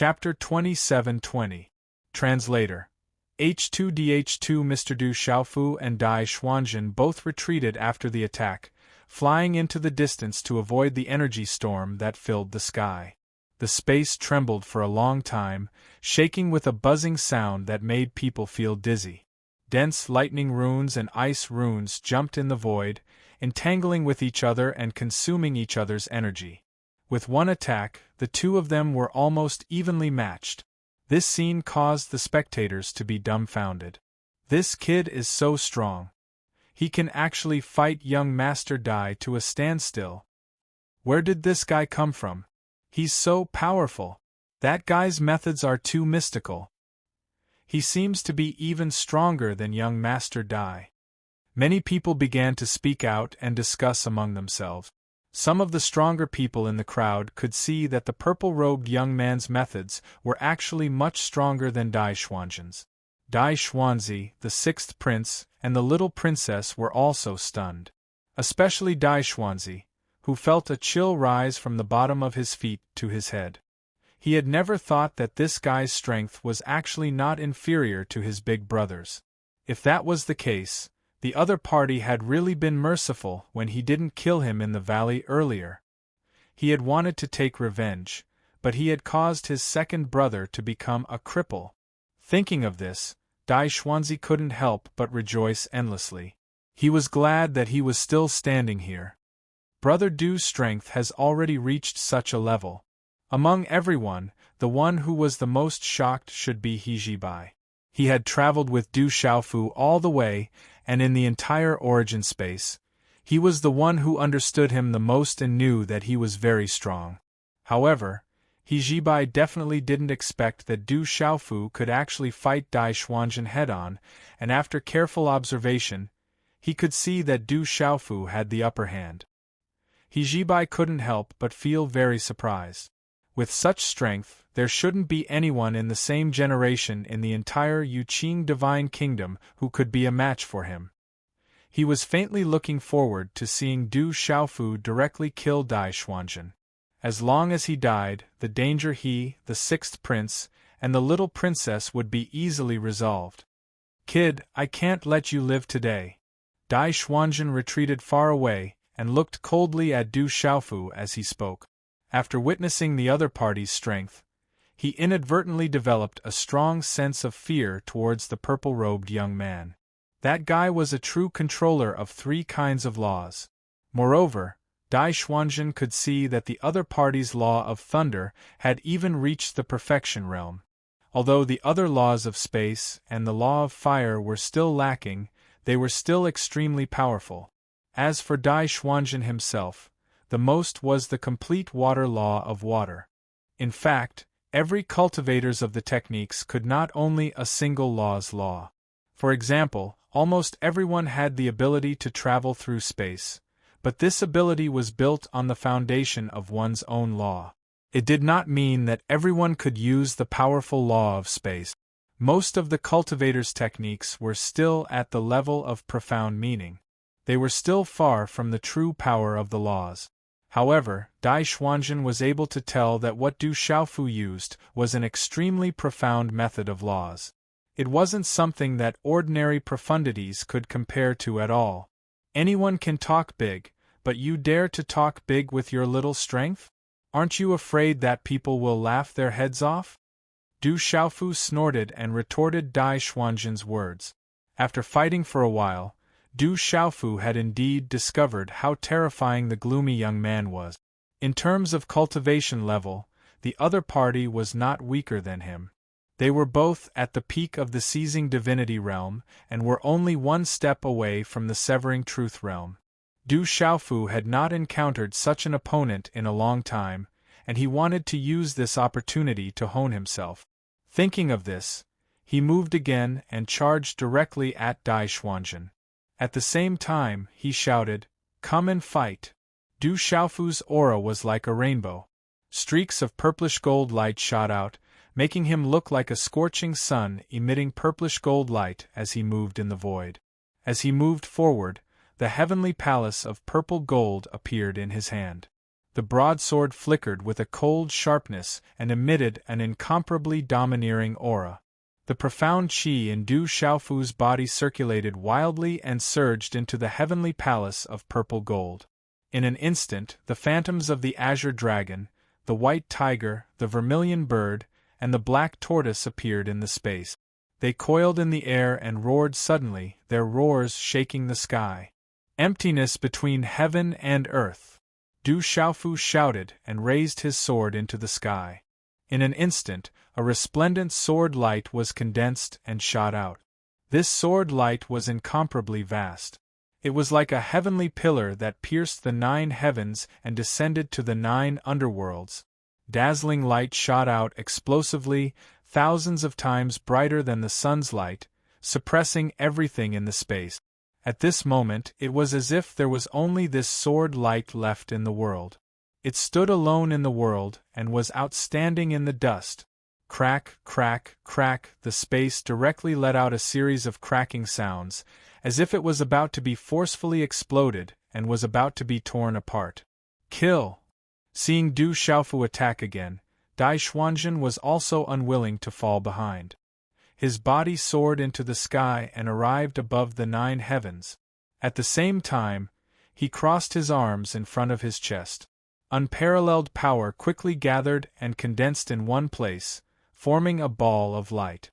Chapter 2720. Translator. H2DH2 Mr. Du Xiaofu and Dai Xuanjin both retreated after the attack, flying into the distance to avoid the energy storm that filled the sky. The space trembled for a long time, shaking with a buzzing sound that made people feel dizzy. Dense lightning runes and ice runes jumped in the void, entangling with each other and consuming each other's energy. With one attack, the two of them were almost evenly matched. This scene caused the spectators to be dumbfounded. This kid is so strong. He can actually fight young Master Dai to a standstill. Where did this guy come from? He's so powerful. That guy's methods are too mystical. He seems to be even stronger than young Master Dai. Many people began to speak out and discuss among themselves. Some of the stronger people in the crowd could see that the purple-robed young man's methods were actually much stronger than Dai Xuanjin's. Dai Xuanzi, the sixth prince, and the little princess were also stunned. Especially Dai Xuanzi, who felt a chill rise from the bottom of his feet to his head. He had never thought that this guy's strength was actually not inferior to his big brother's. If that was the case, the other party had really been merciful when he didn't kill him in the valley earlier. He had wanted to take revenge, but he had caused his second brother to become a cripple. Thinking of this, Dai Xuanzi couldn't help but rejoice endlessly. He was glad that he was still standing here. Brother Du's strength has already reached such a level. Among everyone, the one who was the most shocked should be He Jibai. He had traveled with Du Xiaofu all the way, and in the entire origin space, he was the one who understood him the most and knew that he was very strong. However, He Jibai definitely didn't expect that Du Xiaofu could actually fight Dai Xuanjin head-on, and after careful observation, he could see that Du Xiaofu had the upper hand. He Jibai couldn't help but feel very surprised. With such strength, there shouldn't be anyone in the same generation in the entire Yuqing Divine Kingdom who could be a match for him. He was faintly looking forward to seeing Du Xiaofu directly kill Dai Xuanjin. As long as he died, the danger he, the sixth prince, and the little princess would be easily resolved. Kid, I can't let you live today. Dai Xuanjin retreated far away and looked coldly at Du Xiaofu as he spoke. After witnessing the other party's strength, he inadvertently developed a strong sense of fear towards the purple-robed young man. That guy was a true controller of three kinds of laws. Moreover, Dai Xuanjin could see that the other party's law of thunder had even reached the perfection realm. Although the other laws of space and the law of fire were still lacking, they were still extremely powerful. As for Dai Xuanjin himself, the most was the complete water law of water. In fact, every cultivators of the techniques could not only a single law's law. For example, almost everyone had the ability to travel through space, but this ability was built on the foundation of one's own law. It did not mean that everyone could use the powerful law of space. Most of the cultivators' techniques were still at the level of profound meaning. They were still far from the true power of the laws. However, Dai Xuanjin was able to tell that what Du Xiaofu used was an extremely profound method of laws. It wasn't something that ordinary profundities could compare to at all. Anyone can talk big, but you dare to talk big with your little strength? Aren't you afraid that people will laugh their heads off? Du Xiaofu snorted and retorted Dai Xuanjin's words. After fighting for a while, Du Xiaofu had indeed discovered how terrifying the gloomy young man was. In terms of cultivation level, the other party was not weaker than him. They were both at the peak of the seizing divinity realm and were only one step away from the severing truth realm. Du Xiaofu had not encountered such an opponent in a long time, and he wanted to use this opportunity to hone himself. Thinking of this, he moved again and charged directly at Dai Xuanjin. At the same time, he shouted, "Come and fight!" Du Xiaofu's aura was like a rainbow. Streaks of purplish-gold light shot out, making him look like a scorching sun emitting purplish-gold light as he moved in the void. As he moved forward, the heavenly palace of purple gold appeared in his hand. The broadsword flickered with a cold sharpness and emitted an incomparably domineering aura. The profound qi in Du Xiaofu's body circulated wildly and surged into the heavenly palace of purple gold. In an instant, the phantoms of the azure dragon, the white tiger, the vermilion bird, and the black tortoise appeared in the space. They coiled in the air and roared suddenly, their roars shaking the sky. Emptiness between heaven and earth. Du Xiaofu shouted and raised his sword into the sky. In an instant, a resplendent sword light was condensed and shot out. This sword light was incomparably vast. It was like a heavenly pillar that pierced the 9 heavens and descended to the 9 underworlds. Dazzling light shot out explosively, thousands of times brighter than the sun's light, suppressing everything in the space. At this moment, it was as if there was only this sword light left in the world. It stood alone in the world and was outstanding in the dust. Crack, crack, crack, the space directly let out a series of cracking sounds, as if it was about to be forcefully exploded and was about to be torn apart. Kill! Seeing Du Xiaofu attack again, Dai Xuanzhen was also unwilling to fall behind. His body soared into the sky and arrived above the 9 heavens. At the same time, he crossed his arms in front of his chest. Unparalleled power quickly gathered and condensed in one place, forming a ball of light.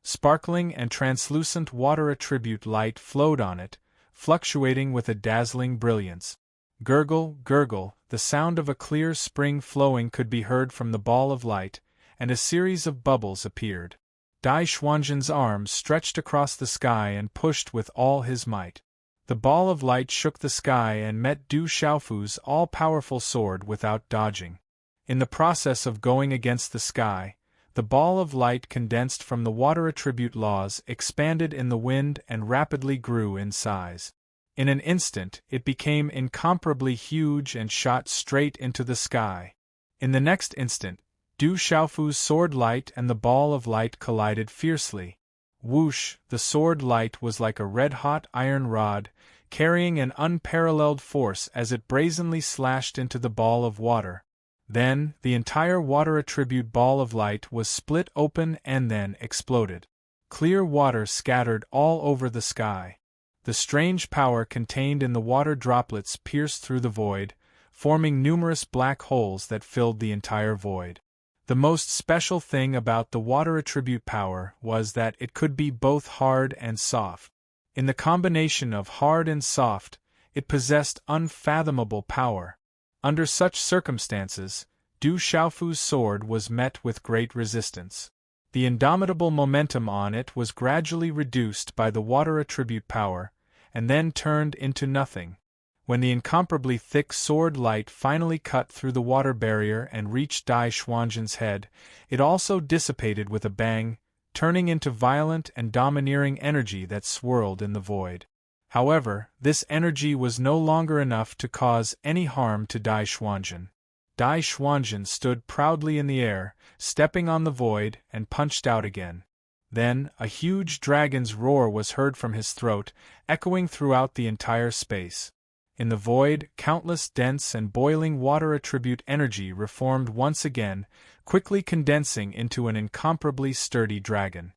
Sparkling and translucent water attribute light flowed on it, fluctuating with a dazzling brilliance. Gurgle, gurgle, the sound of a clear spring flowing could be heard from the ball of light, and a series of bubbles appeared. Dai Xuanzhen's arms stretched across the sky and pushed with all his might. The ball of light shook the sky and met Du Xiaofu's all-powerful sword without dodging. In the process of going against the sky, the ball of light condensed from the water attribute laws expanded in the wind and rapidly grew in size. In an instant, it became incomparably huge and shot straight into the sky. In the next instant, Du Xiaofu's sword light and the ball of light collided fiercely. Whoosh! The sword light was like a red-hot iron rod, carrying an unparalleled force as it brazenly slashed into the ball of water. Then, the entire water attribute ball of light was split open and then exploded. Clear water scattered all over the sky. The strange power contained in the water droplets pierced through the void, forming numerous black holes that filled the entire void. The most special thing about the water attribute power was that it could be both hard and soft. In the combination of hard and soft, it possessed unfathomable power. Under such circumstances, Du Xiaofu's sword was met with great resistance. The indomitable momentum on it was gradually reduced by the water attribute power, and then turned into nothing. When the incomparably thick sword light finally cut through the water barrier and reached Dai Xuanzhen's head, it also dissipated with a bang, turning into violent and domineering energy that swirled in the void. However, this energy was no longer enough to cause any harm to Dai Xuanzhen. Dai Xuanzhen stood proudly in the air, stepping on the void, and punched out again. Then, a huge dragon's roar was heard from his throat, echoing throughout the entire space. In the void, countless dense and boiling water attribute energy reformed once again, quickly condensing into an incomparably sturdy dragon.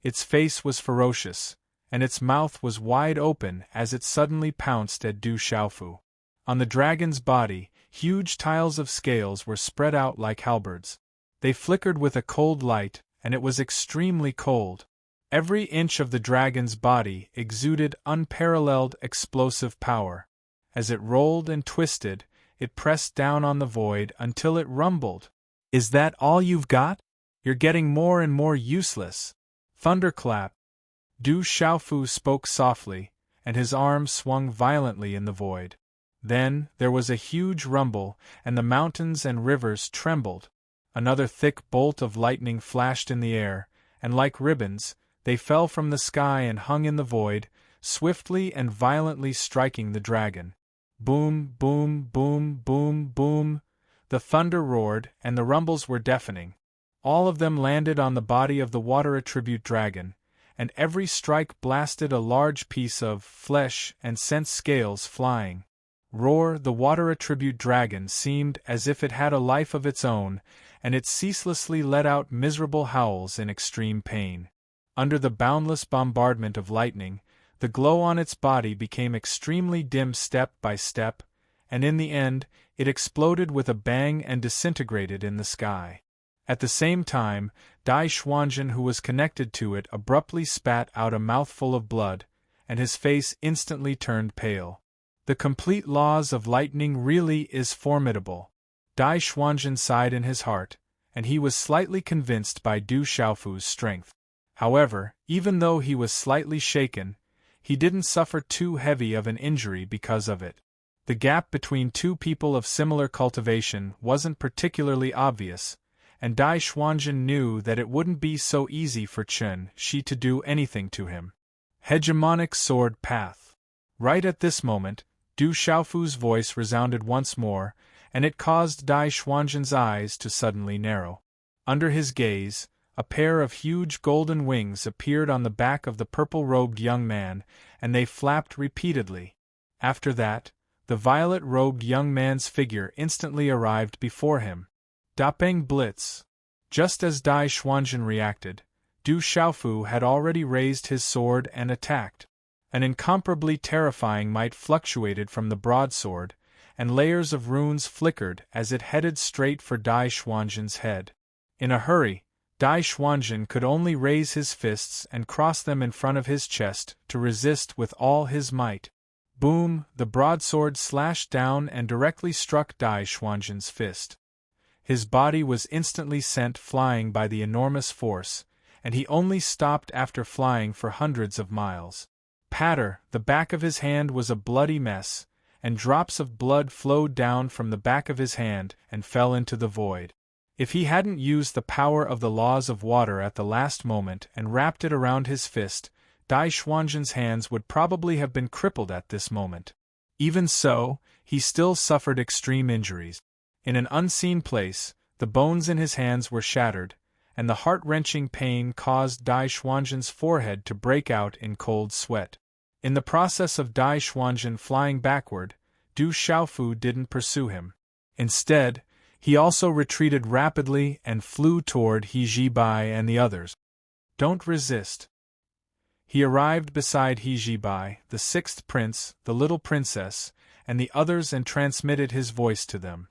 Its face was ferocious, and its mouth was wide open as it suddenly pounced at Du Xiaofu. On the dragon's body, huge tiles of scales were spread out like halberds. They flickered with a cold light, and it was extremely cold. Every inch of the dragon's body exuded unparalleled explosive power. As it rolled and twisted, it pressed down on the void until it rumbled. "Is that all you've got? You're getting more and more useless." Thunderclap! Du Xiaofu spoke softly, and his arms swung violently in the void. Then, there was a huge rumble, and the mountains and rivers trembled. Another thick bolt of lightning flashed in the air, and like ribbons, they fell from the sky and hung in the void, swiftly and violently striking the dragon. Boom, boom, boom, boom, boom. The thunder roared, and the rumbles were deafening. All of them landed on the body of the water attribute dragon, and every strike blasted a large piece of flesh and sent scales flying. Roar, the water attribute dragon, seemed as if it had a life of its own, and it ceaselessly let out miserable howls in extreme pain. Under the boundless bombardment of lightning, the glow on its body became extremely dim step by step, and in the end, it exploded with a bang and disintegrated in the sky. At the same time, Dai Xuanzhen, who was connected to it, abruptly spat out a mouthful of blood, and his face instantly turned pale. The complete laws of lightning really is formidable. Dai Xuanzhen sighed in his heart, and he was slightly convinced by Du Xiaofu's strength. However, even though he was slightly shaken, he didn't suffer too heavy of an injury because of it. The gap between two people of similar cultivation wasn't particularly obvious, and Dai Xuanzhen knew that it wouldn't be so easy for Chen Shi to do anything to him. Hegemonic sword path. Right at this moment, Du Xiaofu's voice resounded once more, and it caused Dai Xuanzhen's eyes to suddenly narrow. Under his gaze, a pair of huge golden wings appeared on the back of the purple-robed young man, and they flapped repeatedly. After that, the violet-robed young man's figure instantly arrived before him. Dapeng Blitz. Just as Dai Xuanzhen reacted, Du Xiaofu had already raised his sword and attacked. An incomparably terrifying might fluctuated from the broadsword, and layers of runes flickered as it headed straight for Dai Xuanzhen's head. In a hurry, Dai Xuanzhen could only raise his fists and cross them in front of his chest to resist with all his might. Boom! The broadsword slashed down and directly struck Dai Xuanzhen's fist. His body was instantly sent flying by the enormous force, and he only stopped after flying for hundreds of miles. Patter! The back of his hand was a bloody mess, and drops of blood flowed down from the back of his hand and fell into the void. If he hadn't used the power of the laws of water at the last moment and wrapped it around his fist, Dai Xuanzhen's hands would probably have been crippled at this moment. Even so, he still suffered extreme injuries. In an unseen place, the bones in his hands were shattered, and the heart-wrenching pain caused Dai Xuanzhen's forehead to break out in cold sweat. In the process of Dai Xuanzhen flying backward, Du Xiaofu didn't pursue him. Instead, he also retreated rapidly and flew toward He Zhibai and the others. Don't resist. He arrived beside He Zhibai, the sixth prince, the little princess, and the others and transmitted his voice to them.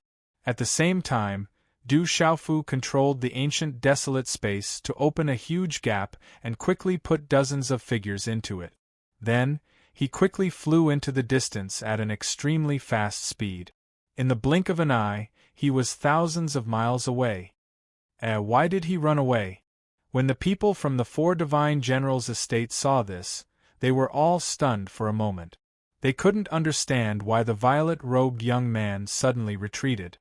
At the same time, Du Xiaofu controlled the ancient desolate space to open a huge gap and quickly put dozens of figures into it. Then, he quickly flew into the distance at an extremely fast speed. In the blink of an eye, he was thousands of miles away. Why did he run away? When the people from the four divine generals' estate saw this, they were all stunned for a moment. They couldn't understand why the violet-robed young man suddenly retreated.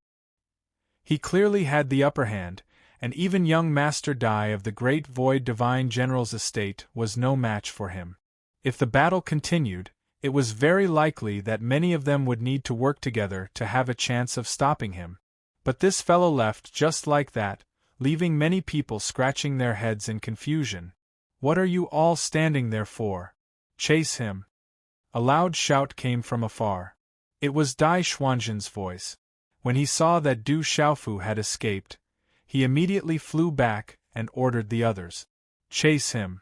He clearly had the upper hand, and even young Master Dai of the Great Void Divine General's estate was no match for him. If the battle continued, it was very likely that many of them would need to work together to have a chance of stopping him. But this fellow left just like that, leaving many people scratching their heads in confusion. What are you all standing there for? Chase him! A loud shout came from afar. It was Dai Xuanzhen's voice. When he saw that Du Xiaofu had escaped, he immediately flew back and ordered the others. Chase him!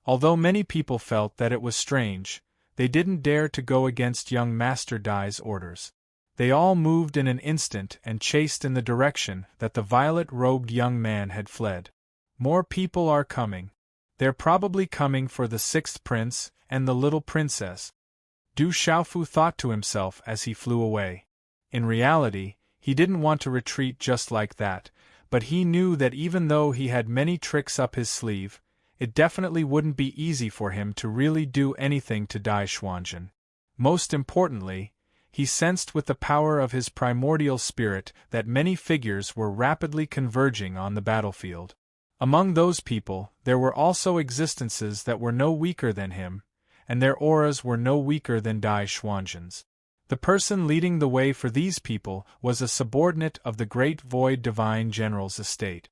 Although many people felt that it was strange, they didn't dare to go against young Master Dai's orders. They all moved in an instant and chased in the direction that the violet-robed young man had fled. More people are coming. They're probably coming for the sixth prince and the little princess. Du Xiaofu thought to himself as he flew away. In reality, he didn't want to retreat just like that, but he knew that even though he had many tricks up his sleeve, it definitely wouldn't be easy for him to really do anything to Dai Xuanzhen. Most importantly, he sensed with the power of his primordial spirit that many figures were rapidly converging on the battlefield. Among those people, there were also existences that were no weaker than him, and their auras were no weaker than Dai Xuanzhen's. The person leading the way for these people was a subordinate of the Great Void Divine General's estate.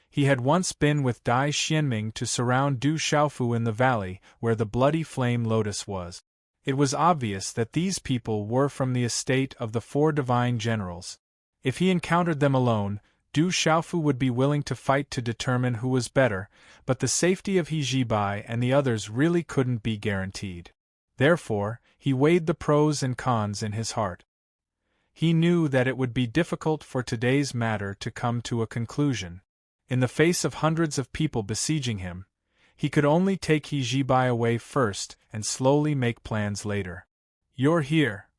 He had once been with Dai Xianming to surround Du Xiaofu in the valley where the bloody flame lotus was. It was obvious that these people were from the estate of the 4 divine generals. If he encountered them alone, Du Xiaofu would be willing to fight to determine who was better, but the safety of He Jibai and the others really couldn't be guaranteed. Therefore, he weighed the pros and cons in his heart. He knew that it would be difficult for today's matter to come to a conclusion. In the face of hundreds of people besieging him, he could only take He Jibai away first and slowly make plans later. "You're here."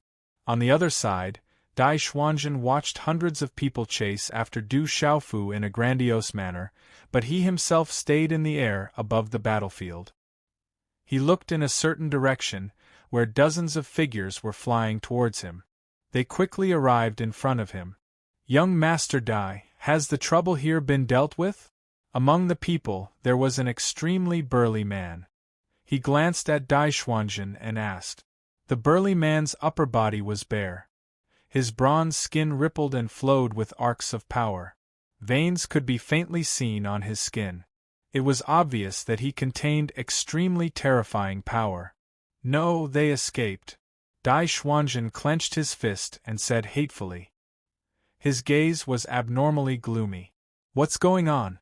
On the other side, Dai Xuanzhen watched hundreds of people chase after Du Xiaofu in a grandiose manner, but he himself stayed in the air above the battlefield. He looked in a certain direction, where dozens of figures were flying towards him. They quickly arrived in front of him. "Young Master Dai, has the trouble here been dealt with?" Among the people, there was an extremely burly man. He glanced at Dai Xuanzhen and asked. The burly man's upper body was bare. His bronze skin rippled and flowed with arcs of power. Veins could be faintly seen on his skin. It was obvious that he contained extremely terrifying power. "No, they escaped." Dai Xuanzhen clenched his fist and said hatefully. His gaze was abnormally gloomy. "What's going on?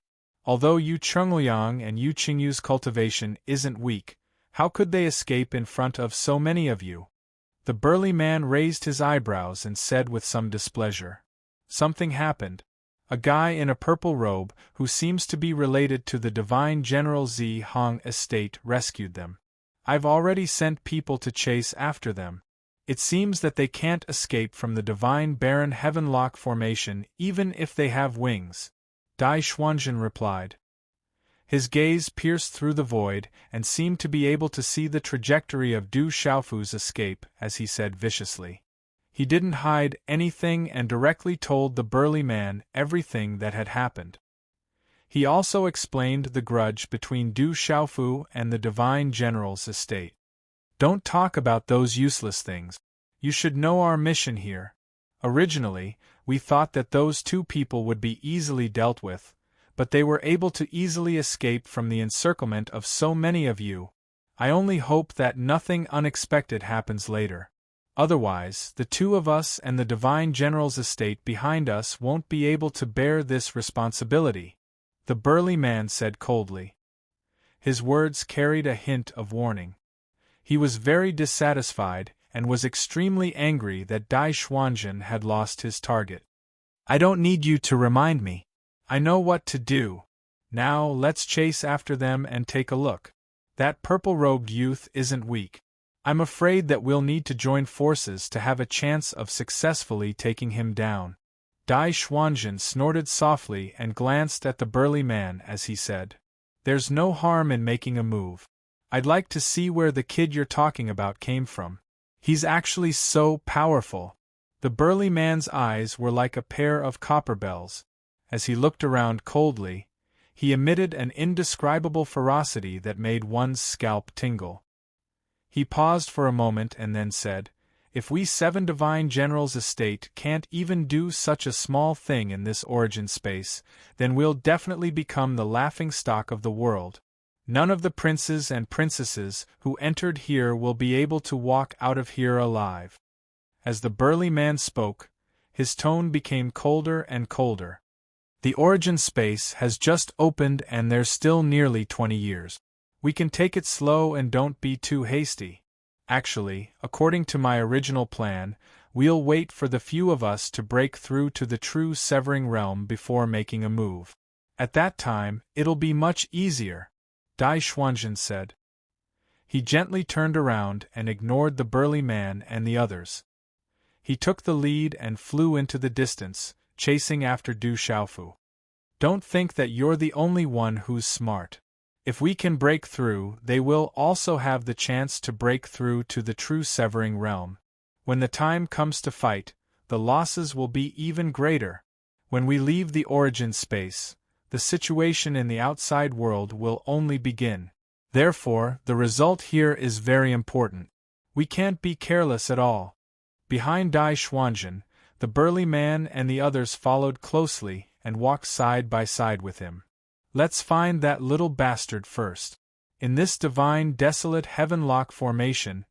Although Yu Chungliang and Yu Qingyu's cultivation isn't weak, how could they escape in front of so many of you?" The burly man raised his eyebrows and said with some displeasure. "Something happened. A guy in a purple robe, who seems to be related to the divine General Zi Hong estate, rescued them. I've already sent people to chase after them. It seems that they can't escape from the divine Baron Heavenlock formation even if they have wings," Dai Xuanzhen replied. His gaze pierced through the void and seemed to be able to see the trajectory of Du Xiaofu's escape as he said viciously. He didn't hide anything and directly told the burly man everything that had happened. He also explained the grudge between Du Xiaofu and the divine general's estate. "Don't talk about those useless things. You should know our mission here. Originally, we thought that those 2 people would be easily dealt with, but they were able to easily escape from the encirclement of so many of you. I only hope that nothing unexpected happens later. Otherwise, the 2 of us and the divine general's estate behind us won't be able to bear this responsibility," the burly man said coldly. His words carried a hint of warning. He was very dissatisfied and was extremely angry that Dai Xuanzhen had lost his target. "I don't need you to remind me. I know what to do. Now let's chase after them and take a look. That purple-robed youth isn't weak. I'm afraid that we'll need to join forces to have a chance of successfully taking him down." Dai Xuanzhen snorted softly and glanced at the burly man as he said, "There's no harm in making a move. I'd like to see where the kid you're talking about came from. He's actually so powerful." The burly man's eyes were like a pair of copper bells. As he looked around coldly, he emitted an indescribable ferocity that made one's scalp tingle. He paused for a moment and then said, "If we 7 divine generals' estate can't even do such a small thing in this origin space, then we'll definitely become the laughingstock of the world. None of the princes and princesses who entered here will be able to walk out of here alive." As the burly man spoke, his tone became colder and colder. "The origin space has just opened and there's still nearly 20 years. We can take it slow and don't be too hasty. Actually, according to my original plan, we'll wait for the few of us to break through to the true severing realm before making a move. At that time, it'll be much easier," Dai Xuanzhen said. He gently turned around and ignored the burly man and the others. He took the lead and flew into the distance, chasing after Du Xiaofu. "Don't think that you're the only one who's smart. If we can break through, they will also have the chance to break through to the true severing realm. When the time comes to fight, the losses will be even greater. When we leave the origin space, the situation in the outside world will only begin. Therefore, the result here is very important. We can't be careless at all." Behind Dai Xuanzhen, the burly man and the others followed closely and walked side by side with him. "Let's find that little bastard first. In this divine desolate heavenlock formation,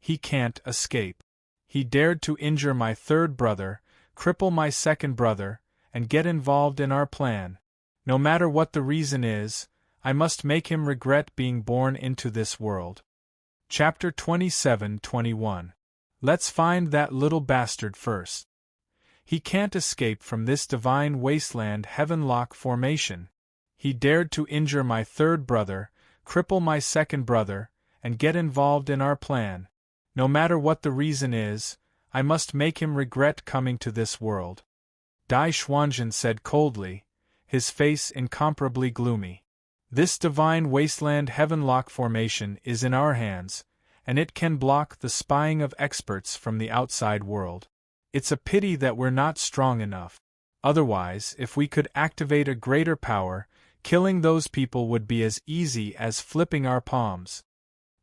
He can't escape. He dared to injure my third brother, cripple my second brother, and get involved in our plan. No matter what the reason is, I must make him regret being born into this world. Chapter 27-21. Let's find that little bastard first. He can't escape from this divine wasteland heavenlock formation. He dared to injure my third brother, cripple my second brother, and get involved in our plan. No matter what the reason is, I must make him regret coming to this world. Dai Xuanzhen said coldly, his face incomparably gloomy. This divine wasteland heavenlock formation is in our hands, and it can block the spying of experts from the outside world. It's a pity that we're not strong enough. Otherwise, if we could activate a greater power, killing those people would be as easy as flipping our palms.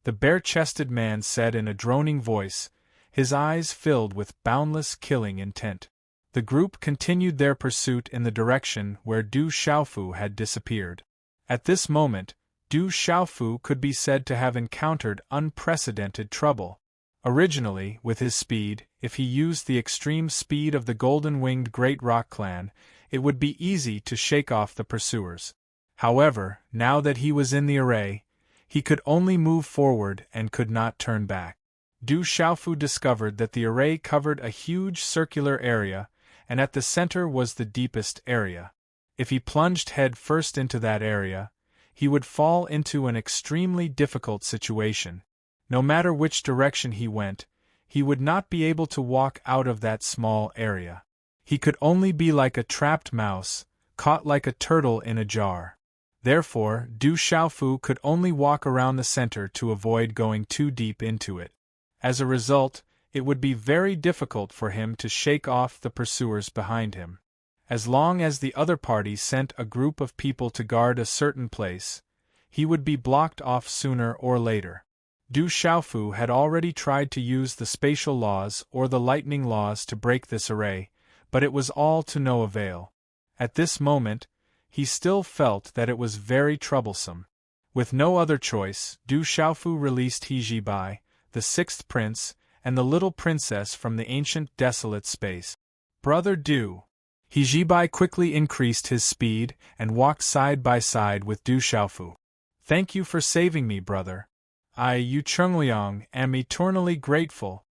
The bare-chested man said in a droning voice, his eyes filled with boundless killing intent. The group continued their pursuit in the direction where Du Xiaofu had disappeared. At this moment, Du Xiaofu could be said to have encountered unprecedented trouble. Originally, with his speed, if he used the extreme speed of the golden-winged Great Rock Clan, it would be easy to shake off the pursuers. However, now that he was in the array, he could only move forward and could not turn back. Du Xiaofu discovered that the array covered a huge circular area, and at the center was the deepest area. If he plunged head first into that area, he would fall into an extremely difficult situation. No matter which direction he went, he would not be able to walk out of that small area. He could only be like a trapped mouse, caught like a turtle in a jar. Therefore, Du Xiaofu could only walk around the center to avoid going too deep into it. As a result, it would be very difficult for him to shake off the pursuers behind him. As long as the other party sent a group of people to guard a certain place, he would be blocked off sooner or later. Du Xiaofu had already tried to use the spatial laws or the lightning laws to break this array, but it was all to no avail. At this moment, he still felt that it was very troublesome. With no other choice, Du Xiaofu released He Zhibai, the sixth prince, and the little princess from the ancient desolate space. Brother Du. He Zhibai quickly increased his speed and walked side by side with Du Xiaofu. Thank you for saving me, brother. I, Yu Chengliang, am eternally grateful.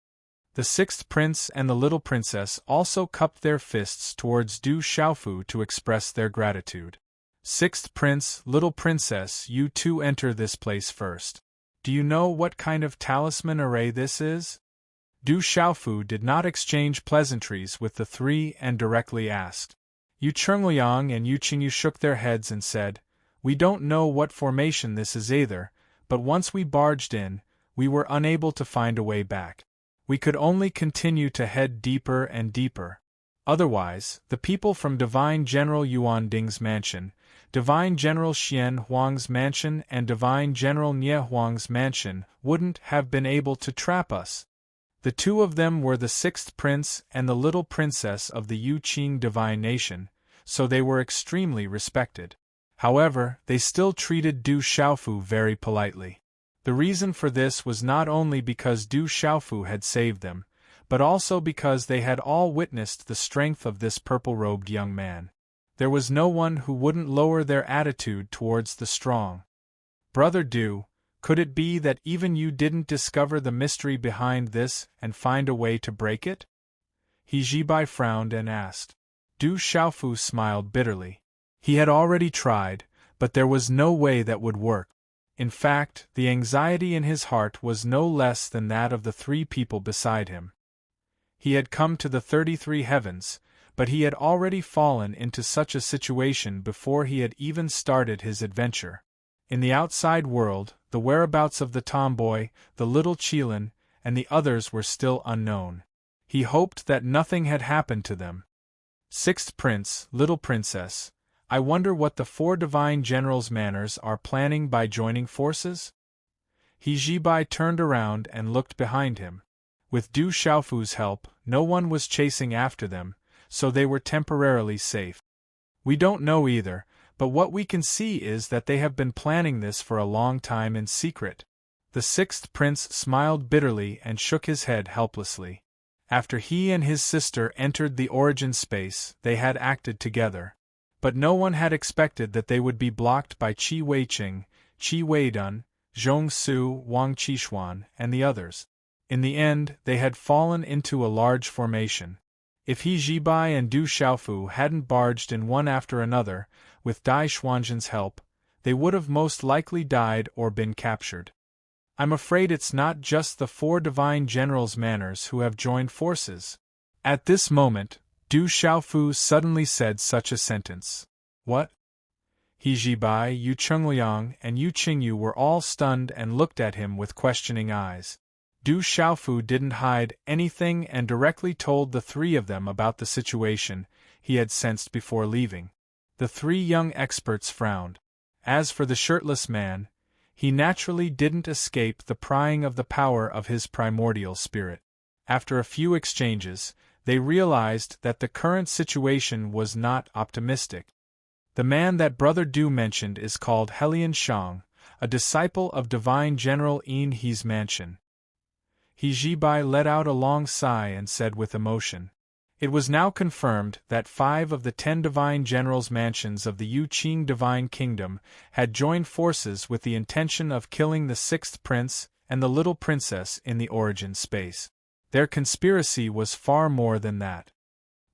The sixth prince and the little princess also cupped their fists towards Du Xiaofu to express their gratitude. Sixth prince, little princess, you two enter this place first. Do you know what kind of talisman array this is? Du Xiaofu did not exchange pleasantries with the three and directly asked. Yu Chengliang and Yu Qingyu shook their heads and said, We don't know what formation this is either, but once we barged in, we were unable to find a way back. We could only continue to head deeper and deeper. Otherwise, the people from Divine General Yuan Ding's mansion, Divine General Xian Huang's mansion and Divine General Nie Huang's mansion wouldn't have been able to trap us. The two of them were the sixth prince and the little princess of the Yu Qing divine nation, so they were extremely respected. However, they still treated Du Xiaofu very politely. The reason for this was not only because Du Xiaofu had saved them, but also because they had all witnessed the strength of this purple-robed young man. There was no one who wouldn't lower their attitude towards the strong. Brother Du, could it be that even you didn't discover the mystery behind this and find a way to break it? He Zhibai frowned and asked. Du Xiaofu smiled bitterly. He had already tried, but there was no way that would work. In fact, the anxiety in his heart was no less than that of the three people beside him. He had come to the 33 heavens, but he had already fallen into such a situation before he had even started his adventure. In the outside world, the whereabouts of the tomboy, the little Qilin, and the others were still unknown. He hoped that nothing had happened to them. Sixth prince, little princess, I wonder what the four divine generals' manners are planning by joining forces? He Zhibai turned around and looked behind him. With Du Xiaofu's help, no one was chasing after them, so they were temporarily safe. We don't know either, but what we can see is that they have been planning this for a long time in secret. The sixth prince smiled bitterly and shook his head helplessly. After he and his sister entered the origin space, they had acted together. But no one had expected that they would be blocked by Qi Weiqing, Qi Weidun, Zhong Su, Wang Qixuan, and the others. In the end, they had fallen into a large formation. If He Jibai and Du Xiaofu hadn't barged in one after another, with Dai Xuanzhen's help, they would have most likely died or been captured. I'm afraid it's not just the 4 divine generals' manners who have joined forces. At this moment, Du Xiaofu suddenly said such a sentence. What? He Jibai, Yu Chengliang, and Yu Qingyu were all stunned and looked at him with questioning eyes. Du Xiaofu didn't hide anything and directly told the 3 of them about the situation he had sensed before leaving. The 3 young experts frowned. As for the shirtless man, he naturally didn't escape the prying of the power of his primordial spirit. After a few exchanges, they realized that the current situation was not optimistic. The man that Brother Du mentioned is called Helian Shang, a disciple of Divine General Yin He's mansion. He Jibai let out a long sigh and said with emotion. It was now confirmed that 5 of the 10 divine generals' mansions of the Yu Qing Divine Kingdom had joined forces with the intention of killing the 6th prince and the little princess in the origin space. Their conspiracy was far more than that.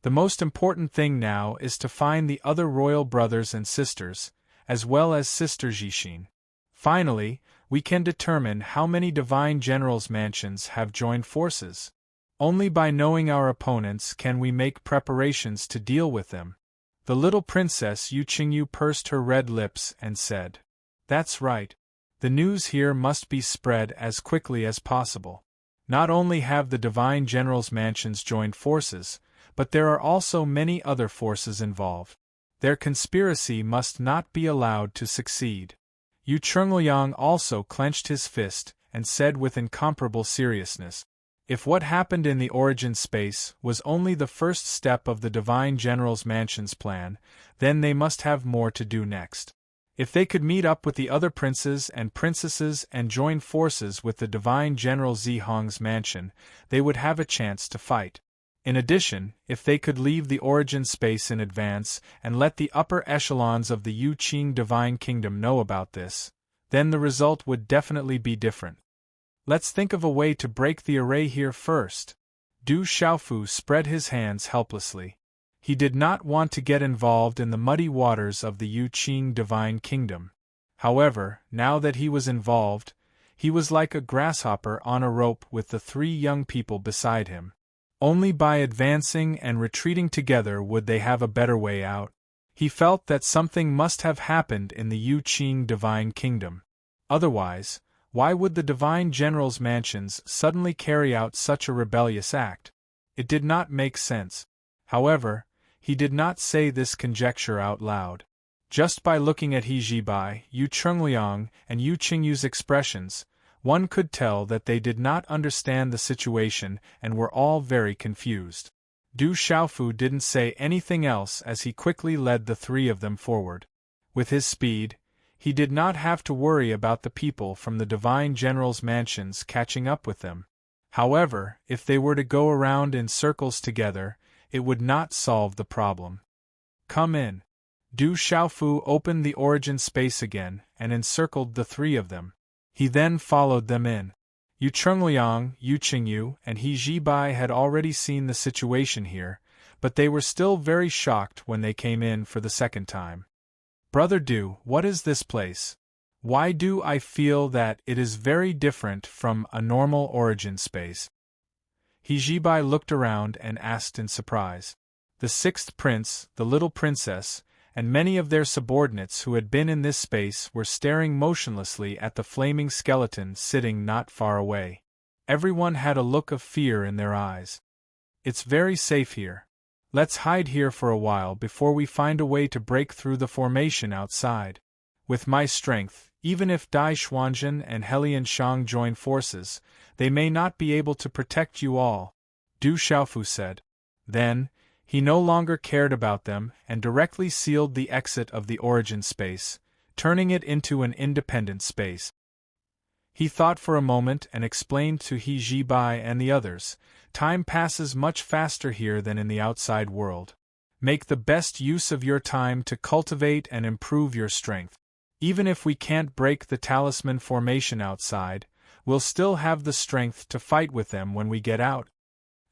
The most important thing now is to find the other royal brothers and sisters, as well as Sister Jixin. Finally, we can determine how many divine generals' mansions have joined forces. Only by knowing our opponents can we make preparations to deal with them. The little princess Yu Qingyu pursed her red lips and said, That's right. The news here must be spread as quickly as possible. Not only have the divine generals' mansions joined forces, but there are also many other forces involved. Their conspiracy must not be allowed to succeed. Yu Chengliang also clenched his fist and said with incomparable seriousness, If what happened in the origin space was only the first step of the Divine General's Mansion's plan, then they must have more to do next. If they could meet up with the other princes and princesses and join forces with the Divine General Zihong's mansion, they would have a chance to fight. In addition, if they could leave the origin space in advance and let the upper echelons of the Yu Qing Divine Kingdom know about this, then the result would definitely be different. Let's think of a way to break the array here first. Du Xiaofu spread his hands helplessly. He did not want to get involved in the muddy waters of the Yu Qing Divine Kingdom. However, now that he was involved, he was like a grasshopper on a rope with the 3 young people beside him. Only by advancing and retreating together would they have a better way out. He felt that something must have happened in the Yu Qing Divine Kingdom. Otherwise, why would the Divine General's mansions suddenly carry out such a rebellious act? It did not make sense. However, he did not say this conjecture out loud. Just by looking at He Jibai, Yu Chengliang, and Yu Qingyu's expressions, one could tell that they did not understand the situation and were all very confused. Du Xiaofu didn't say anything else as he quickly led the 3 of them forward. With his speed, he did not have to worry about the people from the Divine General's mansions catching up with them. However, if they were to go around in circles together, it would not solve the problem. Come in. Du Xiaofu opened the origin space again and encircled the 3 of them. He then followed them in. Yu Chengliang, Yu Qingyu, and He Jibai had already seen the situation here, but they were still very shocked when they came in for the second time. Brother Du, what is this place? Why do I feel that it is very different from a normal origin space? He Jibai looked around and asked in surprise. The 6th prince, the little princess, and many of their subordinates who had been in this space were staring motionlessly at the flaming skeleton sitting not far away. Everyone had a look of fear in their eyes. It's very safe here. Let's hide here for a while before we find a way to break through the formation outside. With my strength, even if Dai Xuanzhen and Helian Shang join forces, they may not be able to protect you all, Du Xiaofu said. Then, he no longer cared about them and directly sealed the exit of the origin space, turning it into an independent space. He thought for a moment and explained to He Jibai and the others, "Time passes much faster here than in the outside world. Make the best use of your time to cultivate and improve your strength. Even if we can't break the talisman formation outside, we'll still have the strength to fight with them when we get out."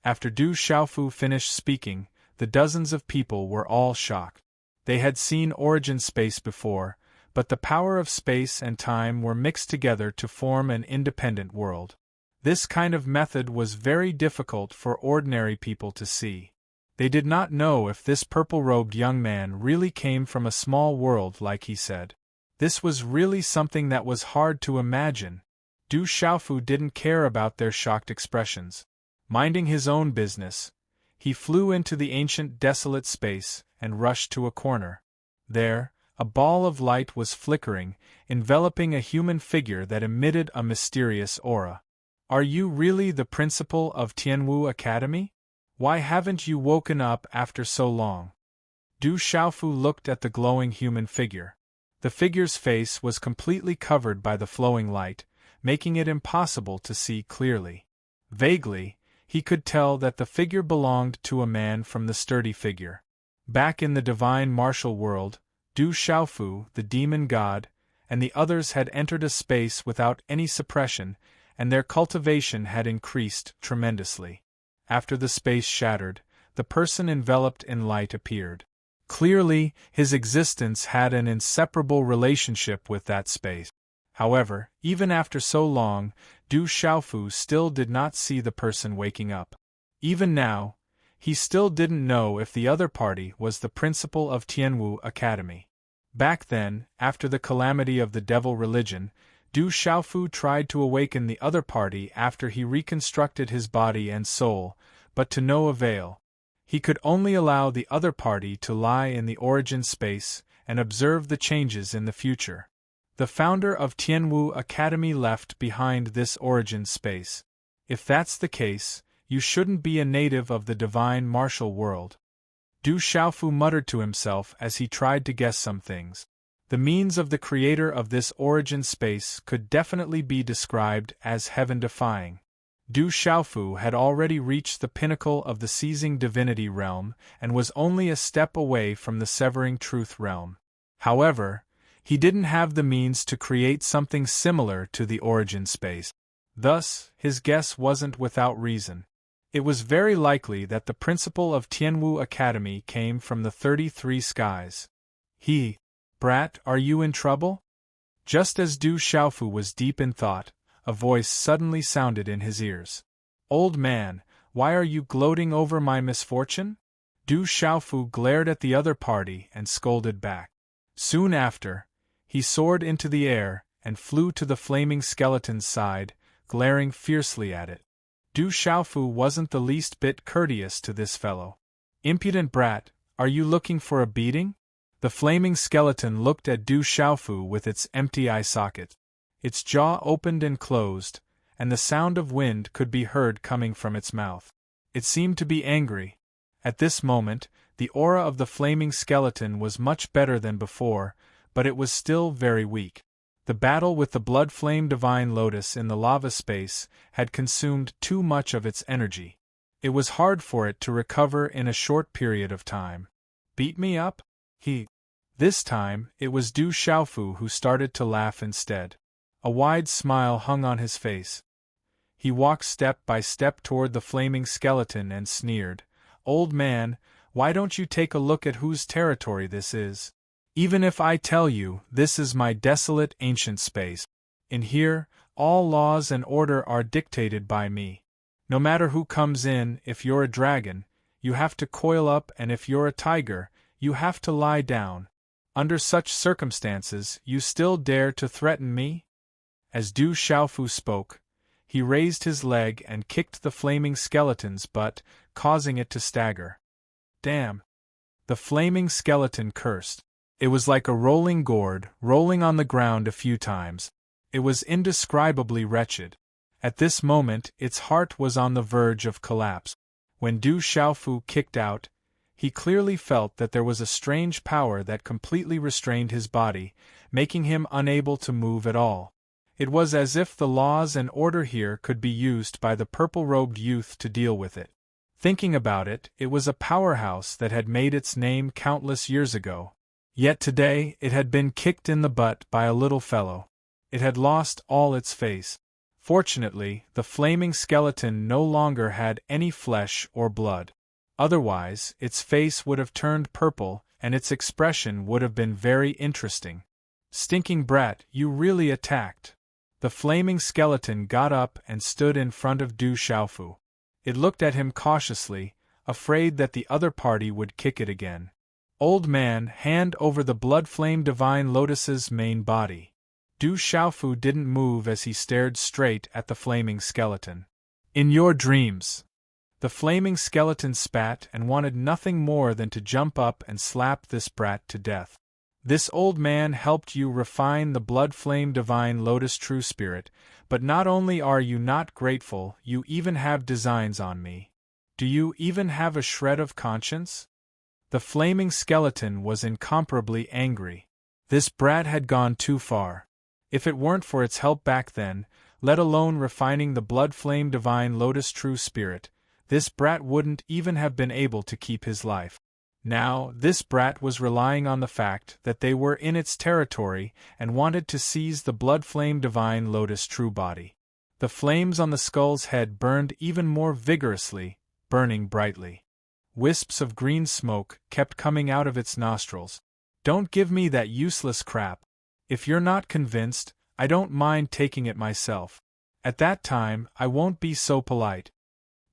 After Du Xiaofu finished speaking, the dozens of people were all shocked. They had seen origin space before, but the power of space and time were mixed together to form an independent world. This kind of method was very difficult for ordinary people to see. They did not know if this purple-robed young man really came from a small world like he said. This was really something that was hard to imagine. Du Xiaofu didn't care about their shocked expressions. Minding his own business, he flew into the ancient desolate space and rushed to a corner. There, a ball of light was flickering, enveloping a human figure that emitted a mysterious aura. "Are you really the principal of Tianwu Academy? Why haven't you woken up after so long?" Du Xiaofu looked at the glowing human figure. The figure's face was completely covered by the flowing light, making it impossible to see clearly. Vaguely, he could tell that the figure belonged to a man from the sturdy figure. Back in the divine martial world, Du Xiaofu, the demon god, and the others had entered a space without any suppression, and their cultivation had increased tremendously. After the space shattered, the person enveloped in light appeared. Clearly, his existence had an inseparable relationship with that space. However, even after so long, Du Xiaofu still did not see the person waking up. Even now, he still didn't know if the other party was the principal of Tianwu Academy. Back then, after the calamity of the devil religion, Du Xiaofu tried to awaken the other party after he reconstructed his body and soul, but to no avail. He could only allow the other party to lie in the origin space and observe the changes in the future. The founder of Tianwu Academy left behind this origin space. If that's the case, you shouldn't be a native of the divine martial world. Du Xiaofu muttered to himself as he tried to guess some things. The means of the creator of this origin space could definitely be described as heaven-defying. Du Xiaofu had already reached the pinnacle of the seizing divinity realm and was only a step away from the severing truth realm. However, he didn't have the means to create something similar to the origin space. Thus, his guess wasn't without reason. It was very likely that the principal of Tianwu Academy came from the 33 skies. "Brat, are you in trouble?" Just as Du Xiaofu was deep in thought, a voice suddenly sounded in his ears. "Old man, why are you gloating over my misfortune?" Du Xiaofu glared at the other party and scolded back. Soon after, he soared into the air and flew to the flaming skeleton's side, glaring fiercely at it. Du Xiaofu wasn't the least bit courteous to this fellow. "Impudent brat, are you looking for a beating?" The flaming skeleton looked at Du Xiaofu with its empty eye socket. Its jaw opened and closed, and the sound of wind could be heard coming from its mouth. It seemed to be angry. At this moment, the aura of the flaming skeleton was much better than before, but it was still very weak. The battle with the blood-flame divine lotus in the lava space had consumed too much of its energy. It was hard for it to recover in a short period of time. "Beat me up?" This time, it was Du Xiaofu who started to laugh instead. A wide smile hung on his face. He walked step by step toward the flaming skeleton and sneered, "Old man, why don't you take a look at whose territory this is? Even if I tell you, this is my desolate ancient space. In here, all laws and order are dictated by me. No matter who comes in, if you're a dragon, you have to coil up, and if you're a tiger, you have to lie down. Under such circumstances, you still dare to threaten me?" As Du Xiaofu spoke, he raised his leg and kicked the flaming skeleton's butt, causing it to stagger. "Damn!" The flaming skeleton cursed. It was like a rolling gourd, rolling on the ground a few times. It was indescribably wretched. At this moment, its heart was on the verge of collapse. When Du Xiaofu kicked out, he clearly felt that there was a strange power that completely restrained his body, making him unable to move at all. It was as if the laws and order here could be used by the purple-robed youth to deal with it. Thinking about it, it was a powerhouse that had made its name countless years ago. Yet today it had been kicked in the butt by a little fellow. It had lost all its face. Fortunately, the flaming skeleton no longer had any flesh or blood. Otherwise, its face would have turned purple, and its expression would have been very interesting. "Stinking brat, you really attacked." The flaming skeleton got up and stood in front of Du Xiaofu. It looked at him cautiously, afraid that the other party would kick it again. "Old man, hand over the blood-flame divine lotus's main body." Du Xiaofu didn't move as he stared straight at the flaming skeleton. "In your dreams." The flaming skeleton spat and wanted nothing more than to jump up and slap this brat to death. "This old man helped you refine the blood-flame divine lotus true spirit, but not only are you not grateful, you even have designs on me. Do you even have a shred of conscience?" The flaming skeleton was incomparably angry. This brat had gone too far. If it weren't for its help back then, let alone refining the blood-flame divine lotus true spirit, this brat wouldn't even have been able to keep his life. Now, this brat was relying on the fact that they were in its territory and wanted to seize the blood-flame divine lotus true body. The flames on the skull's head burned even more vigorously, burning brightly. Wisps of green smoke kept coming out of its nostrils. "Don't give me that useless crap. If you're not convinced, I don't mind taking it myself. At that time, I won't be so polite."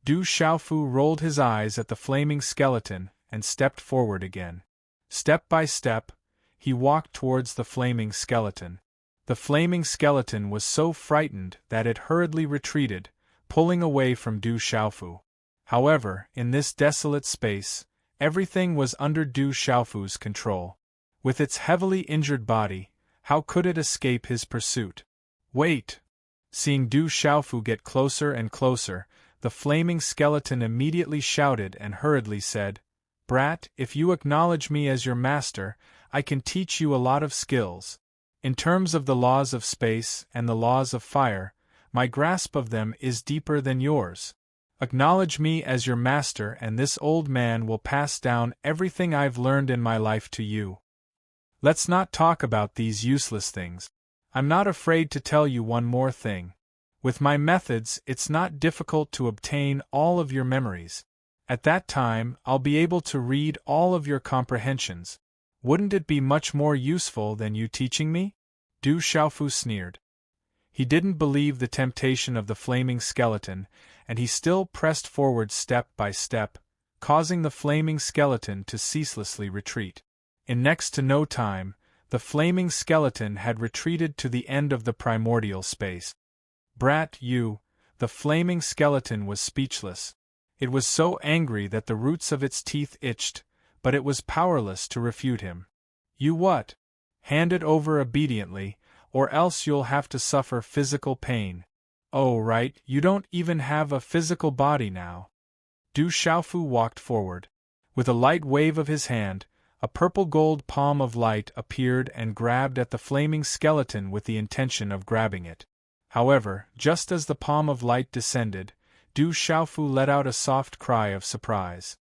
Du Xiaofu rolled his eyes at the flaming skeleton and stepped forward again. Step by step, he walked towards the flaming skeleton. The flaming skeleton was so frightened that it hurriedly retreated, pulling away from Du Xiaofu. However, in this desolate space, everything was under Du Xiaofu's control. With its heavily injured body, how could it escape his pursuit? "Wait!" Seeing Du Xiaofu get closer and closer, the flaming skeleton immediately shouted and hurriedly said, "Brat, if you acknowledge me as your master, I can teach you a lot of skills. In terms of the laws of space and the laws of fire, my grasp of them is deeper than yours. Acknowledge me as your master and this old man will pass down everything I've learned in my life to you. Let's not talk about these useless things. I'm not afraid to tell you one more thing. With my methods, it's not difficult to obtain all of your memories. At that time, I'll be able to read all of your comprehensions. Wouldn't it be much more useful than you teaching me?" Du Xiaofu sneered. He didn't believe the temptation of the flaming skeleton, and he still pressed forward step by step, causing the flaming skeleton to ceaselessly retreat. In next to no time, the flaming skeleton had retreated to the end of the primordial space. "Brat, you..." The flaming skeleton was speechless. It was so angry that the roots of its teeth itched, but it was powerless to refute him. "You what? Hand it over obediently, or else you'll have to suffer physical pain." "Oh right, you don't even have a physical body now." Du Xiaofu walked forward. With a light wave of his hand, a purple-gold palm of light appeared and grabbed at the flaming skeleton with the intention of grabbing it. However, just as the palm of light descended, Du Xiaofu let out a soft cry of surprise.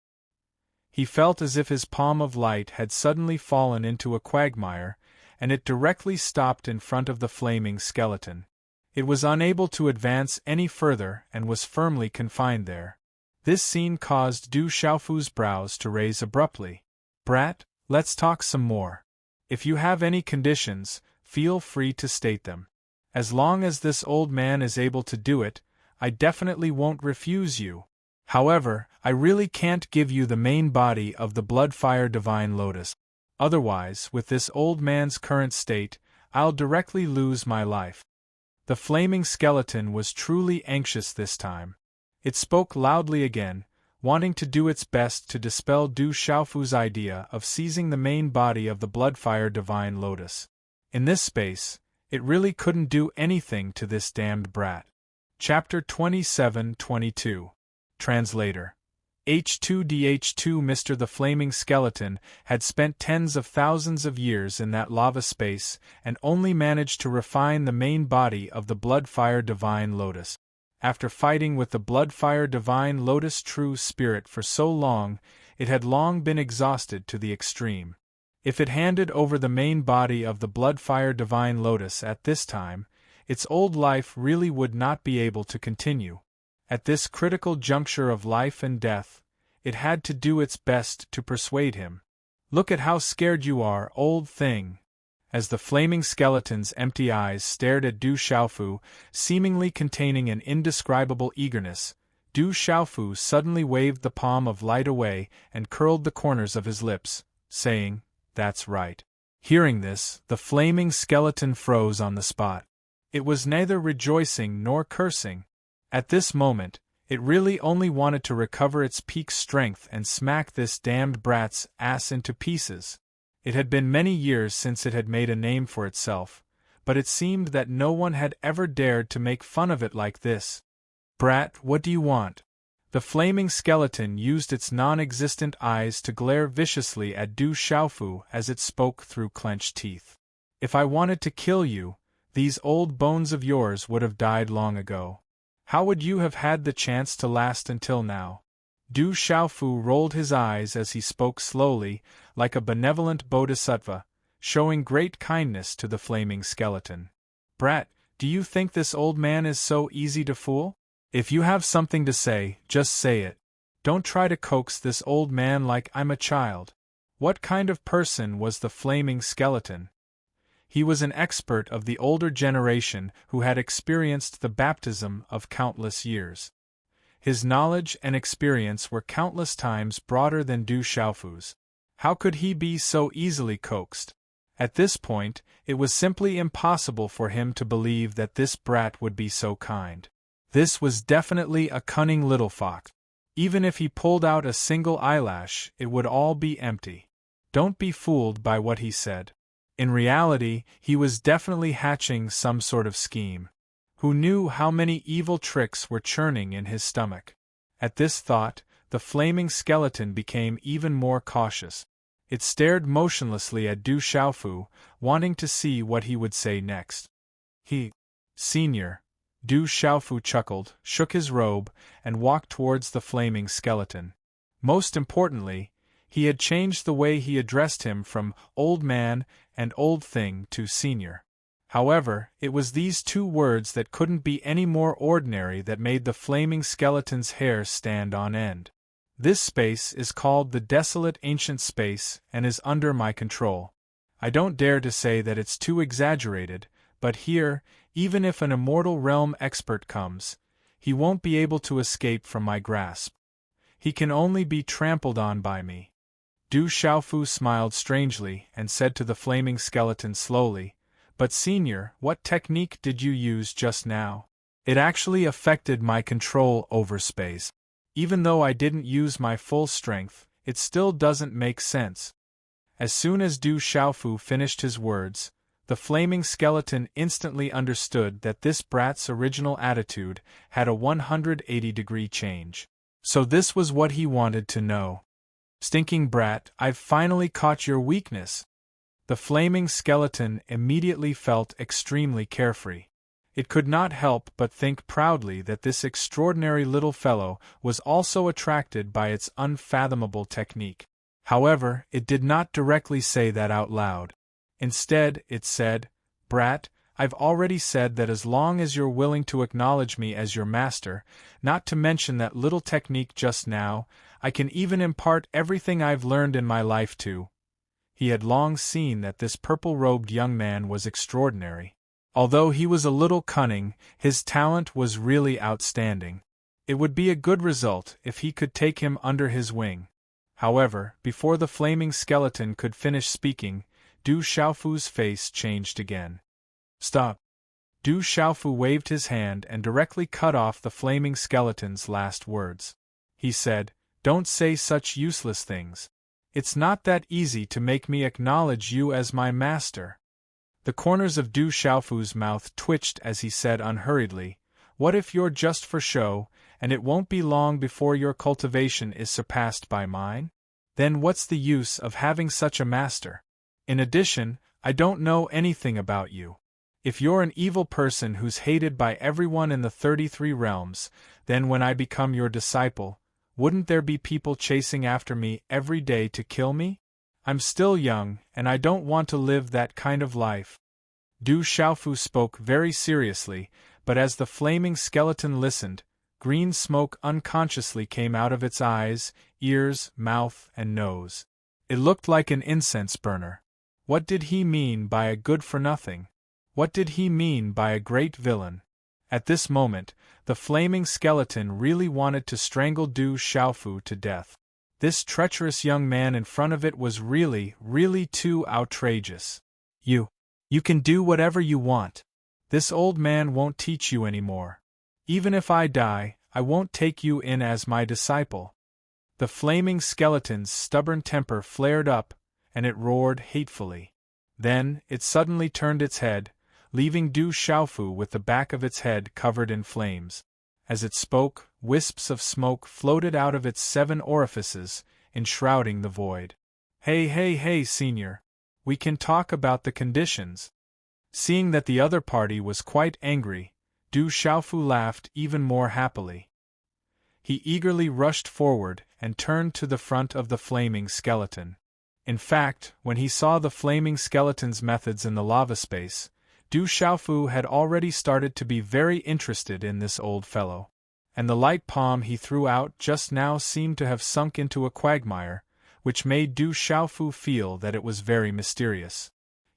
He felt as if his palm of light had suddenly fallen into a quagmire, and it directly stopped in front of the flaming skeleton. It was unable to advance any further and was firmly confined there. This scene caused Du Xiaofu's brows to raise abruptly. "Brat, let's talk some more. If you have any conditions, feel free to state them. As long as this old man is able to do it, I definitely won't refuse you. However, I really can't give you the main body of the Bloodfire Divine Lotus. Otherwise, with this old man's current state, I'll directly lose my life." The flaming skeleton was truly anxious this time. It spoke loudly again, wanting to do its best to dispel Du Xiaofu's idea of seizing the main body of the Bloodfire Divine Lotus. In this space, it really couldn't do anything to this damned brat. Chapter 27-22. Translator. H2DH2 Mr. the Flaming Skeleton had spent tens of thousands of years in that lava space and only managed to refine the main body of the Bloodfire Divine Lotus. After fighting with the Bloodfire Divine Lotus True Spirit for so long, it had long been exhausted to the extreme. If it handed over the main body of the Bloodfire Divine Lotus at this time, its old life really would not be able to continue. At this critical juncture of life and death, it had to do its best to persuade him. "Look at how scared you are, old thing." As the flaming skeleton's empty eyes stared at Du Xiaofu, seemingly containing an indescribable eagerness, Du Xiaofu suddenly waved the palm of light away and curled the corners of his lips, saying, "That's right." Hearing this, the flaming skeleton froze on the spot. It was neither rejoicing nor cursing. At this moment, it really only wanted to recover its peak strength and smack this damned brat's ass into pieces. It had been many years since it had made a name for itself, but it seemed that no one had ever dared to make fun of it like this. "Brat, what do you want?" The flaming skeleton used its non-existent eyes to glare viciously at Du Xiaofu as it spoke through clenched teeth. "If I wanted to kill you, these old bones of yours would have died long ago. How would you have had the chance to last until now?" Du Xiaofu rolled his eyes as he spoke slowly, like a benevolent bodhisattva, showing great kindness to the flaming skeleton. "Brat, do you think this old man is so easy to fool? If you have something to say, just say it. Don't try to coax this old man like I'm a child." What kind of person was the flaming skeleton? He was an expert of the older generation who had experienced the baptism of countless years. His knowledge and experience were countless times broader than Du Xiaofu's. How could he be so easily coaxed? At this point, it was simply impossible for him to believe that this brat would be so kind. This was definitely a cunning little fox. Even if he pulled out a single eyelash, it would all be empty. Don't be fooled by what he said. In reality, he was definitely hatching some sort of scheme. Who knew how many evil tricks were churning in his stomach? At this thought, the flaming skeleton became even more cautious. It stared motionlessly at Du Xiaofu, wanting to see what he would say next. Senior. Du Xiaofu chuckled, shook his robe, and walked towards the flaming skeleton. Most importantly, he had changed the way he addressed him from old man and old thing to senior. However, it was these two words that couldn't be any more ordinary that made the flaming skeleton's hair stand on end. "This space is called the Desolate Ancient Space and is under my control. I don't dare to say that it's too exaggerated, but here, even if an immortal realm expert comes, he won't be able to escape from my grasp. He can only be trampled on by me." Du Xiaofu smiled strangely and said to the flaming skeleton slowly, "But senior, what technique did you use just now? It actually affected my control over space. Even though I didn't use my full strength, it still doesn't make sense." As soon as Du Xiaofu finished his words, the flaming skeleton instantly understood that this brat's original attitude had a 180-degree change. So this was what he wanted to know. "Stinking brat, I've finally caught your weakness." The flaming skeleton immediately felt extremely carefree. It could not help but think proudly that this extraordinary little fellow was also attracted by its unfathomable technique. However, it did not directly say that out loud. Instead, it said, "Brat, I've already said that as long as you're willing to acknowledge me as your master, not to mention that little technique just now, I can even impart everything I've learned in my life to." He had long seen that this purple-robed young man was extraordinary. Although he was a little cunning, his talent was really outstanding. It would be a good result if he could take him under his wing. However, before the flaming skeleton could finish speaking, Du Xiaofu's face changed again. "Stop!" Du Xiaofu waved his hand and directly cut off the flaming skeleton's last words. He said, "Don't say such useless things. It's not that easy to make me acknowledge you as my master." The corners of Du Xiaofu's mouth twitched as he said unhurriedly, What if you're just for show, and it won't be long before your cultivation is surpassed by mine? Then what's the use of having such a master? In addition, I don't know anything about you. If you're an evil person who's hated by everyone in the 33 realms, then when I become your disciple, wouldn't there be people chasing after me every day to kill me? I'm still young, and I don't want to live that kind of life. Du Xiaofu spoke very seriously, but as the flaming skeleton listened, green smoke unconsciously came out of its eyes, ears, mouth, and nose. It looked like an incense burner. What did he mean by a good-for-nothing? What did he mean by a great villain? At this moment, the flaming skeleton really wanted to strangle Du Xiaofu to death. This treacherous young man in front of it was really too outrageous. You can do whatever you want. This old man won't teach you anymore. Even if I die, I won't take you in as my disciple. The flaming skeleton's stubborn temper flared up, and it roared hatefully. Then, it suddenly turned its head, leaving Du Xiaofu with the back of its head covered in flames. As it spoke, wisps of smoke floated out of its 7 orifices, enshrouding the void. Hey, senior. We can talk about the conditions. Seeing that the other party was quite angry, Du Xiaofu laughed even more happily. He eagerly rushed forward and turned to the front of the flaming skeleton. In fact, when he saw the flaming skeleton's methods in the lava space, Du Xiaofu had already started to be very interested in this old fellow. And the light palm he threw out just now seemed to have sunk into a quagmire, which made Du Xiaofu feel that it was very mysterious.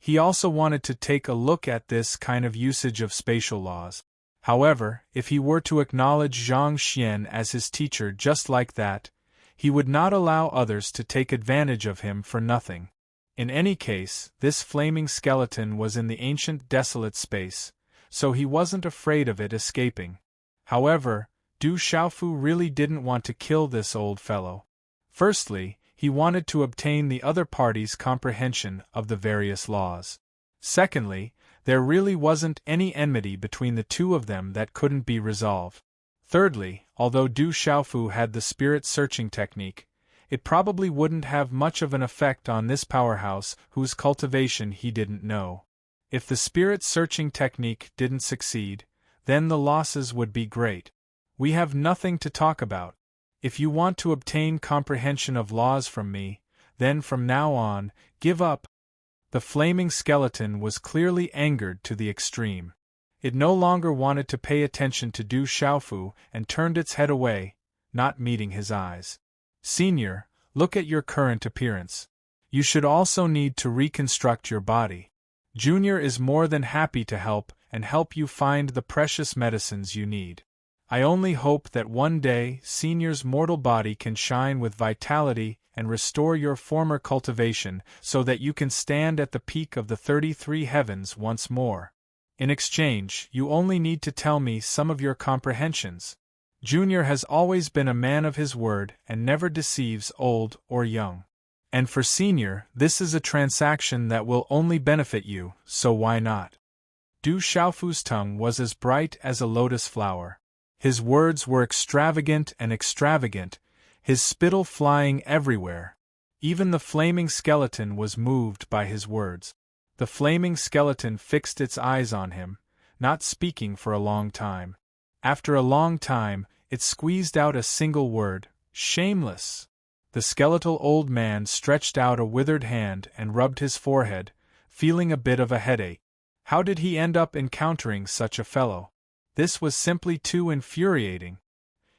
He also wanted to take a look at this kind of usage of spatial laws. However, if he were to acknowledge Zhang Xian as his teacher just like that, he would not allow others to take advantage of him for nothing. In any case, this flaming skeleton was in the ancient desolate space, so he wasn't afraid of it escaping. However, Du Xiaofu really didn't want to kill this old fellow. Firstly, he wanted to obtain the other party's comprehension of the various laws. Secondly, there really wasn't any enmity between the two of them that couldn't be resolved. Thirdly, although Du Xiaofu had the spirit-searching technique, it probably wouldn't have much of an effect on this powerhouse whose cultivation he didn't know. If the spirit-searching technique didn't succeed, then the losses would be great. We have nothing to talk about. If you want to obtain comprehension of laws from me, then from now on, give up. The flaming skeleton was clearly angered to the extreme. It no longer wanted to pay attention to Du Xiaofu and turned its head away, not meeting his eyes. Senior, look at your current appearance. You should also need to reconstruct your body. Junior is more than happy to help and help you find the precious medicines you need. I only hope that one day Senior's mortal body can shine with vitality and restore your former cultivation so that you can stand at the peak of the 33 heavens once more. In exchange, you only need to tell me some of your comprehensions. Junior has always been a man of his word and never deceives old or young. And for Senior, this is a transaction that will only benefit you, so why not? Du Xiaofu's tongue was as bright as a lotus flower. His words were extravagant, his spittle flying everywhere. Even the flaming skeleton was moved by his words. The flaming skeleton fixed its eyes on him, not speaking for a long time. After a long time, it squeezed out a single word: shameless. The skeletal old man stretched out a withered hand and rubbed his forehead, feeling a bit of a headache. How did he end up encountering such a fellow? This was simply too infuriating.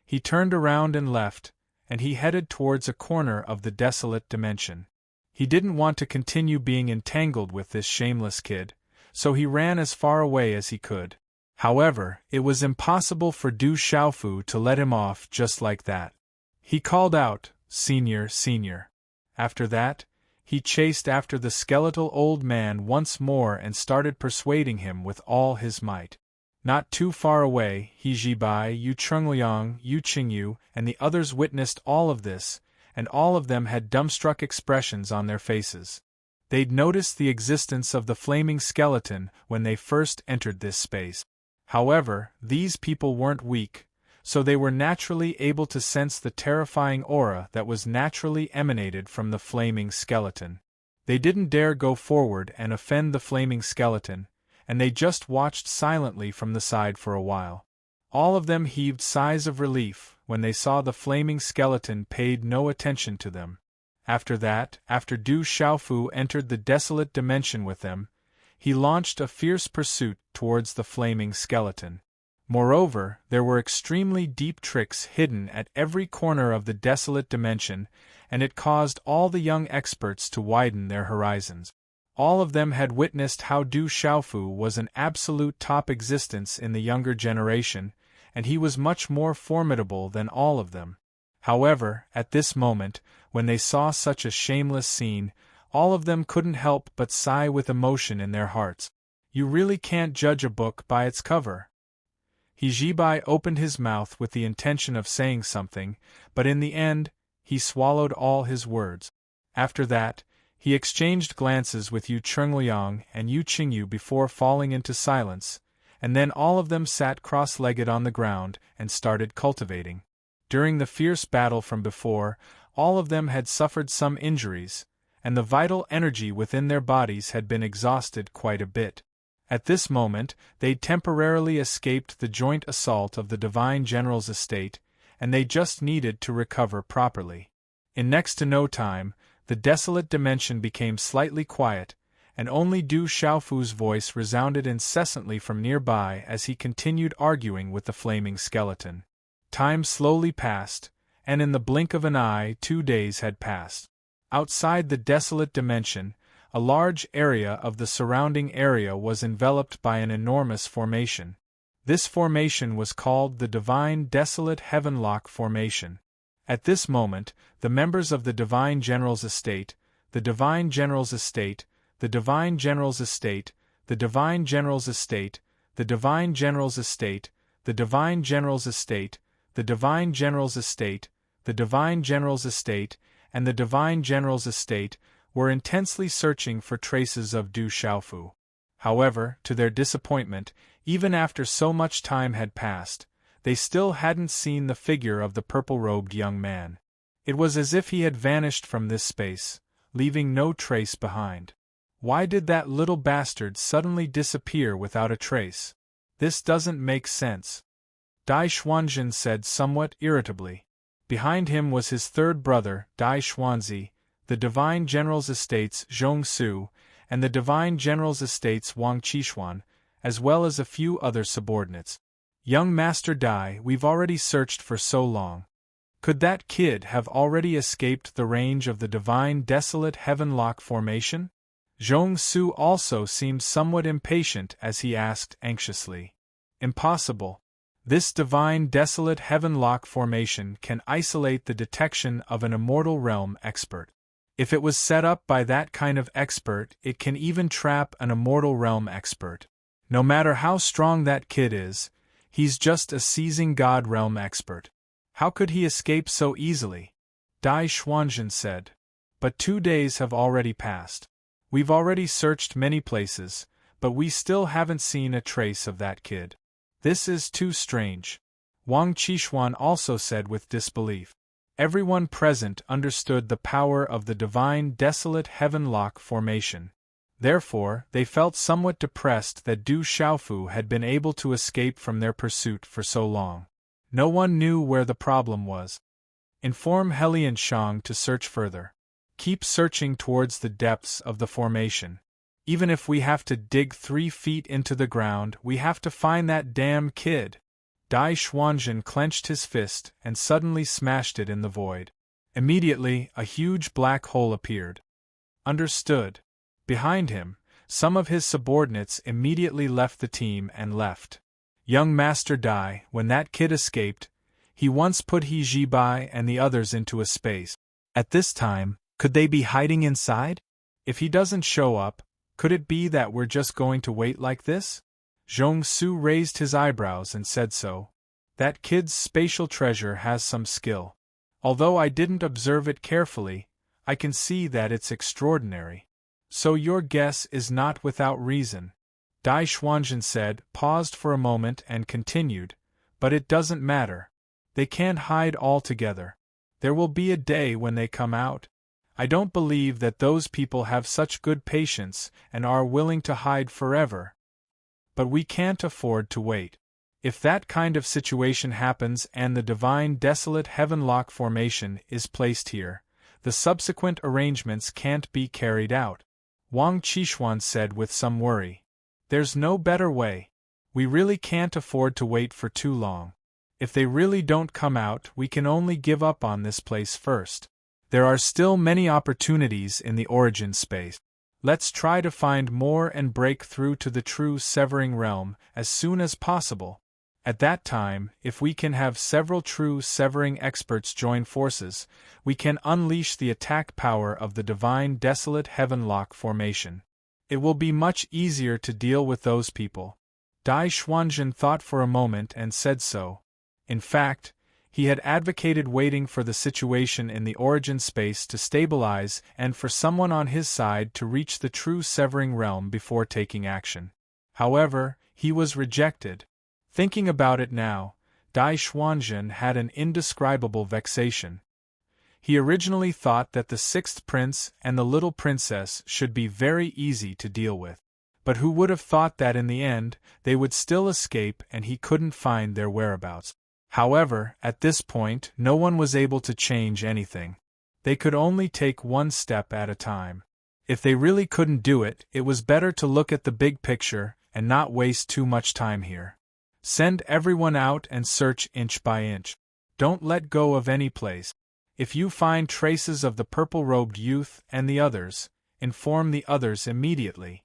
He turned around and left, and he headed towards a corner of the desolate dimension. He didn't want to continue being entangled with this shameless kid, so he ran as far away as he could. However, it was impossible for Du Xiaofu to let him off just like that. He called out, "Senior, senior." After that, he chased after the skeletal old man once more and started persuading him with all his might. Not too far away, He Jibai, Yu Chungliang, Yu Qingyu, and the others witnessed all of this, and all of them had dumbstruck expressions on their faces. They'd noticed the existence of the flaming skeleton when they first entered this space. However, these people weren't weak, so they were naturally able to sense the terrifying aura that was naturally emanated from the flaming skeleton. They didn't dare go forward and offend the flaming skeleton, and they just watched silently from the side for a while. All of them heaved sighs of relief when they saw the flaming skeleton paid no attention to them. After that, after Du Xiaofu entered the desolate dimension with them, he launched a fierce pursuit towards the flaming skeleton. Moreover, there were extremely deep tricks hidden at every corner of the desolate dimension, and it caused all the young experts to widen their horizons. All of them had witnessed how Du Xiaofu was an absolute top existence in the younger generation, and he was much more formidable than all of them. However, at this moment, when they saw such a shameless scene, all of them couldn't help but sigh with emotion in their hearts. You really can't judge a book by its cover. He Jibai opened his mouth with the intention of saying something, but in the end, he swallowed all his words. After that, he exchanged glances with Yu Chengliang and Yu Qingyu before falling into silence, and then all of them sat cross-legged on the ground and started cultivating. During the fierce battle from before, all of them had suffered some injuries, and the vital energy within their bodies had been exhausted quite a bit. At this moment, they'd temporarily escaped the joint assault of the Divine General's estate, and they just needed to recover properly. In next to no time, the desolate dimension became slightly quiet, and only Du Xiaofu's voice resounded incessantly from nearby as he continued arguing with the flaming skeleton. Time slowly passed, and in the blink of an eye 2 days had passed. Outside the desolate dimension, a large area of the surrounding area was enveloped by an enormous formation. This formation was called the Divine Desolate Heavenlock Formation. At this moment, the members of the Divine General's estate, the Divine General's estate, the Divine General's estate, the Divine General's estate, the Divine General's estate, the Divine General's estate, the Divine General's estate, the Divine General's estate, and the Divine General's estate were intensely searching for traces of Du Xiaofu. However, to their disappointment, even after so much time had passed, they still hadn't seen the figure of the purple-robed young man. It was as if he had vanished from this space, leaving no trace behind. Why did that little bastard suddenly disappear without a trace? This doesn't make sense. Dai Xuanzhen said somewhat irritably. Behind him was his third brother, Dai Xuanzi, the Divine General's estates Zhong Su, and the Divine General's estates Wang Qishuan, as well as a few other subordinates. Young Master Dai, we've already searched for so long. Could that kid have already escaped the range of the Divine Desolate Heavenlock Formation? Zhong Su also seemed somewhat impatient as he asked anxiously. Impossible. This Divine Desolate Heavenlock Formation can isolate the detection of an immortal realm expert. If it was set up by that kind of expert, it can even trap an immortal realm expert. No matter how strong that kid is, he's just a seizing god realm expert. How could he escape so easily? Dai Xuanzhen said. But 2 days have already passed. We've already searched many places, but we still haven't seen a trace of that kid. This is too strange. Wang Qishuan also said with disbelief. Everyone present understood the power of the Divine Desolate Heavenlock Formation. Therefore, they felt somewhat depressed that Du Xiaofu had been able to escape from their pursuit for so long. No one knew where the problem was. Inform Helian Shang to search further. Keep searching towards the depths of the formation. Even if we have to dig 3 feet into the ground, we have to find that damn kid. Dai Xuanzhen clenched his fist and suddenly smashed it in the void. Immediately, a huge black hole appeared. Understood. Behind him, some of his subordinates immediately left the team and left. Young Master Dai, when that kid escaped, he once put He Jibai and the others into a space. At this time, could they be hiding inside? If he doesn't show up, could it be that we're just going to wait like this? Zhong Su raised his eyebrows and said so. That kid's spatial treasure has some skill. Although I didn't observe it carefully, I can see that it's extraordinary. So your guess is not without reason. Dai Xuanzhen said, paused for a moment and continued, but it doesn't matter. They can't hide altogether. There will be a day when they come out. I don't believe that those people have such good patience and are willing to hide forever. But we can't afford to wait. If that kind of situation happens and the divine desolate heavenlock formation is placed here, the subsequent arrangements can't be carried out. Wang Qishuan said with some worry. There's no better way. We really can't afford to wait for too long. If they really don't come out, we can only give up on this place first. There are still many opportunities in the origin space. Let's try to find more and break through to the true severing realm as soon as possible. At that time, if we can have several true severing experts join forces, we can unleash the attack power of the divine desolate heavenlock formation. It will be much easier to deal with those people. Dai Xuanzhen thought for a moment and said so. In fact, he had advocated waiting for the situation in the origin space to stabilize and for someone on his side to reach the true severing realm before taking action. However, he was rejected. Thinking about it now, Dai Xuanzhen had an indescribable vexation. He originally thought that the sixth prince and the little princess should be very easy to deal with. But who would have thought that in the end, they would still escape and he couldn't find their whereabouts. However, at this point, no one was able to change anything. They could only take one step at a time. If they really couldn't do it, it was better to look at the big picture and not waste too much time here. Send everyone out and search inch by inch. Don't let go of any place. If you find traces of the purple-robed youth and the others, inform the others immediately.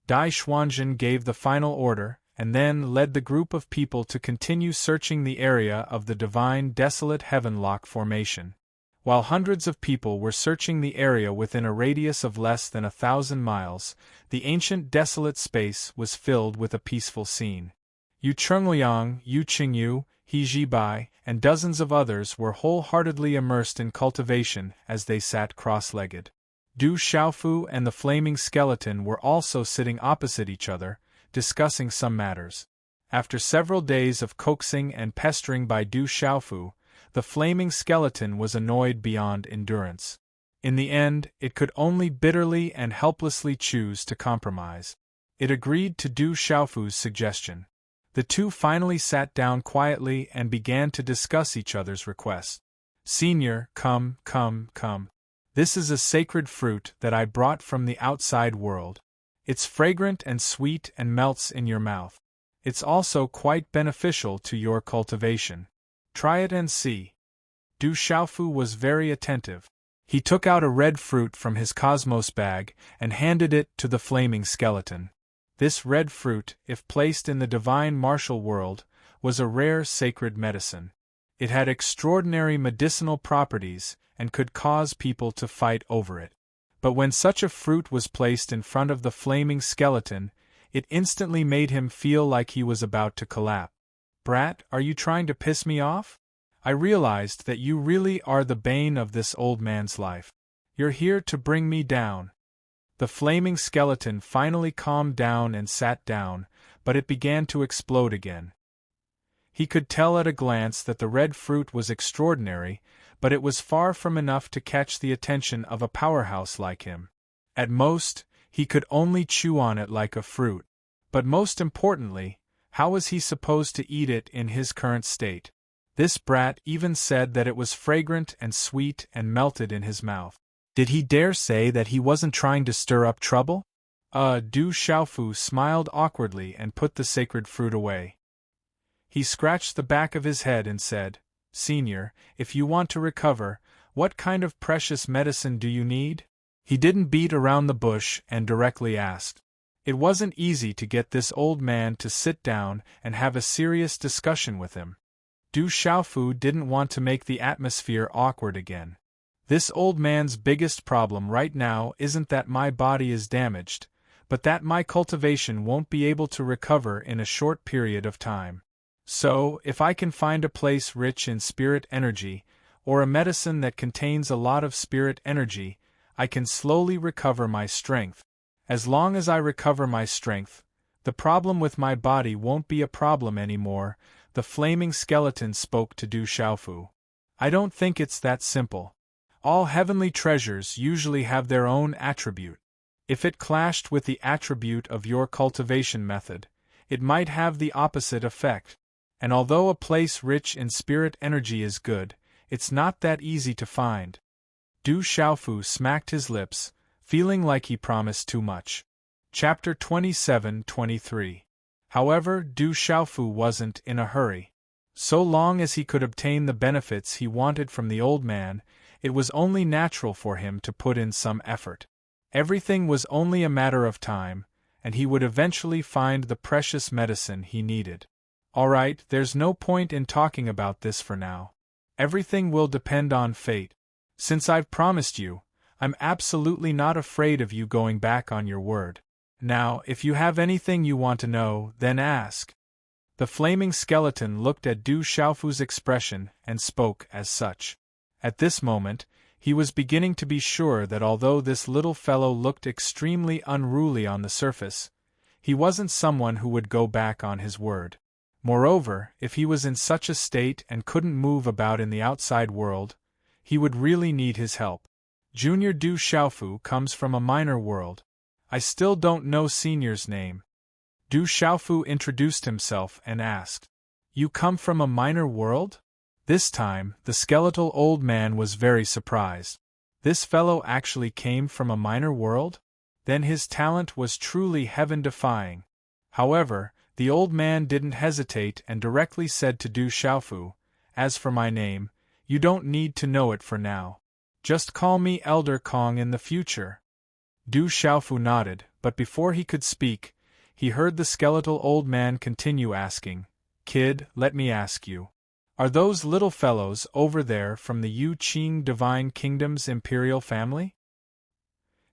Dai Xuanzhen gave the final order, and then led the group of people to continue searching the area of the divine desolate heavenlock formation. While hundreds of people were searching the area within a radius of less than 1,000 miles, the ancient desolate space was filled with a peaceful scene. Yu Chengliang, Yu Qingyu, He Zhibai, and dozens of others were wholeheartedly immersed in cultivation as they sat cross-legged. Du Xiaofu and the flaming skeleton were also sitting opposite each other, discussing some matters. After several days of coaxing and pestering by Du Xiaofu, the flaming skeleton was annoyed beyond endurance. In the end, it could only bitterly and helplessly choose to compromise. It agreed to Du Xiaofu's suggestion. The two finally sat down quietly and began to discuss each other's requests. Senior, come. This is a sacred fruit that I brought from the outside world. It's fragrant and sweet and melts in your mouth. It's also quite beneficial to your cultivation. Try it and see. Du Xiaofu was very attentive. He took out a red fruit from his cosmos bag and handed it to the flaming skeleton. This red fruit, if placed in the divine martial world, was a rare sacred medicine. It had extraordinary medicinal properties and could cause people to fight over it. But when such a fruit was placed in front of the flaming skeleton, it instantly made him feel like he was about to collapse. Brat, are you trying to piss me off? I realized that you really are the bane of this old man's life. You're here to bring me down. The flaming skeleton finally calmed down and sat down, but it began to explode again. He could tell at a glance that the red fruit was extraordinary, but it was far from enough to catch the attention of a powerhouse like him. At most, he could only chew on it like a fruit. But most importantly, how was he supposed to eat it in his current state? This brat even said that it was fragrant and sweet and melted in his mouth. Did he dare say that he wasn't trying to stir up trouble? Du Xiaofu smiled awkwardly and put the sacred fruit away. He scratched the back of his head and said, Senior, if you want to recover, what kind of precious medicine do you need? He didn't beat around the bush and directly asked. It wasn't easy to get this old man to sit down and have a serious discussion with him. Du Xiaofu didn't want to make the atmosphere awkward again. This old man's biggest problem right now isn't that my body is damaged, but that my cultivation won't be able to recover in a short period of time. So, if I can find a place rich in spirit energy, or a medicine that contains a lot of spirit energy, I can slowly recover my strength. As long as I recover my strength, The problem with my body won't be a problem anymore, the flaming skeleton spoke to Du Xiaofu. I don't think it's that simple. All heavenly treasures usually have their own attribute. If it clashed with the attribute of your cultivation method, it might have the opposite effect. And although a place rich in spirit energy is good, it's not that easy to find. Du Xiaofu smacked his lips, feeling like he promised too much. Chapter 27-23. However, Du Xiaofu wasn't in a hurry. So long as he could obtain the benefits he wanted from the old man, it was only natural for him to put in some effort. Everything was only a matter of time, and he would eventually find the precious medicine he needed. All right, there's no point in talking about this for now. Everything will depend on fate. Since I've promised you, I'm absolutely not afraid of you going back on your word. Now, if you have anything you want to know, then ask. The flaming skeleton looked at Du Xiaofu's expression and spoke as such. At this moment, he was beginning to be sure that although this little fellow looked extremely unruly on the surface, he wasn't someone who would go back on his word. Moreover, if he was in such a state and couldn't move about in the outside world, he would really need his help. Junior Du Xiaofu comes from a minor world. I still don't know Senior's name. Du Xiaofu introduced himself and asked, "You come from a minor world?" This time, the skeletal old man was very surprised. This fellow actually came from a minor world? Then his talent was truly heaven-defying. However, the old man didn't hesitate and directly said to Du Xiaofu, "As for my name, you don't need to know it for now. Just call me Elder Kong in the future." Du Xiaofu nodded, but before he could speak, he heard the skeletal old man continue asking, "Kid, let me ask you. Are those little fellows over there from the Yu Qing Divine Kingdom's imperial family?"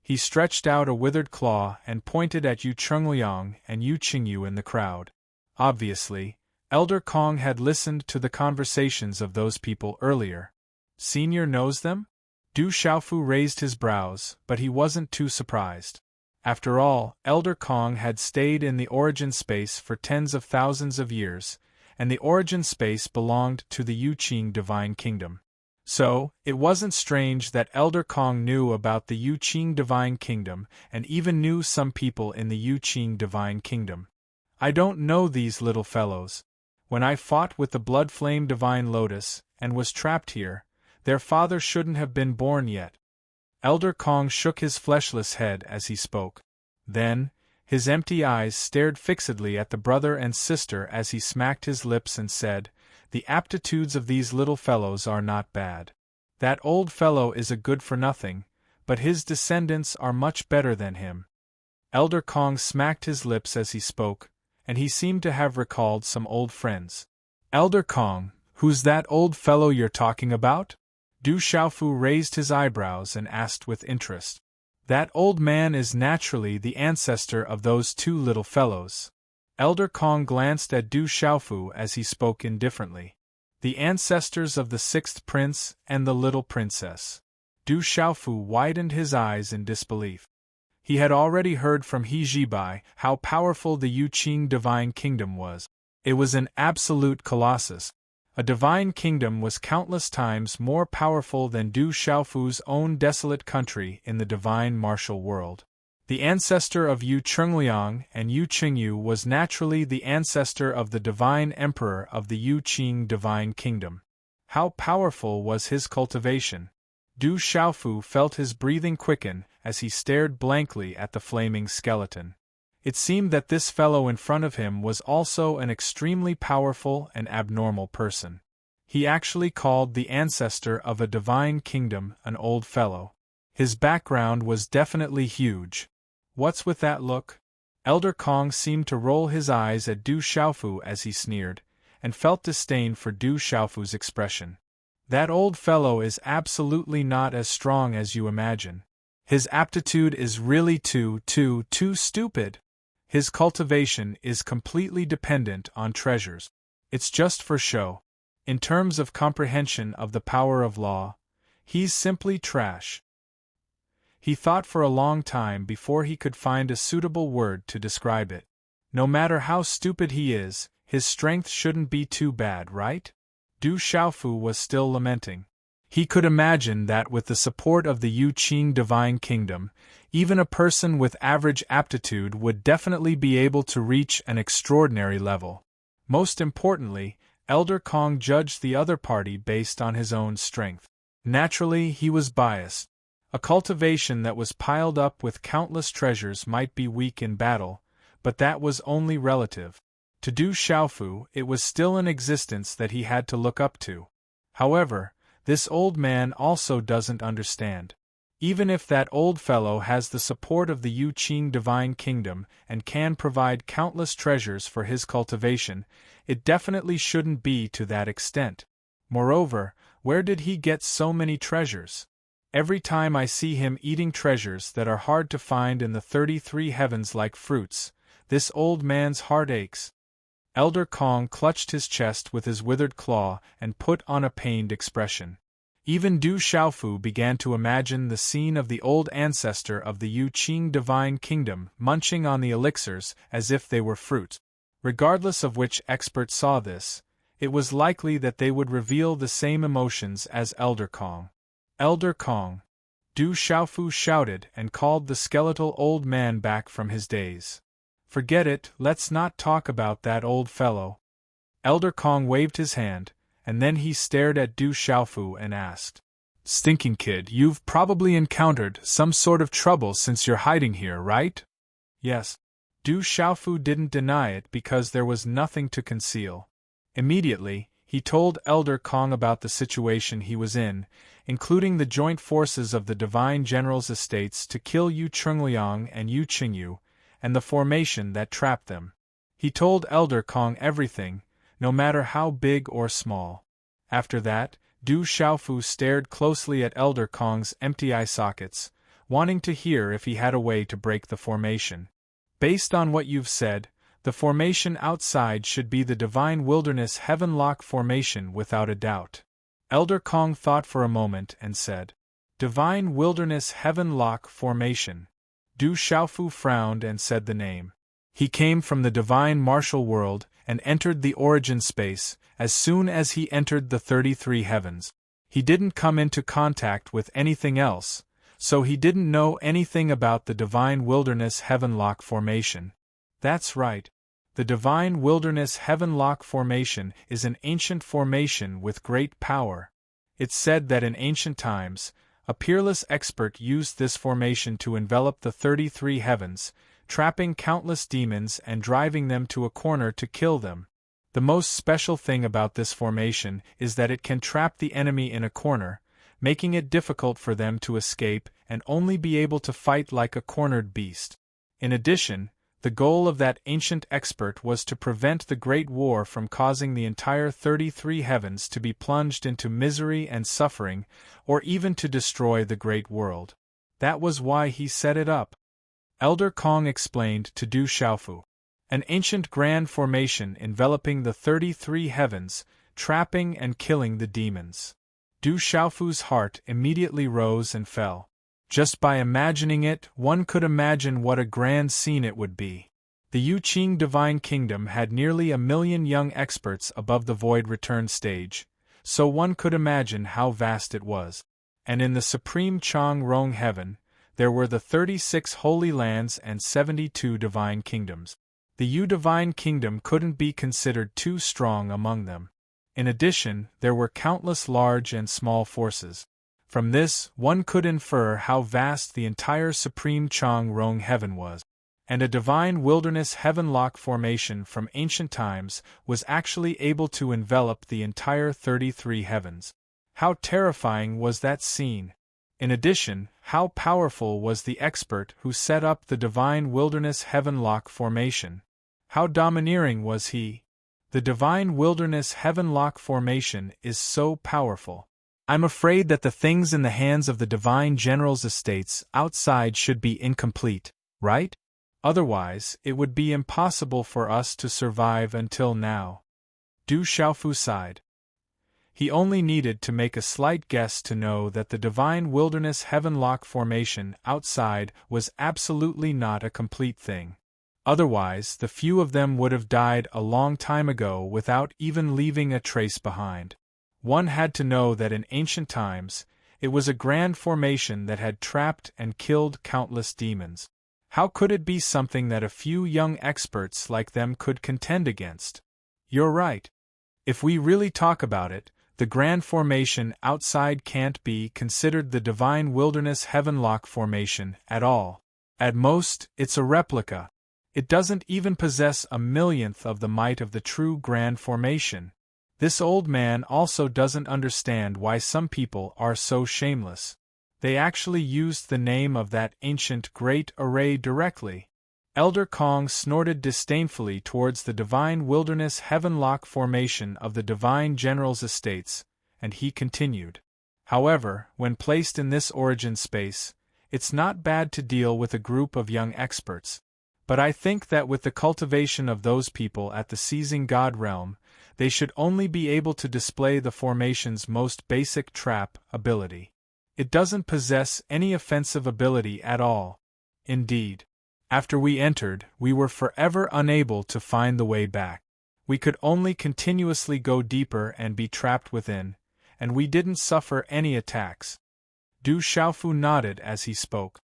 He stretched out a withered claw and pointed at Yu Chungliang and Yu Qingyu in the crowd. Obviously, Elder Kong had listened to the conversations of those people earlier. Senior knows them? Du Xiaofu raised his brows, but he wasn't too surprised. After all, Elder Kong had stayed in the origin space for tens of thousands of years, and the origin space belonged to the Yu Qing Divine Kingdom. So, it wasn't strange that Elder Kong knew about the Yu Qing Divine Kingdom and even knew some people in the Yu Qing Divine Kingdom. I don't know these little fellows. When I fought with the Blood Flame Divine Lotus and was trapped here, their father shouldn't have been born yet. Elder Kong shook his fleshless head as he spoke. Then, his empty eyes stared fixedly at the brother and sister as he smacked his lips and said, "The aptitudes of these little fellows are not bad. That old fellow is a good-for-nothing, but his descendants are much better than him." Elder Kong smacked his lips as he spoke, and he seemed to have recalled some old friends. "Elder Kong, who's that old fellow you're talking about?" Du Xiaofu raised his eyebrows and asked with interest. "That old man is naturally the ancestor of those two little fellows." Elder Kong glanced at Du Xiaofu as he spoke indifferently. "The ancestors of the sixth prince and the little princess." Du Xiaofu widened his eyes in disbelief. He had already heard from He Jibai how powerful the Yu Qing Divine Kingdom was. It was an absolute colossus. A divine kingdom was countless times more powerful than Du Xiaofu's own desolate country in the divine martial world. The ancestor of Yu Chungliang and Yu Qingyu was naturally the ancestor of the divine emperor of the Yu Qing Divine Kingdom. How powerful was his cultivation? Du Xiaofu felt his breathing quicken as he stared blankly at the flaming skeleton. It seemed that this fellow in front of him was also an extremely powerful and abnormal person. He actually called the ancestor of a divine kingdom an old fellow. His background was definitely huge. What's with that look? Elder Kong seemed to roll his eyes at Du Xiaofu as he sneered, and felt disdain for Du Xiaofu's expression. That old fellow is absolutely not as strong as you imagine. His aptitude is really too stupid. His cultivation is completely dependent on treasures. It's just for show. In terms of comprehension of the power of law, he's simply trash. He thought for a long time before he could find a suitable word to describe it. No matter how stupid he is, his strength shouldn't be too bad, right? Du Xiaofu was still lamenting. He could imagine that with the support of the Yu Qing Divine Kingdom, even a person with average aptitude would definitely be able to reach an extraordinary level. Most importantly, Elder Kong judged the other party based on his own strength. Naturally, he was biased. A cultivation that was piled up with countless treasures might be weak in battle, but that was only relative. To Du Xiaofu, it was still an existence that he had to look up to. However, this old man also doesn't understand. Even if that old fellow has the support of the Yu Qing Divine Kingdom and can provide countless treasures for his cultivation, it definitely shouldn't be to that extent. Moreover, where did he get so many treasures? Every time I see him eating treasures that are hard to find in the 33 heavens like fruits, this old man's heart aches. Elder Kong clutched his chest with his withered claw and put on a pained expression. Even Du Xiaofu began to imagine the scene of the old ancestor of the Yu Qing Divine Kingdom munching on the elixirs as if they were fruit. Regardless of which expert saw this, it was likely that they would reveal the same emotions as Elder Kong. Elder Kong! Du Xiaofu shouted and called the skeletal old man back from his daze. Forget it, let's not talk about that old fellow. Elder Kong waved his hand, and then he stared at Du Xiaofu and asked, "Stinking kid, you've probably encountered some sort of trouble since you're hiding here, right?" "Yes." Du Xiaofu didn't deny it because there was nothing to conceal. Immediately, he told Elder Kong about the situation he was in, including the joint forces of the Divine General's estates to kill Yu Chungliang and Yu Qingyu, and the formation that trapped them. He told Elder Kong everything, no matter how big or small. After that, Du Xiaofu stared closely at Elder Kong's empty eye sockets, wanting to hear if he had a way to break the formation. "Based on what you've said, the formation outside should be the Divine Wilderness Heavenlock Formation without a doubt." Elder Kong thought for a moment and said, "Divine Wilderness Heavenlock Formation." Du Xiaofu frowned and said the name. He came from the Divine Martial World and entered the origin space as soon as he entered the 33 heavens. He didn't come into contact with anything else, so he didn't know anything about the Divine Wilderness Heavenlock Formation. That's right. The Divine Wilderness Heavenlock Formation is an ancient formation with great power. It's said that in ancient times, a peerless expert used this formation to envelop the 33 heavens, trapping countless demons and driving them to a corner to kill them. The most special thing about this formation is that it can trap the enemy in a corner, making it difficult for them to escape and only be able to fight like a cornered beast. In addition, the goal of that ancient expert was to prevent the Great War from causing the entire 33 heavens to be plunged into misery and suffering, or even to destroy the Great World. That was why he set it up. Elder Kong explained to Du Xiaofu. An ancient grand formation enveloping the 33 heavens, trapping and killing the demons. Du Xiaofu's heart immediately rose and fell. Just by imagining it, one could imagine what a grand scene it would be. The Yu Qing Divine Kingdom had nearly 1,000,000 young experts above the Void Return stage, so one could imagine how vast it was. And in the Supreme Chang Rong Heaven, there were the 36 Holy Lands and 72 Divine Kingdoms. The Yu Divine Kingdom couldn't be considered too strong among them. In addition, there were countless large and small forces. From this, one could infer how vast the entire Supreme Chang Rong Heaven was. And a Divine Wilderness Heavenlock Formation from ancient times was actually able to envelop the entire 33 heavens. How terrifying was that scene! In addition, how powerful was the expert who set up the Divine Wilderness Heavenlock Formation? How domineering was he? The Divine Wilderness Heavenlock Formation is so powerful. I'm afraid that the things in the hands of the Divine General's estates outside should be incomplete, right? Otherwise, it would be impossible for us to survive until now. Du Xiaofu sighed. He only needed to make a slight guess to know that the Divine Wilderness Heavenlock Formation outside was absolutely not a complete thing. Otherwise, the few of them would have died a long time ago without even leaving a trace behind. One had to know that in ancient times, it was a grand formation that had trapped and killed countless demons. How could it be something that a few young experts like them could contend against? You're right. If we really talk about it, the grand formation outside can't be considered the divine wilderness heavenlock formation at all. At most, it's a replica. It doesn't even possess a millionth of the might of the true grand formation. This old man also doesn't understand why some people are so shameless. They actually used the name of that ancient great array directly. Elder Kong snorted disdainfully towards the divine wilderness heavenlock formation of the divine general's estates, and he continued. However, when placed in this origin space, it's not bad to deal with a group of young experts. But I think that with the cultivation of those people at the seizing God realm, they should only be able to display the formation's most basic trap ability. It doesn't possess any offensive ability at all. Indeed, after we entered, we were forever unable to find the way back. We could only continuously go deeper and be trapped within, and we didn't suffer any attacks. Du Xiaofu nodded as he spoke.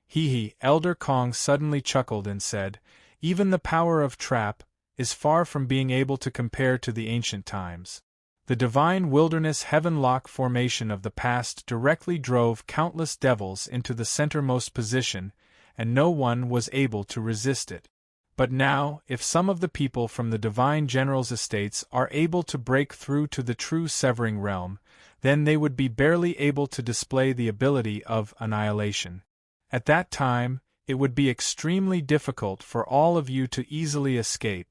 He, Elder Kong suddenly chuckled and said, even the power of trap is far from being able to compare to the ancient times. The divine wilderness heavenlock formation of the past directly drove countless devils into the centermost position, and no one was able to resist it. But now, if some of the people from the divine general's estates are able to break through to the true severing realm, then they would be barely able to display the ability of annihilation. At that time, it would be extremely difficult for all of you to easily escape.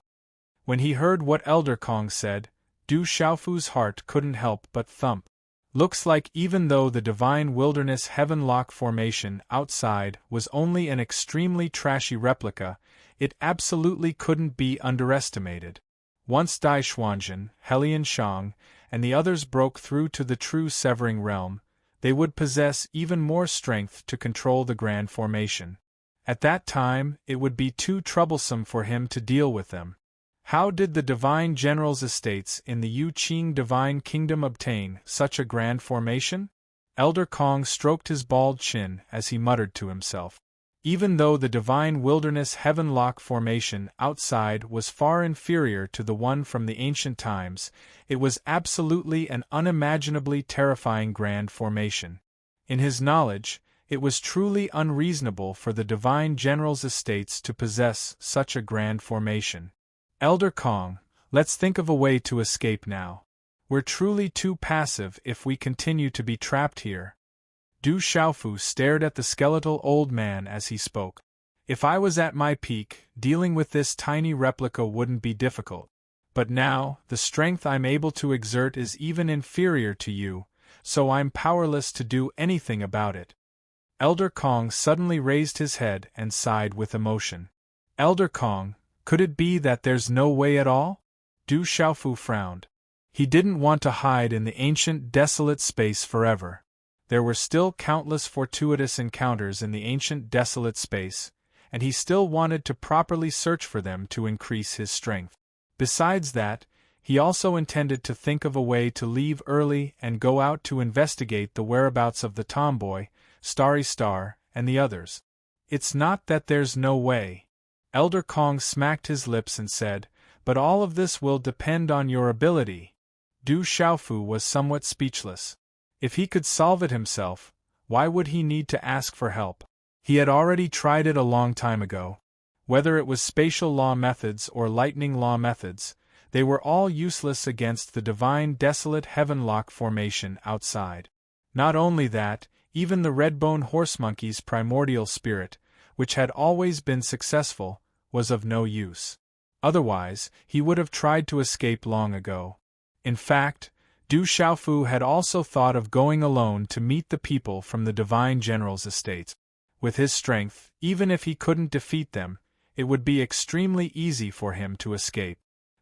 When he heard what Elder Kong said, Du Xiaofu's heart couldn't help but thump. Looks like even though the divine wilderness heavenlock formation outside was only an extremely trashy replica, it absolutely couldn't be underestimated. Once Dai Xuanzhen, Helian Shang, and the others broke through to the true severing realm, they would possess even more strength to control the grand formation. At that time, it would be too troublesome for him to deal with them. How did the divine general's estates in the Yu Qing divine kingdom obtain such a grand formation? Elder Kong stroked his bald chin as he muttered to himself. Even though the divine wilderness heavenlock formation outside was far inferior to the one from the ancient times, it was absolutely an unimaginably terrifying grand formation. In his knowledge, it was truly unreasonable for the divine general's estates to possess such a grand formation. Elder Kong, let's think of a way to escape now. We're truly too passive if we continue to be trapped here. Du Xiaofu stared at the skeletal old man as he spoke. If I was at my peak, dealing with this tiny replica wouldn't be difficult. But now, the strength I'm able to exert is even inferior to you, so I'm powerless to do anything about it. Elder Kong suddenly raised his head and sighed with emotion. Elder Kong, could it be that there's no way at all? Du Xiaofu frowned. He didn't want to hide in the ancient desolate space forever. There were still countless fortuitous encounters in the ancient desolate space, and he still wanted to properly search for them to increase his strength. Besides that, he also intended to think of a way to leave early and go out to investigate the whereabouts of the tomboy, Starry Star, and the others. It's not that there's no way. Elder Kong smacked his lips and said, but all of this will depend on your ability. Du Xiaofu was somewhat speechless. If he could solve it himself, why would he need to ask for help? He had already tried it a long time ago. Whether it was spatial law methods or lightning law methods, they were all useless against the divine desolate heavenlock formation outside. Not only that, even the redbone horsemonkey's primordial spirit, which had always been successful, was of no use. Otherwise, he would have tried to escape long ago. In fact, Du Xiaofu had also thought of going alone to meet the people from the divine general's estate. With his strength, even if he couldn't defeat them, it would be extremely easy for him to escape.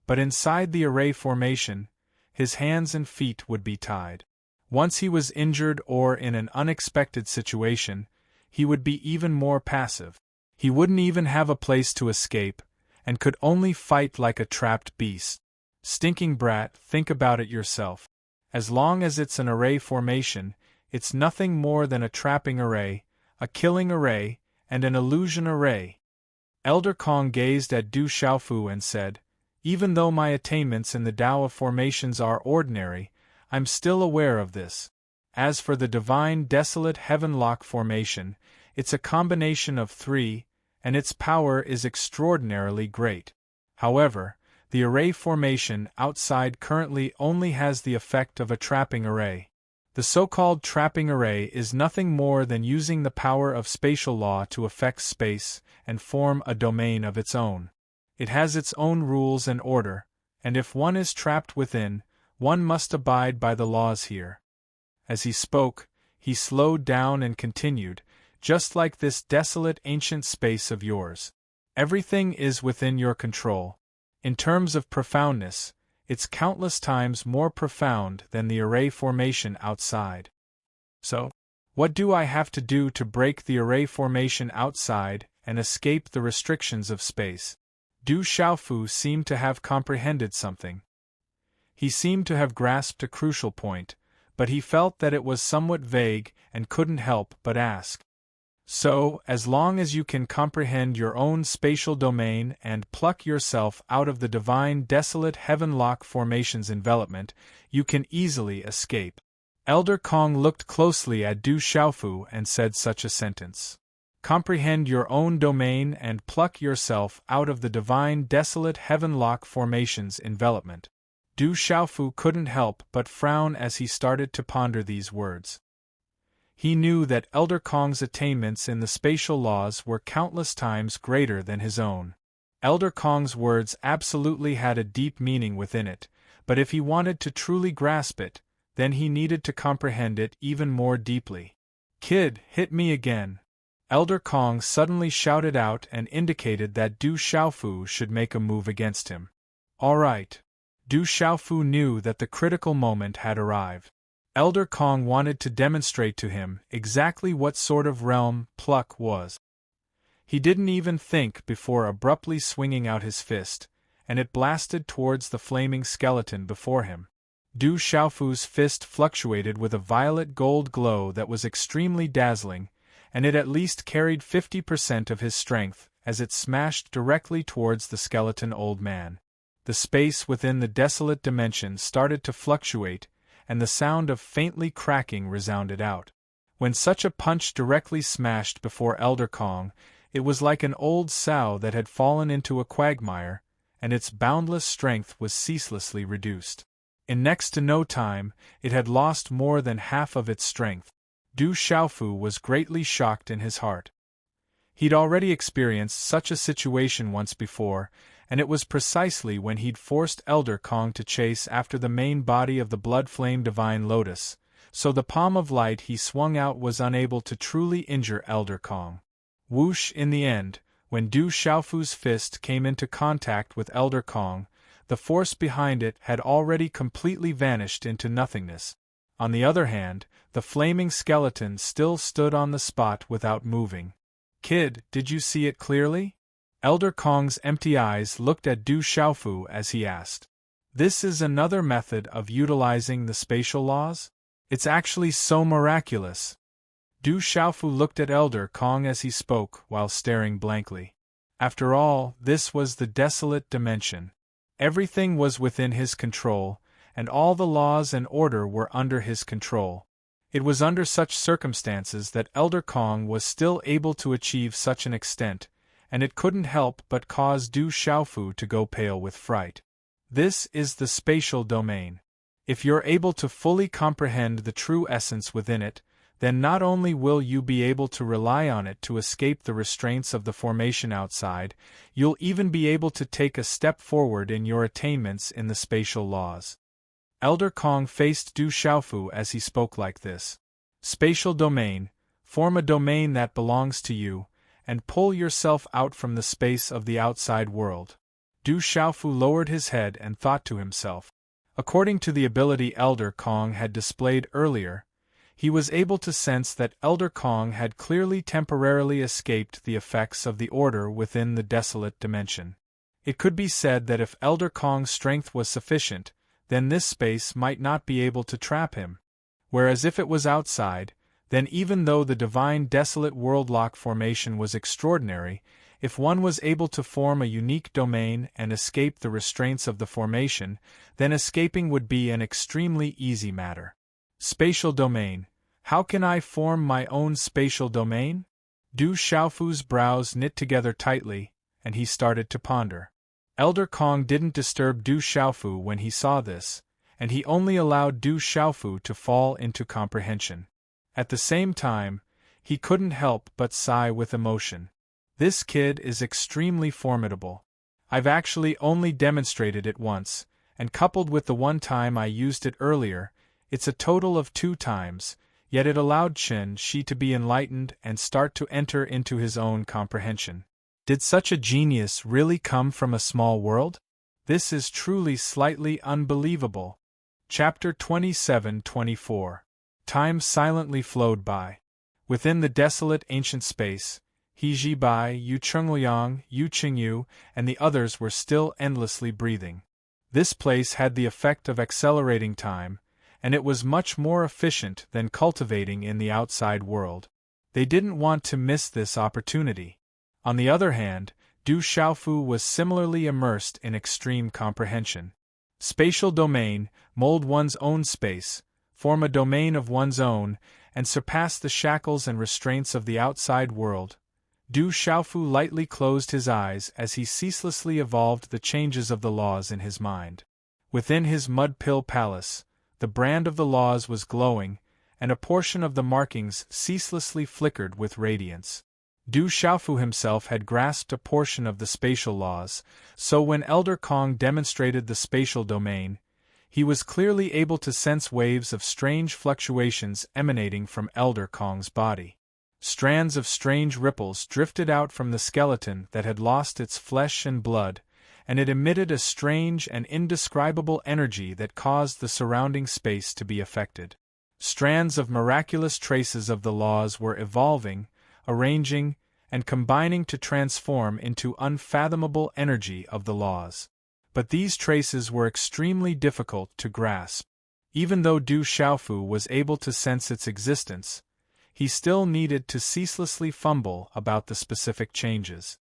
But inside the array formation, his hands and feet would be tied. Once he was injured or in an unexpected situation, he would be even more passive. He wouldn't even have a place to escape, and could only fight like a trapped beast. Stinking brat, think about it yourself. As long as it's an array formation, it's nothing more than a trapping array, a killing array, and an illusion array. Elder Kong gazed at Du Xiaofu and said, "Even though my attainments in the Tao of formations are ordinary, I'm still aware of this. As for the divine desolate heavenlock formation, it's a combination of three, and its power is extraordinarily great. However, the array formation outside currently only has the effect of a trapping array. The so-called trapping array is nothing more than using the power of spatial law to affect space and form a domain of its own. It has its own rules and order, and if one is trapped within, one must abide by the laws here." As he spoke, he slowed down and continued, "Just like this desolate ancient space of yours. Everything is within your control. In terms of profoundness, it's countless times more profound than the array formation outside. So, what do I have to do to break the array formation outside and escape the restrictions of space?" Du Xiaofu seemed to have comprehended something. He seemed to have grasped a crucial point, but he felt that it was somewhat vague and couldn't help but ask. "So, as long as you can comprehend your own spatial domain and pluck yourself out of the divine desolate heavenlock formation's envelopment, you can easily escape." Elder Kong looked closely at Du Xiaofu and said such a sentence. Comprehend your own domain and pluck yourself out of the divine desolate heavenlock formation's envelopment. Du Xiaofu couldn't help but frown as he started to ponder these words. He knew that Elder Kong's attainments in the spatial laws were countless times greater than his own. Elder Kong's words absolutely had a deep meaning within it, but if he wanted to truly grasp it, then he needed to comprehend it even more deeply. "Kid, hit me again!" Elder Kong suddenly shouted out and indicated that Du Xiaofu should make a move against him. "All right." Du Xiaofu knew that the critical moment had arrived. Elder Kong wanted to demonstrate to him exactly what sort of realm pluck was. He didn't even think before abruptly swinging out his fist, and it blasted towards the flaming skeleton before him. Du Xiaofu's fist fluctuated with a violet gold glow that was extremely dazzling, and it at least carried 50% of his strength as it smashed directly towards the skeleton old man. The space within the desolate dimension started to fluctuate, and the sound of faintly cracking resounded out. When such a punch directly smashed before Elder Kong, it was like an old sow that had fallen into a quagmire, and its boundless strength was ceaselessly reduced. In next to no time, it had lost more than half of its strength. Du Xiaofu was greatly shocked in his heart. He'd already experienced such a situation once before, and it was precisely when he'd forced Elder Kong to chase after the main body of the blood-flame divine lotus, so the palm of light he swung out was unable to truly injure Elder Kong. Whoosh! In the end, when Du Xiaofu's fist came into contact with Elder Kong, the force behind it had already completely vanished into nothingness. On the other hand, the flaming skeleton still stood on the spot without moving. "Kid, did you see it clearly?" Elder Kong's empty eyes looked at Du Xiaofu as he asked. "This is another method of utilizing the spatial laws? It's actually so miraculous." Du Xiaofu looked at Elder Kong as he spoke while staring blankly. After all, this was the desolate dimension. Everything was within his control, and all the laws and order were under his control. It was under such circumstances that Elder Kong was still able to achieve such an extent, and it couldn't help but cause Du Xiaofu to go pale with fright. This is the spatial domain. If you're able to fully comprehend the true essence within it, then not only will you be able to rely on it to escape the restraints of the formation outside, you'll even be able to take a step forward in your attainments in the spatial laws. Elder Kong faced Du Xiaofu as he spoke like this. "Spatial domain, form a domain that belongs to you, and pull yourself out from the space of the outside world." Du Xiaofu lowered his head and thought to himself. According to the ability Elder Kong had displayed earlier, he was able to sense that Elder Kong had clearly temporarily escaped the effects of the order within the desolate dimension. It could be said that if Elder Kong's strength was sufficient, then this space might not be able to trap him. Whereas if it was outside, then even though the divine desolate worldlock formation was extraordinary, if one was able to form a unique domain and escape the restraints of the formation, then escaping would be an extremely easy matter. Spatial domain. How can I form my own spatial domain? Du Xiaofu's brows knit together tightly, and he started to ponder. Elder Kong didn't disturb Du Xiaofu when he saw this, and he only allowed Du Xiaofu to fall into comprehension. At the same time, he couldn't help but sigh with emotion. This kid is extremely formidable. I've actually only demonstrated it once, and coupled with the one time I used it earlier, it's a total of 2 times, yet it allowed Qin Shi to be enlightened and start to enter into his own comprehension. Did such a genius really come from a small world? This is truly slightly unbelievable. Chapter 27-24. Time silently flowed by. Within the desolate ancient space, He Zhibai, Yu Chengliang, Yu Qingyu, and the others were still endlessly breathing. This place had the effect of accelerating time, and it was much more efficient than cultivating in the outside world. They didn't want to miss this opportunity. On the other hand, Du Xiaofu was similarly immersed in extreme comprehension. Spatial domain, mold one's own space, form a domain of one's own, and surpass the shackles and restraints of the outside world. Du Xiaofu lightly closed his eyes as he ceaselessly evolved the changes of the laws in his mind. Within his mud pill palace, the brand of the laws was glowing, and a portion of the markings ceaselessly flickered with radiance. Du Xiaofu himself had grasped a portion of the spatial laws, so when Elder Kong demonstrated the spatial domain, he was clearly able to sense waves of strange fluctuations emanating from Elder Kong's body. Strands of strange ripples drifted out from the skeleton that had lost its flesh and blood, and it emitted a strange and indescribable energy that caused the surrounding space to be affected. Strands of miraculous traces of the laws were evolving, arranging, and combining to transform into unfathomable energy of the laws. But these traces were extremely difficult to grasp. Even though Du Xiaofu was able to sense its existence, he still needed to ceaselessly fumble about the specific changes.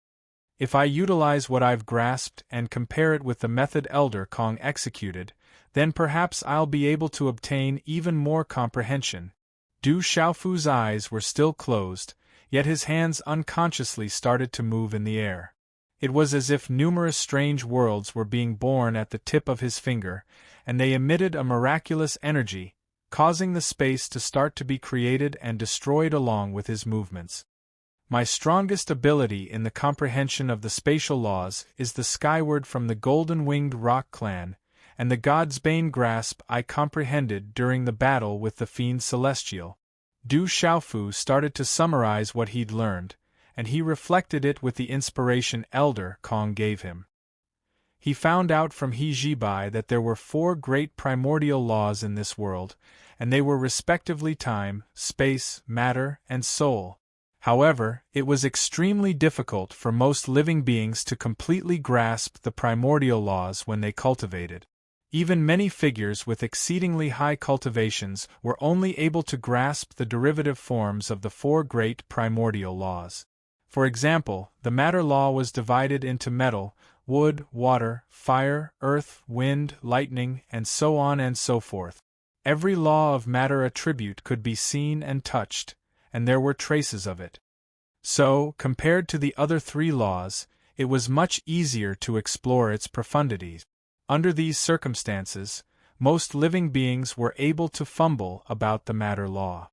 If I utilize what I've grasped and compare it with the method Elder Kong executed, then perhaps I'll be able to obtain even more comprehension. Du Xiaofu's eyes were still closed, yet his hands unconsciously started to move in the air. It was as if numerous strange worlds were being born at the tip of his finger, and they emitted a miraculous energy, causing the space to start to be created and destroyed along with his movements. My strongest ability in the comprehension of the spatial laws is the skyward from the golden-winged rock clan, and the God's Bane grasp I comprehended during the battle with the Fiend Celestial. Du Xiaofu started to summarize what he'd learned, and he reflected it with the inspiration Elder Kong gave him. He found out from He Zhibai that there were 4 great primordial laws in this world, and they were respectively time, space, matter, and soul. However, it was extremely difficult for most living beings to completely grasp the primordial laws when they cultivated. Even many figures with exceedingly high cultivations were only able to grasp the derivative forms of the 4 great primordial laws. For example, the matter law was divided into metal, wood, water, fire, earth, wind, lightning, and so on and so forth. Every law of matter attribute could be seen and touched, and there were traces of it. So, compared to the other 3 laws, it was much easier to explore its profundities. Under these circumstances, most living beings were able to fumble about the matter law.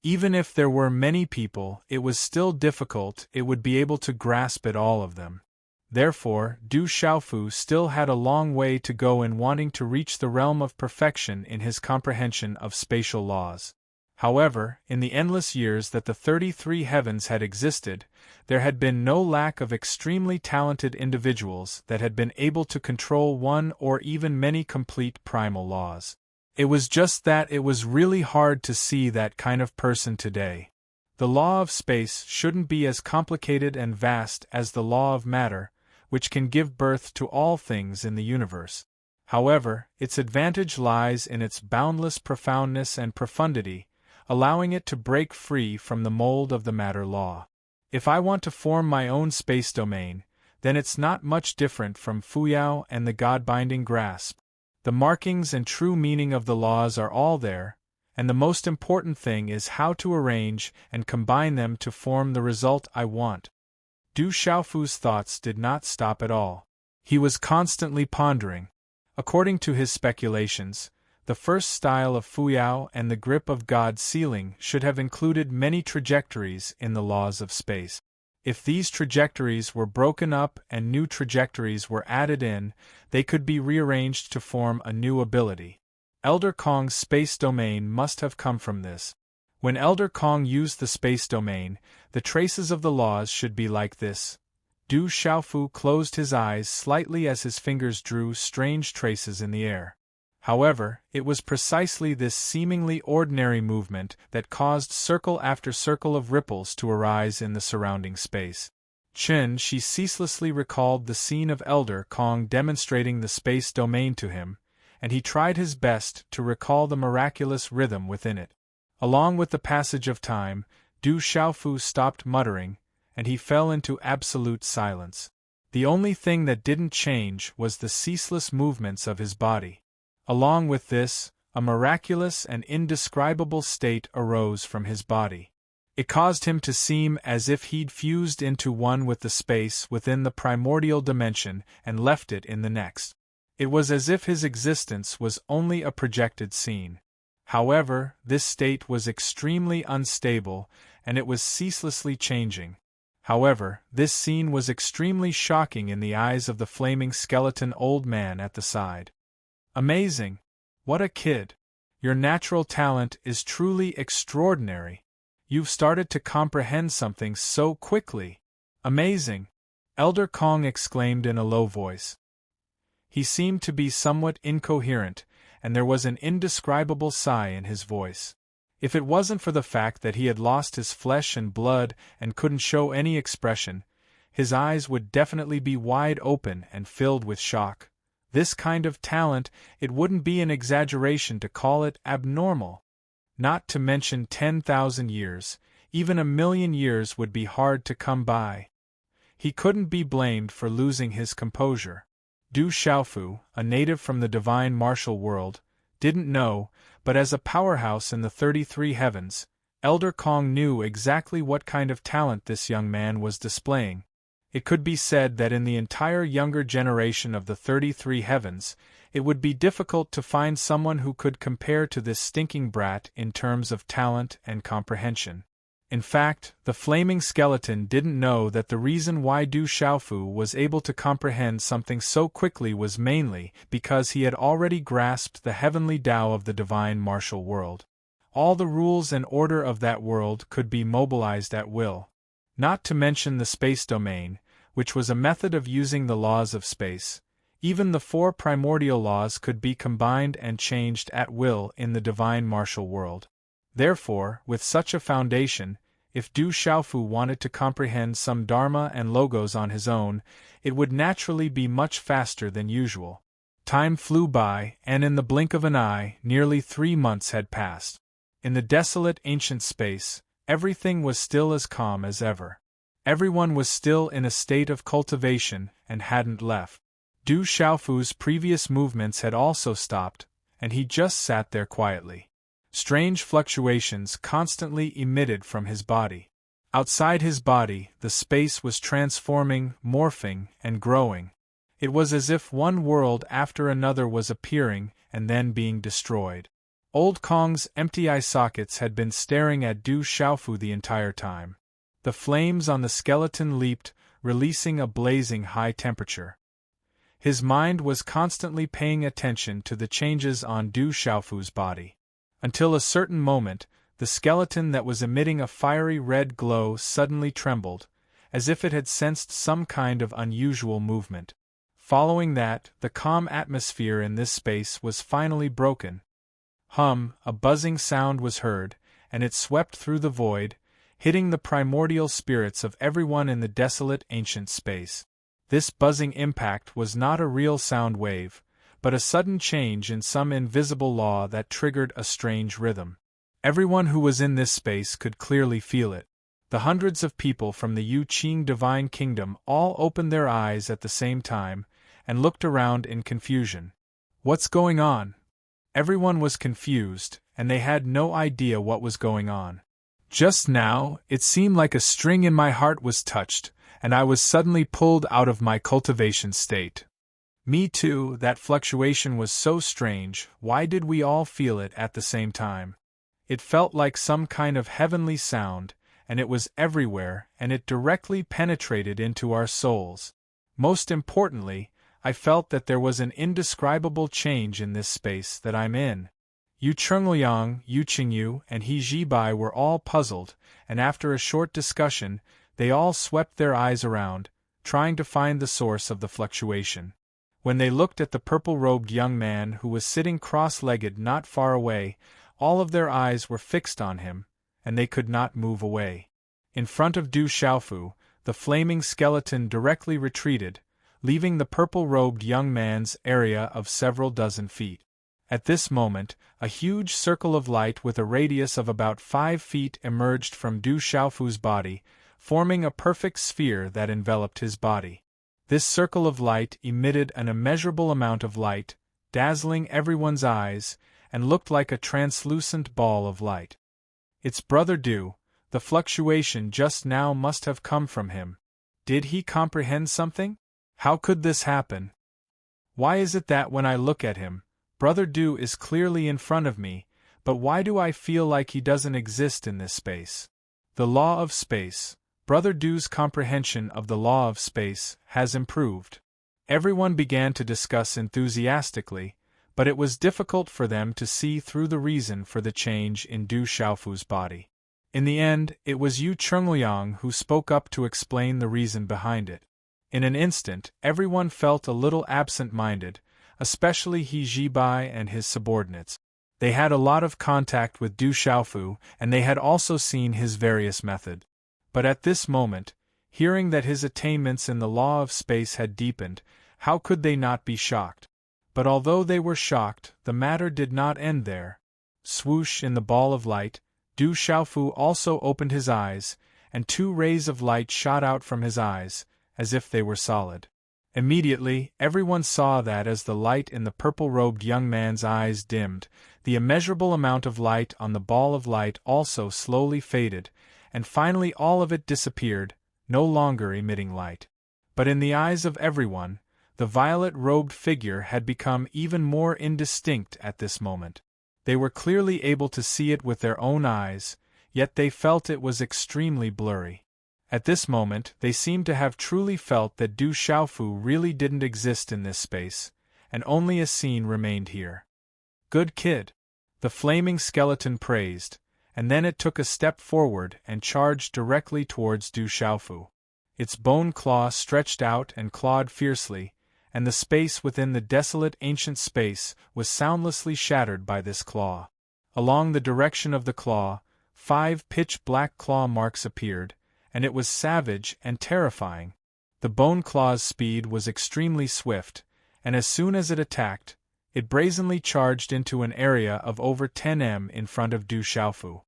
Even if there were many people, it was still difficult it would be able to grasp it all of them. Therefore, Du Xiaofu still had a long way to go in wanting to reach the realm of perfection in his comprehension of spatial laws. However, in the endless years that the 33 heavens had existed, there had been no lack of extremely talented individuals that had been able to control one or even many complete primal laws. It was just that it was really hard to see that kind of person today. The law of space shouldn't be as complicated and vast as the law of matter, which can give birth to all things in the universe. However, its advantage lies in its boundless profoundness and profundity, allowing it to break free from the mold of the matter law. If I want to form my own space domain, then it's not much different from Fuyao and the God-binding grasp. The markings and true meaning of the laws are all there, and the most important thing is how to arrange and combine them to form the result I want. Du Xiaofu's thoughts did not stop at all. He was constantly pondering. According to his speculations, the first style of Fuyao and the grip of God's sealing should have included many trajectories in the laws of space. If these trajectories were broken up and new trajectories were added in, they could be rearranged to form a new ability. Elder Kong's space domain must have come from this. When Elder Kong used the space domain, the traces of the laws should be like this. Du Xiaofu closed his eyes slightly as his fingers drew strange traces in the air. However, it was precisely this seemingly ordinary movement that caused circle after circle of ripples to arise in the surrounding space. She ceaselessly recalled the scene of Elder Kong demonstrating the space domain to him, and he tried his best to recall the miraculous rhythm within it. Along with the passage of time, Du Xiaofu stopped muttering, and he fell into absolute silence. The only thing that didn't change was the ceaseless movements of his body. Along with this, a miraculous and indescribable state arose from his body. It caused him to seem as if he'd fused into one with the space within the primordial dimension and left it in the next. It was as if his existence was only a projected scene. However, this state was extremely unstable, and it was ceaselessly changing. However, this scene was extremely shocking in the eyes of the flaming skeleton old man at the side. Amazing! What a kid! Your natural talent is truly extraordinary. You've started to comprehend something so quickly. Amazing! Elder Kong exclaimed in a low voice. He seemed to be somewhat incoherent, and there was an indescribable sigh in his voice. If it wasn't for the fact that he had lost his flesh and blood and couldn't show any expression, his eyes would definitely be wide open and filled with shock. This kind of talent, it wouldn't be an exaggeration to call it abnormal. Not to mention 10,000 years, even 1,000,000 years would be hard to come by. He couldn't be blamed for losing his composure. Du Xiaofu, a native from the divine martial world, didn't know, but as a powerhouse in the 33 heavens, Elder Kong knew exactly what kind of talent this young man was displaying. It could be said that in the entire younger generation of the 33 heavens, it would be difficult to find someone who could compare to this stinking brat in terms of talent and comprehension. In fact, the flaming skeleton didn't know that the reason why Du Xiaofu was able to comprehend something so quickly was mainly because he had already grasped the heavenly Tao of the divine martial world. All the rules and order of that world could be mobilized at will. Not to mention the space domain, which was a method of using the laws of space. Even the 4 primordial laws could be combined and changed at will in the divine martial world. Therefore, with such a foundation, if Du Xiaofu wanted to comprehend some dharma and logos on his own, it would naturally be much faster than usual. Time flew by, and in the blink of an eye, nearly 3 months had passed. In the desolate ancient space, everything was still as calm as ever. Everyone was still in a state of cultivation and hadn't left. Du Xiaofu's previous movements had also stopped, and he just sat there quietly. Strange fluctuations constantly emitted from his body. Outside his body, the space was transforming, morphing, and growing. It was as if one world after another was appearing and then being destroyed. Old Kong's empty eye sockets had been staring at Du Xiaofu the entire time. The flames on the skeleton leaped, releasing a blazing high temperature. His mind was constantly paying attention to the changes on Du Xiaofu's body. Until a certain moment, the skeleton that was emitting a fiery red glow suddenly trembled, as if it had sensed some kind of unusual movement. Following that, the calm atmosphere in this space was finally broken. A buzzing sound was heard, and it swept through the void, hitting the primordial spirits of everyone in the desolate ancient space. This buzzing impact was not a real sound wave, but a sudden change in some invisible law that triggered a strange rhythm. Everyone who was in this space could clearly feel it. The hundreds of people from the Yu Qing Divine Kingdom all opened their eyes at the same time, and looked around in confusion. What's going on? Everyone was confused, and they had no idea what was going on. Just now, it seemed like a string in my heart was touched, and I was suddenly pulled out of my cultivation state. Me too, that fluctuation was so strange. Why did we all feel it at the same time? It felt like some kind of heavenly sound, and it was everywhere, and it directly penetrated into our souls. Most importantly, I felt that there was an indescribable change in this space that I'm in. Yu Chengliang, Yu Qingyu, and He Zhibai were all puzzled, and after a short discussion, they all swept their eyes around, trying to find the source of the fluctuation. When they looked at the purple-robed young man who was sitting cross-legged not far away, all of their eyes were fixed on him, and they could not move away. In front of Du Xiaofu, the flaming skeleton directly retreated, leaving the purple-robed young man's area of several dozen feet. At this moment, a huge circle of light with a radius of about 5 feet emerged from Du Xiaofu's body, forming a perfect sphere that enveloped his body. This circle of light emitted an immeasurable amount of light, dazzling everyone's eyes, and looked like a translucent ball of light. It's Brother Du. The fluctuation just now must have come from him. Did he comprehend something? How could this happen? Why is it that when I look at him, Brother Du is clearly in front of me, but why do I feel like he doesn't exist in this space? The law of space. Brother Du's comprehension of the law of space has improved. Everyone began to discuss enthusiastically, but it was difficult for them to see through the reason for the change in Du Xiaofu's body. In the end, it was Yu Chengliang who spoke up to explain the reason behind it. In an instant, everyone felt a little absent-minded, especially He Zhibai and his subordinates. They had a lot of contact with Du Xiaofu, and they had also seen his various methods. But at this moment, hearing that his attainments in the law of space had deepened, how could they not be shocked? But although they were shocked, the matter did not end there. Swoosh in the ball of light, Du Xiaofu also opened his eyes, and 2 rays of light shot out from his eyes, as if they were solid. Immediately, everyone saw that as the light in the purple-robed young man's eyes dimmed, the immeasurable amount of light on the ball of light also slowly faded, and finally all of it disappeared, no longer emitting light. But in the eyes of everyone, the violet-robed figure had become even more indistinct at this moment. They were clearly able to see it with their own eyes, yet they felt it was extremely blurry. At this moment, they seemed to have truly felt that Du Xiaofu really didn't exist in this space, and only a scene remained here. Good kid! The flaming skeleton praised, and then it took a step forward and charged directly towards Du Xiaofu. Its bone claw stretched out and clawed fiercely, and the space within the desolate ancient space was soundlessly shattered by this claw. Along the direction of the claw, 5 pitch-black claw marks appeared, and it was savage and terrifying. The bone claw's speed was extremely swift, and as soon as it attacked, it brazenly charged into an area of over 10 m in front of Du Xiaofu.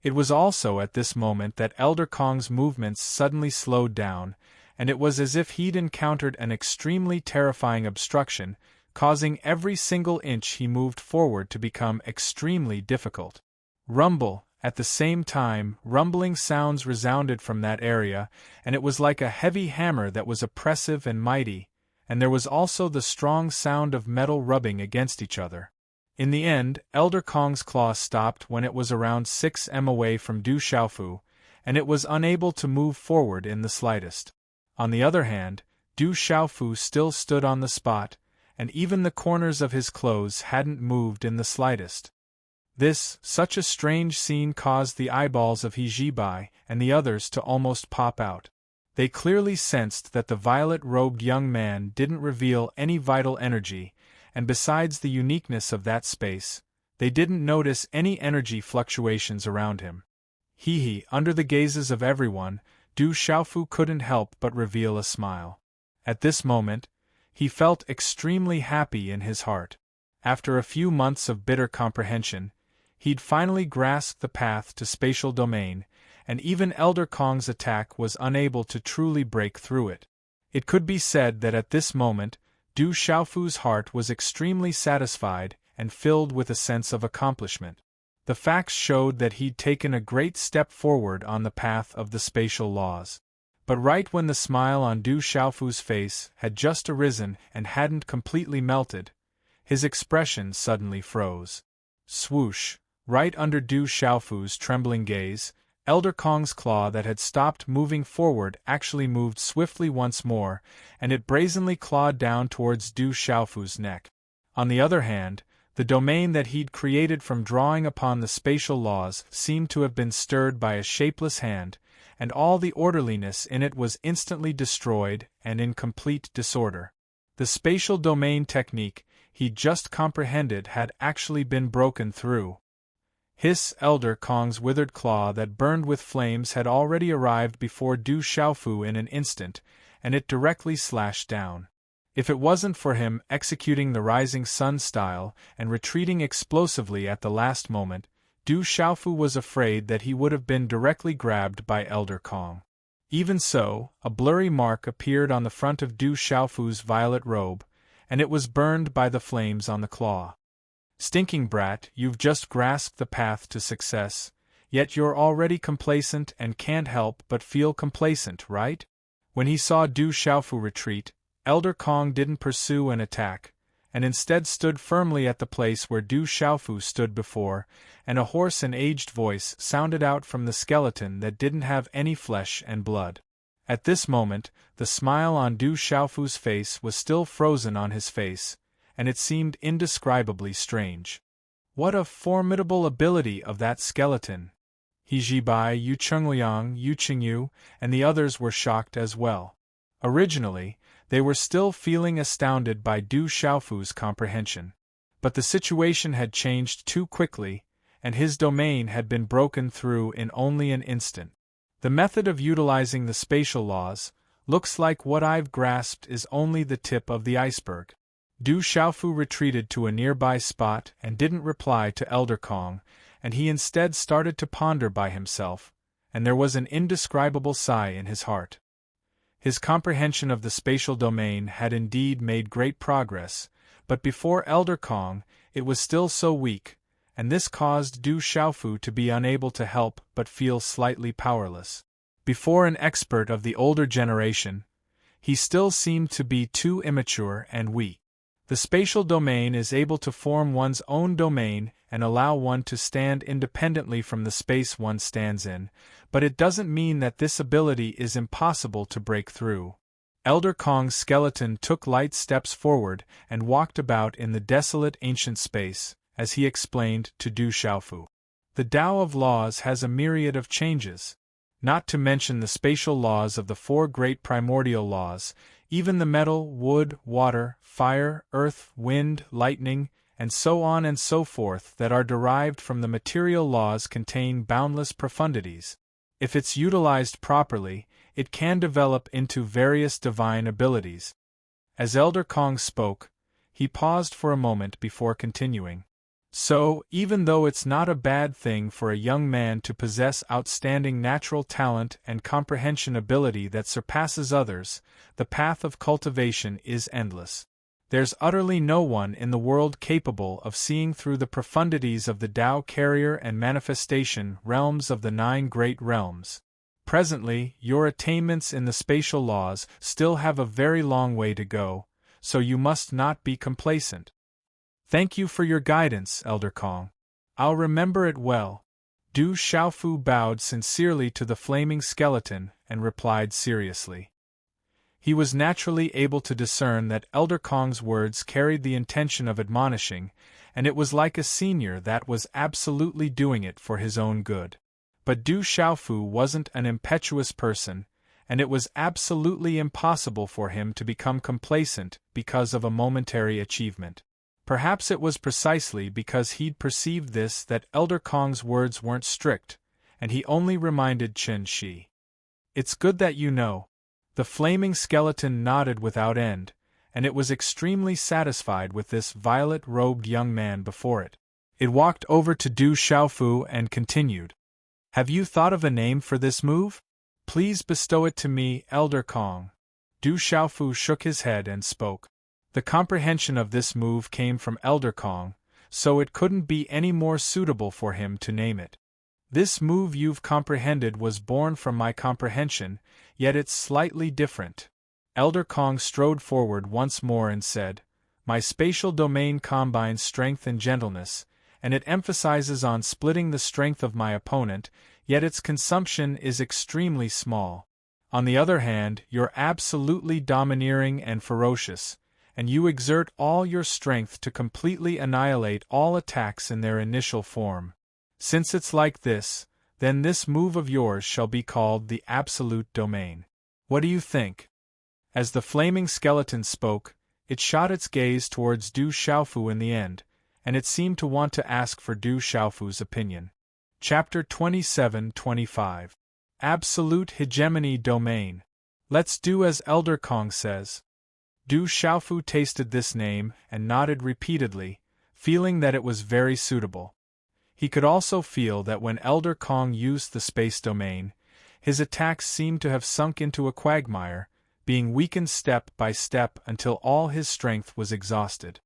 It was also at this moment that Elder Kong's movements suddenly slowed down, and it was as if he'd encountered an extremely terrifying obstruction, causing every single inch he moved forward to become extremely difficult. Rumble! At the same time, rumbling sounds resounded from that area, and it was like a heavy hammer that was oppressive and mighty, and there was also the strong sound of metal rubbing against each other. In the end, Elder Kong's claw stopped when it was around 6 m away from Du Xiaofu, and it was unable to move forward in the slightest. On the other hand, Du Xiaofu still stood on the spot, and even the corners of his clothes hadn't moved in the slightest. Such a strange scene caused the eyeballs of He Zhibai and the others to almost pop out. They clearly sensed that the violet-robed young man didn't reveal any vital energy, and besides the uniqueness of that space, they didn't notice any energy fluctuations around him. Under the gazes of everyone, Du Xiaofu couldn't help but reveal a smile. At this moment, he felt extremely happy in his heart. After a few months of bitter comprehension, he'd finally grasped the path to spatial domain, and even Elder Kong's attack was unable to truly break through it. It could be said that at this moment, Du Xiaofu's heart was extremely satisfied and filled with a sense of accomplishment. The facts showed that he'd taken a great step forward on the path of the spatial laws. But right when the smile on Du Xiaofu's face had just arisen and hadn't completely melted, his expression suddenly froze. Swoosh! Right under Du Xiaofu's trembling gaze, Elder Kong's claw that had stopped moving forward actually moved swiftly once more, and it brazenly clawed down towards Du Xiaofu's neck. On the other hand, the domain that he'd created from drawing upon the spatial laws seemed to have been stirred by a shapeless hand, and all the orderliness in it was instantly destroyed and in complete disorder. The spatial domain technique he'd just comprehended had actually been broken through. Elder Kong's withered claw that burned with flames had already arrived before Du Xiaofu in an instant, and it directly slashed down. If it wasn't for him executing the rising sun style and retreating explosively at the last moment, Du Xiaofu was afraid that he would have been directly grabbed by Elder Kong. Even so, a blurry mark appeared on the front of Du Xiaofu's violet robe, and it was burned by the flames on the claw. Stinking brat, you've just grasped the path to success, yet you're already complacent and can't help but feel complacent, right? When he saw Du Xiaofu retreat, Elder Kong didn't pursue an attack, and instead stood firmly at the place where Du Xiaofu stood before, and a hoarse and aged voice sounded out from the skeleton that didn't have any flesh and blood. At this moment, the smile on Du Xiaofu's face was still frozen on his face, and it seemed indescribably strange. What a formidable ability of that skeleton! He Jibai, Yu Chengliang, Yu Qingyu, and the others were shocked as well. Originally, they were still feeling astounded by Du Xiaofu's comprehension. But the situation had changed too quickly, and his domain had been broken through in only an instant. The method of utilizing the spatial laws, looks like what I've grasped is only the tip of the iceberg. Du Xiaofu retreated to a nearby spot and didn't reply to Elder Kong, and he instead started to ponder by himself, and there was an indescribable sigh in his heart. His comprehension of the spatial domain had indeed made great progress, but before Elder Kong, it was still so weak, and this caused Du Xiaofu to be unable to help but feel slightly powerless. Before an expert of the older generation, he still seemed to be too immature and weak. The spatial domain is able to form one's own domain and allow one to stand independently from the space one stands in, but it doesn't mean that this ability is impossible to break through. Elder Kong's skeleton took light steps forward and walked about in the desolate ancient space, as he explained to Du Xiaofu. The Tao of laws has a myriad of changes. Not to mention the spatial laws of the four great primordial laws, even the metal, wood, water, fire, earth, wind, lightning, and so on and so forth that are derived from the material laws contain boundless profundities. If it's utilized properly, it can develop into various divine abilities. As Elder Kong spoke, he paused for a moment before continuing. So, even though it's not a bad thing for a young man to possess outstanding natural talent and comprehension ability that surpasses others, the path of cultivation is endless. There's utterly no one in the world capable of seeing through the profundities of the Tao carrier and manifestation realms of the 9 great realms. Presently, your attainments in the spatial laws still have a very long way to go, so you must not be complacent. Thank you for your guidance, Elder Kong. I'll remember it well. Du Xiaofu bowed sincerely to the flaming skeleton and replied seriously. He was naturally able to discern that Elder Kong's words carried the intention of admonishing, and it was like a senior that was absolutely doing it for his own good. But Du Xiaofu wasn't an impetuous person, and it was absolutely impossible for him to become complacent because of a momentary achievement. Perhaps it was precisely because he'd perceived this that Elder Kong's words weren't strict, and he only reminded Chen Shi. "It's good that you know." The flaming skeleton nodded without end, and it was extremely satisfied with this violet-robed young man before it. It walked over to Du Xiaofu and continued. "Have you thought of a name for this move? Please bestow it to me, Elder Kong." Du Xiaofu shook his head and spoke. The comprehension of this move came from Elder Kong, so it couldn't be any more suitable for him to name it. "This move you've comprehended was born from my comprehension, yet it's slightly different." Elder Kong strode forward once more and said, "My spatial domain combines strength and gentleness, and it emphasizes on splitting the strength of my opponent, yet its consumption is extremely small. On the other hand, you're absolutely domineering and ferocious, and you exert all your strength to completely annihilate all attacks in their initial form. Since it's like this, then this move of yours shall be called the Absolute Domain. What do you think?" As the flaming skeleton spoke, it shot its gaze towards Du Xiaofu in the end, and it seemed to want to ask for Du Xiaofu's opinion. Chapter 27-25. Absolute Hegemony Domain. "Let's do as Elder Kong says." Du Xiaofu tasted this name and nodded repeatedly, feeling that it was very suitable. He could also feel that when Elder Kong used the space domain, his attacks seemed to have sunk into a quagmire, being weakened step by step until all his strength was exhausted.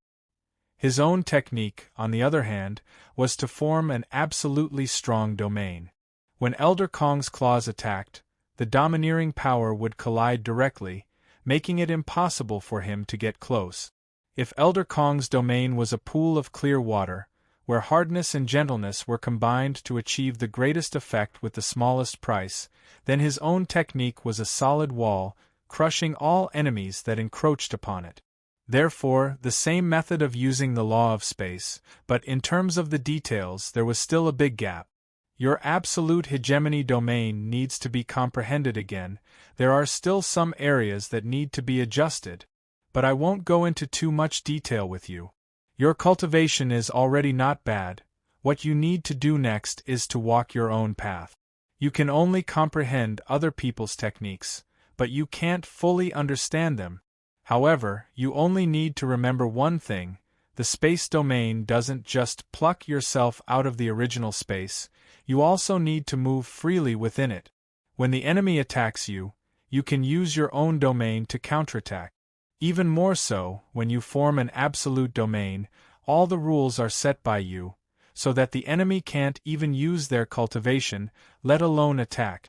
His own technique, on the other hand, was to form an absolutely strong domain. When Elder Kong's claws attacked, the domineering power would collide directly, making it impossible for him to get close. If Elder Kong's domain was a pool of clear water, where hardness and gentleness were combined to achieve the greatest effect with the smallest price, then his own technique was a solid wall, crushing all enemies that encroached upon it. Therefore, the same method of using the law of space, but in terms of the details there was still a big gap. Your absolute hegemony domain needs to be comprehended again. There are still some areas that need to be adjusted, but I won't go into too much detail with you. Your cultivation is already not bad. What you need to do next is to walk your own path. You can only comprehend other people's techniques, but you can't fully understand them. However, you only need to remember one thing: the space domain doesn't just pluck yourself out of the original space, you also need to move freely within it. When the enemy attacks you, you can use your own domain to counterattack. Even more so, when you form an absolute domain, all the rules are set by you, so that the enemy can't even use their cultivation, let alone attack.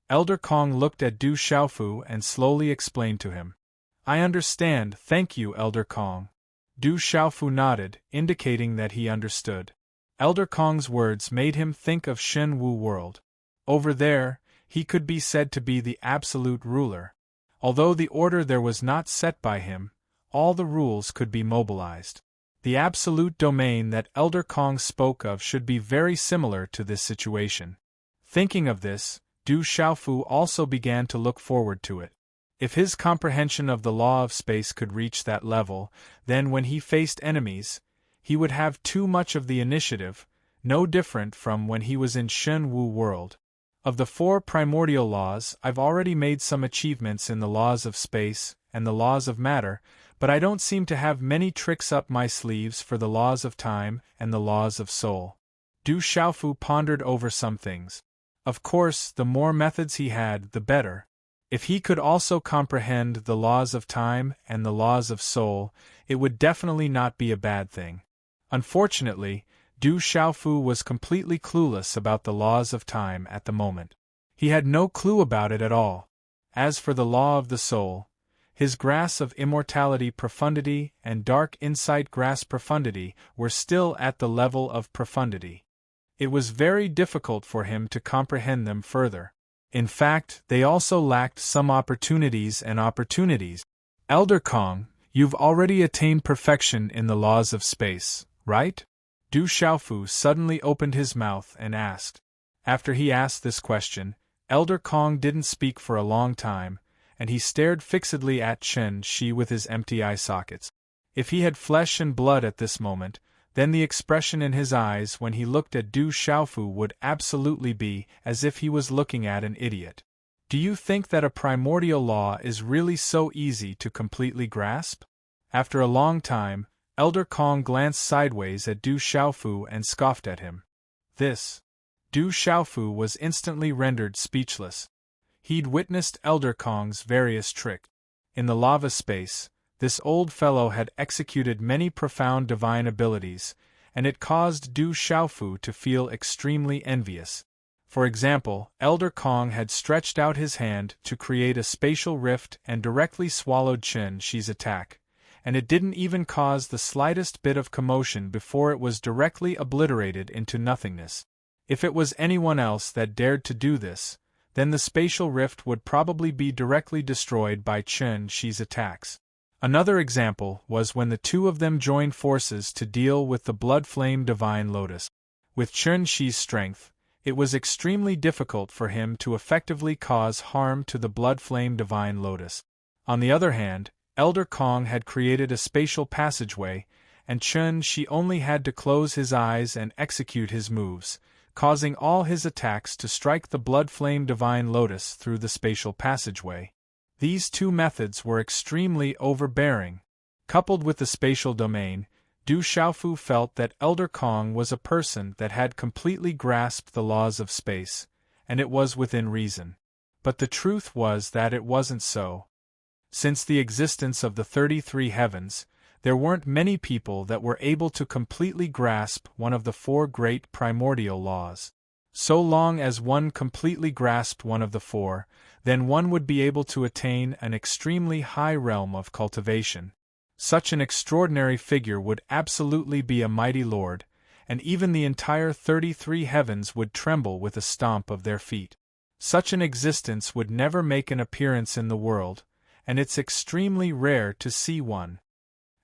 Elder Kong looked at Du Xiaofu and slowly explained to him. "I understand, thank you, Elder Kong." Du Xiaofu nodded, indicating that he understood. Elder Kong's words made him think of Shen Wu World. Over there, he could be said to be the absolute ruler. Although the order there was not set by him, all the rules could be mobilized. The absolute domain that Elder Kong spoke of should be very similar to this situation. Thinking of this, Du Xiaofu also began to look forward to it. If his comprehension of the law of space could reach that level, then when he faced enemies, he would have too much of the initiative, no different from when he was in Shen Wu World. Of the 4 primordial laws, I've already made some achievements in the laws of space and the laws of matter, but I don't seem to have many tricks up my sleeves for the laws of time and the laws of soul. Du Xiaofu pondered over some things. Of course, the more methods he had, the better. If he could also comprehend the laws of time and the laws of soul, it would definitely not be a bad thing. Unfortunately, Du Xiaofu was completely clueless about the laws of time at the moment. He had no clue about it at all. As for the law of the soul, his grasp of immortality profundity and dark insight grasp profundity were still at the level of profundity. It was very difficult for him to comprehend them further. In fact, they also lacked some opportunities and opportunities. Elder Kong, you've already attained perfection in the laws of space, right? Du Xiaofu suddenly opened his mouth and asked. After he asked this question, Elder Kong didn't speak for a long time, and he stared fixedly at Chen Shi with his empty eye sockets. If he had flesh and blood at this moment, then the expression in his eyes when he looked at Du Xiaofu would absolutely be as if he was looking at an idiot. Do you think that a primordial law is really so easy to completely grasp? After a long time, Elder Kong glanced sideways at Du Xiaofu and scoffed at him. Du Xiaofu was instantly rendered speechless. He'd witnessed Elder Kong's various tricks. In the lava space, this old fellow had executed many profound divine abilities, and it caused Du Xiaofu to feel extremely envious. For example, Elder Kong had stretched out his hand to create a spatial rift and directly swallowed Chen Shi's attack, and it didn't even cause the slightest bit of commotion before it was directly obliterated into nothingness. If it was anyone else that dared to do this, then the spatial rift would probably be directly destroyed by Chen Shi's attacks. Another example was when the two of them joined forces to deal with the Blood Flame Divine Lotus. With Chen Shi's strength, it was extremely difficult for him to effectively cause harm to the Blood Flame Divine Lotus. On the other hand, Elder Kong had created a spatial passageway, and Chen Shi only had to close his eyes and execute his moves, causing all his attacks to strike the Blood Flame Divine Lotus through the spatial passageway. These two methods were extremely overbearing. Coupled with the spatial domain, Du Xiaofu felt that Elder Kong was a person that had completely grasped the laws of space, and it was within reason. But the truth was that it wasn't so. Since the existence of the 33 heavens, there weren't many people that were able to completely grasp one of the four great primordial laws. So long as one completely grasped one of the four, then one would be able to attain an extremely high realm of cultivation. Such an extraordinary figure would absolutely be a mighty lord, and even the entire 33 heavens would tremble with a stomp of their feet. Such an existence would never make an appearance in the world, and it's extremely rare to see one.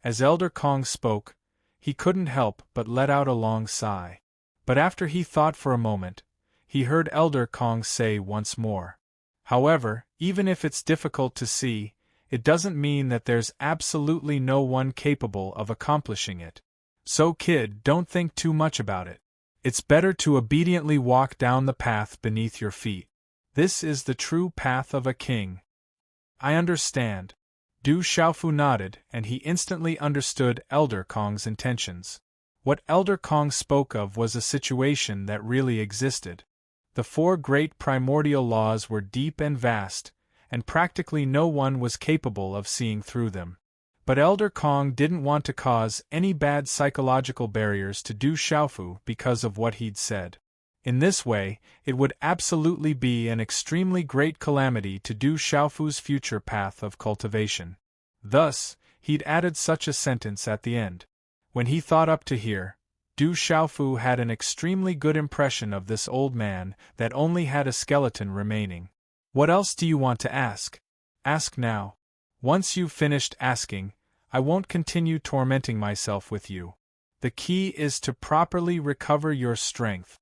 As Elder Kong spoke, he couldn't help but let out a long sigh. But after he thought for a moment, he heard Elder Kong say once more, "However, even if it's difficult to see, it doesn't mean that there's absolutely no one capable of accomplishing it. So kid, don't think too much about it. It's better to obediently walk down the path beneath your feet. This is the true path of a king." "I understand." Du Xiaofu nodded, and he instantly understood Elder Kong's intentions. What Elder Kong spoke of was a situation that really existed. The four great primordial laws were deep and vast, and practically no one was capable of seeing through them. But Elder Kong didn't want to cause any bad psychological barriers to Du Xiaofu because of what he'd said. In this way, it would absolutely be an extremely great calamity to Du Xiaofu's future path of cultivation. Thus, he'd added such a sentence at the end. When he thought up to here, Du Xiaofu had an extremely good impression of this old man that only had a skeleton remaining. "What else do you want to ask? Ask now. Once you've finished asking, I won't continue tormenting myself with you. The key is to properly recover your strength."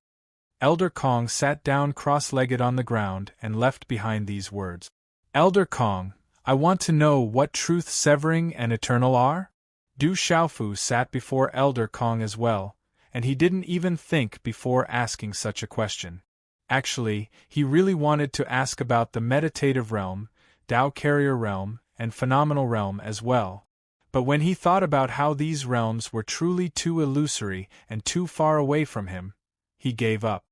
Elder Kong sat down cross-legged on the ground and left behind these words. "Elder Kong, I want to know what truth-severing and eternal are?" Du Xiaofu sat before Elder Kong as well, and he didn't even think before asking such a question. Actually, he really wanted to ask about the meditative realm, Tao carrier realm, and phenomenal realm as well. But when he thought about how these realms were truly too illusory and too far away from him, he gave up.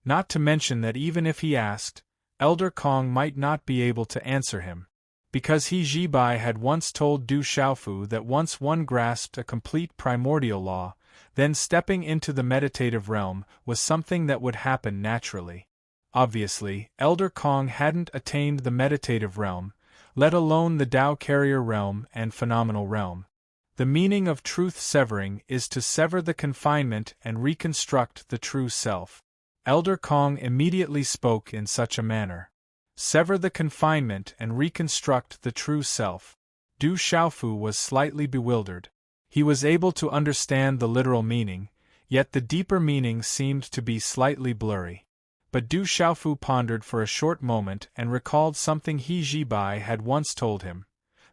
Not to mention that even if he asked, Elder Kong might not be able to answer him. Because He Jibai had once told Du Xiaofu that once one grasped a complete primordial law, then stepping into the meditative realm was something that would happen naturally. Obviously, Elder Kong hadn't attained the meditative realm, let alone the Tao carrier realm and phenomenal realm. The meaning of truth-severing is to sever the confinement and reconstruct the true self. Elder Kong immediately spoke in such a manner. Sever the confinement and reconstruct the true self. Du Xiaofu was slightly bewildered. He was able to understand the literal meaning, yet the deeper meaning seemed to be slightly blurry. But Du Xiaofu pondered for a short moment and recalled something He Jibai had once told him,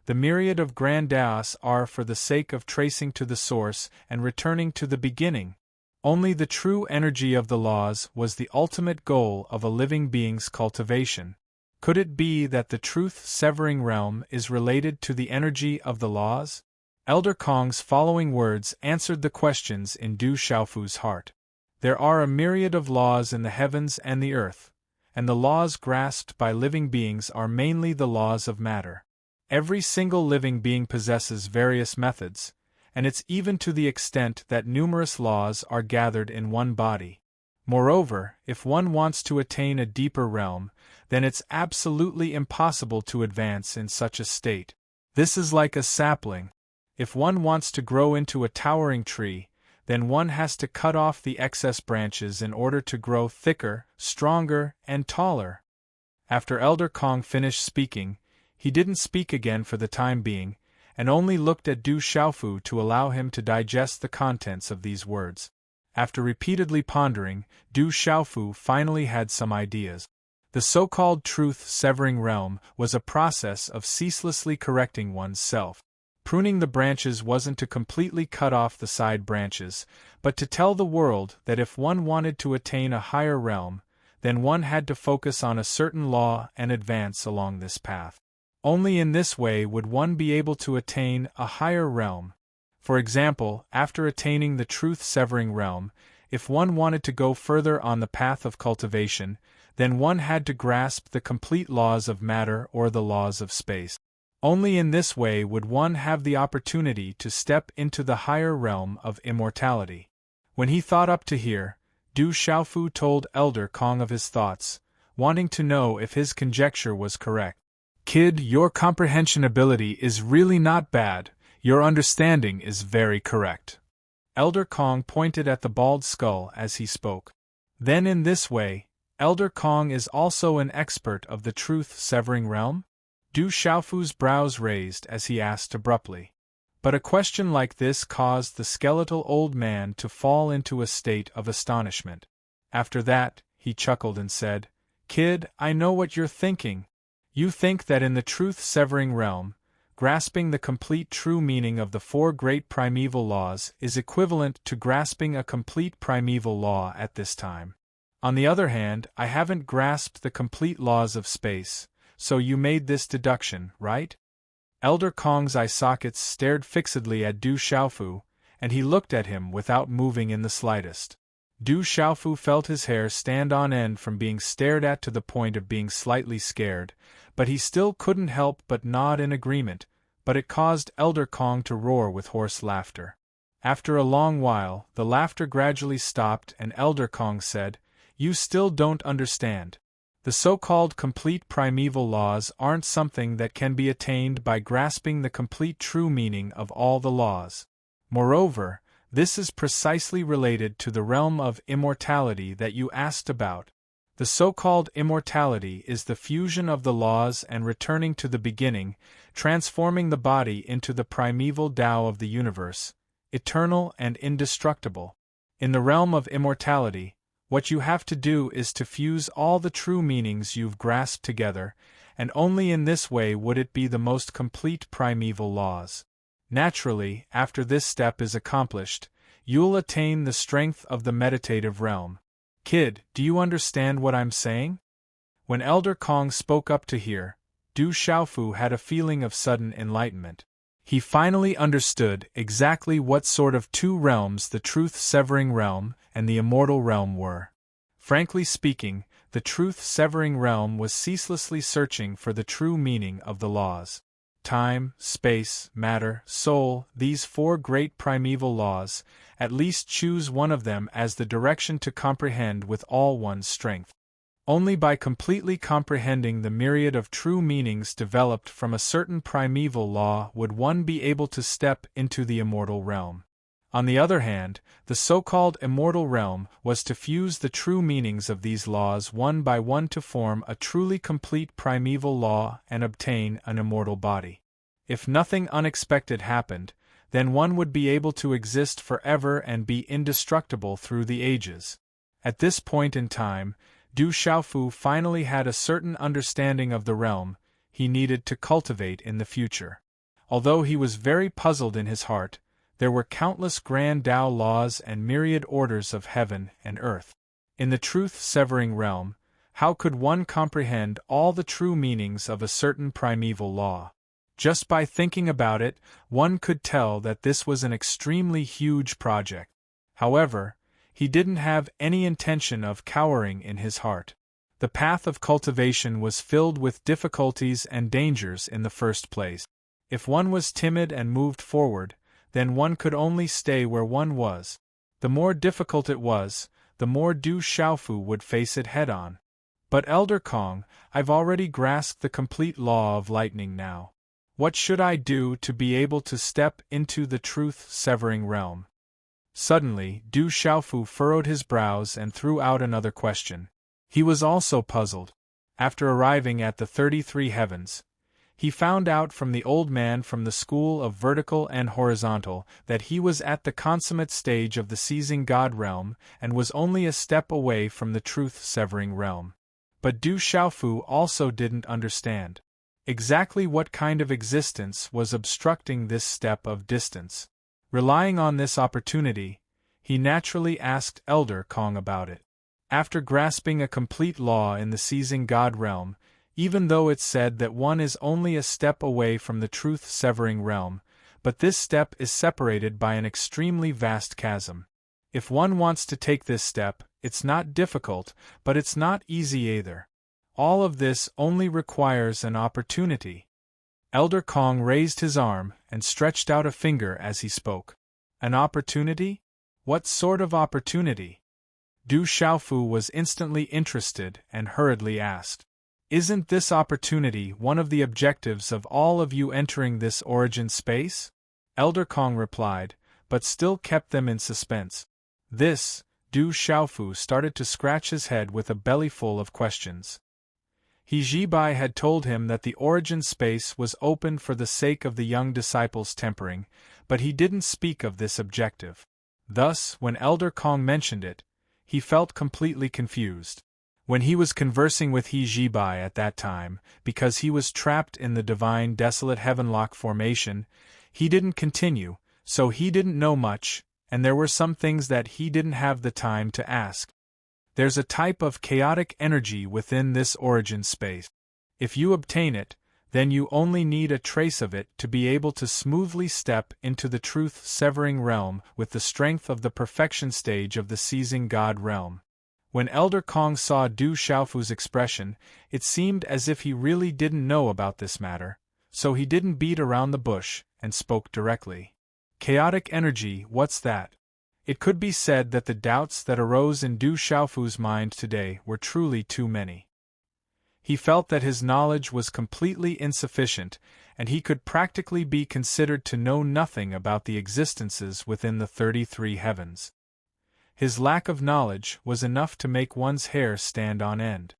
The myriad of grand daos are for the sake of tracing to the source and returning to the beginning. Only the true energy of the laws was the ultimate goal of a living being's cultivation. Could it be that the truth-severing realm is related to the energy of the laws? Elder Kong's following words answered the questions in Du Xiaofu's heart. There are a myriad of laws in the heavens and the earth, and the laws grasped by living beings are mainly the laws of matter. Every single living being possesses various methods, and it's even to the extent that numerous laws are gathered in one body. Moreover, if one wants to attain a deeper realm, then it's absolutely impossible to advance in such a state. This is like a sapling. If one wants to grow into a towering tree, then one has to cut off the excess branches in order to grow thicker, stronger, and taller. After Elder Kong finished speaking, he didn't speak again for the time being, and only looked at Du Xiaofu to allow him to digest the contents of these words. After repeatedly pondering, Du Xiaofu finally had some ideas. The so-called truth-severing realm was a process of ceaselessly correcting one's self. Pruning the branches wasn't to completely cut off the side branches, but to tell the world that if one wanted to attain a higher realm, then one had to focus on a certain law and advance along this path. Only in this way would one be able to attain a higher realm. For example, after attaining the truth-severing realm, if one wanted to go further on the path of cultivation, then one had to grasp the complete laws of matter or the laws of space. Only in this way would one have the opportunity to step into the higher realm of immortality. When he thought up to here, Du Xiaofu told Elder Kong of his thoughts, wanting to know if his conjecture was correct. "Kid, your comprehension ability is really not bad, your understanding is very correct." Elder Kong pointed at the bald skull as he spoke. Then in this way, Elder Kong is also an expert of the truth-severing realm? Du Xiaofu's brows raised as he asked abruptly. But a question like this caused the skeletal old man to fall into a state of astonishment. After that, he chuckled and said, "Kid, I know what you're thinking. You think that in the truth-severing realm, grasping the complete true meaning of the four great primeval laws is equivalent to grasping a complete primeval law at this time. On the other hand, I haven't grasped the complete laws of space, so you made this deduction, right?" Elder Kong's eye sockets stared fixedly at Du Xiaofu, and he looked at him without moving in the slightest. Du Xiaofu felt his hair stand on end from being stared at to the point of being slightly scared, but he still couldn't help but nod in agreement, but it caused Elder Kong to roar with hoarse laughter. After a long while, the laughter gradually stopped and Elder Kong said, "You still don't understand. The so-called complete primeval laws aren't something that can be attained by grasping the complete true meaning of all the laws. Moreover, this is precisely related to the realm of immortality that you asked about. The so-called immortality is the fusion of the laws and returning to the beginning, transforming the body into the primeval Tao of the universe, eternal and indestructible. In the realm of immortality, what you have to do is to fuse all the true meanings you've grasped together, and only in this way would it be the most complete primeval laws. Naturally, after this step is accomplished, you'll attain the strength of the meditative realm. Kid, do you understand what I'm saying?" When Elder Kong spoke up to hear, Du Xiaofu had a feeling of sudden enlightenment. He finally understood exactly what sort of two realms the truth-severing realm and the immortal realm were. Frankly speaking, the truth-severing realm was ceaselessly searching for the true meaning of the laws. Time, space, matter, soul, these four great primeval laws, at least choose one of them as the direction to comprehend with all one's strength. Only by completely comprehending the myriad of true meanings developed from a certain primeval law would one be able to step into the immortal realm. On the other hand, the so-called immortal realm was to fuse the true meanings of these laws one by one to form a truly complete primeval law and obtain an immortal body. If nothing unexpected happened, then one would be able to exist forever and be indestructible through the ages. At this point in time, Du Xiaofu finally had a certain understanding of the realm he needed to cultivate in the future. Although he was very puzzled in his heart, there were countless grand Tao laws and myriad orders of heaven and earth. In the truth-severing realm, how could one comprehend all the true meanings of a certain primeval law? Just by thinking about it, one could tell that this was an extremely huge project. However, he didn't have any intention of cowering in his heart. The path of cultivation was filled with difficulties and dangers in the first place. If one was timid and moved forward, then one could only stay where one was. The more difficult it was, the more Du Xiaofu would face it head-on. But Elder Kong, I've already grasped the complete law of lightning now. What should I do to be able to step into the truth-severing realm? Suddenly, Du Xiaofu furrowed his brows and threw out another question. He was also puzzled. After arriving at the 33 heavens, he found out from the old man from the school of vertical and horizontal that he was at the consummate stage of the seizing God realm and was only a step away from the truth-severing realm. But Du Xiaofu also didn't understand exactly what kind of existence was obstructing this step of distance. Relying on this opportunity, he naturally asked Elder Kong about it. After grasping a complete law in the seizing God realm, even though it's said that one is only a step away from the truth-severing realm, but this step is separated by an extremely vast chasm. If one wants to take this step, it's not difficult, but it's not easy either. All of this only requires an opportunity. Elder Kong raised his arm and stretched out a finger as he spoke. An opportunity? What sort of opportunity? Du Xiaofu was instantly interested and hurriedly asked. Isn't this opportunity one of the objectives of all of you entering this origin space? Elder Kong replied, but still kept them in suspense. This, Du Xiaofu started to scratch his head with a bellyful of questions. He Jibai had told him that the origin space was open for the sake of the young disciples' tempering, but he didn't speak of this objective. Thus, when Elder Kong mentioned it, he felt completely confused. When he was conversing with He Jibai at that time, because he was trapped in the divine desolate heavenlock formation, he didn't continue, so he didn't know much, and there were some things that he didn't have the time to ask. There's a type of chaotic energy within this origin space. If you obtain it, then you only need a trace of it to be able to smoothly step into the truth-severing realm with the strength of the perfection stage of the seizing God realm. When Elder Kong saw Du Xiaofu's expression, it seemed as if he really didn't know about this matter, so he didn't beat around the bush and spoke directly. Chaotic energy, what's that? It could be said that the doubts that arose in Du Xiaofu's mind today were truly too many. He felt that his knowledge was completely insufficient, and he could practically be considered to know nothing about the existences within the 33 heavens. His lack of knowledge was enough to make one's hair stand on end.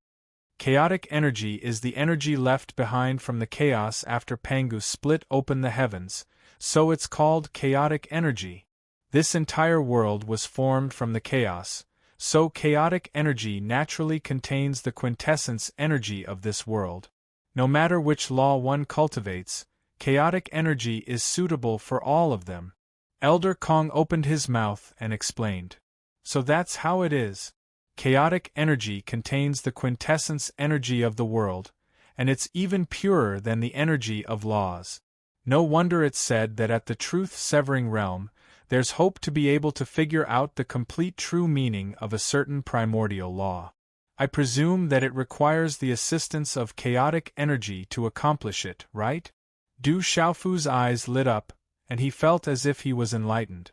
Chaotic energy is the energy left behind from the chaos after Pangu split open the heavens, so it's called chaotic energy. This entire world was formed from the chaos, so chaotic energy naturally contains the quintessence energy of this world. No matter which law one cultivates, chaotic energy is suitable for all of them. Elder Kong opened his mouth and explained. So that's how it is. Chaotic energy contains the quintessence energy of the world, and it's even purer than the energy of laws. No wonder it's said that at the truth-severing realm, there's hope to be able to figure out the complete true meaning of a certain primordial law. I presume that it requires the assistance of chaotic energy to accomplish it, right? Du Xiaofu's eyes lit up, and he felt as if he was enlightened.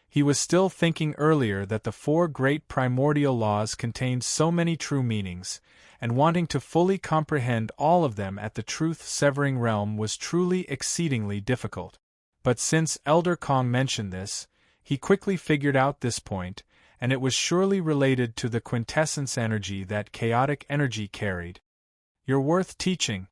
He was still thinking earlier that the 4 great primordial laws contained so many true meanings, and wanting to fully comprehend all of them at the truth-severing realm was truly exceedingly difficult. But since Elder Kong mentioned this, he quickly figured out this point, and it was surely related to the quintessence energy that chaotic energy carried. You're worth teaching.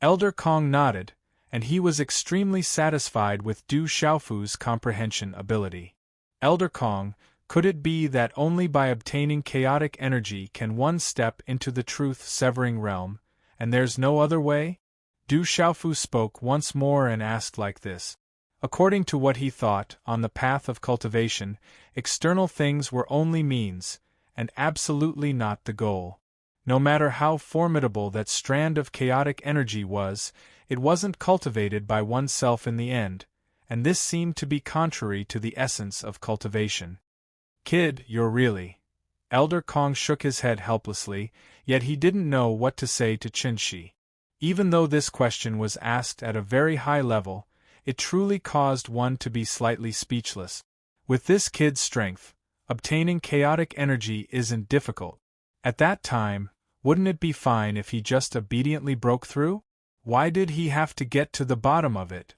Elder Kong nodded, and he was extremely satisfied with Du Xiaofu's comprehension ability. Elder Kong, could it be that only by obtaining chaotic energy can one step into the truth-severing realm, and there's no other way? Du Xiaofu spoke once more and asked like this. According to what he thought, on the path of cultivation, external things were only means, and absolutely not the goal. No matter how formidable that strand of chaotic energy was, it wasn't cultivated by oneself in the end, and this seemed to be contrary to the essence of cultivation. Kid, you're really. Elder Kong shook his head helplessly, yet he didn't know what to say to Qinshi. Even though this question was asked at a very high level, it truly caused one to be slightly speechless. With this kid's strength, obtaining chaotic energy isn't difficult. At that time, wouldn't it be fine if he just obediently broke through? Why did he have to get to the bottom of it?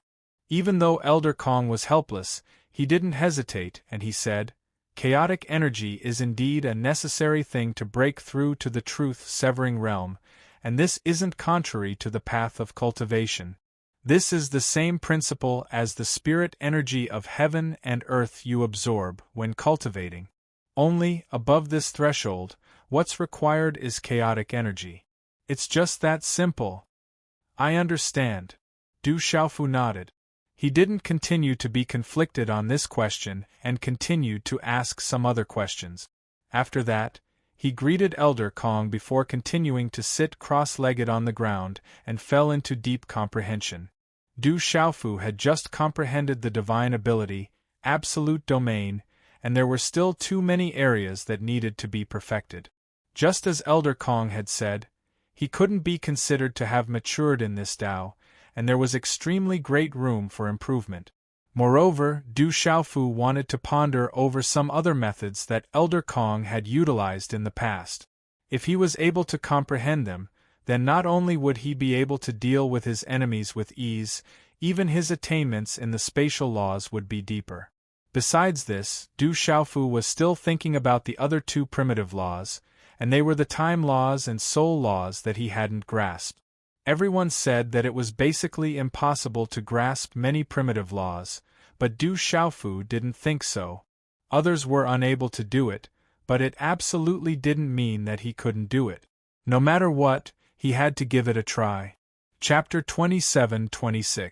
Even though Elder Kong was helpless, he didn't hesitate, and he said, "Chaotic energy is indeed a necessary thing to break through to the truth-severing realm, and this isn't contrary to the path of cultivation. This is the same principle as the spirit energy of heaven and earth you absorb when cultivating. Only, above this threshold, what's required is chaotic energy. It's just that simple." "I understand." Du Xiaofu nodded. He didn't continue to be conflicted on this question and continued to ask some other questions. After that, he greeted Elder Kong before continuing to sit cross-legged on the ground and fell into deep comprehension. Du Xiaofu had just comprehended the divine ability, absolute domain, and there were still too many areas that needed to be perfected. Just as Elder Kong had said, he couldn't be considered to have matured in this Tao, and there was extremely great room for improvement. Moreover, Du Xiaofu wanted to ponder over some other methods that Elder Kong had utilized in the past. If he was able to comprehend them, then not only would he be able to deal with his enemies with ease, even his attainments in the spatial laws would be deeper. Besides this, Du Xiaofu was still thinking about the other two primitive laws, and they were the time laws and soul laws that he hadn't grasped. Everyone said that it was basically impossible to grasp many primitive laws, but Du Xiaofu didn't think so. Others were unable to do it, but it absolutely didn't mean that he couldn't do it. No matter what, he had to give it a try. Chapter 27-26.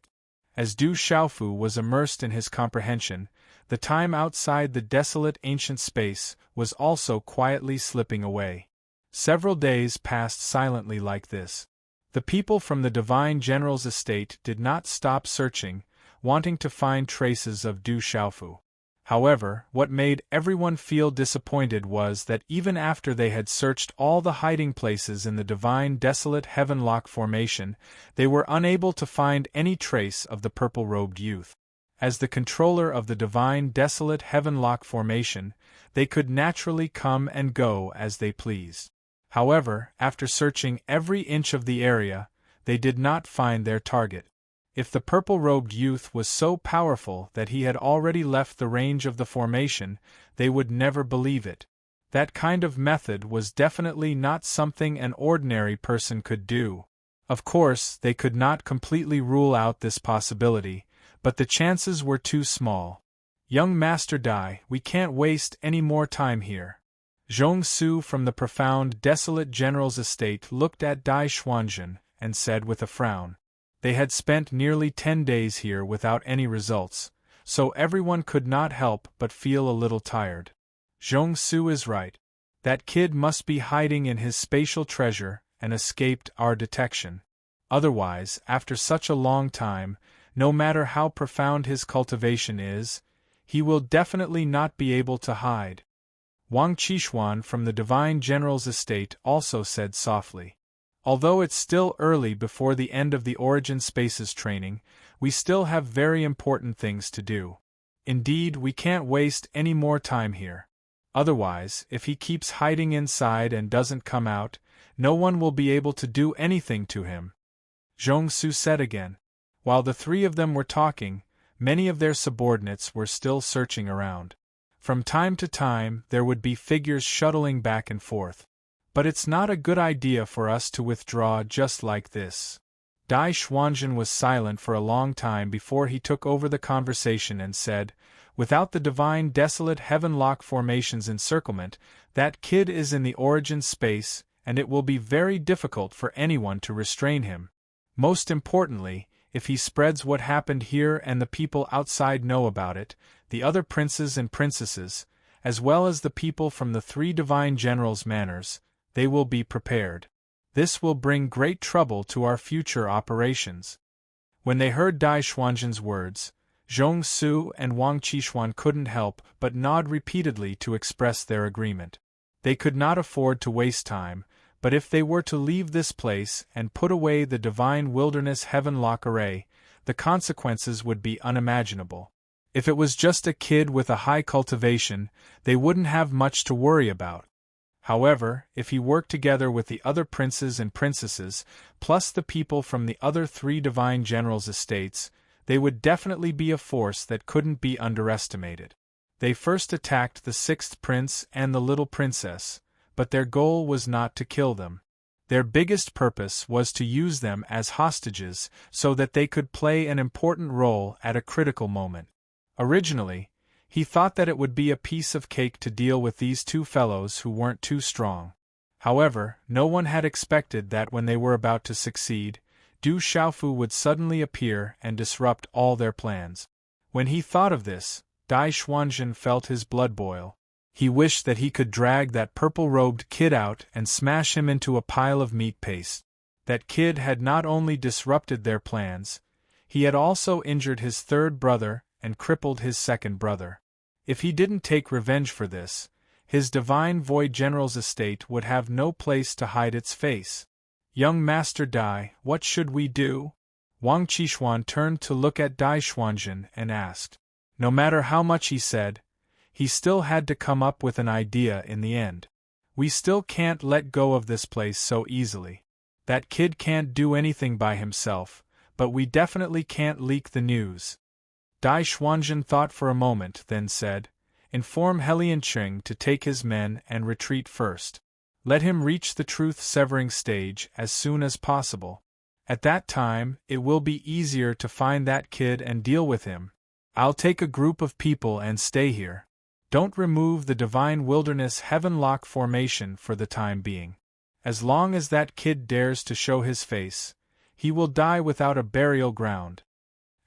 As Du Xiaofu was immersed in his comprehension, the time outside the desolate ancient space was also quietly slipping away. Several days passed silently like this. The people from the Divine General's estate did not stop searching, wanting to find traces of Du Xiaofu. However, what made everyone feel disappointed was that even after they had searched all the hiding places in the Divine Desolate Heavenlock Formation, they were unable to find any trace of the purple-robed youth. As the controller of the Divine Desolate Heavenlock Formation, they could naturally come and go as they pleased. However, after searching every inch of the area, they did not find their target. If the purple-robed youth was so powerful that he had already left the range of the formation, they would never believe it. That kind of method was definitely not something an ordinary person could do. Of course, they could not completely rule out this possibility, but the chances were too small. "Young Master Dai, we can't waste any more time here." Zhong Su from the profound desolate general's estate looked at Dai Xuanzhen and said with a frown. They had spent nearly 10 days here without any results, so everyone could not help but feel a little tired. Zhong Su is right. That kid must be hiding in his spatial treasure and escaped our detection. Otherwise, after such a long time, no matter how profound his cultivation is, he will definitely not be able to hide. Wang Qishuan from the Divine General's estate also said softly. Although it's still early before the end of the Origin Spaces training, we still have very important things to do. Indeed, we can't waste any more time here. Otherwise, if he keeps hiding inside and doesn't come out, no one will be able to do anything to him. Zhong Su said again. While the three of them were talking, many of their subordinates were still searching around. From time to time, there would be figures shuttling back and forth. But it's not a good idea for us to withdraw just like this. Dai Xuanzhen was silent for a long time before he took over the conversation and said, "Without the Divine Desolate Heavenlock Formation's encirclement, that kid is in the origin space, and it will be very difficult for anyone to restrain him. Most importantly, if he spreads what happened here and the people outside know about it, the other princes and princesses, as well as the people from the 3 divine generals' manors, they will be prepared. This will bring great trouble to our future operations. When they heard Dai Xuanzhen's words, Zhong Su and Wang Qishuan couldn't help but nod repeatedly to express their agreement. They could not afford to waste time, but if they were to leave this place and put away the divine wilderness heavenlock array, the consequences would be unimaginable. If it was just a kid with a high cultivation, they wouldn't have much to worry about. However, if he worked together with the other princes and princesses, plus the people from the other 3 divine generals' estates, they would definitely be a force that couldn't be underestimated. They first attacked the 6th prince and the little princess, but their goal was not to kill them. Their biggest purpose was to use them as hostages so that they could play an important role at a critical moment. Originally, he thought that it would be a piece of cake to deal with these 2 fellows who weren't too strong. However, no one had expected that when they were about to succeed, Du Xiaofu would suddenly appear and disrupt all their plans. When he thought of this, Dai Xuanzhen felt his blood boil. He wished that he could drag that purple-robed kid out and smash him into a pile of meat paste. That kid had not only disrupted their plans, he had also injured his 3rd brother and crippled his 2nd brother. If he didn't take revenge for this, his divine void general's estate would have no place to hide its face. Young Master Dai, what should we do? Wang Qishuan turned to look at Dai Xuanzhen and asked. No matter how much he said, he still had to come up with an idea in the end. We still can't let go of this place so easily. That kid can't do anything by himself, but we definitely can't leak the news. Dai Xuanzhen thought for a moment, then said, Inform Helian Qing to take his men and retreat first. Let him reach the truth-severing stage as soon as possible. At that time, it will be easier to find that kid and deal with him. I'll take a group of people and stay here. Don't remove the divine wilderness heavenlock formation for the time being. As long as that kid dares to show his face, he will die without a burial ground.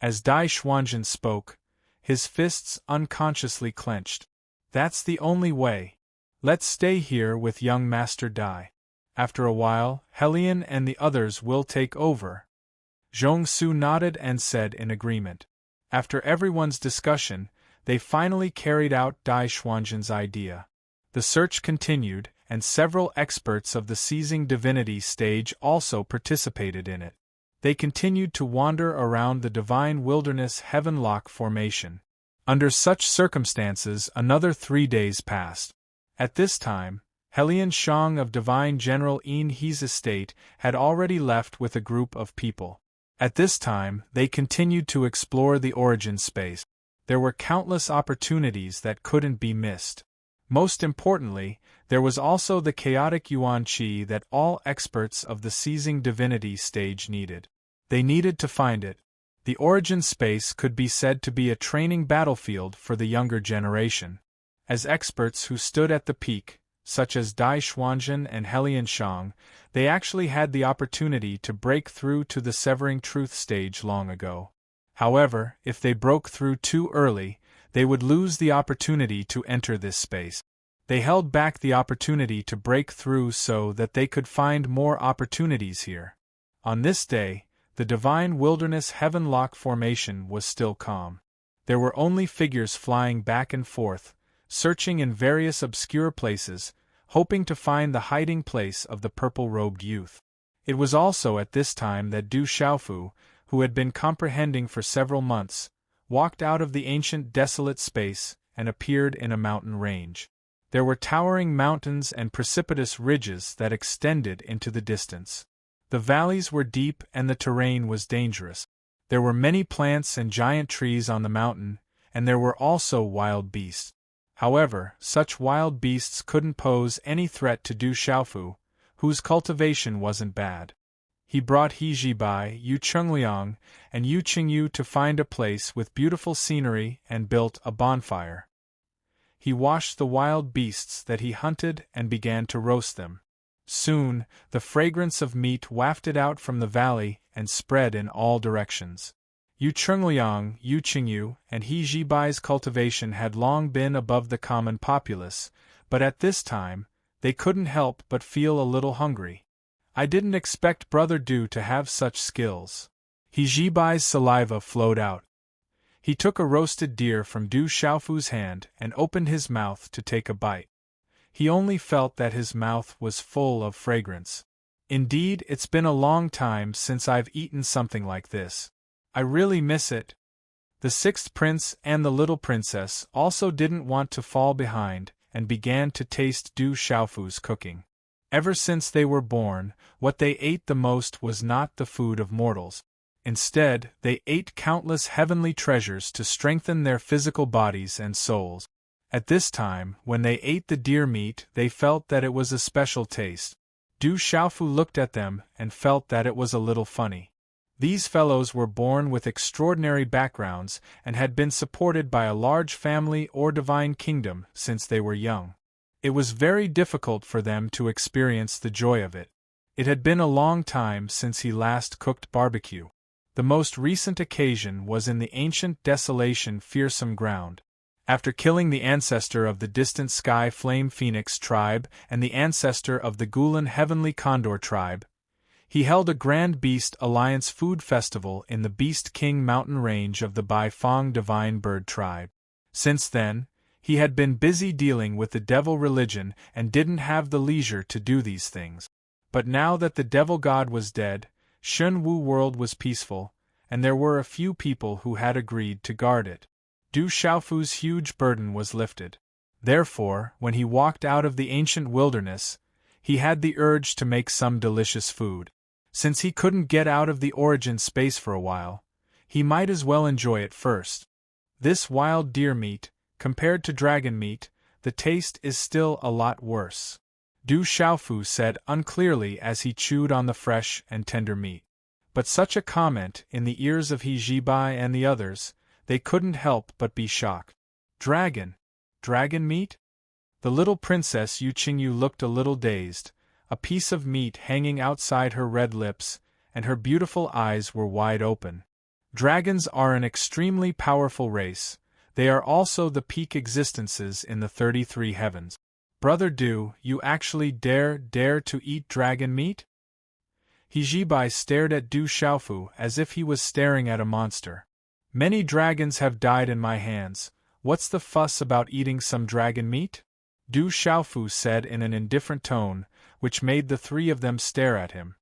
As Dai Xuanzhen spoke, his fists unconsciously clenched. That's the only way. Let's stay here with young Master Dai. After a while, Helian and the others will take over. Zhong Su nodded and said in agreement. After everyone's discussion, they finally carried out Dai Xuanzhen's idea. The search continued, and several experts of the seizing divinity stage also participated in it. They continued to wander around the divine wilderness heavenlock formation. Under such circumstances, another 3 days passed. At this time, Helian Shang of Divine General Yin He's estate had already left with a group of people. At this time, they continued to explore the origin space. There were countless opportunities that couldn't be missed. Most importantly, there was also the chaotic yuan qi that all experts of the seizing divinity stage needed. They needed to find it. The origin space could be said to be a training battlefield for the younger generation. As experts who stood at the peak, such as Dai Xuanzhen and Helian Shang, they actually had the opportunity to break through to the severing truth stage long ago. However, if they broke through too early, they would lose the opportunity to enter this space. They held back the opportunity to break through so that they could find more opportunities here. On this day, the divine wilderness heavenlock formation was still calm. There were only figures flying back and forth, searching in various obscure places, hoping to find the hiding place of the purple-robed youth. It was also at this time that Du Xiaofu, who had been comprehending for several months, walked out of the ancient desolate space and appeared in a mountain range. There were towering mountains and precipitous ridges that extended into the distance. The valleys were deep and the terrain was dangerous. There were many plants and giant trees on the mountain, and there were also wild beasts. However, such wild beasts couldn't pose any threat to Du Xiaofu, whose cultivation wasn't bad. He brought He Jibai, Yu Chengliang, and Yu Qingyu to find a place with beautiful scenery and built a bonfire. He washed the wild beasts that he hunted and began to roast them. Soon, the fragrance of meat wafted out from the valley and spread in all directions. Yu Chungliang, Yu Qingyu, and He Jibai's cultivation had long been above the common populace, but at this time, they couldn't help but feel a little hungry. I didn't expect Brother Du to have such skills. He Jibai's saliva flowed out. He took a roasted deer from Du Xiaofu's hand and opened his mouth to take a bite. He only felt that his mouth was full of fragrance. Indeed, it's been a long time since I've eaten something like this. I really miss it. The sixth prince and the little princess also didn't want to fall behind and began to taste Du Xiaofu's cooking. Ever since they were born, what they ate the most was not the food of mortals. Instead, they ate countless heavenly treasures to strengthen their physical bodies and souls. At this time, when they ate the deer meat, they felt that it was a special taste. Du Xiaofu looked at them and felt that it was a little funny. These fellows were born with extraordinary backgrounds and had been supported by a large family or divine kingdom since they were young. It was very difficult for them to experience the joy of it. It had been a long time since he last cooked barbecue. The most recent occasion was in the ancient desolation fearsome ground. After killing the ancestor of the distant Sky Flame Phoenix tribe and the ancestor of the Gulan Heavenly Condor tribe, he held a Grand Beast Alliance food festival in the Beast King mountain range of the Bai Fong Divine Bird tribe. Since then, he had been busy dealing with the devil religion and didn't have the leisure to do these things. But now that the devil god was dead, Shen Wu world was peaceful, and there were a few people who had agreed to guard it. Du Xiaofu's huge burden was lifted. Therefore, when he walked out of the ancient wilderness, he had the urge to make some delicious food. Since he couldn't get out of the origin space for a while, he might as well enjoy it first. This wild deer meat, compared to dragon meat, the taste is still a lot worse, Du Xiaofu said unclearly as he chewed on the fresh and tender meat. But such a comment, in the ears of He Jibai and the others, they couldn't help but be shocked. Dragon meat? The little princess Yu Qingyu looked a little dazed, a piece of meat hanging outside her red lips, and her beautiful eyes were wide open. Dragons are an extremely powerful race. They are also the peak existences in the 33 heavens. Brother Du, you actually dare to eat dragon meat? He Jibai stared at Du Xiaofu as if he was staring at a monster. Many dragons have died in my hands. What's the fuss about eating some dragon meat? Du Xiaofu said in an indifferent tone, which made the three of them stare at him.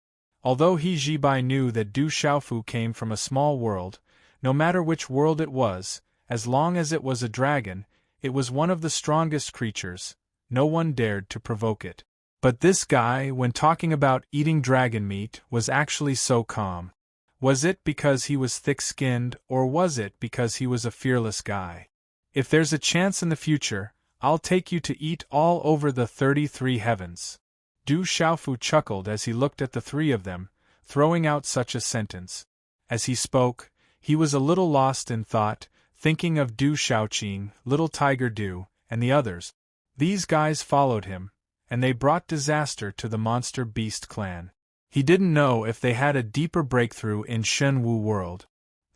Although He Jibai knew that Du Xiaofu came from a small world, no matter which world it was, as long as it was a dragon, it was one of the strongest creatures. No one dared to provoke it. But this guy, when talking about eating dragon meat, was actually so calm. Was it because he was thick-skinned, or was it because he was a fearless guy? If there's a chance in the future, I'll take you to eat all over the 33 heavens. Du Xiaofu chuckled as he looked at the three of them, throwing out such a sentence. As he spoke, he was a little lost in thought, thinking of Du Xiaoqing, Little Tiger Du, and the others. These guys followed him, and they brought disaster to the Monster Beast clan. He didn't know if they had a deeper breakthrough in Shen Wu world.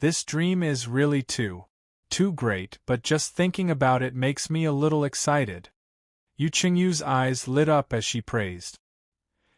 This dream is really too great, but just thinking about it makes me a little excited. Yu Qingyu's eyes lit up as she praised.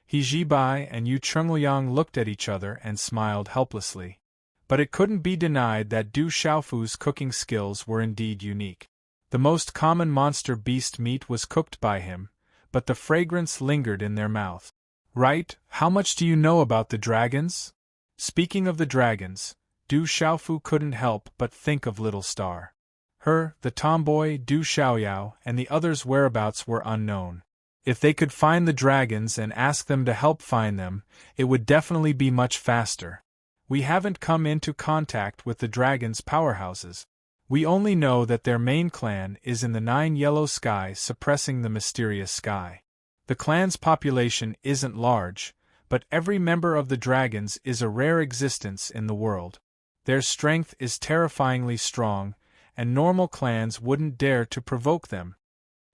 He Jibai and Yu Chungliang looked at each other and smiled helplessly. But it couldn't be denied that Du Xiaofu's cooking skills were indeed unique. The most common monster beast meat was cooked by him, but the fragrance lingered in their mouth. Right, how much do you know about the dragons? Speaking of the dragons, Du Xiaofu couldn't help but think of Little Star. Her, the tomboy Du Xiaoyao, and the others' whereabouts were unknown. If they could find the dragons and ask them to help find them, it would definitely be much faster. We haven't come into contact with the dragons' powerhouses. We only know that their main clan is in the 9 yellow sky suppressing the mysterious sky. The clan's population isn't large, but every member of the dragons is a rare existence in the world. Their strength is terrifyingly strong, and normal clans wouldn't dare to provoke them.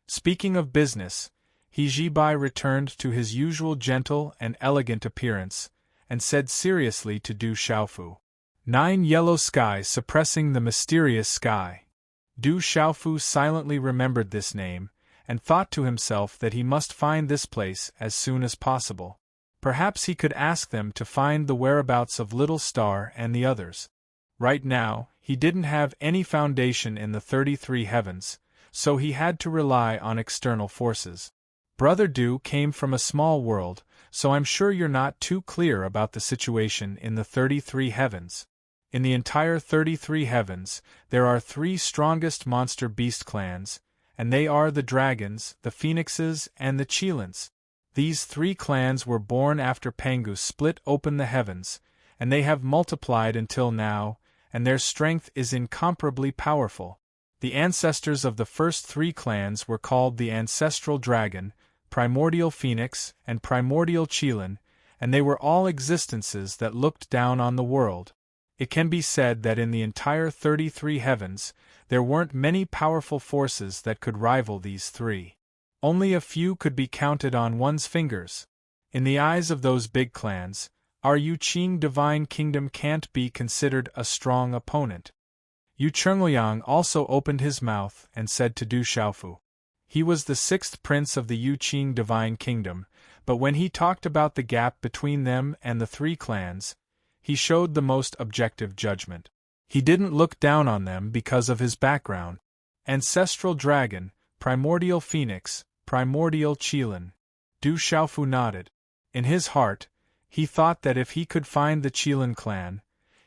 Speaking of business, He Jibai returned to his usual gentle and elegant appearance, and said seriously to Du Xiaofu, 9 yellow sky suppressing the mysterious sky. Du Xiaofu silently remembered this name, and thought to himself that he must find this place as soon as possible. Perhaps he could ask them to find the whereabouts of Little Star and the others. Right now, he didn't have any foundation in the 33 heavens, so he had to rely on external forces. Brother Du came from a small world, so I'm sure you're not too clear about the situation in the 33 heavens. In the entire 33 heavens, there are 3 strongest monster beast clans, and they are the dragons, the phoenixes, and the Qilins. These 3 clans were born after Pangu split open the heavens, and they have multiplied until now, and their strength is incomparably powerful. The ancestors of the first 3 clans were called the Ancestral Dragon, Primordial Phoenix, and Primordial Qilin, and they were all existences that looked down on the world. It can be said that in the entire 33 heavens, there weren't many powerful forces that could rival these 3. Only a few could be counted on one's fingers. In the eyes of those big clans, our Yuqing Divine Kingdom can't be considered a strong opponent. Yu Chengliang also opened his mouth and said to Du Xiaofu. He was the 6th prince of the Yuqing Divine Kingdom, but when he talked about the gap between them and the 3 clans, he showed the most objective judgment. He didn't look down on them because of his background. Ancestral Dragon, Primordial Phoenix, Primordial Qilin. Du Xiaofu nodded. In his heart, he thought that if he could find the Qilin clan,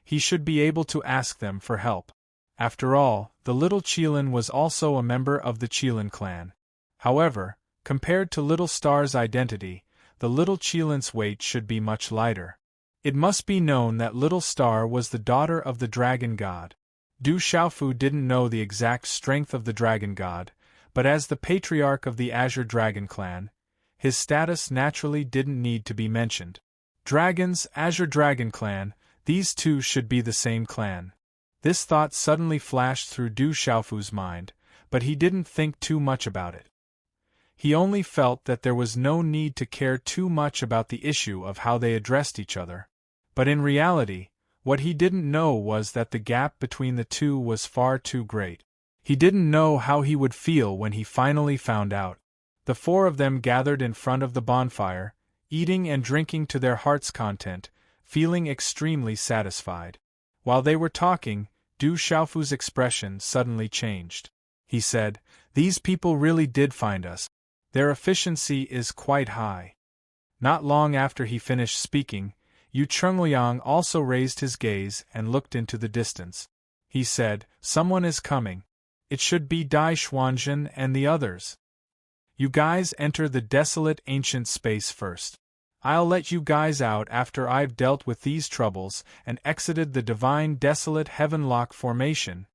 he should be able to ask them for help. After all, the little Qilin was also a member of the Qilin clan. However, compared to Little Star's identity, the little Qilin's weight should be much lighter. It must be known that Little Star was the daughter of the Dragon God. Du Xiaofu didn't know the exact strength of the Dragon God, but as the patriarch of the Azure Dragon clan, his status naturally didn't need to be mentioned. Dragons, Azure Dragon clan, these 2 should be the same clan. This thought suddenly flashed through Du Xiaofu's mind, but he didn't think too much about it. He only felt that there was no need to care too much about the issue of how they addressed each other. But in reality, what he didn't know was that the gap between the 2 was far too great. He didn't know how he would feel when he finally found out. The 4 of them gathered in front of the bonfire, eating and drinking to their heart's content, feeling extremely satisfied. While they were talking, Du Xiaofu's expression suddenly changed. He said, "These people really did find us. Their efficiency is quite high." Not long after he finished speaking, Yu Chengliang also raised his gaze and looked into the distance. He said, "Someone is coming. It should be Dai Xuanzhen and the others. You guys enter the desolate ancient space first. I'll let you guys out after I've dealt with these troubles and exited the divine desolate heavenlock formation."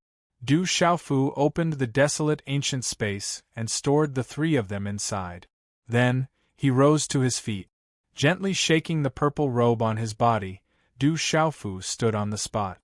Du Xiaofu opened the desolate ancient space and stored the 3 of them inside. Then, he rose to his feet. Gently shaking the purple robe on his body, Du Xiaofu stood on the spot.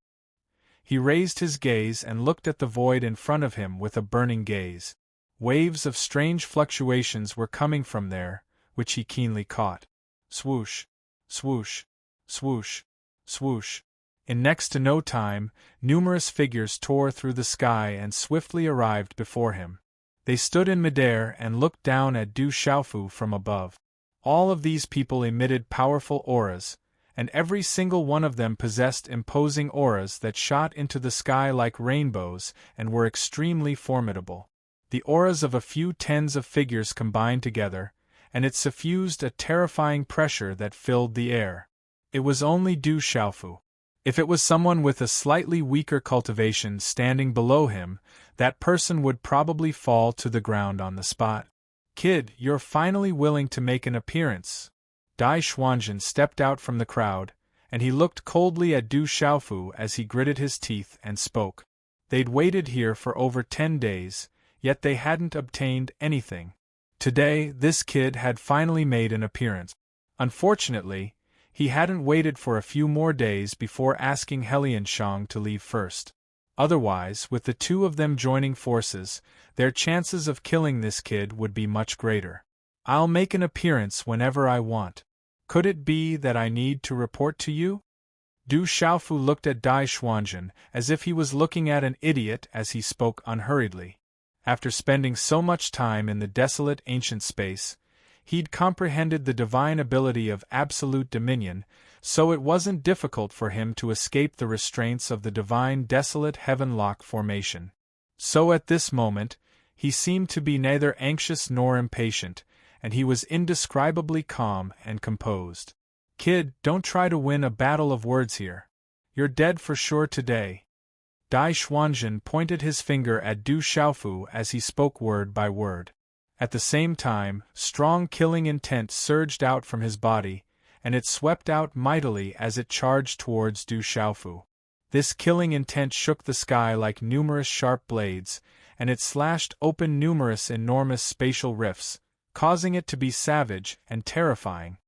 He raised his gaze and looked at the void in front of him with a burning gaze. Waves of strange fluctuations were coming from there, which he keenly caught. Swoosh, swoosh, swoosh, swoosh. In next to no time, numerous figures tore through the sky and swiftly arrived before him. They stood in midair and looked down at Du Xiaofu from above. All of these people emitted powerful auras, and every single one of them possessed imposing auras that shot into the sky like rainbows and were extremely formidable. The auras of a few tens of figures combined together, and it suffused a terrifying pressure that filled the air. It was only Du Xiaofu. If it was someone with a slightly weaker cultivation standing below him, that person would probably fall to the ground on the spot. "Kid, you're finally willing to make an appearance." Dai Xuanzhen stepped out from the crowd, and he looked coldly at Du Xiaofu as he gritted his teeth and spoke. They'd waited here for over 10 days, yet they hadn't obtained anything. Today, this kid had finally made an appearance. Unfortunately, he hadn't waited for a few more days before asking Helian Shang to leave first. Otherwise, with the 2 of them joining forces, their chances of killing this kid would be much greater. I'll make an appearance whenever I want. Could it be that I need to report to you? Du Xiaofu looked at Dai Xuanzhen as if he was looking at an idiot as he spoke unhurriedly. After spending so much time in the desolate ancient space, he'd comprehended the divine ability of absolute dominion, so it wasn't difficult for him to escape the restraints of the divine desolate heaven-lock formation. So at this moment, he seemed to be neither anxious nor impatient, and he was indescribably calm and composed. Kid, don't try to win a battle of words here. You're dead for sure today. Dai Xuanzhen pointed his finger at Du Xiaofu as he spoke word by word. At the same time, strong killing intent surged out from his body, and it swept out mightily as it charged towards Du Xiaofu. This killing intent shook the sky like numerous sharp blades, and it slashed open numerous enormous spatial rifts, causing it to be savage and terrifying.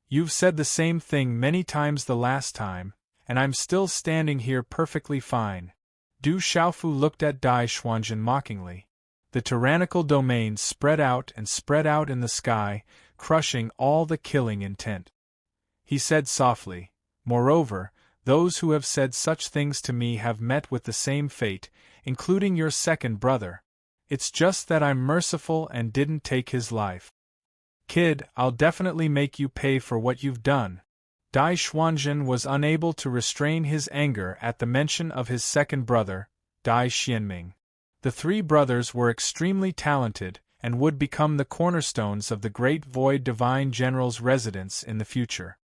You've said the same thing many times the last time, and I'm still standing here perfectly fine. Du Xiaofu looked at Dai Xuanzhen mockingly. The tyrannical domain spread out in the sky, crushing all the killing intent. He said softly, "Moreover, those who have said such things to me have met with the same fate, including your second brother. It's just that I'm merciful and didn't take his life. Kid, I'll definitely make you pay for what you've done." Dai Xuanzhen was unable to restrain his anger at the mention of his second brother, Dai Xianming. The three brothers were extremely talented and would become the cornerstones of the Great Void Divine General's residence in the future.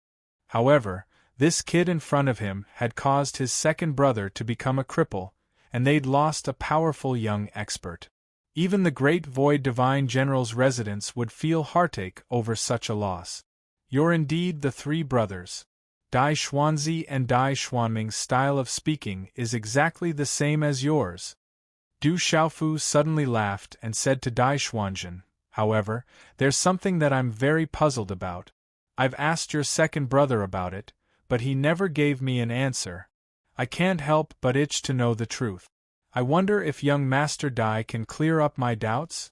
However, this kid in front of him had caused his second brother to become a cripple, and they'd lost a powerful young expert. Even the Great Void Divine General's residence would feel heartache over such a loss. You're indeed the three brothers. Dai Xuanzi and Dai Xuanming's style of speaking is exactly the same as yours. Du Xiaofu suddenly laughed and said to Dai Xuanzhen, "However, there's something that I'm very puzzled about. I've asked your second brother about it, but he never gave me an answer. I can't help but itch to know the truth. I wonder if young Master Dai can clear up my doubts?"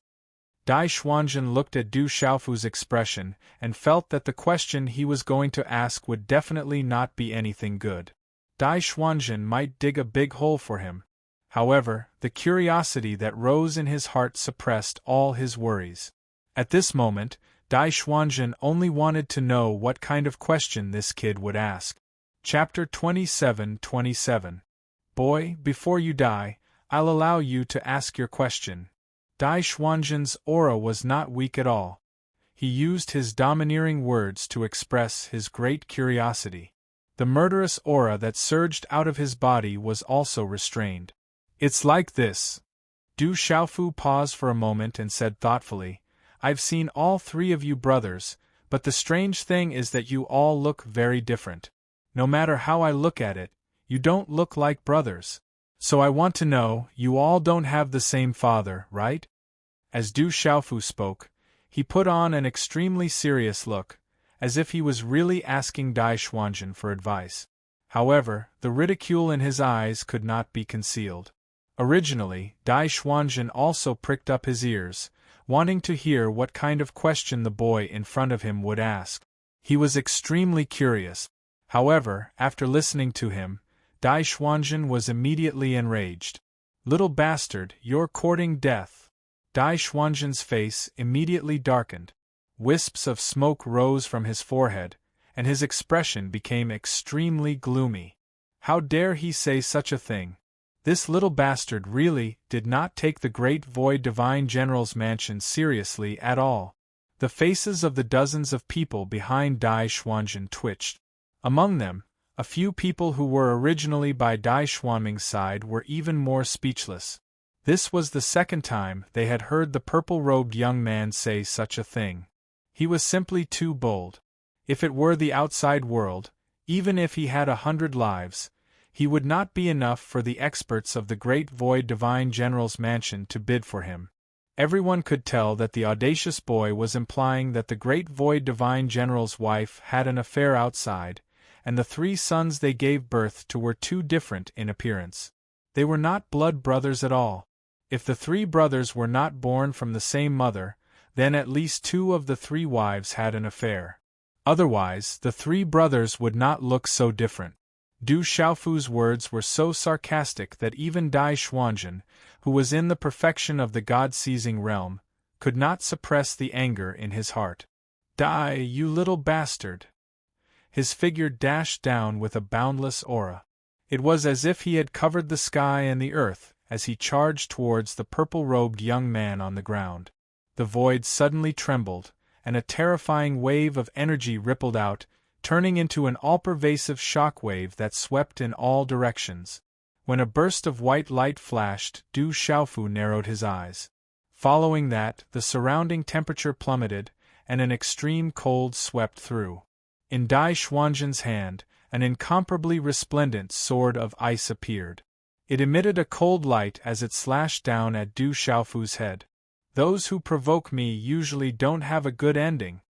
Dai Xuanzhen looked at Du Xiaofu's expression and felt that the question he was going to ask would definitely not be anything good. Dai Xuanzhen might dig a big hole for him. However, the curiosity that rose in his heart suppressed all his worries. At this moment, Dai Xuanzhen only wanted to know what kind of question this kid would ask. Chapter 27:27. Boy, before you die, I'll allow you to ask your question. Dai Xuanzhen's aura was not weak at all. He used his domineering words to express his great curiosity. The murderous aura that surged out of his body was also restrained. "It's like this." Du Xiaofu paused for a moment and said thoughtfully, "I've seen all three of you brothers, but the strange thing is that you all look very different. No matter how I look at it, you don't look like brothers. So I want to know, you all don't have the same father, right?" As Du Xiaofu spoke, he put on an extremely serious look, as if he was really asking Dai Xuanzhen for advice. However, the ridicule in his eyes could not be concealed. Originally, Dai Xuanzhen also pricked up his ears, wanting to hear what kind of question the boy in front of him would ask. He was extremely curious. However, after listening to him, Dai Xuanzhen was immediately enraged. "Little bastard, you're courting death." Dai Xuanzhen's face immediately darkened. Wisps of smoke rose from his forehead, and his expression became extremely gloomy. How dare he say such a thing? This little bastard really did not take the Great Void Divine General's mansion seriously at all. The faces of the dozens of people behind Dai Xuanzhen twitched. Among them, a few people who were originally by Dai Xuanming's side were even more speechless. This was the second time they had heard the purple-robed young man say such a thing. He was simply too bold. If it were the outside world, even if he had 100 lives, he would not be enough for the experts of the Great Void Divine General's mansion to bid for him. Everyone could tell that the audacious boy was implying that the Great Void Divine General's wife had an affair outside, and the three sons they gave birth to were too different in appearance. They were not blood brothers at all. If the three brothers were not born from the same mother, then at least 2 of the 3 wives had an affair. Otherwise, the 3 brothers would not look so different. Du Xiaofu's words were so sarcastic that even Dai Xuanzhen, who was in the perfection of the God-seizing realm, could not suppress the anger in his heart. "Die, you little bastard!" His figure dashed down with a boundless aura. It was as if he had covered the sky and the earth as he charged towards the purple-robed young man on the ground. The void suddenly trembled, and a terrifying wave of energy rippled out, turning into an all-pervasive shock wave that swept in all directions. When a burst of white light flashed, Du Xiaofu narrowed his eyes. Following that, the surrounding temperature plummeted, and an extreme cold swept through. In Dai Xuanzhen's hand, an incomparably resplendent sword of ice appeared. It emitted a cold light as it slashed down at Du Xiaofu's head. "Those who provoke me usually don't have a good ending.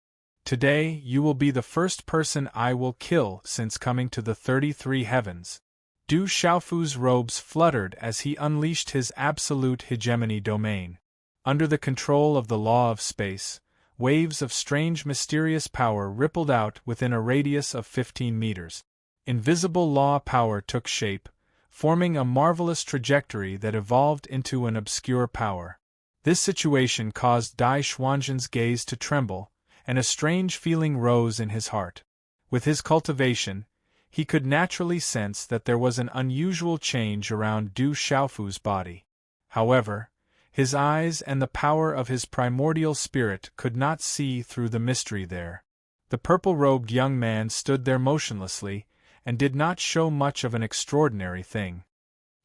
Today you will be the first person I will kill since coming to the 33 heavens." Du Xiaofu's robes fluttered as he unleashed his absolute hegemony domain. Under the control of the law of space, waves of strange mysterious power rippled out within a radius of 15 meters. Invisible law power took shape, forming a marvelous trajectory that evolved into an obscure power. This situation caused Dai Xuanzhen's gaze to tremble, and a strange feeling rose in his heart. With his cultivation, he could naturally sense that there was an unusual change around Du Xiaofu's body. However, his eyes and the power of his primordial spirit could not see through the mystery there. The purple-robed young man stood there motionlessly, and did not show much of an extraordinary thing.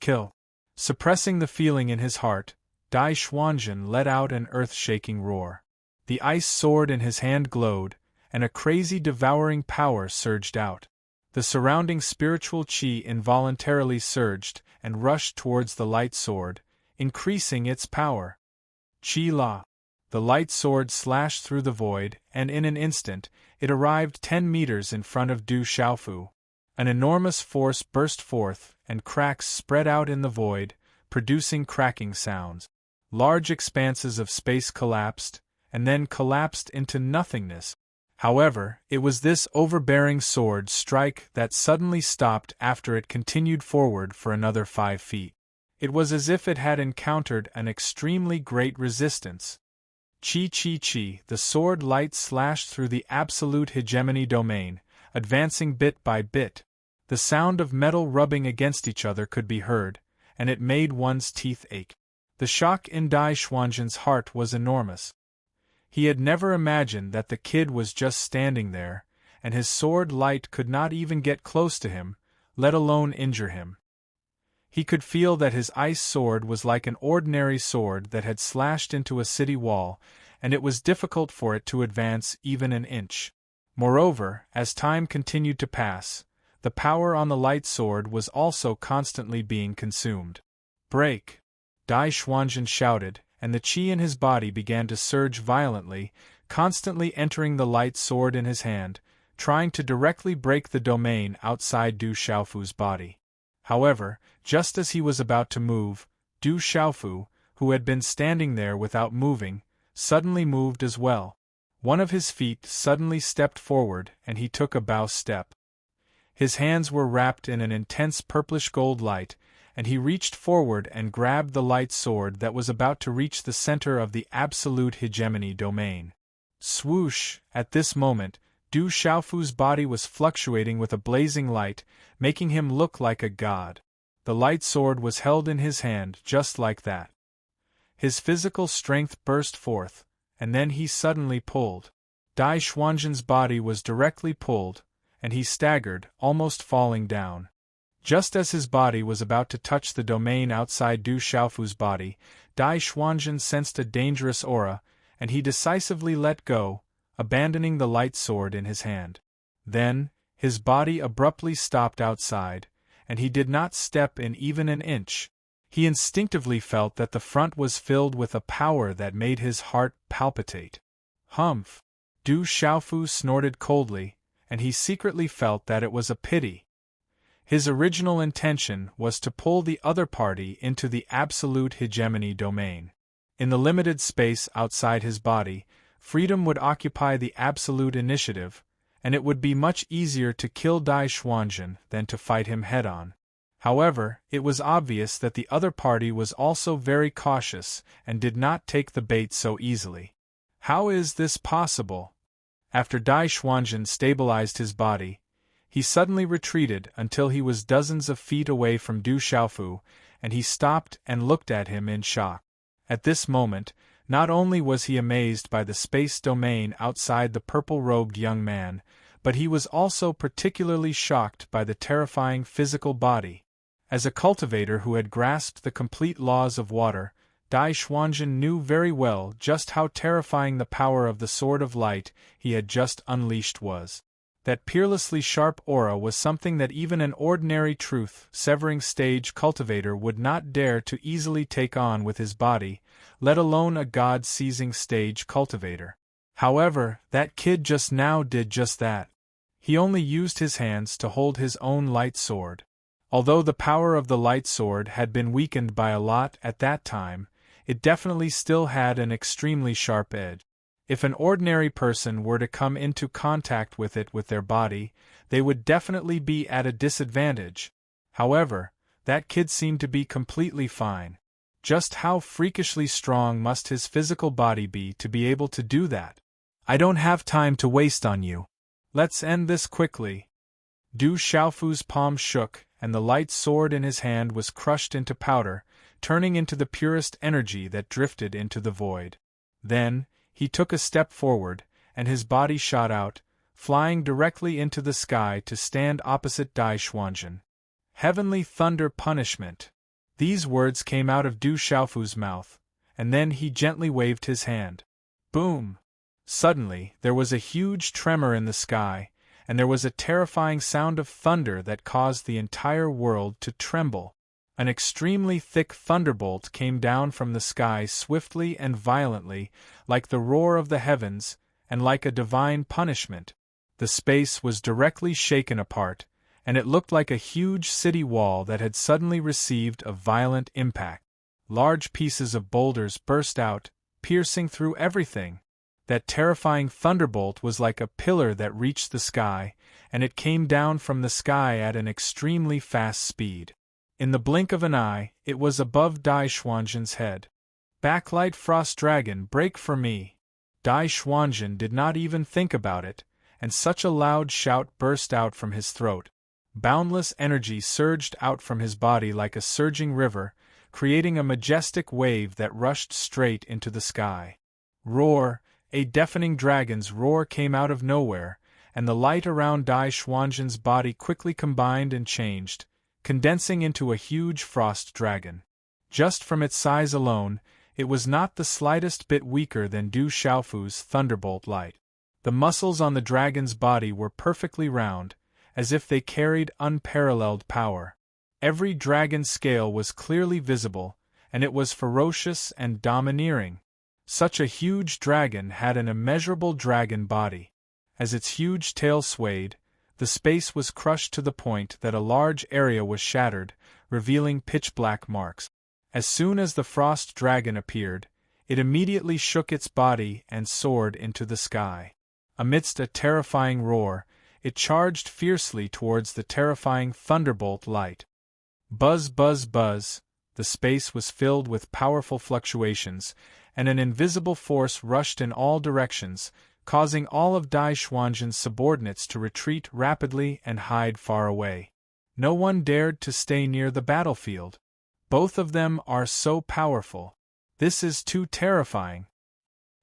"Kill!" Suppressing the feeling in his heart, Dai Xuanzhen let out an earth-shaking roar. The ice sword in his hand glowed, and a crazy devouring power surged out. The surrounding spiritual qi involuntarily surged and rushed towards the light sword, increasing its power. Qi La. The light sword slashed through the void, and in an instant, it arrived 10 meters in front of Du Xiaofu. An enormous force burst forth, and cracks spread out in the void, producing cracking sounds. Large expanses of space collapsed, and then collapsed into nothingness. However, it was this overbearing sword strike that suddenly stopped after it continued forward for another 5 feet. It was as if it had encountered an extremely great resistance. Chi, the sword light slashed through the absolute hegemony domain, advancing bit by bit. The sound of metal rubbing against each other could be heard, and it made one's teeth ache. The shock in Dai Xuanzhen's heart was enormous. He had never imagined that the kid was just standing there, and his sword light could not even get close to him, let alone injure him. He could feel that his ice sword was like an ordinary sword that had slashed into a city wall, and it was difficult for it to advance even an inch. Moreover, as time continued to pass, the power on the light sword was also constantly being consumed. "Break!" Dai Xuanzhen shouted, and the qi in his body began to surge violently, constantly entering the light sword in his hand, trying to directly break the domain outside Du Xiaofu's body. However, just as he was about to move, Du Xiaofu, who had been standing there without moving, suddenly moved as well. One of his feet suddenly stepped forward, and he took a bow step. His hands were wrapped in an intense purplish-gold light, and he reached forward and grabbed the light sword that was about to reach the center of the absolute hegemony domain. Swoosh! At this moment, Du Xiaofu's body was fluctuating with a blazing light, making him look like a god. The light sword was held in his hand just like that. His physical strength burst forth, and then he suddenly pulled. Dai Xuanzhen's body was directly pulled, and he staggered, almost falling down. Just as his body was about to touch the domain outside Du Xiaofu's body, Dai Xuanzhen sensed a dangerous aura, and he decisively let go, abandoning the light sword in his hand. Then, his body abruptly stopped outside, and he did not step in even an inch. He instinctively felt that the front was filled with a power that made his heart palpitate. Humph! Du Xiaofu snorted coldly, and he secretly felt that it was a pity. His original intention was to pull the other party into the absolute hegemony domain. In the limited space outside his body, freedom would occupy the absolute initiative, and it would be much easier to kill Dai Xuanzhen than to fight him head-on. However, it was obvious that the other party was also very cautious and did not take the bait so easily. How is this possible? After Dai Xuanzhen stabilized his body, he suddenly retreated until he was dozens of feet away from Du Xiaofu, and he stopped and looked at him in shock. At this moment, not only was he amazed by the space domain outside the purple-robed young man, but he was also particularly shocked by the terrifying physical body. As a cultivator who had grasped the complete laws of water, Dai Xuanzhen knew very well just how terrifying the power of the Sword of Light he had just unleashed was. That peerlessly sharp aura was something that even an ordinary truth-severing stage cultivator would not dare to easily take on with his body, let alone a god-seizing stage cultivator. However, that kid just now did just that. He only used his hands to hold his own light sword. Although the power of the light sword had been weakened by a lot at that time, it definitely still had an extremely sharp edge. If an ordinary person were to come into contact with it with their body, they would definitely be at a disadvantage. However, that kid seemed to be completely fine. Just how freakishly strong must his physical body be to be able to do that? I don't have time to waste on you. Let's end this quickly. Du Xiaofu's palm shook, and the light sword in his hand was crushed into powder, turning into the purest energy that drifted into the void. Then, he took a step forward, and his body shot out, flying directly into the sky to stand opposite Dai Xuanzhen. Heavenly thunder punishment. These words came out of Du Xiaofu's mouth, and then he gently waved his hand. Boom! Suddenly, there was a huge tremor in the sky, and there was a terrifying sound of thunder that caused the entire world to tremble. An extremely thick thunderbolt came down from the sky swiftly and violently, like the roar of the heavens, and like a divine punishment. The space was directly shaken apart, and it looked like a huge city wall that had suddenly received a violent impact. Large pieces of boulders burst out, piercing through everything. That terrifying thunderbolt was like a pillar that reached the sky, and it came down from the sky at an extremely fast speed. In the blink of an eye, it was above Dai Xuanzhen's head. Backlight Frost Dragon, break for me! Dai Xuanzhen did not even think about it, and such a loud shout burst out from his throat. Boundless energy surged out from his body like a surging river, creating a majestic wave that rushed straight into the sky. Roar! A deafening dragon's roar came out of nowhere, and the light around Dai Xuanzhen's body quickly combined and changed, condensing into a huge frost dragon. Just from its size alone, it was not the slightest bit weaker than Du Xiaofu's thunderbolt light. The muscles on the dragon's body were perfectly round, as if they carried unparalleled power. Every dragon's scale was clearly visible, and it was ferocious and domineering. Such a huge dragon had an immeasurable dragon body. As its huge tail swayed, the space was crushed to the point that a large area was shattered, revealing pitch-black marks. As soon as the frost dragon appeared, it immediately shook its body and soared into the sky. Amidst a terrifying roar, it charged fiercely towards the terrifying thunderbolt light. Buzz, buzz, buzz, the space was filled with powerful fluctuations, and an invisible force rushed in all directions, causing all of Dai Xuanzhen's subordinates to retreat rapidly and hide far away. No one dared to stay near the battlefield. Both of them are so powerful. This is too terrifying.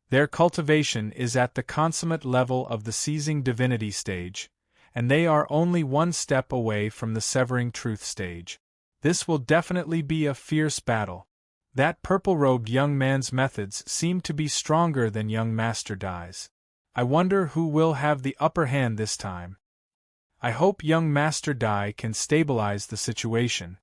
Their cultivation is at the consummate level of the seizing divinity stage, and they are only one step away from the severing truth stage. This will definitely be a fierce battle. That purple-robed young man's methods seem to be stronger than young Master Dai's. I wonder who will have the upper hand this time. I hope young Master Dai can stabilize the situation.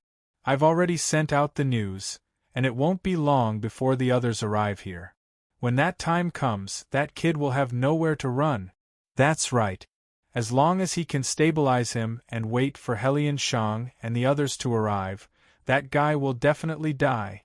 I've already sent out the news, and it won't be long before the others arrive here. When that time comes, that kid will have nowhere to run. That's right. As long as he can stabilize him and wait for Helian Shang and the others to arrive, that guy will definitely die.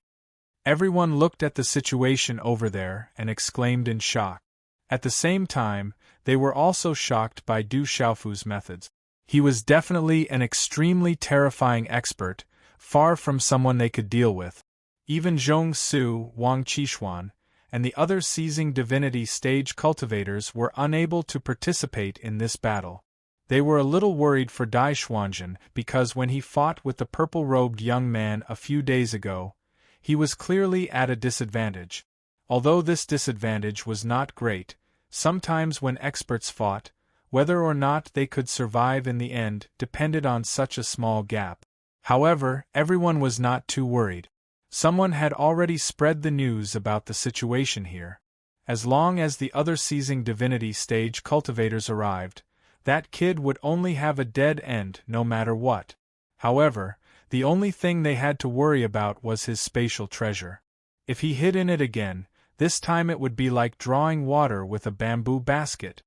Everyone looked at the situation over there and exclaimed in shock. At the same time, they were also shocked by Du Xiaofu's methods. He was definitely an extremely terrifying expert, far from someone they could deal with. Even Zhong Su, Wang Qixuan, and the other seizing divinity stage cultivators were unable to participate in this battle. They were a little worried for Dai Xuanzhen because when he fought with the purple-robed young man a few days ago, he was clearly at a disadvantage. Although this disadvantage was not great, sometimes when experts fought, whether or not they could survive in the end depended on such a small gap. However, everyone was not too worried. Someone had already spread the news about the situation here. As long as the other seizing divinity stage cultivators arrived, that kid would only have a dead end no matter what. However, the only thing they had to worry about was his spatial treasure. If he hid in it again, this time it would be like drawing water with a bamboo basket.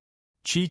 Chi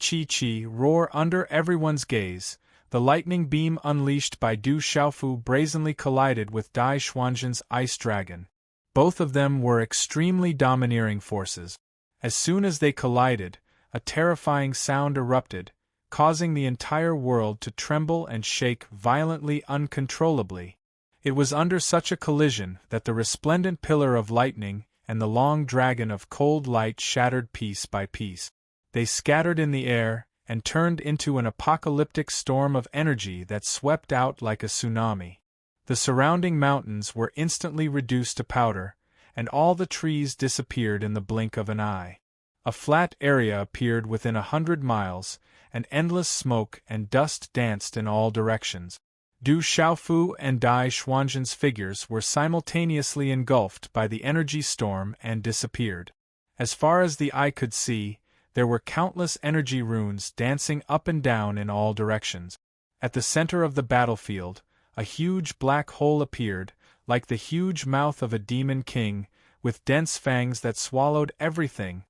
roar under everyone's gaze. The lightning beam unleashed by Du Xiaofu brazenly collided with Dai Xuanzhen's ice dragon. Both of them were extremely domineering forces. As soon as they collided, a terrifying sound erupted, causing the entire world to tremble and shake violently uncontrollably. It was under such a collision that the resplendent pillar of lightning and the long dragon of cold light shattered piece by piece. They scattered in the air and turned into an apocalyptic storm of energy that swept out like a tsunami. The surrounding mountains were instantly reduced to powder, and all the trees disappeared in the blink of an eye. A flat area appeared within 100 miles, and endless smoke and dust danced in all directions. Du Xiaofu and Dai Xuanzhen's figures were simultaneously engulfed by the energy storm and disappeared. As far as the eye could see, there were countless energy runes dancing up and down in all directions. At the center of the battlefield, a huge black hole appeared, like the huge mouth of a demon king, with dense fangs that swallowed everything.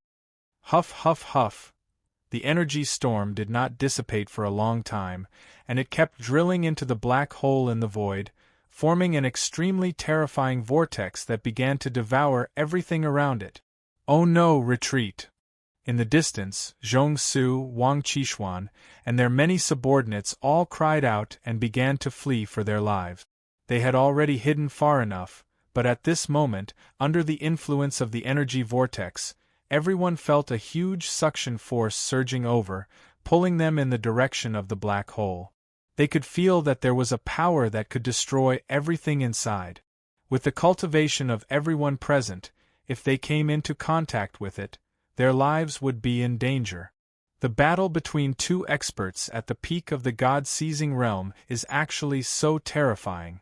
Huff, huff, huff. The energy storm did not dissipate for a long time, and it kept drilling into the black hole in the void, forming an extremely terrifying vortex that began to devour everything around it. Oh no, retreat! In the distance, Zhong Su, Wang Qixuan, and their many subordinates all cried out and began to flee for their lives. They had already hidden far enough, but at this moment, under the influence of the energy vortex, everyone felt a huge suction force surging over, pulling them in the direction of the black hole. They could feel that there was a power that could destroy everything inside. With the cultivation of everyone present, if they came into contact with it, their lives would be in danger. The battle between two experts at the peak of the God-seizing realm is actually so terrifying.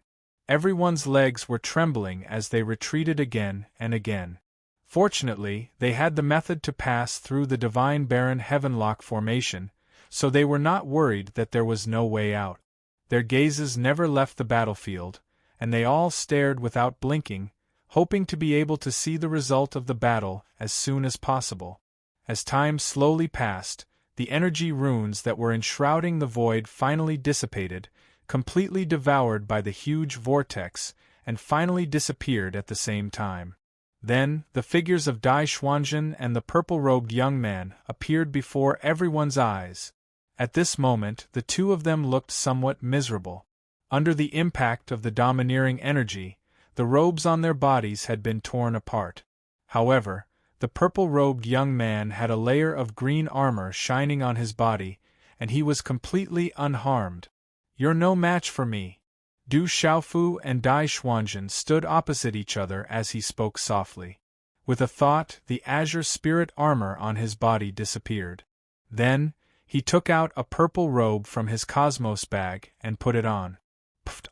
Everyone's legs were trembling as they retreated again and again. Fortunately, they had the method to pass through the Divine Barren Heavenlock formation, so they were not worried that there was no way out. Their gazes never left the battlefield, and they all stared without blinking, hoping to be able to see the result of the battle as soon as possible. As time slowly passed, the energy runes that were enshrouding the void finally dissipated, completely devoured by the huge vortex, and finally disappeared at the same time. Then, the figures of Dai Xuanzhen and the purple-robed young man appeared before everyone's eyes. At this moment, the two of them looked somewhat miserable. Under the impact of the domineering energy, the robes on their bodies had been torn apart. However, the purple-robed young man had a layer of green armor shining on his body, and he was completely unharmed. "You're no match for me." Du Xiaofu and Dai Xuanzhen stood opposite each other as he spoke softly. With a thought, the azure spirit armor on his body disappeared. Then, he took out a purple robe from his cosmos bag and put it on.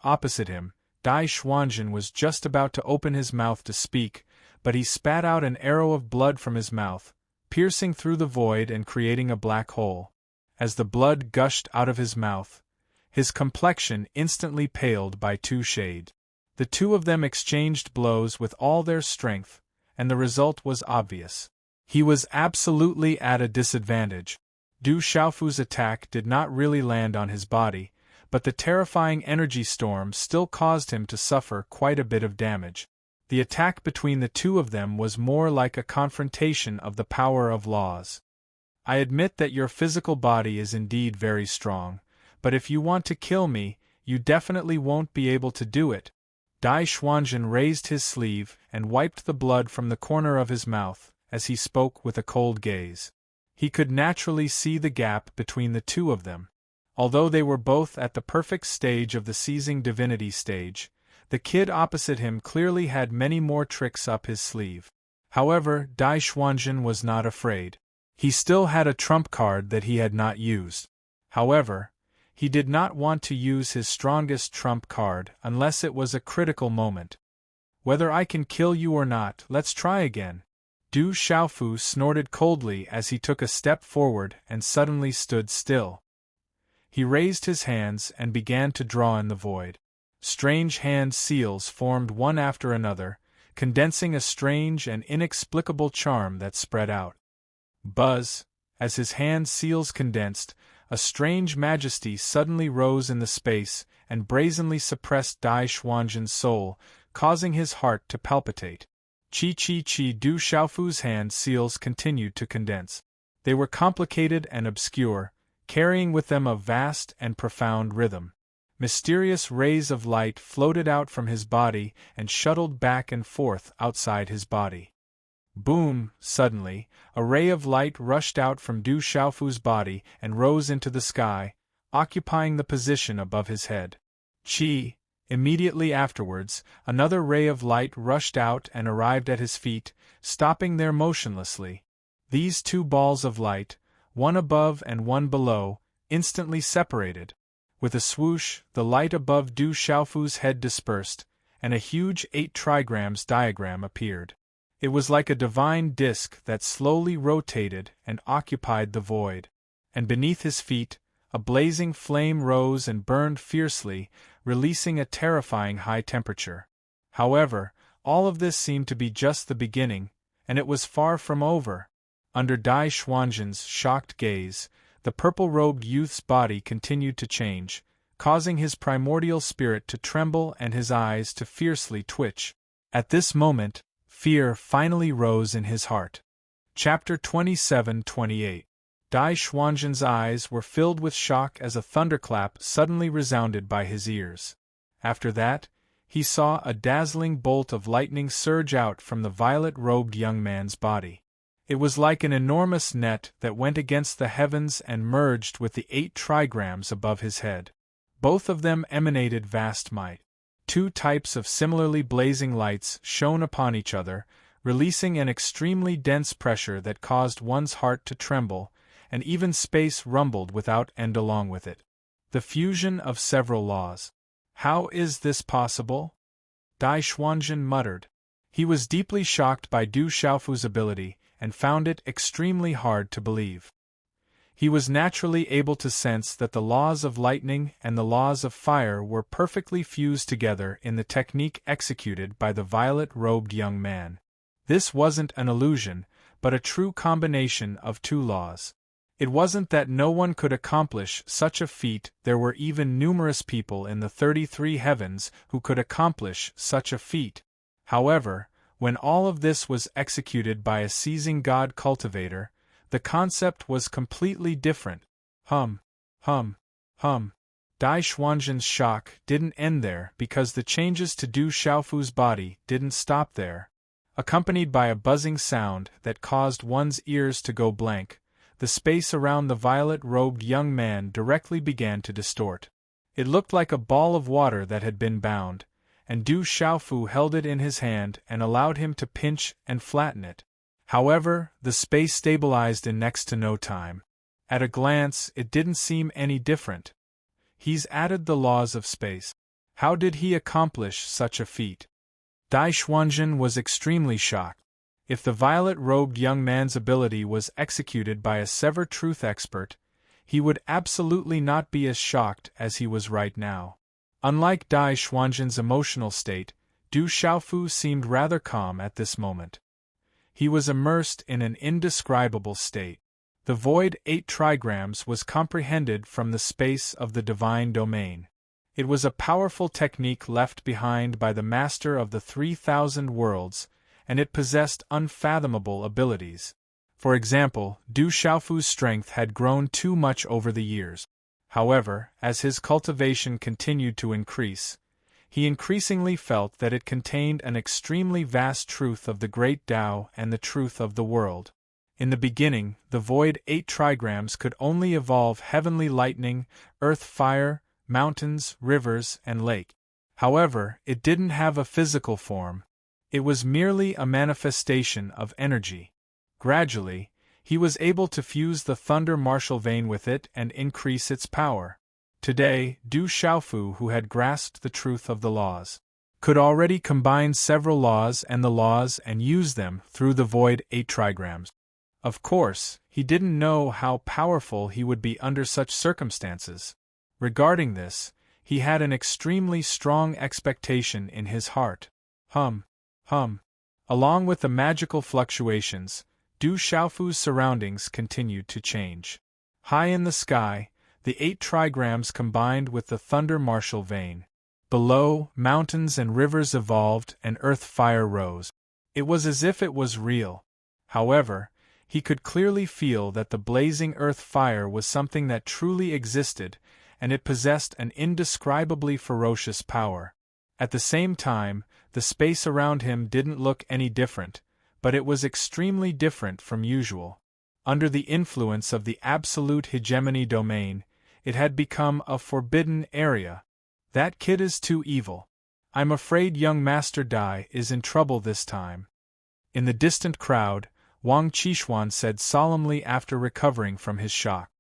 Opposite him, Dai Xuanzhen was just about to open his mouth to speak, but he spat out an arrow of blood from his mouth, piercing through the void and creating a black hole. As the blood gushed out of his mouth, his complexion instantly paled by 2 shades. The two of them exchanged blows with all their strength, and the result was obvious. He was absolutely at a disadvantage. Du Xiaofu's attack did not really land on his body, but the terrifying energy storm still caused him to suffer quite a bit of damage. The attack between the two of them was more like a confrontation of the power of laws. I admit that your physical body is indeed very strong, but if you want to kill me, you definitely won't be able to do it. Dai Xuanzhen raised his sleeve and wiped the blood from the corner of his mouth, as he spoke with a cold gaze. He could naturally see the gap between the two of them. Although they were both at the perfect stage of the seizing divinity stage, the kid opposite him clearly had many more tricks up his sleeve. However, Dai Xuanzhen was not afraid. He still had a trump card that he had not used. However, he did not want to use his strongest trump card unless it was a critical moment. Whether I can kill you or not, let's try again. Du Xiaofu snorted coldly as he took a step forward and suddenly stood still. He raised his hands and began to draw in the void. Strange hand seals formed one after another, condensing a strange and inexplicable charm that spread out. Buzz, as his hand seals condensed, a strange majesty suddenly rose in the space and brazenly suppressed Dai Xuanzhen's soul, causing his heart to palpitate. Chi. Du Xiaofu's hand seals continued to condense. They were complicated and obscure, carrying with them a vast and profound rhythm. Mysterious rays of light floated out from his body and shuttled back and forth outside his body. Boom! Suddenly, a ray of light rushed out from Du Xiaofu's body and rose into the sky, occupying the position above his head. Chi! Immediately afterwards, another ray of light rushed out and arrived at his feet, stopping there motionlessly. These two balls of light, one above and one below, instantly separated. With a swoosh, the light above Du Xiaofu's head dispersed, and a huge 8 trigrams diagram appeared. It was like a divine disk that slowly rotated and occupied the void. And beneath his feet, a blazing flame rose and burned fiercely, releasing a terrifying high temperature. However, all of this seemed to be just the beginning, and it was far from over. Under Dai Xuanzhen's shocked gaze, the purple-robed youth's body continued to change, causing his primordial spirit to tremble and his eyes to fiercely twitch. At this moment, fear finally rose in his heart. Chapter 27-28. Dai Xuanzhen's eyes were filled with shock as a thunderclap suddenly resounded by his ears. After that, he saw a dazzling bolt of lightning surge out from the violet-robed young man's body. It was like an enormous net that went against the heavens and merged with the 8 trigrams above his head. Both of them emanated vast might. Two types of similarly blazing lights shone upon each other, releasing an extremely dense pressure that caused one's heart to tremble, and even space rumbled without end along with it. The fusion of several laws. How is this possible? Dai Xuanzhen muttered. He was deeply shocked by Du Xiaofu's ability, and found it extremely hard to believe. He was naturally able to sense that the laws of lightning and the laws of fire were perfectly fused together in the technique executed by the violet-robed young man. This wasn't an illusion, but a true combination of two laws. It wasn't that no one could accomplish such a feat, there were even numerous people in the 33 heavens who could accomplish such a feat. However, when all of this was executed by a seizing god cultivator, the concept was completely different. Dai Xuanzhen's shock didn't end there because the changes to Du Xiaofu's body didn't stop there. Accompanied by a buzzing sound that caused one's ears to go blank, the space around the violet-robed young man directly began to distort. It looked like a ball of water that had been bound, and Du Xiaofu held it in his hand and allowed him to pinch and flatten it. However, the space stabilized in next to no time. At a glance, it didn't seem any different. He's added the laws of space. How did he accomplish such a feat? Dai Xuanzhen was extremely shocked. If the violet-robed young man's ability was executed by a Sever Truth expert, he would absolutely not be as shocked as he was right now. Unlike Dai Xuanzhen's emotional state, Du Xiaofu seemed rather calm at this moment. He was immersed in an indescribable state. The void 8 trigrams was comprehended from the space of the divine domain. It was a powerful technique left behind by the master of the 3,000 worlds, and it possessed unfathomable abilities. For example, Du Xiaofu's strength had grown too much over the years. However, as his cultivation continued to increase, he increasingly felt that it contained an extremely vast truth of the great Tao and the truth of the world. In the beginning, the void 8 trigrams could only evolve heavenly lightning, earth fire, mountains, rivers, and lake. However, it didn't have a physical form. It was merely a manifestation of energy. Gradually, he was able to fuse the thunder martial vein with it and increase its power. Today, Du Xiaofu, who had grasped the truth of the laws, could already combine several laws and use them through the void 8 trigrams. Of course, he didn't know how powerful he would be under such circumstances. Regarding this, he had an extremely strong expectation in his heart. Along with the magical fluctuations, Du Xiaofu's surroundings continued to change. High in the sky, the 8 trigrams combined with the thunder martial vein. Below, mountains and rivers evolved and earth fire rose. It was as if it was real. However, he could clearly feel that the blazing earth fire was something that truly existed, and it possessed an indescribably ferocious power. At the same time, the space around him didn't look any different, but it was extremely different from usual. Under the influence of the absolute hegemony domain, it had become a forbidden area. That kid is too evil. I'm afraid young Master Dai is in trouble this time. In the distant crowd, Wang Qishuan said solemnly after recovering from his shock.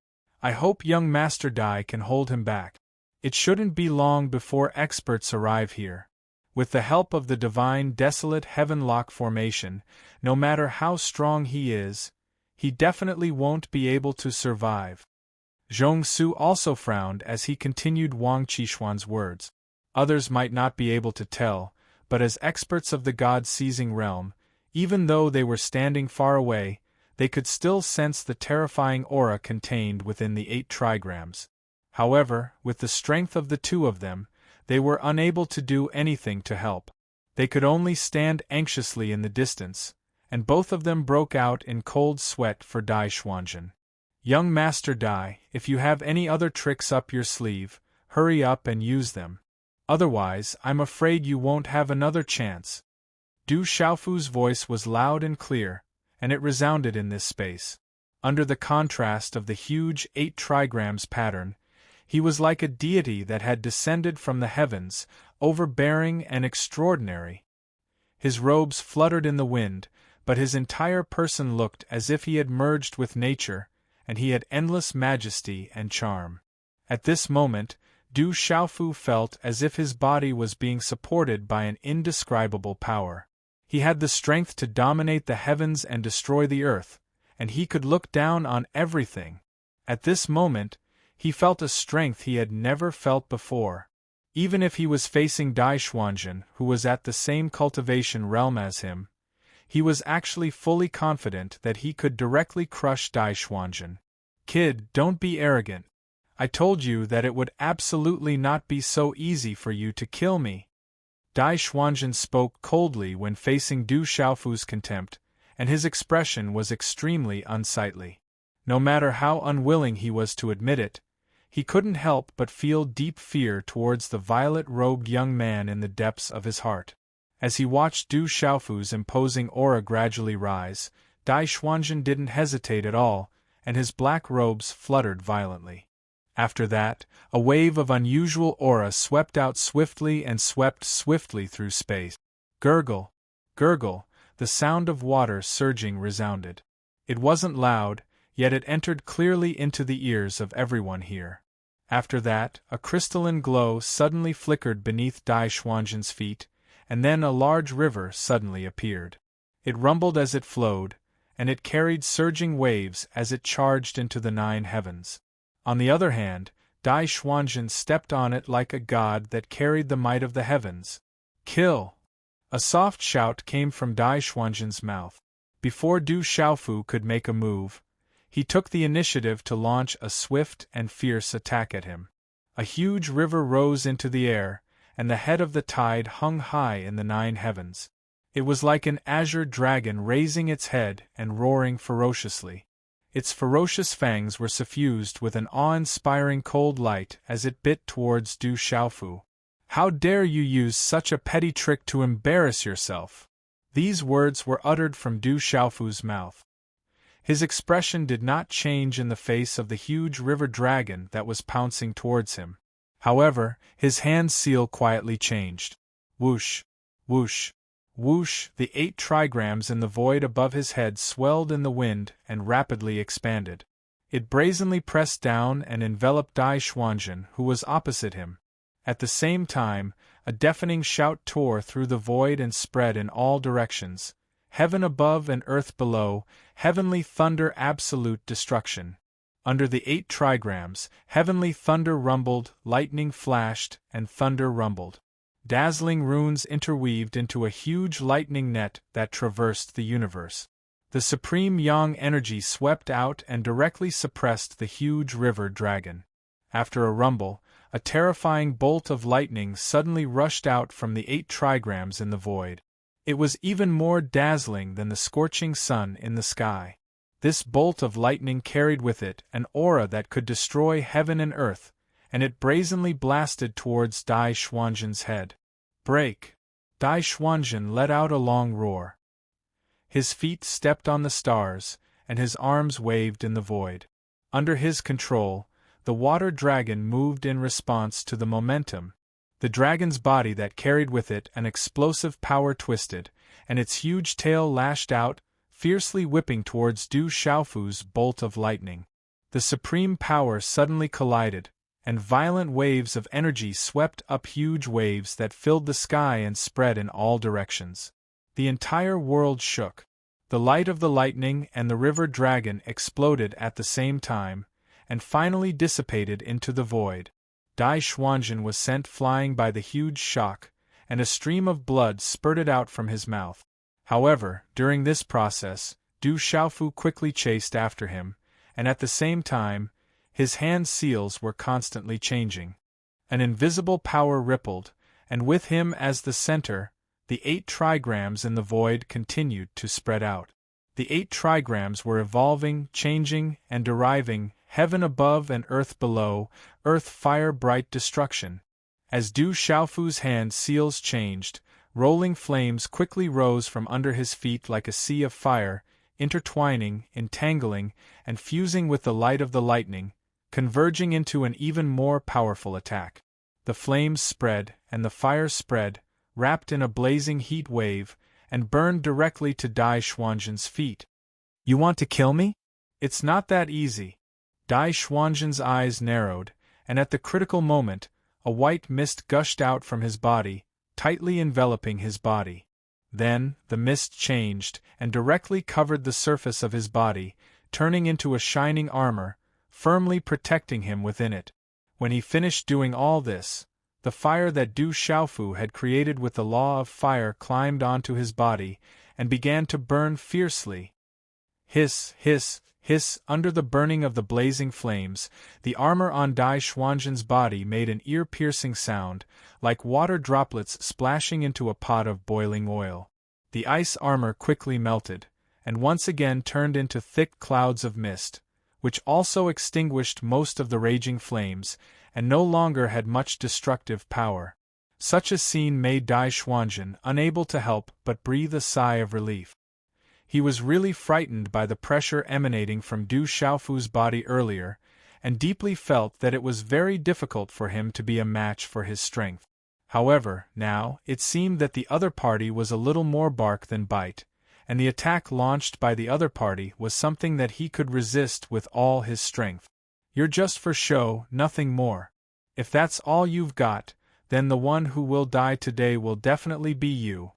I hope young Master Dai can hold him back. It shouldn't be long before experts arrive here. With the help of the divine desolate heavenlock formation, no matter how strong he is, he definitely won't be able to survive. Zhong Su also frowned as he continued Wang Qishuan's words. Others might not be able to tell, but as experts of the God-seizing realm, even though they were standing far away, they could still sense the terrifying aura contained within the 8 trigrams. However, with the strength of the two of them, they were unable to do anything to help. They could only stand anxiously in the distance, and both of them broke out in cold sweat for Dai Xuanzhen. Young Master Dai, if you have any other tricks up your sleeve, hurry up and use them. Otherwise, I'm afraid you won't have another chance. Du Xiaofu's voice was loud and clear, and it resounded in this space. Under the contrast of the huge 8 trigrams pattern, he was like a deity that had descended from the heavens, overbearing and extraordinary. His robes fluttered in the wind, but his entire person looked as if he had merged with nature, and he had endless majesty and charm. At this moment, Du Xiaofu felt as if his body was being supported by an indescribable power. He had the strength to dominate the heavens and destroy the earth, and he could look down on everything. At this moment, he felt a strength he had never felt before. Even if he was facing Dai Xuanzhen, who was at the same cultivation realm as him, he was actually fully confident that he could directly crush Dai Xuanzhen. Kid, don't be arrogant. I told you that it would absolutely not be so easy for you to kill me. Dai Xuanzhen spoke coldly when facing Du Xiaofu's contempt, and his expression was extremely unsightly. No matter how unwilling he was to admit it, he couldn't help but feel deep fear towards the violet-robed young man in the depths of his heart. As he watched Du Xiaofu's imposing aura gradually rise, Dai Xuanzhen didn't hesitate at all, and his black robes fluttered violently. After that, a wave of unusual aura swept out swiftly and swept swiftly through space. Gurgle, gurgle, the sound of water surging resounded. It wasn't loud, yet it entered clearly into the ears of everyone here. After that, a crystalline glow suddenly flickered beneath Dai Xuanzhen's feet, and then a large river suddenly appeared. It rumbled as it flowed, and it carried surging waves as it charged into the 9 heavens. On the other hand, Dai Xuanzhen stepped on it like a god that carried the might of the heavens. Kill! A soft shout came from Dai Xuanzhen's mouth. Before Du Xiaofu could make a move, he took the initiative to launch a swift and fierce attack at him. A huge river rose into the air, and the head of the tide hung high in the 9 heavens. It was like an azure dragon raising its head and roaring ferociously. Its ferocious fangs were suffused with an awe-inspiring cold light as it bit towards Du Xiaofu. "How dare you use such a petty trick to embarrass yourself?" These words were uttered from Du Xiaofu's mouth. His expression did not change in the face of the huge river dragon that was pouncing towards him. However, his hand's seal quietly changed. Whoosh! Whoosh! Whoosh! The 8 trigrams in the void above his head swelled in the wind and rapidly expanded. It brazenly pressed down and enveloped Dai Xuanzhen, who was opposite him. At the same time, a deafening shout tore through the void and spread in all directions. Heaven above and earth below, heavenly thunder, absolute destruction. Under the 8 trigrams, heavenly thunder rumbled, lightning flashed, and thunder rumbled. Dazzling runes interweaved into a huge lightning net that traversed the universe. The supreme yang energy swept out and directly suppressed the huge river dragon. After a rumble, a terrifying bolt of lightning suddenly rushed out from the 8 trigrams in the void. It was even more dazzling than the scorching sun in the sky. This bolt of lightning carried with it an aura that could destroy heaven and earth, and it brazenly blasted towards Dai Xuanzhen's head. "Break!" Dai Xuanzhen let out a long roar. His feet stepped on the stars, and his arms waved in the void. Under his control, the water dragon moved in response to the momentum. The dragon's body that carried with it an explosive power twisted, and its huge tail lashed out, fiercely whipping towards Du Xiaofu's bolt of lightning. The supreme power suddenly collided, and violent waves of energy swept up, huge waves that filled the sky and spread in all directions. The entire world shook. The light of the lightning and the river dragon exploded at the same time, and finally dissipated into the void. Dai Xuanzhen was sent flying by the huge shock, and a stream of blood spurted out from his mouth. However, during this process, Du Xiaofu quickly chased after him, and at the same time, his hand seals were constantly changing. An invisible power rippled, and with him as the center, the 8 trigrams in the void continued to spread out. The 8 trigrams were evolving, changing, and deriving, heaven above and earth below, earth fire bright destruction. As Du Xiaofu's hand seals changed, rolling flames quickly rose from under his feet like a sea of fire, intertwining, entangling, and fusing with the light of the lightning, converging into an even more powerful attack. The flames spread, and the fire spread, wrapped in a blazing heat wave, and burned directly to Dai Xuanzhen's feet. "You want to kill me? It's not that easy." Dai Xuanzhen's eyes narrowed, and at the critical moment, a white mist gushed out from his body, tightly enveloping his body. Then, the mist changed, and directly covered the surface of his body, turning into a shining armor, firmly protecting him within it. When he finished doing all this, the fire that Du Xiaofu had created with the law of fire climbed onto his body, and began to burn fiercely. Hiss, hiss, hiss! Under the burning of the blazing flames, the armor on Dai Xuanzhen's body made an ear-piercing sound, like water droplets splashing into a pot of boiling oil. The ice armor quickly melted, and once again turned into thick clouds of mist, which also extinguished most of the raging flames, and no longer had much destructive power. Such a scene made Dai Xuanzhen unable to help but breathe a sigh of relief. He was really frightened by the pressure emanating from Du Xiaofu's body earlier, and deeply felt that it was very difficult for him to be a match for his strength. However, now, it seemed that the other party was a little more bark than bite, and the attack launched by the other party was something that he could resist with all his strength. "You're just for show, nothing more. If that's all you've got, then the one who will die today will definitely be you."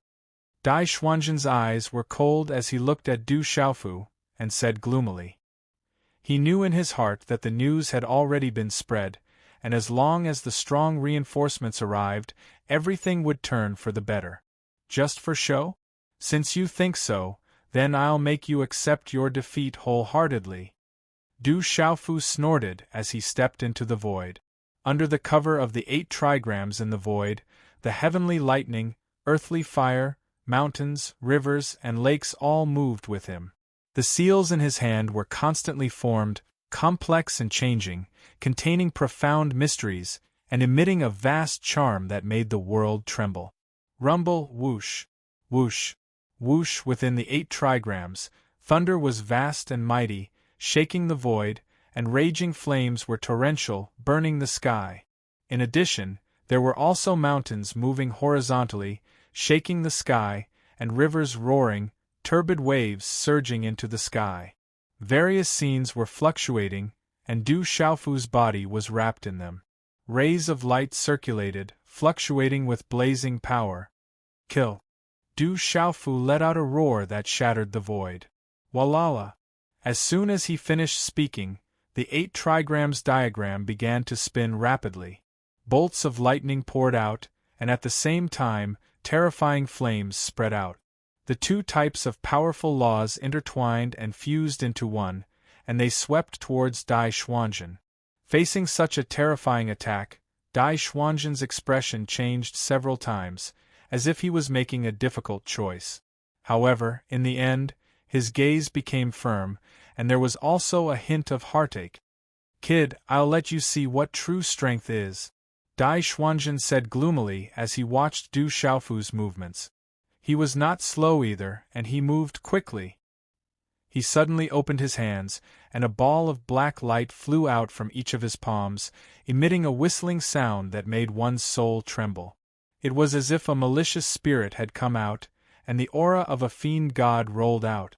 Dai Xuanzhen's eyes were cold as he looked at Du Xiaofu, and said gloomily. He knew in his heart that the news had already been spread, and as long as the strong reinforcements arrived, everything would turn for the better. "Just for show? Since you think so, then I'll make you accept your defeat wholeheartedly." Du Xiaofu snorted as he stepped into the void. Under the cover of the 8 trigrams in the void, the heavenly lightning, earthly fire, mountains, rivers, and lakes all moved with him. The seals in his hand were constantly formed, complex and changing, containing profound mysteries, and emitting a vast charm that made the world tremble. Rumble, whoosh, whoosh, whoosh within the 8 trigrams, thunder was vast and mighty, shaking the void, and raging flames were torrential, burning the sky. In addition, there were also mountains moving horizontally, shaking the sky, and rivers roaring, turbid waves surging into the sky. Various scenes were fluctuating, and Du Xiaofu's body was wrapped in them. Rays of light circulated, fluctuating with blazing power. Kill! Du Xiaofu let out a roar that shattered the void. Walala! As soon as he finished speaking, the 8 trigrams diagram began to spin rapidly. Bolts of lightning poured out, and at the same time, terrifying flames spread out. The 2 types of powerful laws intertwined and fused into one, and they swept towards Dai Xuanzhen. Facing such a terrifying attack, Dai Xuanzhen's expression changed several times, as if he was making a difficult choice. However, in the end, his gaze became firm, and there was also a hint of heartache. "Kid, I'll let you see what true strength is," Dai Xuanzhen said gloomily as he watched Du Xiaofu's movements. He was not slow either, and he moved quickly. He suddenly opened his hands, and a ball of black light flew out from each of his palms, emitting a whistling sound that made one's soul tremble. It was as if a malicious spirit had come out, and the aura of a fiend god rolled out.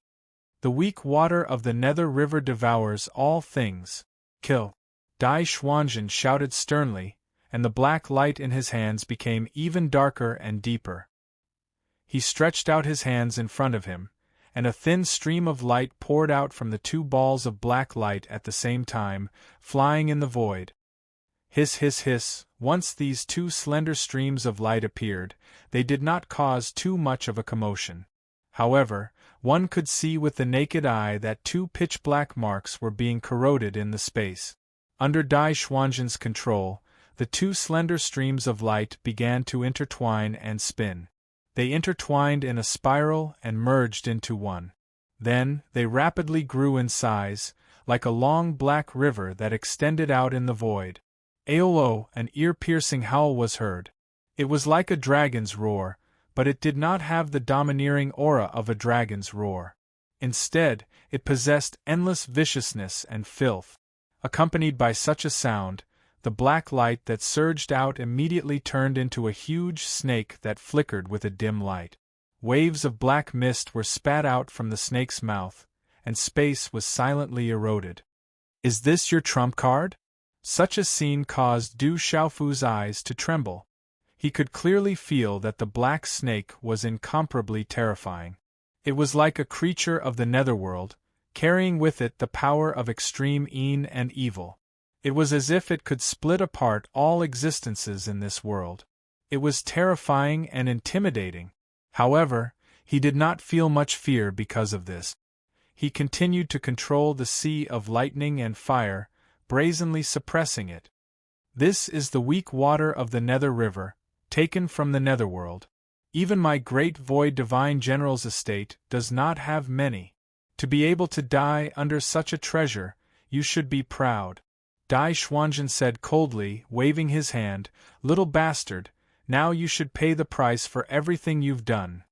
"The weak water of the nether river devours all things. Kill!" Dai Xuanzhen shouted sternly, and the black light in his hands became even darker and deeper. He stretched out his hands in front of him, and a thin stream of light poured out from the 2 balls of black light at the same time, flying in the void. Hiss, hiss, hiss. Once these 2 slender streams of light appeared, they did not cause too much of a commotion. However, one could see with the naked eye that 2 pitch-black marks were being corroded in the space. Under Dai Xuanzhen's control, the 2 slender streams of light began to intertwine and spin. They intertwined in a spiral and merged into one. Then, they rapidly grew in size, like a long black river that extended out in the void. Aolo, an ear-piercing howl was heard. It was like a dragon's roar, but it did not have the domineering aura of a dragon's roar. Instead, it possessed endless viciousness and filth. Accompanied by such a sound, the black light that surged out immediately turned into a huge snake that flickered with a dim light. Waves of black mist were spat out from the snake's mouth, and space was silently eroded. "Is this your trump card?" Such a scene caused Du Xiaofu's eyes to tremble. He could clearly feel that the black snake was incomparably terrifying. It was like a creature of the netherworld, carrying with it the power of extreme yin and evil. It was as if it could split apart all existences in this world. It was terrifying and intimidating. However, he did not feel much fear because of this. He continued to control the sea of lightning and fire, brazenly suppressing it. "This is the weak water of the nether river, taken from the netherworld. Even my great void divine general's estate does not have many. To be able to die under such a treasure, you should be proud." Dai Xuanzhen said coldly, waving his hand, "Little bastard, now you should pay the price for everything you've done."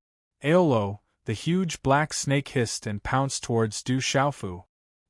Aolo, the huge black snake hissed and pounced towards Du Xiaofu.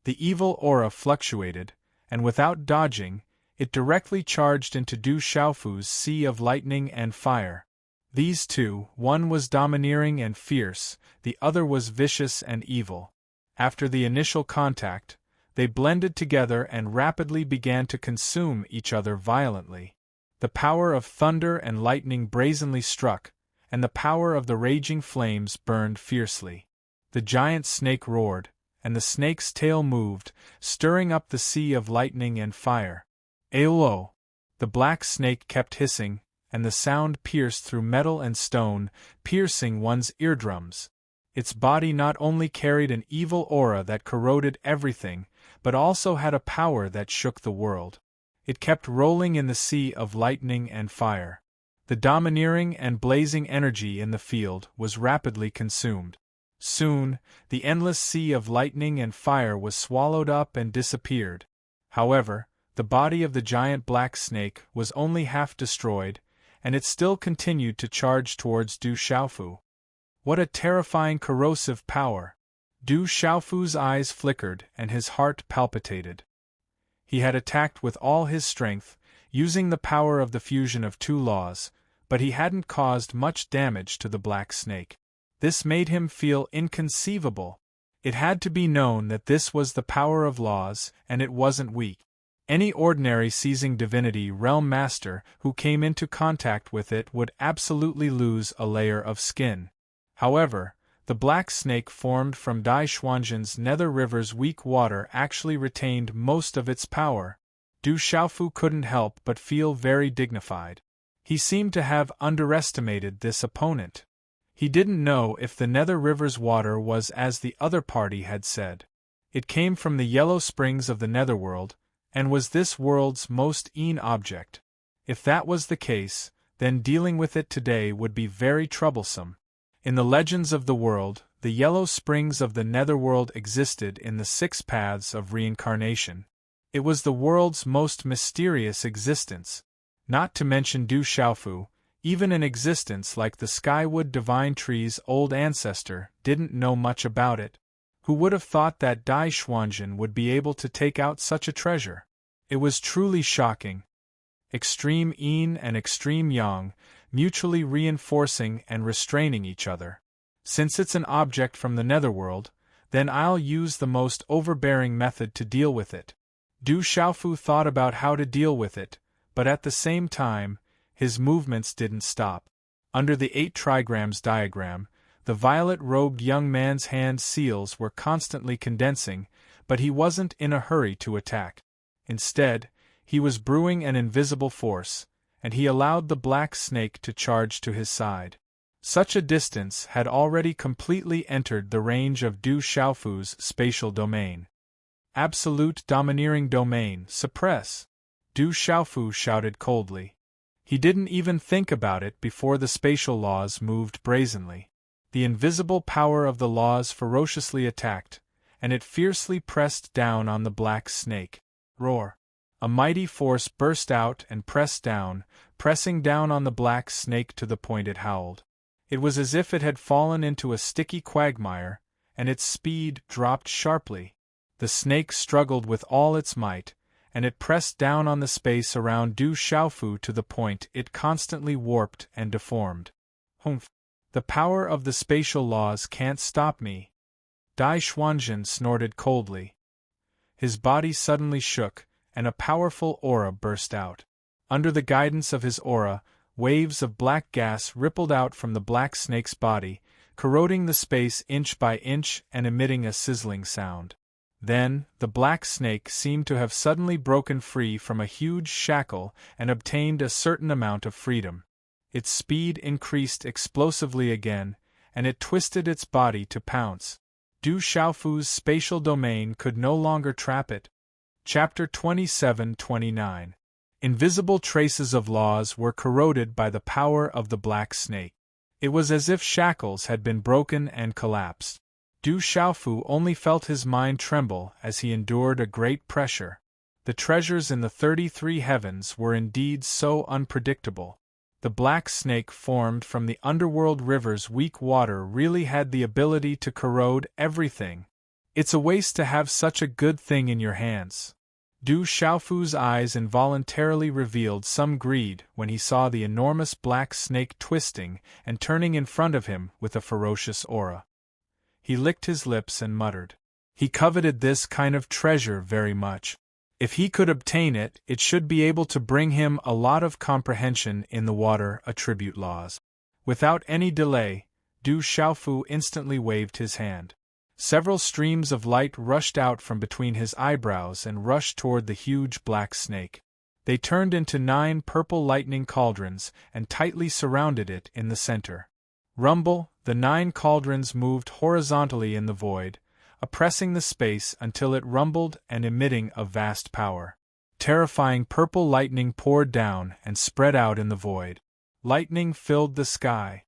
The evil aura fluctuated, and without dodging, it directly charged into Du Xiaofu's sea of lightning and fire. These 2, one was domineering and fierce, the other was vicious and evil. After the initial contact, they blended together and rapidly began to consume each other violently. The power of thunder and lightning brazenly struck, and the power of the raging flames burned fiercely. The giant snake roared, and the snake's tail moved, stirring up the sea of lightning and fire. Aolo! The black snake kept hissing, and the sound pierced through metal and stone, piercing one's eardrums. Its body not only carried an evil aura that corroded everything, but also had a power that shook the world. It kept rolling in the sea of lightning and fire. The domineering and blazing energy in the field was rapidly consumed. Soon, the endless sea of lightning and fire was swallowed up and disappeared. However, the body of the giant black snake was only half destroyed, and it still continued to charge towards Du Xiaofu. What a terrifying corrosive power! Du Xiaofu's eyes flickered and his heart palpitated. He had attacked with all his strength, using the power of the fusion of two laws, but he hadn't caused much damage to the black snake. This made him feel inconceivable. It had to be known that this was the power of laws, and it wasn't weak. Any ordinary seizing divinity realm master who came into contact with it would absolutely lose a layer of skin. However, the black snake formed from Dai Xuanzhen's nether river's weak water actually retained most of its power. Du Xiaofu couldn't help but feel very dignified. He seemed to have underestimated this opponent. He didn't know if the nether river's water was as the other party had said. It came from the yellow springs of the netherworld, and was this world's most object. If that was the case, then dealing with it today would be very troublesome. In the legends of the world, the yellow springs of the netherworld existed in the 6 paths of reincarnation. It was the world's most mysterious existence. Not to mention Du Xiaofu, even an existence like the Skywood Divine Tree's old ancestor didn't know much about it. Who would have thought that Dai Xuanzhen would be able to take out such a treasure? It was truly shocking. Extreme yin and extreme yang, mutually reinforcing and restraining each other. Since it's an object from the netherworld, then I'll use the most overbearing method to deal with it. Du Xiaofu thought about how to deal with it, but at the same time, his movements didn't stop. Under the 8 trigrams diagram, the violet-robed young man's hand seals were constantly condensing, but he wasn't in a hurry to attack. Instead, he was brewing an invisible force, and he allowed the black snake to charge to his side. Such a distance had already completely entered the range of Du Xiaofu's spatial domain. Absolute domineering domain, suppress! Du Xiaofu shouted coldly. He didn't even think about it before the spatial laws moved brazenly. The invisible power of the laws ferociously attacked, and it fiercely pressed down on the black snake. Roar! A mighty force burst out and pressed down, pressing down on the black snake to the point it howled. It was as if it had fallen into a sticky quagmire, and its speed dropped sharply. The snake struggled with all its might, and it pressed down on the space around Du Xiaofu to the point it constantly warped and deformed. Humph! The power of the spatial laws can't stop me. Dai Xuanzhen snorted coldly. His body suddenly shook, and a powerful aura burst out. Under the guidance of his aura, waves of black gas rippled out from the black snake's body, corroding the space inch by inch and emitting a sizzling sound. Then, the black snake seemed to have suddenly broken free from a huge shackle and obtained a certain amount of freedom. Its speed increased explosively again, and it twisted its body to pounce. Du Xiaofu's spatial domain could no longer trap it. Chapter 27-29. Invisible traces of laws were corroded by the power of the black snake. It was as if shackles had been broken and collapsed. Du Xiaofu only felt his mind tremble as he endured a great pressure. The treasures in the 33 heavens were indeed so unpredictable. The black snake formed from the underworld river's weak water really had the ability to corrode everything. It's a waste to have such a good thing in your hands. Du Xiaofu's eyes involuntarily revealed some greed when he saw the enormous black snake twisting and turning in front of him with a ferocious aura. He licked his lips and muttered. He coveted this kind of treasure very much. If he could obtain it, it should be able to bring him a lot of comprehension in the water attribute laws. Without any delay, Du Xiaofu instantly waved his hand. Several streams of light rushed out from between his eyebrows and rushed toward the huge black snake. They turned into 9 purple lightning cauldrons and tightly surrounded it in the center. Rumble, the 9 cauldrons moved horizontally in the void, oppressing the space until it rumbled and emitting a vast power. Terrifying purple lightning poured down and spread out in the void. Lightning filled the sky.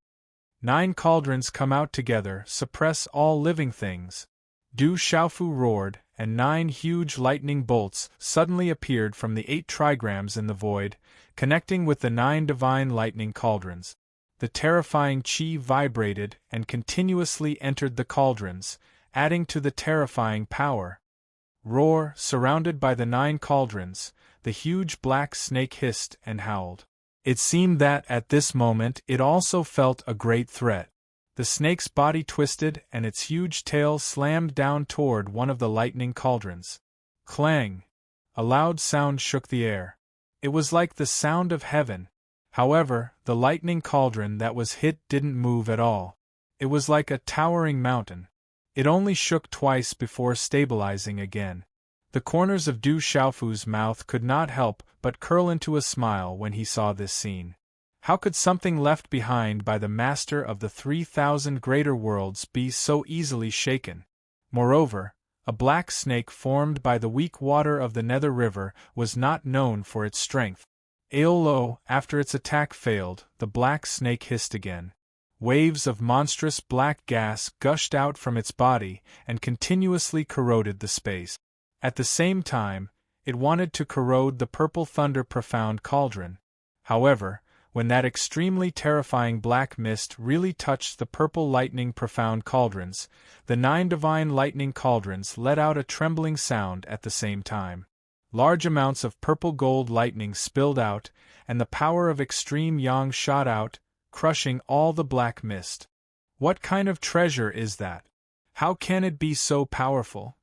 9 cauldrons come out together, suppress all living things. Du Xiaofu roared, and 9 huge lightning bolts suddenly appeared from the 8 trigrams in the void, connecting with the 9 divine lightning cauldrons. The terrifying qi vibrated and continuously entered the cauldrons, adding to the terrifying power. Roar, surrounded by the 9 cauldrons, the huge black snake hissed and howled. It seemed that, at this moment, it also felt a great threat. The snake's body twisted and its huge tail slammed down toward one of the lightning cauldrons. Clang! A loud sound shook the air. It was like the sound of heaven. However, the lightning cauldron that was hit didn't move at all. It was like a towering mountain. It only shook twice before stabilizing again. The corners of Du Xiaofu's mouth could not help but curl into a smile when he saw this scene. How could something left behind by the master of the 3,000 greater worlds be so easily shaken? Moreover, a black snake formed by the weak water of the Nether River was not known for its strength. Aolo, after its attack failed, the black snake hissed again. Waves of monstrous black gas gushed out from its body and continuously corroded the space. At the same time, it wanted to corrode the purple thunder profound cauldron. However, when that extremely terrifying black mist really touched the purple lightning profound cauldrons, the 9 divine lightning cauldrons let out a trembling sound at the same time. Large amounts of purple gold lightning spilled out, and the power of extreme yang shot out, crushing all the black mist. What kind of treasure is that? How can it be so powerful?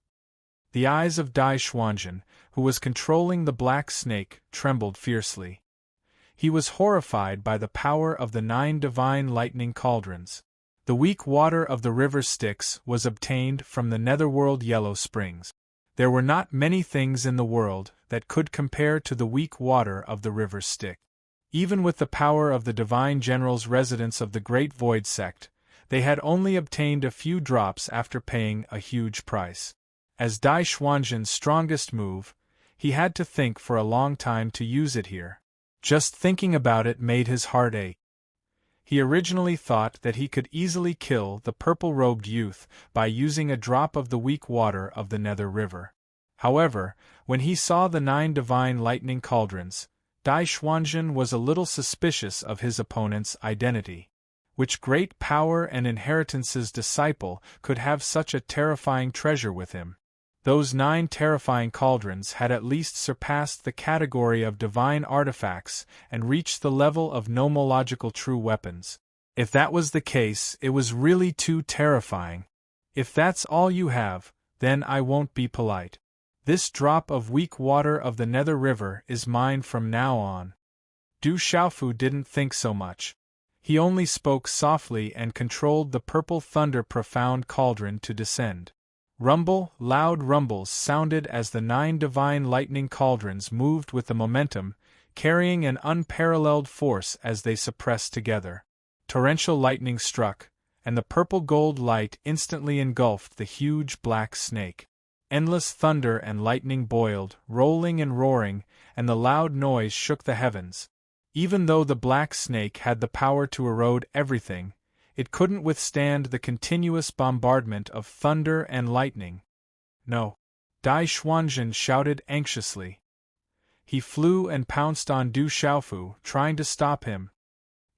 The eyes of Dai Xuanzhen, who was controlling the black snake, trembled fiercely. He was horrified by the power of the 9 divine lightning cauldrons. The weak water of the river Styx was obtained from the netherworld yellow springs. There were not many things in the world that could compare to the weak water of the river Styx. Even with the power of the divine general's residents of the Great Void sect, they had only obtained a few drops after paying a huge price. As Dai Xuanzhen's strongest move, he had to think for a long time to use it here. Just thinking about it made his heart ache. He originally thought that he could easily kill the purple-robed youth by using a drop of the weak water of the Nether River. However, when he saw the 9 divine lightning cauldrons, Dai Xuanzhen was a little suspicious of his opponent's identity. Which great power and inheritance's disciple could have such a terrifying treasure with him? Those 9 terrifying cauldrons had at least surpassed the category of divine artifacts and reached the level of nomological true weapons. If that was the case, it was really too terrifying. If that's all you have, then I won't be polite. This drop of weak water of the Nether River is mine from now on. Du Xiaofu didn't think so much. He only spoke softly and controlled the purple thunder profound cauldron to descend. Rumble, loud rumbles sounded as the 9 divine lightning cauldrons moved with the momentum, carrying an unparalleled force as they suppressed together. Torrential lightning struck, and the purple gold light instantly engulfed the huge black snake. Endless thunder and lightning boiled, rolling and roaring, and the loud noise shook the heavens. Even though the black snake had the power to erode everything, it couldn't withstand the continuous bombardment of thunder and lightning. No. Dai Xuanzhen shouted anxiously. He flew and pounced on Du Xiaofu, trying to stop him.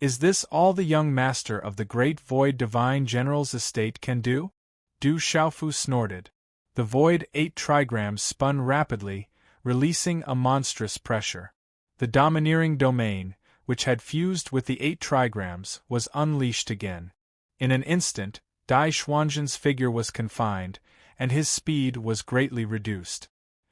Is this all the young master of the Great Void Divine General's estate can do? Du Xiaofu snorted. The Void 8 trigrams spun rapidly, releasing a monstrous pressure. The domineering domain, which had fused with the 8 trigrams, was unleashed again. In an instant, Dai Xuanzhen's figure was confined, and his speed was greatly reduced.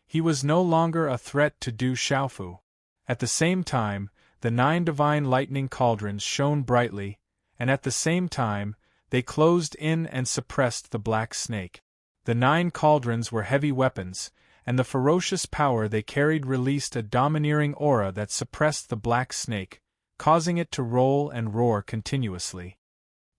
He was no longer a threat to Du Xiaofu. At the same time, the 9 divine lightning cauldrons shone brightly, and at the same time, they closed in and suppressed the black snake. The 9 cauldrons were heavy weapons, and the ferocious power they carried released a domineering aura that suppressed the black snake, causing it to roll and roar continuously.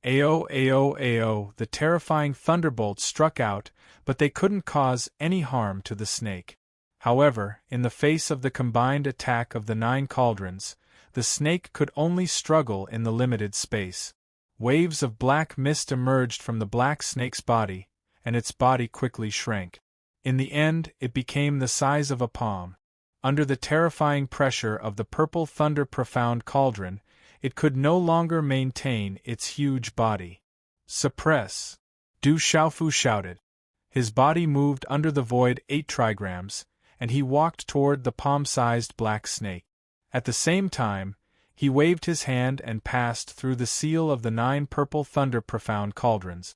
Ao, ao, ao, the terrifying thunderbolts struck out, but they couldn't cause any harm to the snake. However, in the face of the combined attack of the 9 cauldrons, the snake could only struggle in the limited space. Waves of black mist emerged from the black snake's body, and its body quickly shrank. In the end, it became the size of a palm. Under the terrifying pressure of the purple thunder profound cauldron, it could no longer maintain its huge body. Suppress! Du Xiaofu shouted. His body moved under the void 8 trigrams, and he walked toward the palm-sized black snake. At the same time, he waved his hand and passed through the seal of the 9 purple thunder profound cauldrons.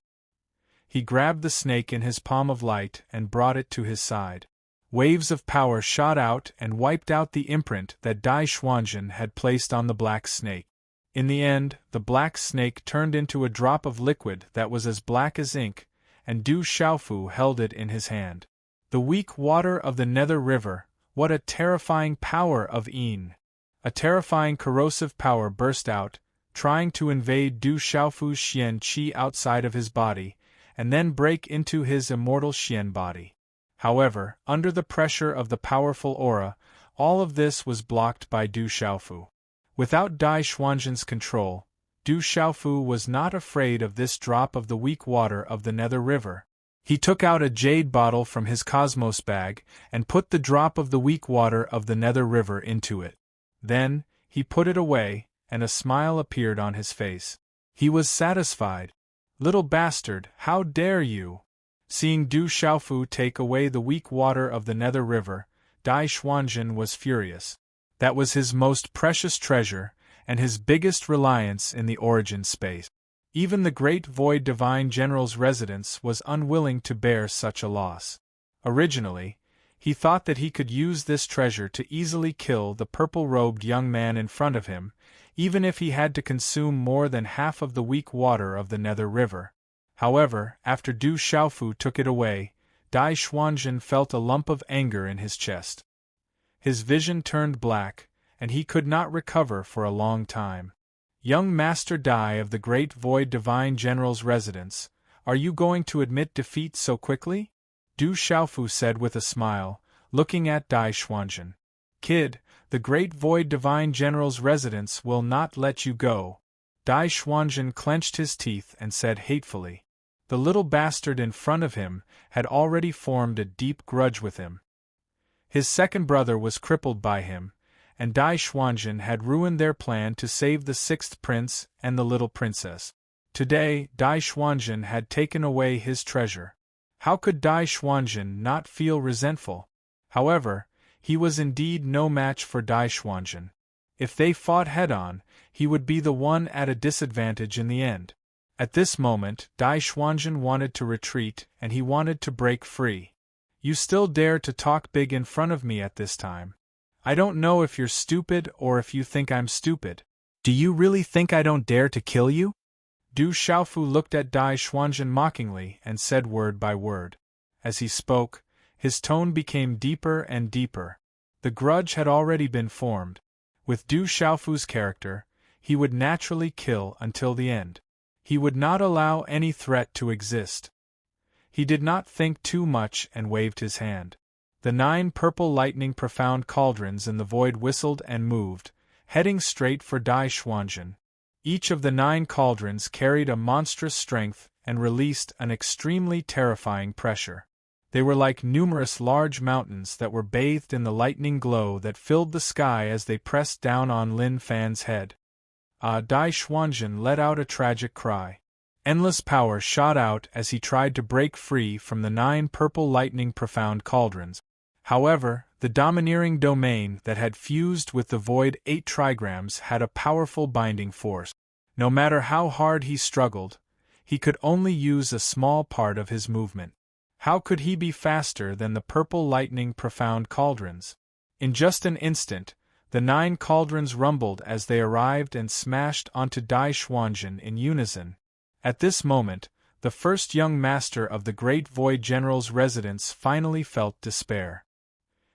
He grabbed the snake in his palm of light and brought it to his side. Waves of power shot out and wiped out the imprint that Dai Xuanzhen had placed on the black snake. In the end, the black snake turned into a drop of liquid that was as black as ink, and Du Xiaofu held it in his hand. The weak water of the Nether River, what a terrifying power of Yin! A terrifying corrosive power burst out, trying to invade Du Xiaofu's Xian Qi outside of his body, and then break into his immortal Xian body. However, under the pressure of the powerful aura, all of this was blocked by Du Xiaofu. Without Dai Xuanzhen's control, Du Xiaofu was not afraid of this drop of the weak water of the Nether River. He took out a jade bottle from his cosmos bag and put the drop of the weak water of the Nether River into it. Then, he put it away, and a smile appeared on his face. He was satisfied. "Little bastard, how dare you!" Seeing Du Xiaofu take away the weak water of the Nether River, Dai Xuanzhen was furious. That was his most precious treasure, and his biggest reliance in the origin space. Even the great Void Divine General's residence was unwilling to bear such a loss. Originally, he thought that he could use this treasure to easily kill the purple-robed young man in front of him, even if he had to consume more than half of the weak water of the Nether River. However, after Du Xiaofu took it away, Dai Xuanzhen felt a lump of anger in his chest. His vision turned black, and he could not recover for a long time. "Young Master Dai of the Great Void Divine General's residence, are you going to admit defeat so quickly?" Du Xiaofu said with a smile, looking at Dai Xuanzhen. "Kid, the Great Void Divine General's residence will not let you go." Dai Xuanzhen clenched his teeth and said hatefully. The little bastard in front of him had already formed a deep grudge with him. His second brother was crippled by him, and Dai Xuanzhen had ruined their plan to save the 6th prince and the little princess. Today, Dai Xuanzhen had taken away his treasure. How could Dai Xuanzhen not feel resentful? However, he was indeed no match for Dai Xuanzhen. If they fought head-on, he would be the one at a disadvantage in the end. At this moment, Dai Xuanzhen wanted to retreat, and he wanted to break free. "You still dare to talk big in front of me at this time? I don't know if you're stupid or if you think I'm stupid. Do you really think I don't dare to kill you?" Du Xiaofu looked at Dai Xuanzhen mockingly and said word by word. As he spoke, his tone became deeper and deeper. The grudge had already been formed. With Du Xiaofu's character, he would naturally kill until the end. He would not allow any threat to exist. He did not think too much and waved his hand. The 9 purple lightning profound cauldrons in the void whistled and moved, heading straight for Dai Xuanzhen. Each of the 9 cauldrons carried a monstrous strength and released an extremely terrifying pressure. They were like numerous large mountains that were bathed in the lightning glow that filled the sky as they pressed down on Lin Fan's head. Dai Xuanzhen let out a tragic cry. Endless power shot out as he tried to break free from the 9 purple lightning profound cauldrons. However, the domineering domain that had fused with the void 8 trigrams had a powerful binding force. No matter how hard he struggled, he could only use a small part of his movement. How could he be faster than the purple lightning profound cauldrons? In just an instant, the 9 cauldrons rumbled as they arrived and smashed onto Dai Xuanzhen in unison. At this moment, the first young master of the Great Void General's residence finally felt despair.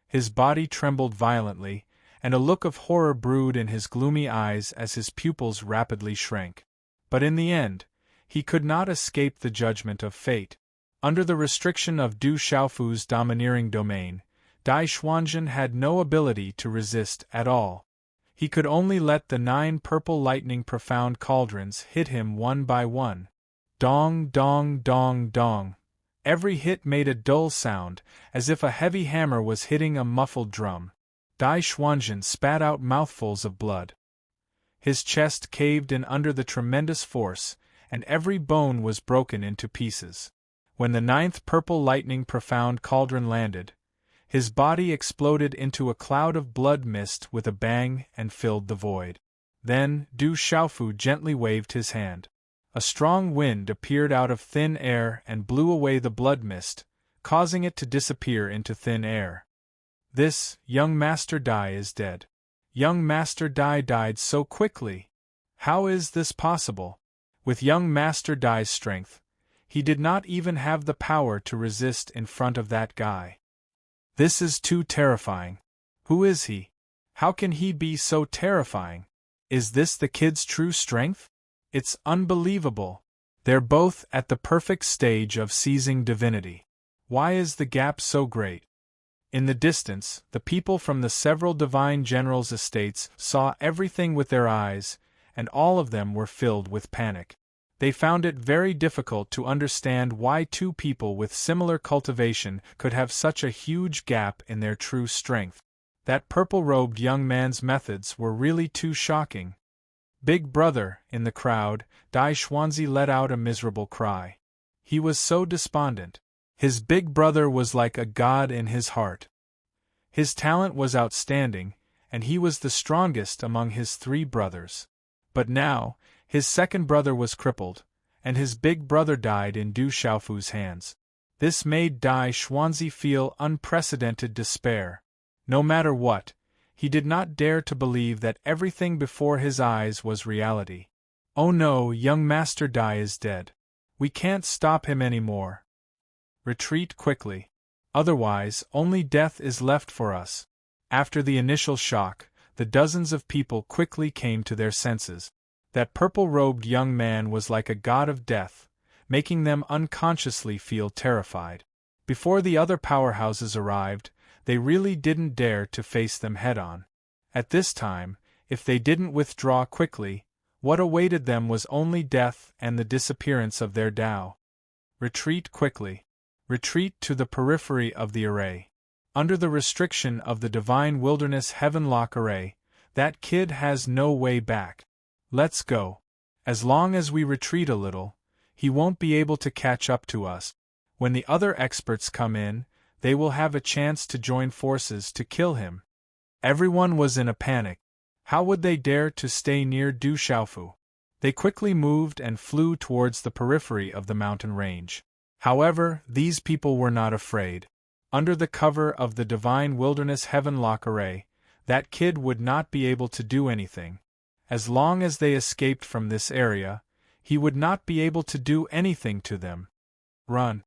His body trembled violently, and a look of horror brewed in his gloomy eyes as his pupils rapidly shrank. But in the end, he could not escape the judgment of fate. Under the restriction of Du Xiaofu's domineering domain, Dai Xuanzhen had no ability to resist at all. He could only let the 9 purple lightning profound cauldrons hit him one by one. Dong, dong, dong, dong. Every hit made a dull sound, as if a heavy hammer was hitting a muffled drum. Dai Xuanzhen spat out mouthfuls of blood. His chest caved in under the tremendous force, and every bone was broken into pieces. When the 9th purple lightning profound cauldron landed, his body exploded into a cloud of blood mist with a bang and filled the void. Then, Du Xiaofu gently waved his hand. A strong wind appeared out of thin air and blew away the blood mist, causing it to disappear into thin air. This, young Master Dai is dead. Young Master Dai died so quickly. How is this possible? With young Master Dai's strength, he did not even have the power to resist in front of that guy. This is too terrifying. Who is he? How can he be so terrifying? Is this the kid's true strength? It's unbelievable. They're both at the perfect stage of seizing divinity. Why is the gap so great? In the distance, the people from the several divine generals' estates saw everything with their eyes, and all of them were filled with panic. They found it very difficult to understand why 2 people with similar cultivation could have such a huge gap in their true strength. That purple-robed young man's methods were really too shocking. Big brother, in the crowd, Dai Xuanzi let out a miserable cry. He was so despondent. His big brother was like a god in his heart. His talent was outstanding, and he was the strongest among his 3 brothers. But now, his second brother was crippled, and his big brother died in Du Xiaofu's hands. This made Dai Xuanzi feel unprecedented despair. No matter what, he did not dare to believe that everything before his eyes was reality. Oh no, young Master Dai is dead. We can't stop him anymore. Retreat quickly. Otherwise, only death is left for us. After the initial shock, the dozens of people quickly came to their senses. That purple-robed young man was like a god of death, making them unconsciously feel terrified. Before the other powerhouses arrived, they really didn't dare to face them head-on. At this time, if they didn't withdraw quickly, what awaited them was only death and the disappearance of their Tao. Retreat quickly. Retreat to the periphery of the array. Under the restriction of the Divine Wilderness Heavenlock Array, that kid has no way back. Let's go. As long as we retreat a little, he won't be able to catch up to us. When the other experts come in, they will have a chance to join forces to kill him. Everyone was in a panic. How would they dare to stay near Du Xiaofu? They quickly moved and flew towards the periphery of the mountain range. However, these people were not afraid. Under the cover of the Divine Wilderness Heavenlock Array, that kid would not be able to do anything. As long as they escaped from this area, he would not be able to do anything to them. Run.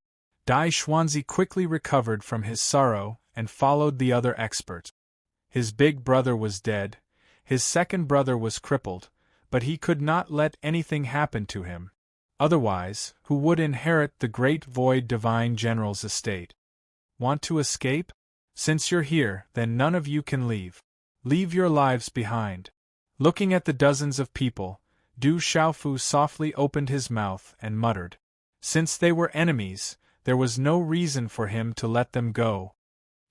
Dai Xuanzi quickly recovered from his sorrow and followed the other expert. His big brother was dead, his second brother was crippled, but he could not let anything happen to him. Otherwise, who would inherit the Great Void Divine General's estate? Want to escape? Since you're here, then none of you can leave. Leave your lives behind. Looking at the dozens of people, Du Xiaofu softly opened his mouth and muttered. Since they were enemies, there was no reason for him to let them go.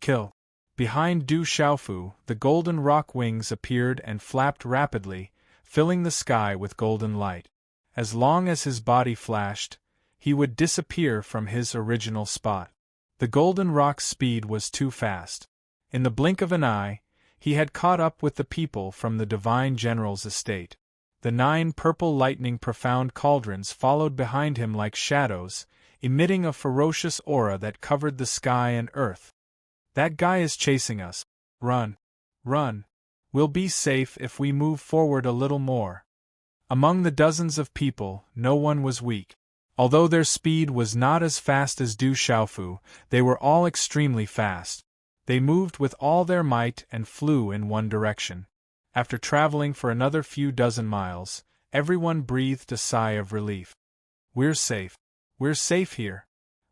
Kill. Behind Du Xiaofu, the golden rock wings appeared and flapped rapidly, filling the sky with golden light. As long as his body flashed, he would disappear from his original spot. The golden rock's speed was too fast. In the blink of an eye, he had caught up with the people from the Divine General's estate. The 9 purple lightning profound cauldrons followed behind him like shadows, emitting a ferocious aura that covered the sky and earth. That guy is chasing us. Run. Run. We'll be safe if we move forward a little more. Among the dozens of people, no one was weak. Although their speed was not as fast as Du Xiaofu, they were all extremely fast. They moved with all their might and flew in one direction. After traveling for another few dozen miles, everyone breathed a sigh of relief. We're safe. We're safe here.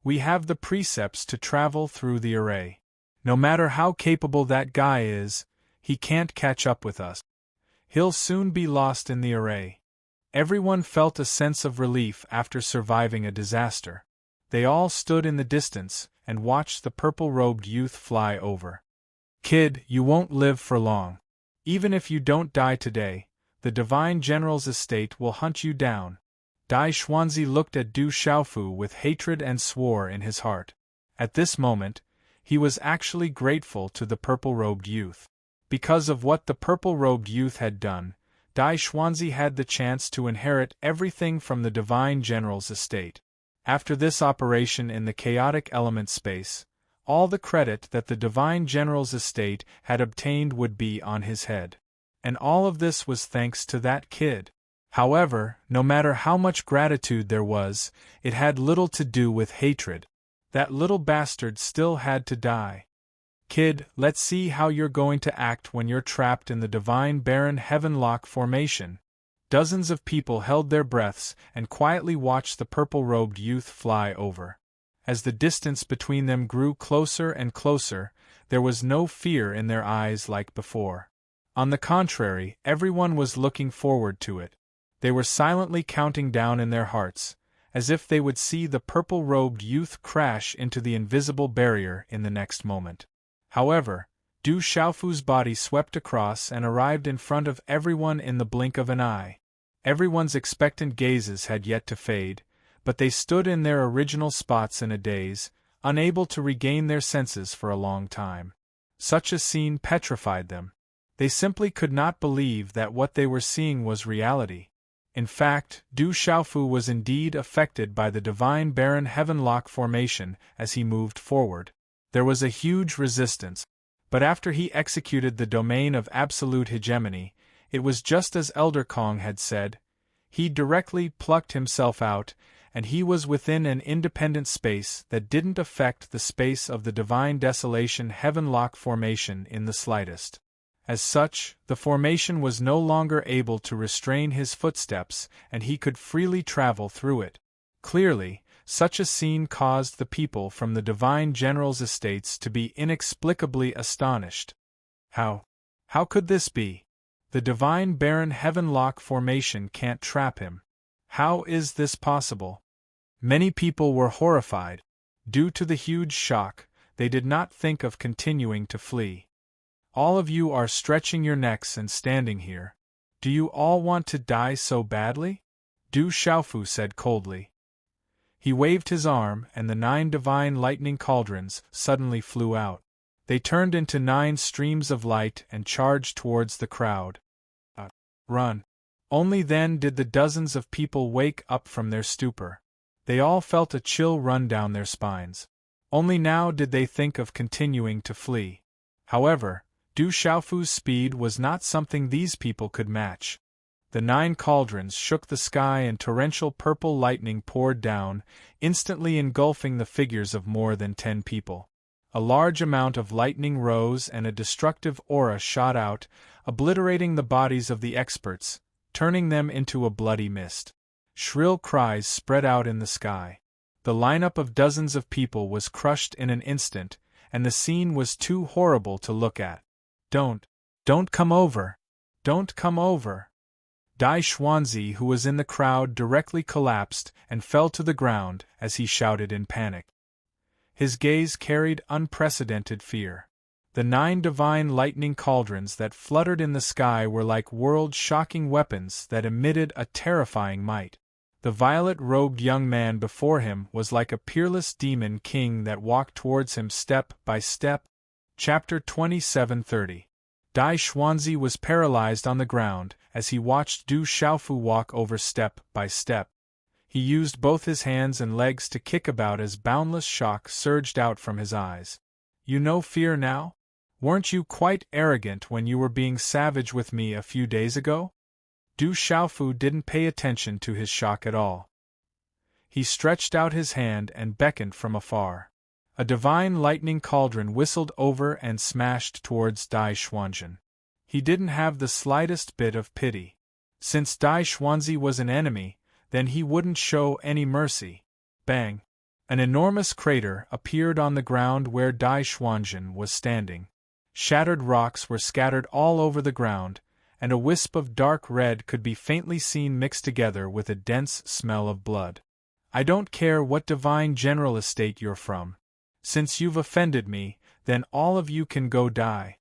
We have the precepts to travel through the array. No matter how capable that guy is, he can't catch up with us. He'll soon be lost in the array. Everyone felt a sense of relief after surviving a disaster. They all stood in the distance and watched the purple-robed youth fly over. Kid, you won't live for long. Even if you don't die today, the Divine General's estate will hunt you down. Dai Xuanzi looked at Du Xiaofu with hatred and swore in his heart. At this moment, he was actually grateful to the purple-robed youth. Because of what the purple-robed youth had done, Dai Xuanzi had the chance to inherit everything from the Divine General's estate. After this operation in the chaotic element space, all the credit that the Divine General's estate had obtained would be on his head. And all of this was thanks to that kid. However, no matter how much gratitude there was, it had little to do with hatred. That little bastard still had to die. Kid, let's see how you're going to act when you're trapped in the Divine Baron Heavenlock formation. Dozens of people held their breaths and quietly watched the purple-robed youth fly over. As the distance between them grew closer and closer, there was no fear in their eyes like before. On the contrary, everyone was looking forward to it. They were silently counting down in their hearts, as if they would see the purple-robed youth crash into the invisible barrier in the next moment. However, Du Xiaofu's body swept across and arrived in front of everyone in the blink of an eye. Everyone's expectant gazes had yet to fade, but they stood in their original spots in a daze, unable to regain their senses for a long time. Such a scene petrified them. They simply could not believe that what they were seeing was reality. In fact, Du Xiaofu was indeed affected by the Divine Baron Heavenlock formation as he moved forward. There was a huge resistance, but after he executed the domain of absolute hegemony, it was just as Elder Kong had said. He directly plucked himself out, and he was within an independent space that didn't affect the space of the Divine Desolation Heavenlock formation in the slightest. As such, the formation was no longer able to restrain his footsteps, and he could freely travel through it. Clearly, such a scene caused the people from the Divine General's estates to be inexplicably astonished. How could this be? The Divine Baron Heavenlock formation can't trap him. How is this possible? Many people were horrified. Due to the huge shock, they did not think of continuing to flee. All of you are stretching your necks and standing here. Do you all want to die so badly? Du Xiaofu said coldly. He waved his arm, and the 9 divine lightning cauldrons suddenly flew out. They turned into 9 streams of light and charged towards the crowd. Run! Only then did the dozens of people wake up from their stupor. They all felt a chill run down their spines. Only now did they think of continuing to flee. However, Du Xiaofu's speed was not something these people could match. The 9 cauldrons shook the sky and torrential purple lightning poured down, instantly engulfing the figures of more than 10 people. A large amount of lightning rose and a destructive aura shot out, obliterating the bodies of the experts, turning them into a bloody mist. Shrill cries spread out in the sky. The lineup of dozens of people was crushed in an instant, and the scene was too horrible to look at. Don't come over! Don't come over! Dai Xuanzi, who was in the crowd, directly collapsed and fell to the ground as he shouted in panic. His gaze carried unprecedented fear. The 9 divine lightning cauldrons that fluttered in the sky were like world-shocking weapons that emitted a terrifying might. The violet-robed young man before him was like a peerless demon king that walked towards him step by step. Chapter 27:30. Dai Xuanzi was paralyzed on the ground as he watched Du Xiaofu walk over step by step. He used both his hands and legs to kick about as boundless shock surged out from his eyes. You know fear now? Weren't you quite arrogant when you were being savage with me a few days ago? Du Xiaofu didn't pay attention to his shock at all. He stretched out his hand and beckoned from afar. A divine lightning cauldron whistled over and smashed towards Dai Xuanzhen. He didn't have the slightest bit of pity. Since Dai Xuanzi was an enemy, then he wouldn't show any mercy. Bang! An enormous crater appeared on the ground where Dai Xuanzhen was standing. Shattered rocks were scattered all over the ground, and a wisp of dark red could be faintly seen mixed together with a dense smell of blood. I don't care what divine general estate you're from. Since you've offended me, then all of you can go die.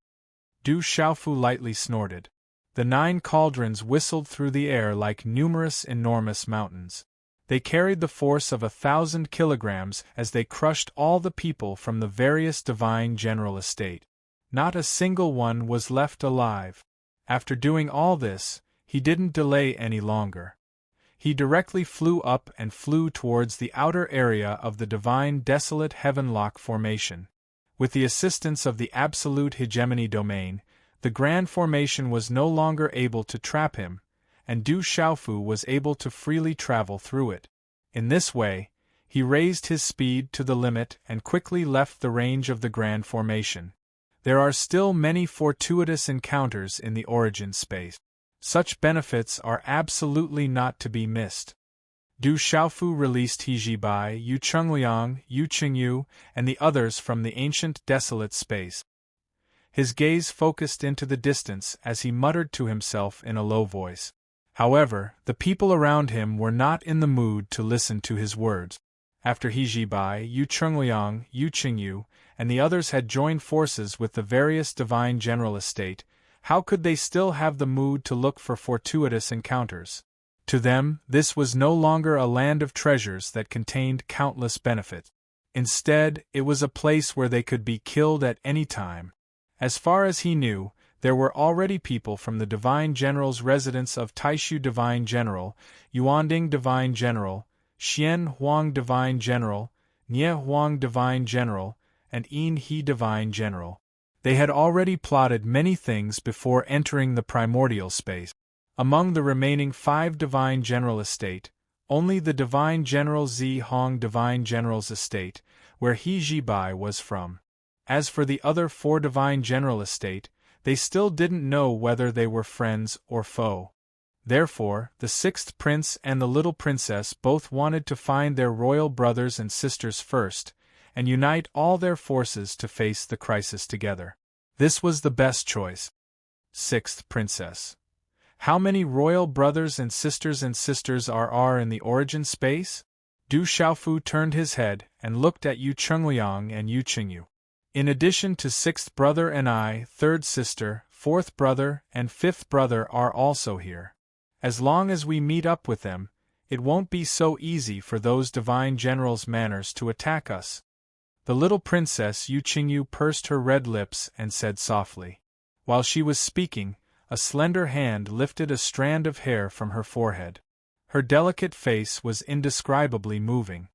Du Xiaofu lightly snorted. The 9 cauldrons whistled through the air like numerous enormous mountains. They carried the force of 1,000 kilograms as they crushed all the people from the various divine general estate. Not a single one was left alive. After doing all this, he didn't delay any longer. He directly flew up and flew towards the outer area of the divine desolate heavenlock formation. With the assistance of the absolute hegemony domain, the grand formation was no longer able to trap him, and Du Xiaofu was able to freely travel through it. In this way, he raised his speed to the limit and quickly left the range of the grand formation. There are still many fortuitous encounters in the origin space. Such benefits are absolutely not to be missed. Du Xiaofu released He Jibai, Yu Chengliang, Yu Qingyu, and the others from the ancient desolate space. His gaze focused into the distance as he muttered to himself in a low voice. However, the people around him were not in the mood to listen to his words. After He Jibai, Yu Chengliang, Yu Qingyu, and the others had joined forces with the various divine general estate, how could they still have the mood to look for fortuitous encounters? To them, this was no longer a land of treasures that contained countless benefits. Instead, it was a place where they could be killed at any time. As far as he knew, there were already people from the Divine General's residence of Taishu Divine General, Yuanding Divine General, Xian Huang Divine General, Nie Huang Divine General, and Yin He Divine General. They had already plotted many things before entering the primordial space. Among the remaining 5 Divine General estate, only the Divine General Zi Hong Divine General's estate, where He Jibai was from. As for the other 4 Divine General estate, they still didn't know whether they were friends or foe. Therefore, the 6th prince and the little princess both wanted to find their royal brothers and sisters first, and unite all their forces to face the crisis together. This was the best choice. 6th Princess. How many royal brothers and sisters are in the origin space? Du Xiaofu turned his head and looked at Yu Chengliang and Yu Qingyu. In addition to 6th brother and I, 3rd sister, 4th brother, and 5th brother are also here. As long as we meet up with them, it won't be so easy for those divine generals' manners to attack us. The little princess Yu Qingyu pursed her red lips and said softly. While she was speaking, a slender hand lifted a strand of hair from her forehead. Her delicate face was indescribably moving.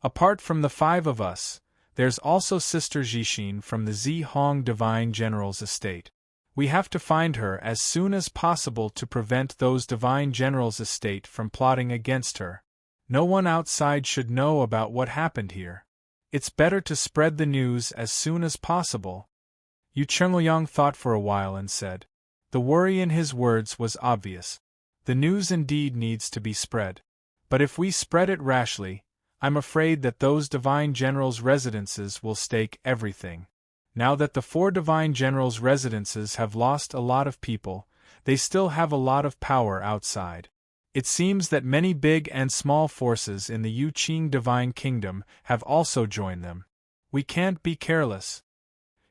Apart from the 5 of us, there's also Sister Zhixin from the Zi Hong Divine General's estate. We have to find her as soon as possible to prevent those Divine General's estate from plotting against her. No one outside should know about what happened here. It's better to spread the news as soon as possible. Yu Chengliang thought for a while and said. The worry in his words was obvious. The news indeed needs to be spread. But if we spread it rashly, I'm afraid that those Divine Generals' residences will stake everything. Now that the 4 Divine Generals' residences have lost a lot of people, they still have a lot of power outside. It seems that many big and small forces in the Yu Qing Divine Kingdom have also joined them. We can't be careless.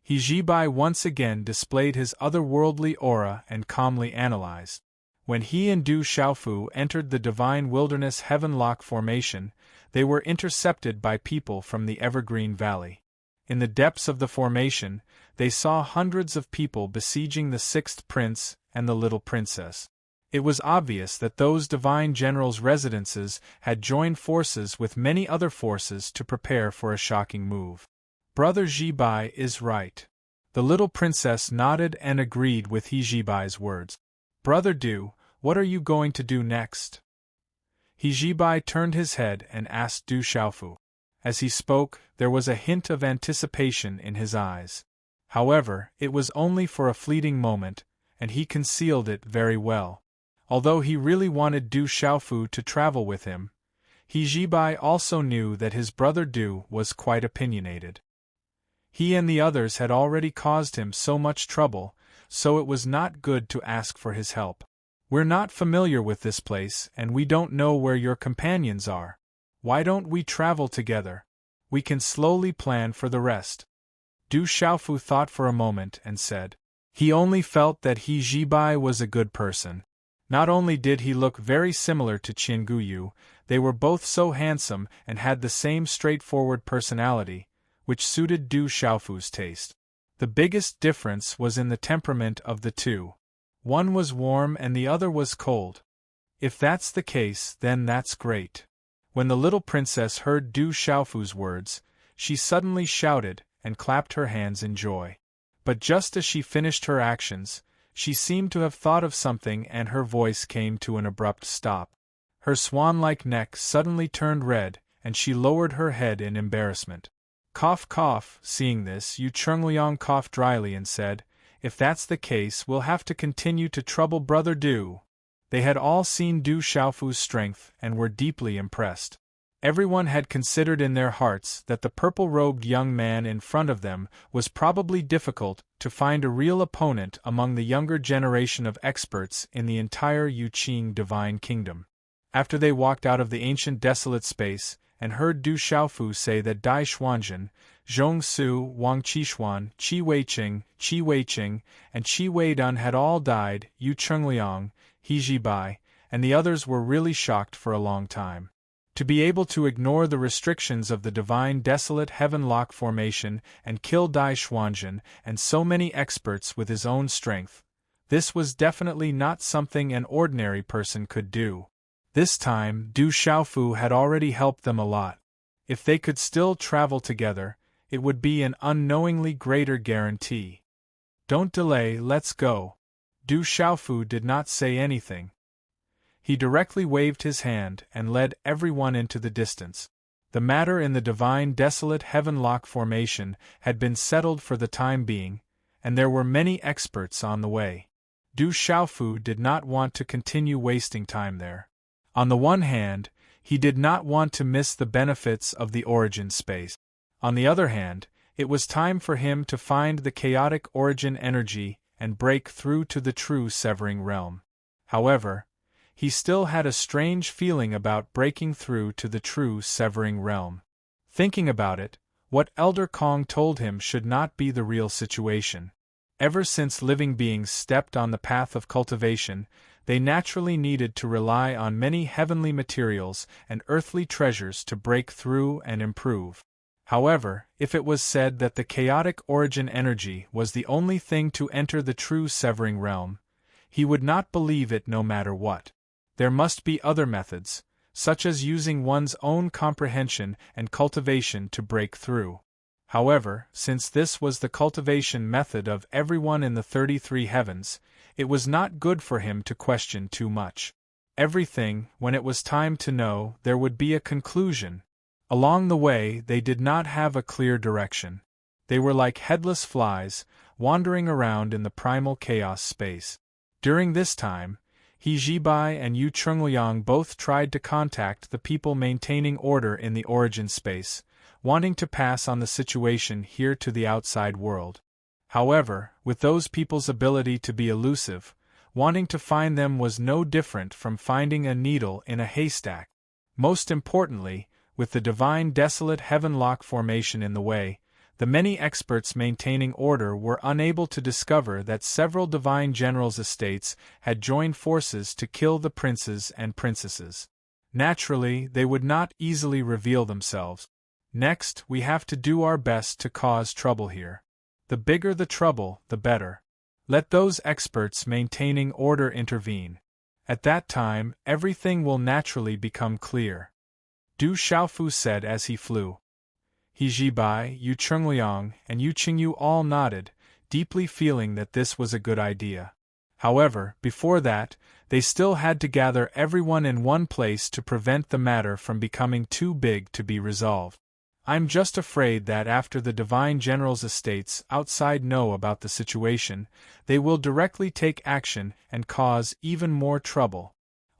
He Jibai once again displayed his otherworldly aura and calmly analyzed. When he and Du Xiaofu entered the Divine Wilderness Heavenlock formation, they were intercepted by people from the Evergreen Valley. In the depths of the formation, they saw hundreds of people besieging the 6th prince and the little princess. It was obvious that those Divine Generals' residences had joined forces with many other forces to prepare for a shocking move. Brother Jibai is right. The little princess nodded and agreed with He Jibai's words. Brother Du, what are you going to do next? He Jibai turned his head and asked Du Xiaofu. As he spoke, there was a hint of anticipation in his eyes. However, it was only for a fleeting moment, and he concealed it very well. Although he really wanted Du Xiaofu to travel with him, He Jibai also knew that his brother Du was quite opinionated. He and the others had already caused him so much trouble, so it was not good to ask for his help. We're not familiar with this place and we don't know where your companions are. Why don't we travel together? We can slowly plan for the rest. Du Xiaofu thought for a moment and said. He only felt that He Jibai was a good person. Not only did he look very similar to Qin Guyu, they were both so handsome and had the same straightforward personality, which suited Du Xiaofu's taste. The biggest difference was in the temperament of the two. One was warm and the other was cold. If that's the case, then that's great. When the little princess heard Du Xiaofu's words, she suddenly shouted and clapped her hands in joy. But just as she finished her actions, she seemed to have thought of something and her voice came to an abrupt stop. Her swan-like neck suddenly turned red, and she lowered her head in embarrassment. Cough cough, seeing this, Yu Chungliang coughed dryly and said, "If that's the case, we'll have to continue to trouble Brother Du." They had all seen Du Xiaofu's strength and were deeply impressed. Everyone had considered in their hearts that the purple-robed young man in front of them was probably difficult to find a real opponent among the younger generation of experts in the entire Yuqing divine kingdom. After they walked out of the ancient desolate space, and heard Du Xiaofu say that Dai Xuanzhen, Zhong Su, Wang Qixuan, Qi Weiqing, and Qi Weidun had all died, Yu Chungliang, He Jibai, and the others were really shocked for a long time. To be able to ignore the restrictions of the divine desolate heaven-lock formation and kill Dai Xuanzhen and so many experts with his own strength, this was definitely not something an ordinary person could do. This time, Du Xiaofu had already helped them a lot. If they could still travel together, it would be an unknowingly greater guarantee. Don't delay, let's go. Du Xiaofu did not say anything. He directly waved his hand and led everyone into the distance. The matter in the divine desolate heaven-lock formation had been settled for the time being, and there were many experts on the way. Du Xiaofu did not want to continue wasting time there. On the one hand, he did not want to miss the benefits of the origin space. On the other hand, it was time for him to find the chaotic origin energy and break through to the true severing realm. However, he still had a strange feeling about breaking through to the true severing realm. Thinking about it, what Elder Kong told him should not be the real situation. Ever since living beings stepped on the path of cultivation, they naturally needed to rely on many heavenly materials and earthly treasures to break through and improve. However, if it was said that the chaotic origin energy was the only thing to enter the true severing realm, he would not believe it no matter what. There must be other methods, such as using one's own comprehension and cultivation to break through. However, since this was the cultivation method of everyone in the 33 heavens, it was not good for him to question too much. Everything, when it was time to know, there would be a conclusion. Along the way, they did not have a clear direction. They were like headless flies, wandering around in the primal chaos space. During this time, He Jibai and Yu Chungliang both tried to contact the people maintaining order in the origin space, wanting to pass on the situation here to the outside world. However, with those people's ability to be elusive, wanting to find them was no different from finding a needle in a haystack. Most importantly, with the divine desolate heaven-lock formation in the way, the many experts maintaining order were unable to discover that several divine generals' estates had joined forces to kill the princes and princesses. Naturally, they would not easily reveal themselves. Next, we have to do our best to cause trouble here. The bigger the trouble, the better. Let those experts maintaining order intervene. At that time, everything will naturally become clear. Du Xiaofu said as he flew. He Jibai, Yu Chungliang, and Yu Qingyu all nodded, deeply feeling that this was a good idea. However, before that, they still had to gather everyone in one place to prevent the matter from becoming too big to be resolved. I'm just afraid that after the Divine General's estates outside know about the situation, they will directly take action and cause even more trouble.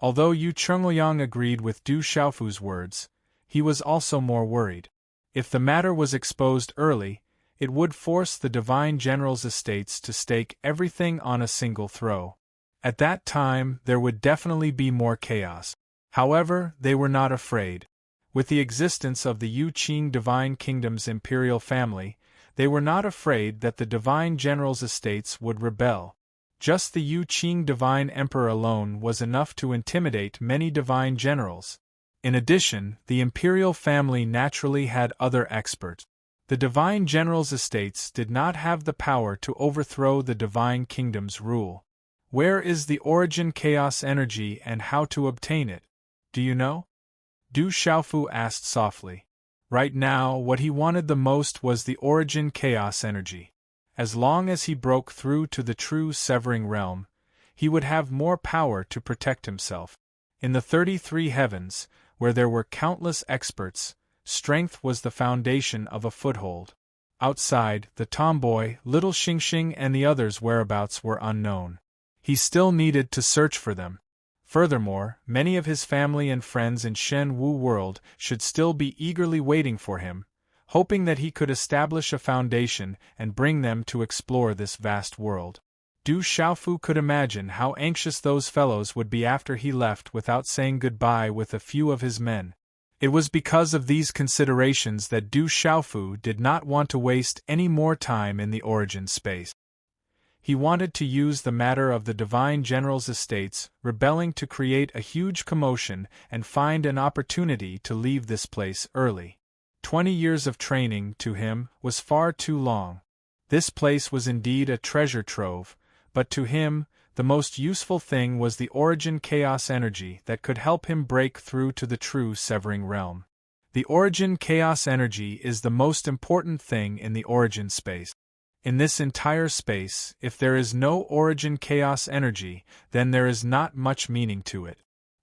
Although Yu Chengliang agreed with Du Xiaofu's words, he was also more worried. If the matter was exposed early, it would force the Divine General's estates to stake everything on a single throw. At that time, there would definitely be more chaos. However, they were not afraid. With the existence of the Yu Qing Divine Kingdom's imperial family, they were not afraid that the Divine General's estates would rebel. Just the Yu Qing Divine Emperor alone was enough to intimidate many Divine Generals. In addition, the imperial family naturally had other experts. The Divine General's estates did not have the power to overthrow the Divine Kingdom's rule. Where is the origin chaos energy and how to obtain it? Do you know? Du Xiaofu asked softly. Right now, what he wanted the most was the origin chaos energy. As long as he broke through to the true severing realm, he would have more power to protect himself. In the 33 heavens, where there were countless experts, strength was the foundation of a foothold. Outside, the tomboy, little Xingxing and the others' whereabouts were unknown. He still needed to search for them. Furthermore, many of his family and friends in Shen Wu world should still be eagerly waiting for him, hoping that he could establish a foundation and bring them to explore this vast world. Du Xiaofu could imagine how anxious those fellows would be after he left without saying goodbye with a few of his men. It was because of these considerations that Du Xiaofu did not want to waste any more time in the origin space. He wanted to use the matter of the Divine General's estates rebelling to create a huge commotion and find an opportunity to leave this place early. 20 years of training, to him, was far too long. This place was indeed a treasure trove, but to him, the most useful thing was the origin chaos energy that could help him break through to the true severing realm. The origin chaos energy is the most important thing in the origin space. In this entire space, if there is no origin chaos energy, then there is not much meaning to it.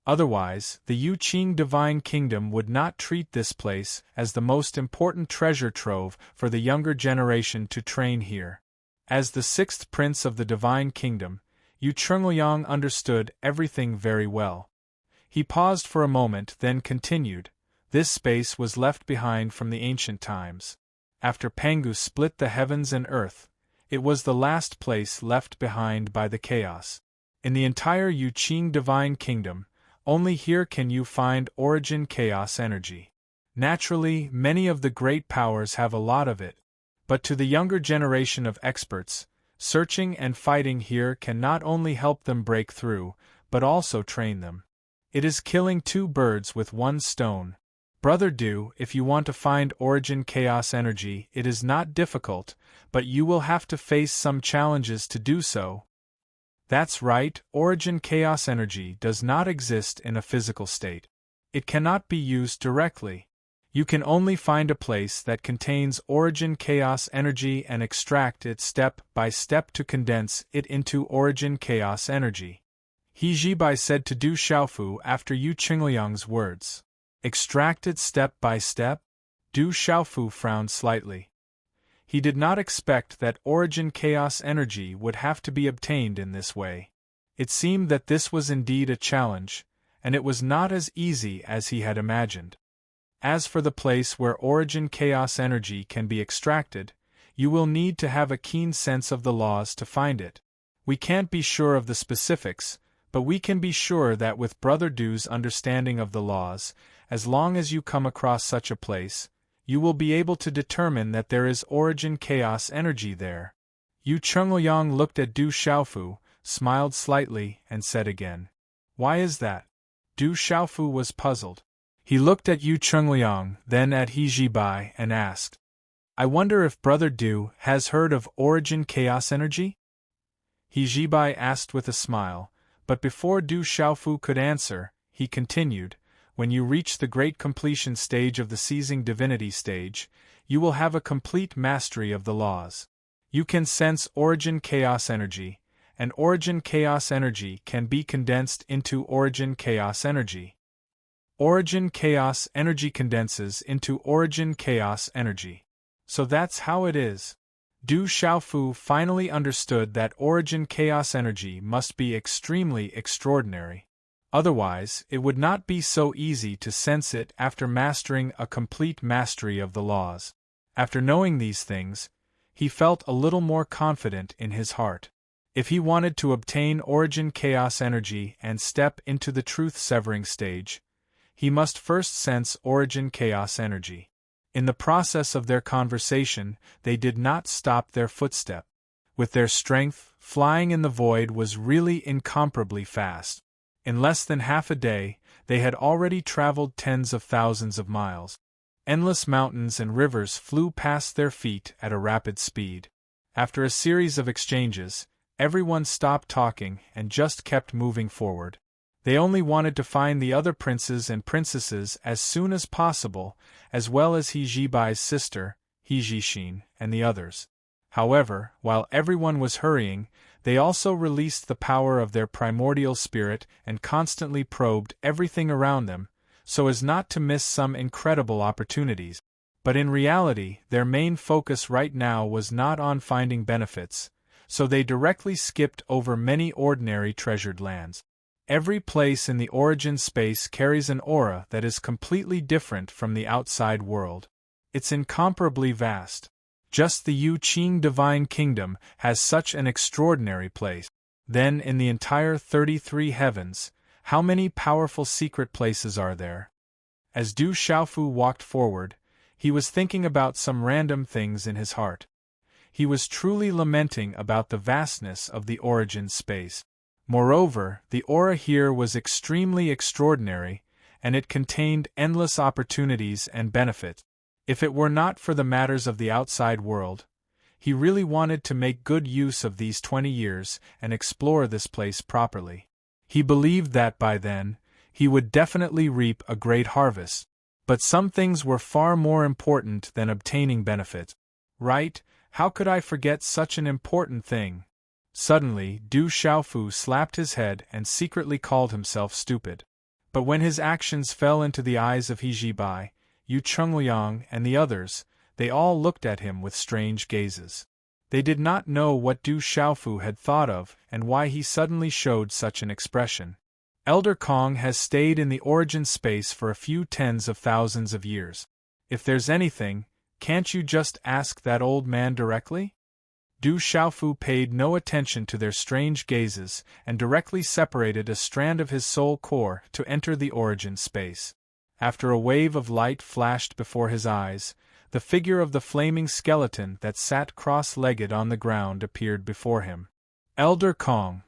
Otherwise, the Yu Qing Divine Kingdom would not treat this place as the most important treasure trove for the younger generation to train here. As the sixth prince of the Divine Kingdom, Yu Chengliang understood everything very well. He paused for a moment, then continued. This space was left behind from the ancient times. After Pangu split the heavens and earth, it was the last place left behind by the chaos. In the entire Yu Qing Divine Kingdom, only here can you find origin chaos energy. Naturally, many of the great powers have a lot of it, but to the younger generation of experts, searching and fighting here can not only help them break through, but also train them. It is killing two birds with one stone. Brother Du, if you want to find origin chaos energy, it is not difficult, but you will have to face some challenges to do so. That's right, origin chaos energy does not exist in a physical state. It cannot be used directly. You can only find a place that contains origin chaos energy and extract it step by step to condense it into origin chaos energy. He Jibai said to Du Xiaofu after Yu Chengliang's words. Extract it step by step? Du Xiaofu frowned slightly. He did not expect that origin chaos energy would have to be obtained in this way. It seemed that this was indeed a challenge, and it was not as easy as he had imagined. As for the place where origin chaos energy can be extracted, you will need to have a keen sense of the laws to find it. We can't be sure of the specifics, but we can be sure that with Brother Du's understanding of the laws, as long as you come across such a place, you will be able to determine that there is origin chaos energy there. Yu Chengliang looked at Du Xiaofu, smiled slightly, and said again, "Why is that?" Du Xiaofu was puzzled. He looked at Yu Chengliang, then at He Jibai, and asked, "I wonder if Brother Du has heard of origin chaos energy?" He Jibai asked with a smile, but before Du Xiaofu could answer, he continued, "When you reach the great completion stage of the seizing divinity stage, you will have a complete mastery of the laws. You can sense origin chaos energy, and origin chaos energy can be condensed into origin chaos energy. Origin chaos energy condenses into origin chaos energy. So that's how it is." Du Xiaofu finally understood that origin chaos energy must be extremely extraordinary. Otherwise, it would not be so easy to sense it after mastering a complete mastery of the laws. After knowing these things, he felt a little more confident in his heart. If he wanted to obtain origin chaos energy and step into the truth-severing stage, he must first sense origin chaos energy. In the process of their conversation, they did not stop their footstep. With their strength, flying in the void was really incomparably fast. In less than half a day, they had already traveled tens of thousands of miles. Endless mountains and rivers flew past their feet at a rapid speed. After a series of exchanges, everyone stopped talking and just kept moving forward. They only wanted to find the other princes and princesses as soon as possible, as well as He Jibai's sister, He Jishin, and the others. However, while everyone was hurrying, they also released the power of their primordial spirit and constantly probed everything around them, so as not to miss some incredible opportunities. But in reality, their main focus right now was not on finding benefits, so they directly skipped over many ordinary treasured lands. Every place in the origin space carries an aura that is completely different from the outside world. It's incomparably vast. Just the Yu Qing Divine Kingdom has such an extraordinary place. Then in the entire 33 heavens, how many powerful secret places are there? As Du Xiaofu walked forward, he was thinking about some random things in his heart. He was truly lamenting about the vastness of the origin space. Moreover, the aura here was extremely extraordinary, and it contained endless opportunities and benefits. If it were not for the matters of the outside world, he really wanted to make good use of these 20 years and explore this place properly. He believed that by then, he would definitely reap a great harvest. But some things were far more important than obtaining benefits. Right? How could I forget such an important thing? Suddenly, Du Xiaofu slapped his head and secretly called himself stupid. But when his actions fell into the eyes of He Jibai, Yu Chungliang, and the others, they all looked at him with strange gazes. They did not know what Du Xiaofu had thought of and why he suddenly showed such an expression. Elder Kong has stayed in the origin space for a few tens of thousands of years. If there's anything, can't you just ask that old man directly? Du Xiaofu paid no attention to their strange gazes and directly separated a strand of his soul core to enter the origin space. After a wave of light flashed before his eyes, the figure of the flaming skeleton that sat cross-legged on the ground appeared before him. Elder Kong.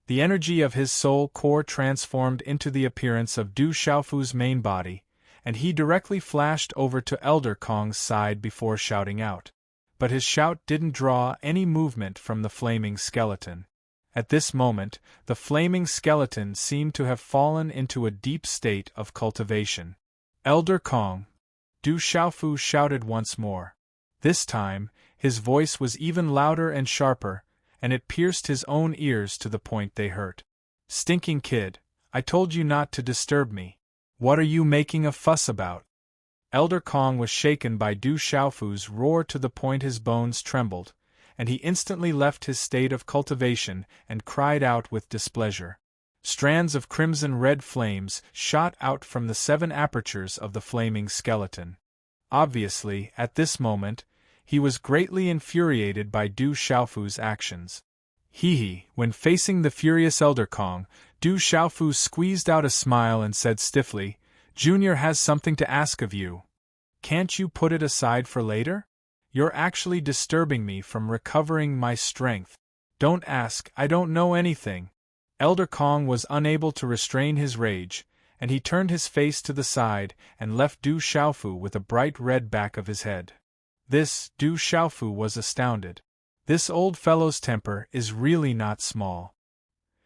The energy of his soul core transformed into the appearance of Du Xiaofu's main body, and he directly flashed over to Elder Kong's side before shouting out. But his shout didn't draw any movement from the flaming skeleton. At this moment, the flaming skeleton seemed to have fallen into a deep state of cultivation. Elder Kong. Du Xiaofu shouted once more. This time, his voice was even louder and sharper, and it pierced his own ears to the point they hurt. Stinking kid, I told you not to disturb me. What are you making a fuss about? Elder Kong was shaken by Du Xiaofu's roar to the point his bones trembled, and he instantly left his state of cultivation and cried out with displeasure. Strands of crimson-red flames shot out from the 7 apertures of the flaming skeleton. Obviously, at this moment, he was greatly infuriated by Du Xiaofu's actions. When facing the furious Elder Kong, Du Xiaofu squeezed out a smile and said stiffly, Junior has something to ask of you. Can't you put it aside for later? You're actually disturbing me from recovering my strength. Don't ask, I don't know anything. Elder Kong was unable to restrain his rage, and he turned his face to the side and left Du Xiaofu with a bright red back of his head. Du Xiaofu was astounded. This old fellow's temper is really not small.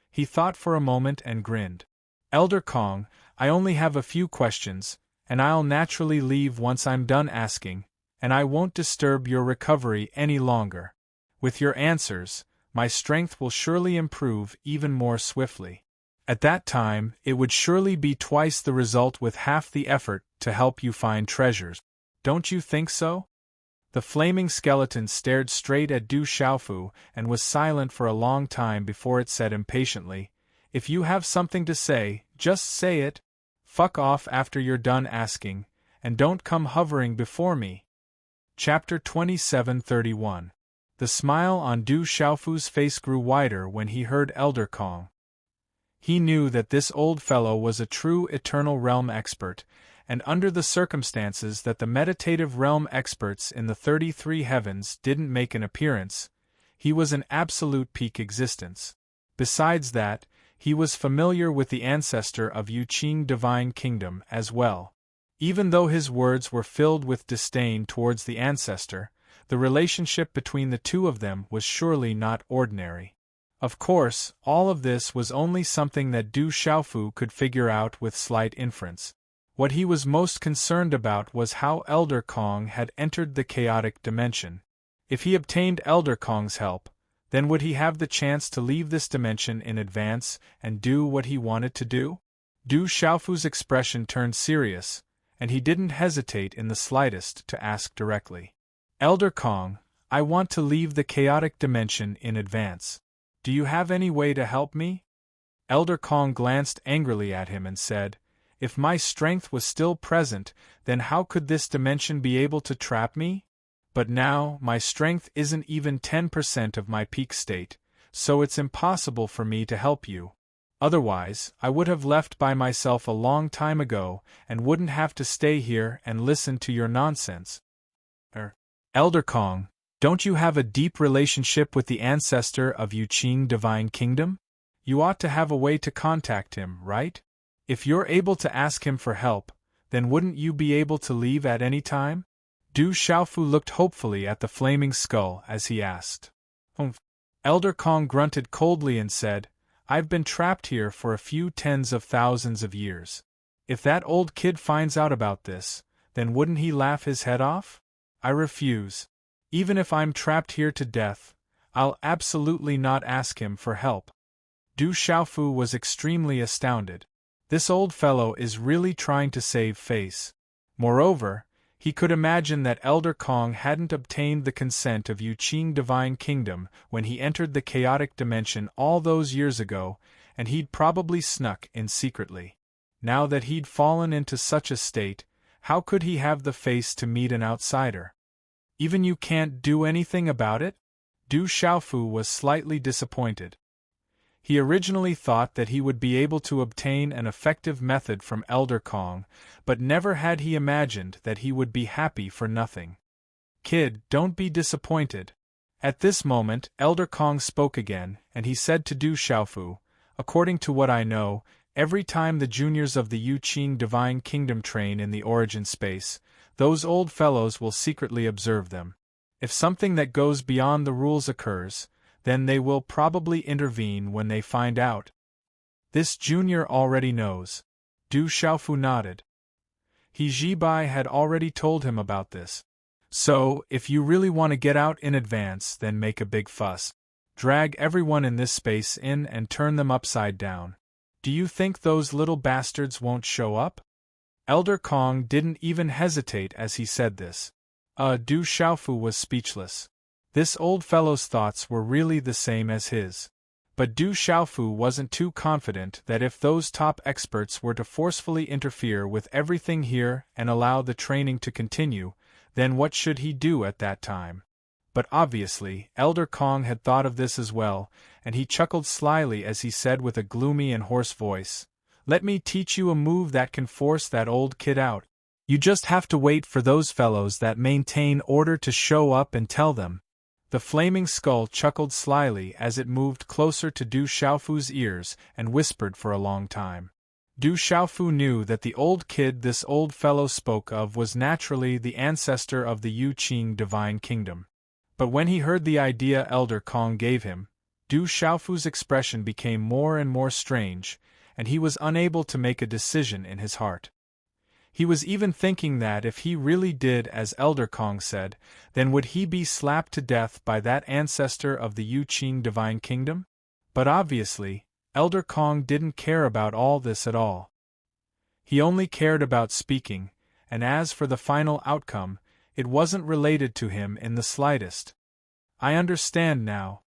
He thought for a moment and grinned. Elder Kong, I only have a few questions, and I'll naturally leave once I'm done asking, and I won't disturb your recovery any longer. With your answers, my strength will surely improve even more swiftly. At that time, it would surely be twice the result with half the effort to help you find treasures. Don't you think so? The flaming skeleton stared straight at Du Xiaofu and was silent for a long time before it said impatiently, If you have something to say, just say it. Fuck off after you're done asking, and don't come hovering before me. Chapter 27:31. The smile on Du Xiaofu's face grew wider when he heard Elder Kong. He knew that this old fellow was a true eternal realm expert, and under the circumstances that the meditative realm experts in the 33 heavens didn't make an appearance, he was an absolute peak existence. Besides that, he was familiar with the ancestor of Yuqing Divine Kingdom as well. Even though his words were filled with disdain towards the ancestor, the relationship between the two of them was surely not ordinary. Of course, all of this was only something that Du Xiaofu could figure out with slight inference. What he was most concerned about was how Elder Kong had entered the chaotic dimension. If he obtained Elder Kong's help, then would he have the chance to leave this dimension in advance and do what he wanted to do? Du Xiaofu's expression turned serious, and he didn't hesitate in the slightest to ask directly. Elder Kong, I want to leave the chaotic dimension in advance. Do you have any way to help me? Elder Kong glanced angrily at him and said, If my strength was still present, then how could this dimension be able to trap me? But now, my strength isn't even 10% of my peak state, so it's impossible for me to help you. Otherwise, I would have left by myself a long time ago and wouldn't have to stay here and listen to your nonsense. Elder Kong, don't you have a deep relationship with the ancestor of Yuqing Divine Kingdom? You ought to have a way to contact him, right? If you're able to ask him for help, then wouldn't you be able to leave at any time? Du Xiaofu looked hopefully at the flaming skull as he asked. Elder Kong grunted coldly and said, I've been trapped here for a few tens of thousands of years. If that old kid finds out about this, then wouldn't he laugh his head off? I refuse. Even if I'm trapped here to death, I'll absolutely not ask him for help. Du Xiaofu was extremely astounded. This old fellow is really trying to save face. Moreover, he could imagine that Elder Kong hadn't obtained the consent of Yuqing Divine Kingdom when he entered the chaotic dimension all those years ago, and he'd probably snuck in secretly. Now that he'd fallen into such a state, how could he have the face to meet an outsider? Even you can't do anything about it? Du Xiaofu was slightly disappointed. He originally thought that he would be able to obtain an effective method from Elder Kong, but never had he imagined that he would be happy for nothing. Kid, don't be disappointed. At this moment, Elder Kong spoke again, and he said to Du Xiaofu, According to what I know, every time the juniors of the Yuqing Divine Kingdom train in the origin space, those old fellows will secretly observe them. If something that goes beyond the rules occurs, then they will probably intervene when they find out. This junior already knows. Du Xiaofu nodded. He Jibai had already told him about this. So, if you really want to get out in advance, then make a big fuss. Drag everyone in this space in and turn them upside down. Do you think those little bastards won't show up? Elder Kong didn't even hesitate as he said this. Du Xiaofu was speechless. This old fellow's thoughts were really the same as his. But Du Xiaofu wasn't too confident that if those top experts were to forcefully interfere with everything here and allow the training to continue, then what should he do at that time? But obviously, Elder Kong had thought of this as well, and he chuckled slyly as he said with a gloomy and hoarse voice, Let me teach you a move that can force that old kid out. You just have to wait for those fellows that maintain order to show up and tell them. The flaming skull chuckled slyly as it moved closer to Du Xiaofu's ears and whispered for a long time. Du Xiaofu knew that the old kid this old fellow spoke of was naturally the ancestor of the Yuqing Divine Kingdom. But when he heard the idea Elder Kong gave him, Du Xiaofu's expression became more and more strange, and he was unable to make a decision in his heart. He was even thinking that if he really did as Elder Kong said, then would he be slapped to death by that ancestor of the Yuqing Divine Kingdom? But obviously, Elder Kong didn't care about all this at all. He only cared about speaking, and as for the final outcome, it wasn't related to him in the slightest. I understand now.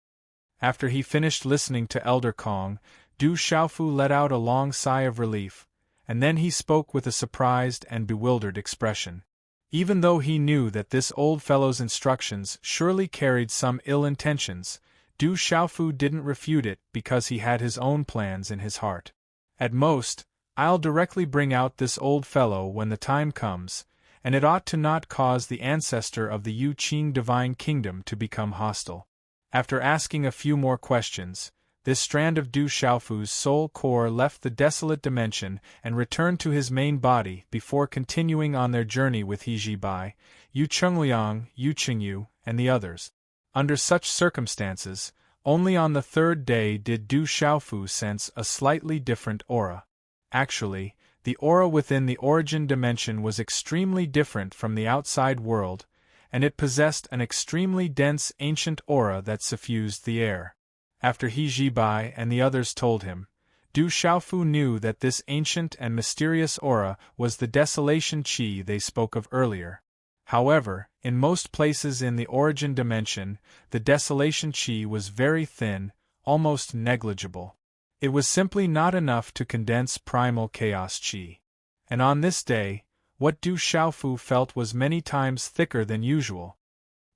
After he finished listening to Elder Kong, Du Xiaofu let out a long sigh of relief, and then he spoke with a surprised and bewildered expression. Even though he knew that this old fellow's instructions surely carried some ill intentions, Du Xiaofu didn't refute it because he had his own plans in his heart. At most, I'll directly bring out this old fellow when the time comes, and it ought to not cause the ancestor of the Yu Qing divine kingdom to become hostile. After asking a few more questions, this strand of Du Xiaofu's soul core left the desolate dimension and returned to his main body before continuing on their journey with He Zhibai, Yu Chengliang, Yu Qingyu, and the others. Under such circumstances, only on the third day did Du Xiaofu sense a slightly different aura. Actually, the aura within the origin dimension was extremely different from the outside world, and it possessed an extremely dense ancient aura that suffused the air. After He Zhibai and the others told him, Du Xiaofu knew that this ancient and mysterious aura was the desolation qi they spoke of earlier. However, in most places in the origin dimension, the desolation qi was very thin, almost negligible. It was simply not enough to condense primal chaos qi. And on this day, what Du Xiaofu felt was many times thicker than usual.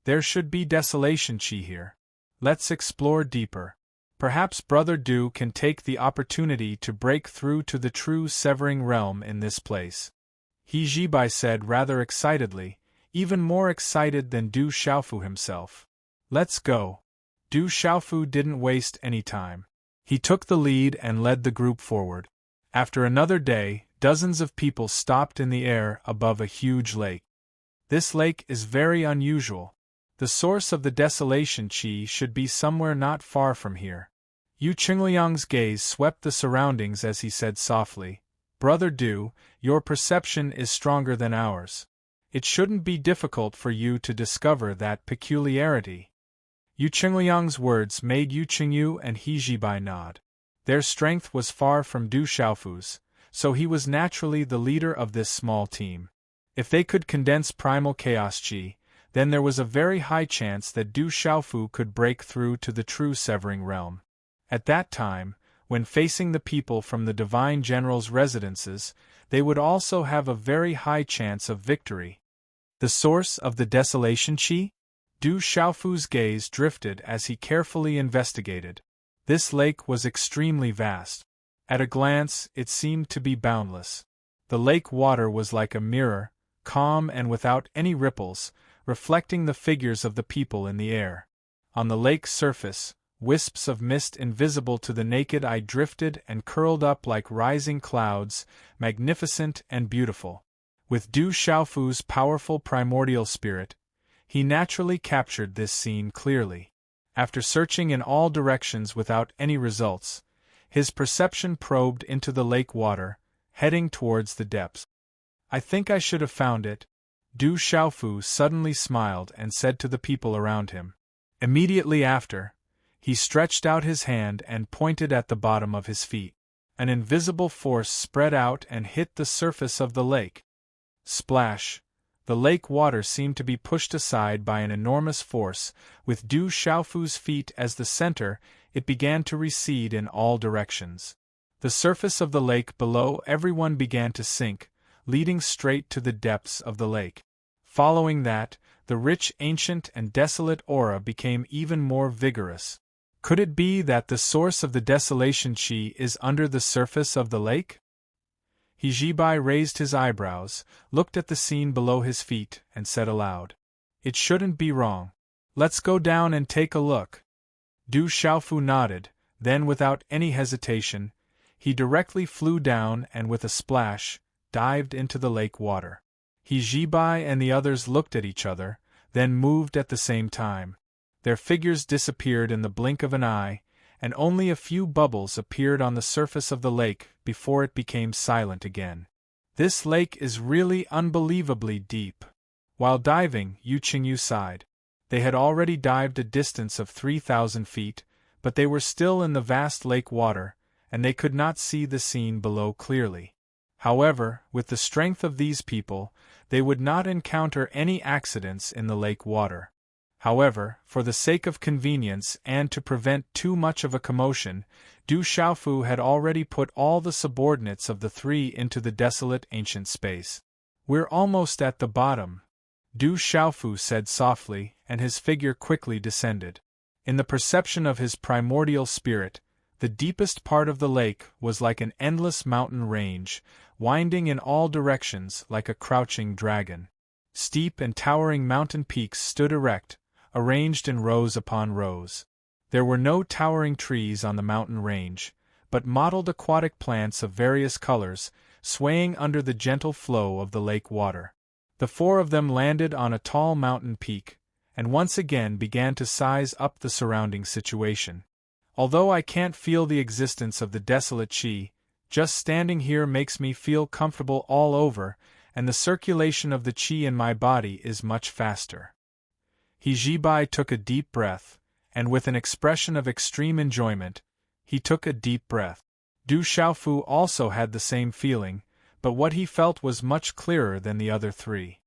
There should be desolation qi here. Let's explore deeper. Perhaps Brother Du can take the opportunity to break through to the true severing realm in this place. He Zhibai said rather excitedly, even more excited than Du Xiaofu himself. Let's go. Du Xiaofu didn't waste any time. He took the lead and led the group forward. After another day, dozens of people stopped in the air above a huge lake. This lake is very unusual. The source of the desolation qi should be somewhere not far from here. Yu Qingliang's gaze swept the surroundings as he said softly, Brother Du, your perception is stronger than ours. It shouldn't be difficult for you to discover that peculiarity. Yu Qingliang's words made Yu Qingyu and He Zhibai nod. Their strength was far from Du Xiaofu's, so he was naturally the leader of this small team. If they could condense primal chaos qi, then there was a very high chance that Du Xiaofu could break through to the true severing realm. At that time, when facing the people from the Divine General's residences, they would also have a very high chance of victory. The source of the desolation qi? Du Xiaofu's gaze drifted as he carefully investigated. This lake was extremely vast. At a glance, it seemed to be boundless. The lake water was like a mirror, calm and without any ripples, reflecting the figures of the people in the air. On the lake's surface, wisps of mist invisible to the naked eye drifted and curled up like rising clouds, magnificent and beautiful. With Du Xiaofu's powerful primordial spirit, he naturally captured this scene clearly. After searching in all directions without any results, his perception probed into the lake water, heading towards the depths. I think I should have found it. Du Xiaofu suddenly smiled and said to the people around him. Immediately after, he stretched out his hand and pointed at the bottom of his feet. An invisible force spread out and hit the surface of the lake. Splash! The lake water seemed to be pushed aside by an enormous force. With Du Xiaofu's feet as the center, it began to recede in all directions. The surface of the lake below everyone began to sink, leading straight to the depths of the lake. Following that, the rich, ancient, and desolate aura became even more vigorous. Could it be that the source of the desolation qi is under the surface of the lake? He Zhibai raised his eyebrows, looked at the scene below his feet, and said aloud, It shouldn't be wrong. Let's go down and take a look. Du Xiaofu nodded, then without any hesitation, he directly flew down and with a splash, dived into the lake water. He Zhibai and the others looked at each other, then moved at the same time. Their figures disappeared in the blink of an eye, and only a few bubbles appeared on the surface of the lake before it became silent again. This lake is really unbelievably deep. While diving, Yu Qingyu sighed. They had already dived a distance of 3,000 feet, but they were still in the vast lake water, and they could not see the scene below clearly. However, with the strength of these people, they would not encounter any accidents in the lake water. However, for the sake of convenience and to prevent too much of a commotion, Du Xiaofu had already put all the subordinates of the three into the desolate ancient space. "We're almost at the bottom," Du Xiaofu said softly, and his figure quickly descended. In the perception of his primordial spirit, the deepest part of the lake was like an endless mountain range, winding in all directions like a crouching dragon. Steep and towering mountain peaks stood erect, arranged in rows upon rows. There were no towering trees on the mountain range, but mottled aquatic plants of various colors, swaying under the gentle flow of the lake water. The four of them landed on a tall mountain peak, and once again began to size up the surrounding situation. "Although I can't feel the existence of the desolate qi, just standing here makes me feel comfortable all over, and the circulation of the qi in my body is much faster." He Jibai took a deep breath, and with an expression of extreme enjoyment, he took a deep breath. Du Xiaofu also had the same feeling, but what he felt was much clearer than the other three.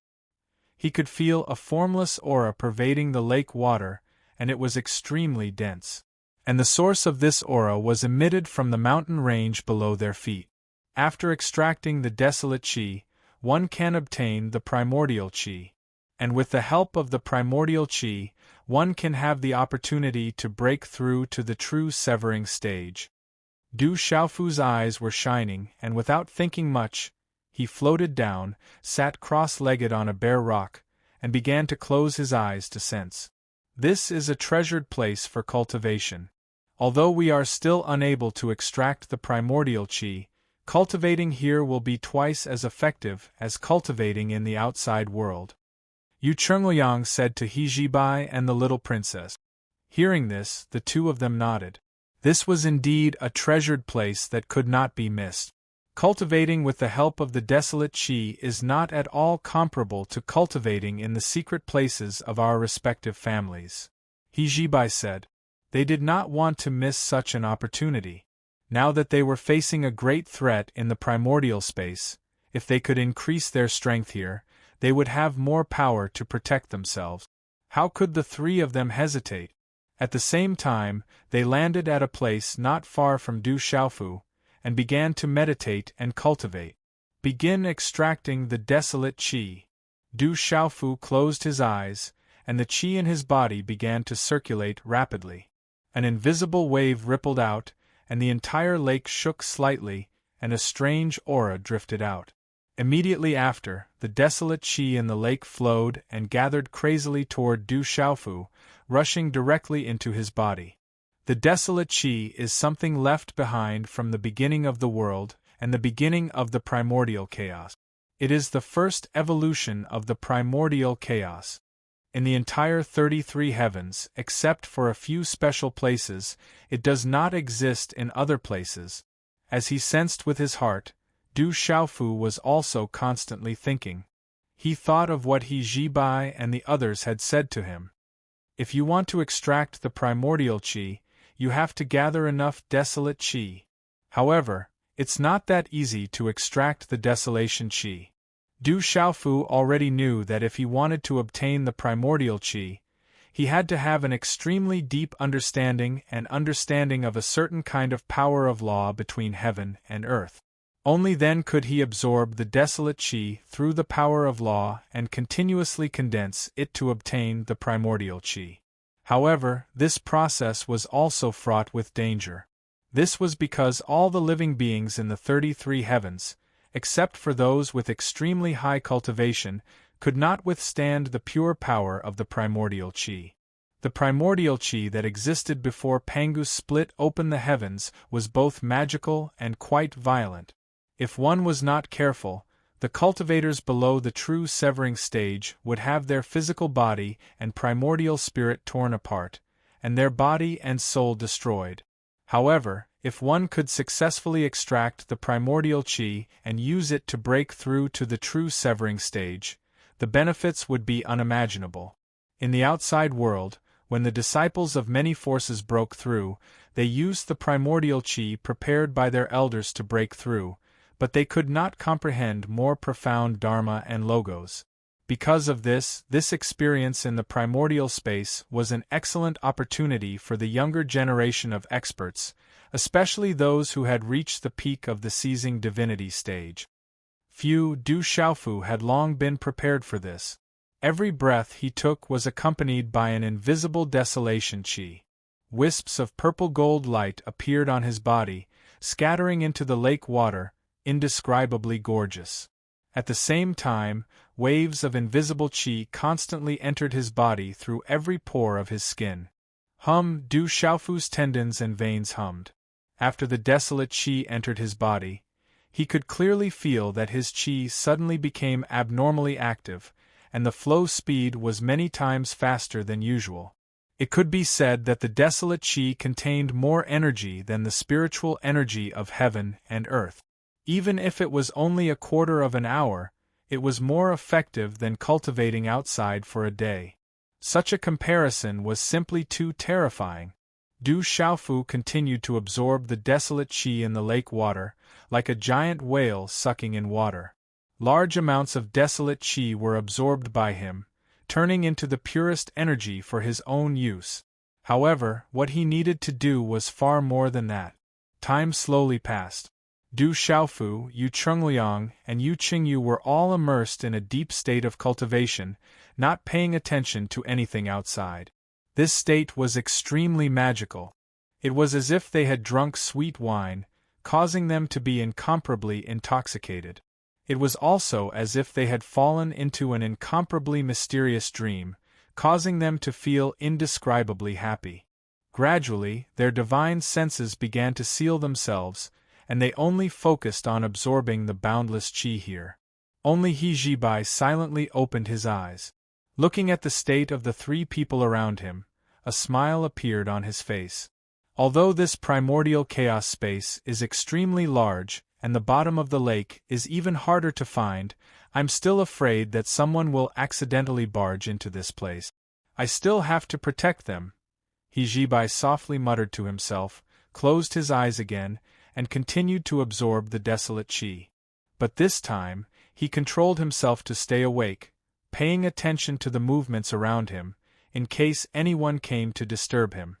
He could feel a formless aura pervading the lake water, and it was extremely dense. And the source of this aura was emitted from the mountain range below their feet. After extracting the desolate qi, one can obtain the primordial qi. And with the help of the primordial qi, one can have the opportunity to break through to the true severing stage. Du Xiaofu's eyes were shining, and without thinking much, he floated down, sat cross-legged on a bare rock, and began to close his eyes to sense. This is a treasured place for cultivation. Although we are still unable to extract the primordial qi, cultivating here will be twice as effective as cultivating in the outside world. Yu Chengliang said to He Jibai and the little princess. Hearing this, the two of them nodded. This was indeed a treasured place that could not be missed. Cultivating with the help of the desolate qi is not at all comparable to cultivating in the secret places of our respective families. He Jibai said. They did not want to miss such an opportunity. Now that they were facing a great threat in the primordial space, if they could increase their strength here, they would have more power to protect themselves. How could the three of them hesitate? At the same time, they landed at a place not far from Du Xiaofu, and began to meditate and cultivate. Begin extracting the desolate qi. Du Xiaofu closed his eyes, and the qi in his body began to circulate rapidly. An invisible wave rippled out, and the entire lake shook slightly, and a strange aura drifted out. Immediately after, the desolate qi in the lake flowed and gathered crazily toward Du Xiaofu, rushing directly into his body. The desolate qi is something left behind from the beginning of the world and the beginning of the primordial chaos. It is the first evolution of the primordial chaos. In the entire 33 heavens, except for a few special places, it does not exist in other places. As he sensed with his heart, Du Xiaofu was also constantly thinking. He thought of what He Jibai and the others had said to him. If you want to extract the primordial qi, you have to gather enough desolate qi. However, it's not that easy to extract the desolation qi. Du Xiaofu already knew that if he wanted to obtain the primordial qi, he had to have an extremely deep understanding of a certain kind of power of law between heaven and earth. Only then could he absorb the desolate qi through the power of law and continuously condense it to obtain the primordial qi. However, this process was also fraught with danger. This was because all the living beings in the 33 heavens, except for those with extremely high cultivation, could not withstand the pure power of the primordial qi. The primordial qi that existed before Pangu split open the heavens was both magical and quite violent. If one was not careful, the cultivators below the true severing stage would have their physical body and primordial spirit torn apart, and their body and soul destroyed. However, if one could successfully extract the primordial qi and use it to break through to the true severing stage, the benefits would be unimaginable. In the outside world, when the disciples of many forces broke through, they used the primordial qi prepared by their elders to break through, but they could not comprehend more profound dharma and logos. Because of this experience in the primordial space was an excellent opportunity for the younger generation of experts, especially those who had reached the peak of the seizing divinity stage. Du Xiaofu had long been prepared for this. Every breath he took was accompanied by an invisible desolation qi. Wisps of purple-gold light appeared on his body, scattering into the lake water, indescribably gorgeous. At the same time, waves of invisible qi constantly entered his body through every pore of his skin. Du Xiaofu's tendons and veins hummed. After the desolate qi entered his body, he could clearly feel that his qi suddenly became abnormally active, and the flow speed was many times faster than usual. It could be said that the desolate qi contained more energy than the spiritual energy of heaven and earth. Even if it was only a quarter of an hour, it was more effective than cultivating outside for a day. Such a comparison was simply too terrifying. Du Xiaofu continued to absorb the desolate qi in the lake water, like a giant whale sucking in water. Large amounts of desolate qi were absorbed by him, turning into the purest energy for his own use. However, what he needed to do was far more than that. Time slowly passed. Du Xiaofu, Yu Chungliang, and Yu Qingyu were all immersed in a deep state of cultivation, not paying attention to anything outside. This state was extremely magical. It was as if they had drunk sweet wine, causing them to be incomparably intoxicated. It was also as if they had fallen into an incomparably mysterious dream, causing them to feel indescribably happy. Gradually, their divine senses began to seal themselves, and they only focused on absorbing the boundless qi here. Only He Jibai silently opened his eyes. Looking at the state of the three people around him, a smile appeared on his face. Although this primordial chaos space is extremely large, and the bottom of the lake is even harder to find, I'm still afraid that someone will accidentally barge into this place. I still have to protect them. He Jibai softly muttered to himself, closed his eyes again, and continued to absorb the desolate qi. But this time, he controlled himself to stay awake, paying attention to the movements around him, in case anyone came to disturb him.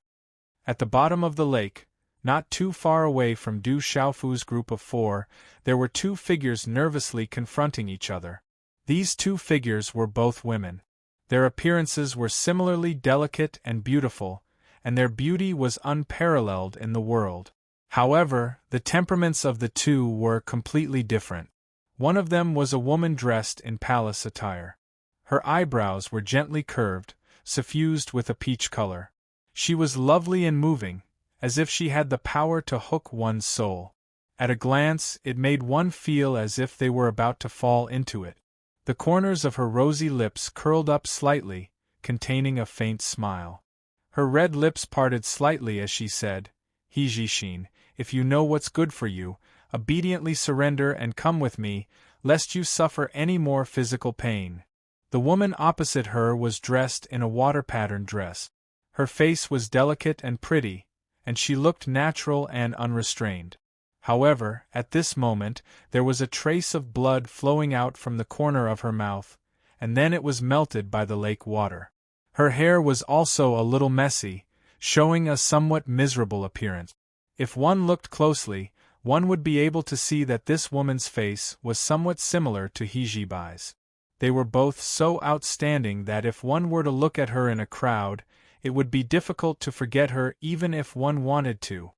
At the bottom of the lake, not too far away from Du Xiaofu's group of 4, there were two figures nervously confronting each other. These two figures were both women. Their appearances were similarly delicate and beautiful, and their beauty was unparalleled in the world. However, the temperaments of the two were completely different. One of them was a woman dressed in palace attire. Her eyebrows were gently curved, suffused with a peach color. She was lovely and moving, as if she had the power to hook one's soul. At a glance, it made one feel as if they were about to fall into it. The corners of her rosy lips curled up slightly, containing a faint smile. Her red lips parted slightly as she said, He Jishin, if you know what's good for you, obediently surrender and come with me, lest you suffer any more physical pain. The woman opposite her was dressed in a water-patterned dress. Her face was delicate and pretty, and she looked natural and unrestrained. However, at this moment, there was a trace of blood flowing out from the corner of her mouth, and then it was melted by the lake water. Her hair was also a little messy, showing a somewhat miserable appearance. If one looked closely, one would be able to see that this woman's face was somewhat similar to He Jibai's. They were both so outstanding that if one were to look at her in a crowd, it would be difficult to forget her even if one wanted to.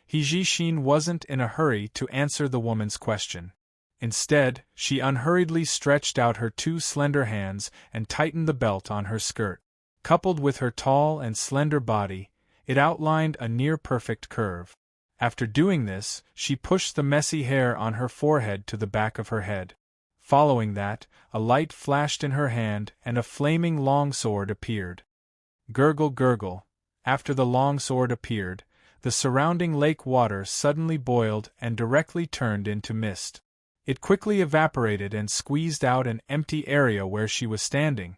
He Jishin wasn't in a hurry to answer the woman's question. Instead, she unhurriedly stretched out her two slender hands and tightened the belt on her skirt. Coupled with her tall and slender body, it outlined a near-perfect curve. After doing this, she pushed the messy hair on her forehead to the back of her head. Following that, a light flashed in her hand and a flaming longsword appeared. Gurgle gurgle. After the longsword appeared, the surrounding lake water suddenly boiled and directly turned into mist. It quickly evaporated and squeezed out an empty area where she was standing.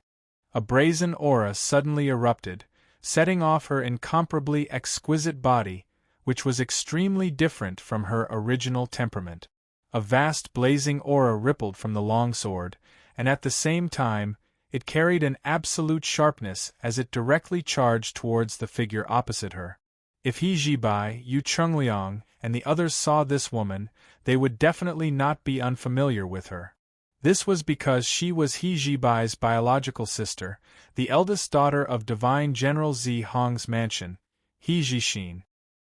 A brazen aura suddenly erupted, setting off her incomparably exquisite body, which was extremely different from her original temperament. A vast blazing aura rippled from the longsword, and at the same time, it carried an absolute sharpness as it directly charged towards the figure opposite her. If He Jibai, Yu Chungliang, and the others saw this woman, they would definitely not be unfamiliar with her. This was because she was He Jibai's biological sister, the eldest daughter of Divine General Zi Hong's mansion, He Jixin.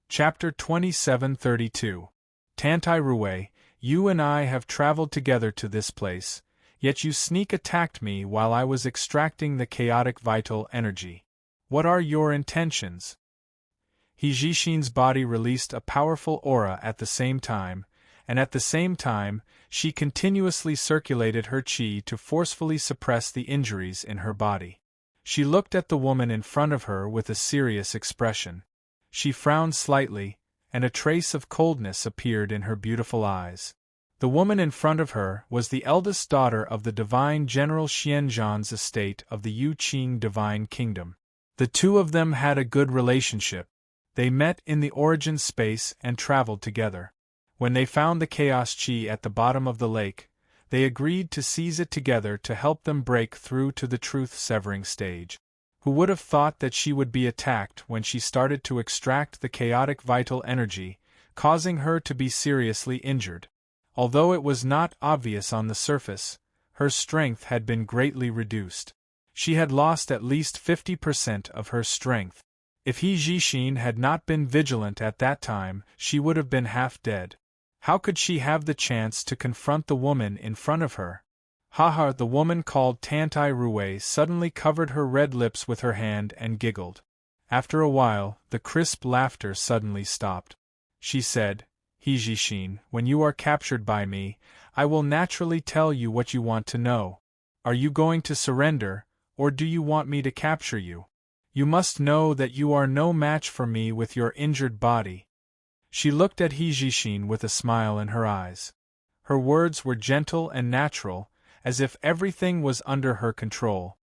Chapter 2732. Tantai Rui, you and I have traveled together to this place, yet you sneak attacked me while I was extracting the chaotic vital energy. What are your intentions? He Jixin's body released a powerful aura at the same time, and at the same time, she continuously circulated her qi to forcefully suppress the injuries in her body. She looked at the woman in front of her with a serious expression. She frowned slightly, and a trace of coldness appeared in her beautiful eyes. The woman in front of her was the eldest daughter of the divine General Xianzhan's estate of the Yu Qing Divine Kingdom. The two of them had a good relationship. They met in the origin space and traveled together. When they found the chaos chi at the bottom of the lake, they agreed to seize it together to help them break through to the truth-severing stage. Who would have thought that she would be attacked when she started to extract the chaotic vital energy, causing her to be seriously injured? Although it was not obvious on the surface, her strength had been greatly reduced. She had lost at least 50% of her strength. If He Jixin had not been vigilant at that time, she would have been half dead. How could she have the chance to confront the woman in front of her? Haha, the woman called Tantai Rui suddenly covered her red lips with her hand and giggled. After a while, the crisp laughter suddenly stopped. She said, He Jixin, when you are captured by me, I will naturally tell you what you want to know. Are you going to surrender, or do you want me to capture you? You must know that you are no match for me with your injured body. She looked at He Jixin with a smile in her eyes. Her words were gentle and natural, as if everything was under her control.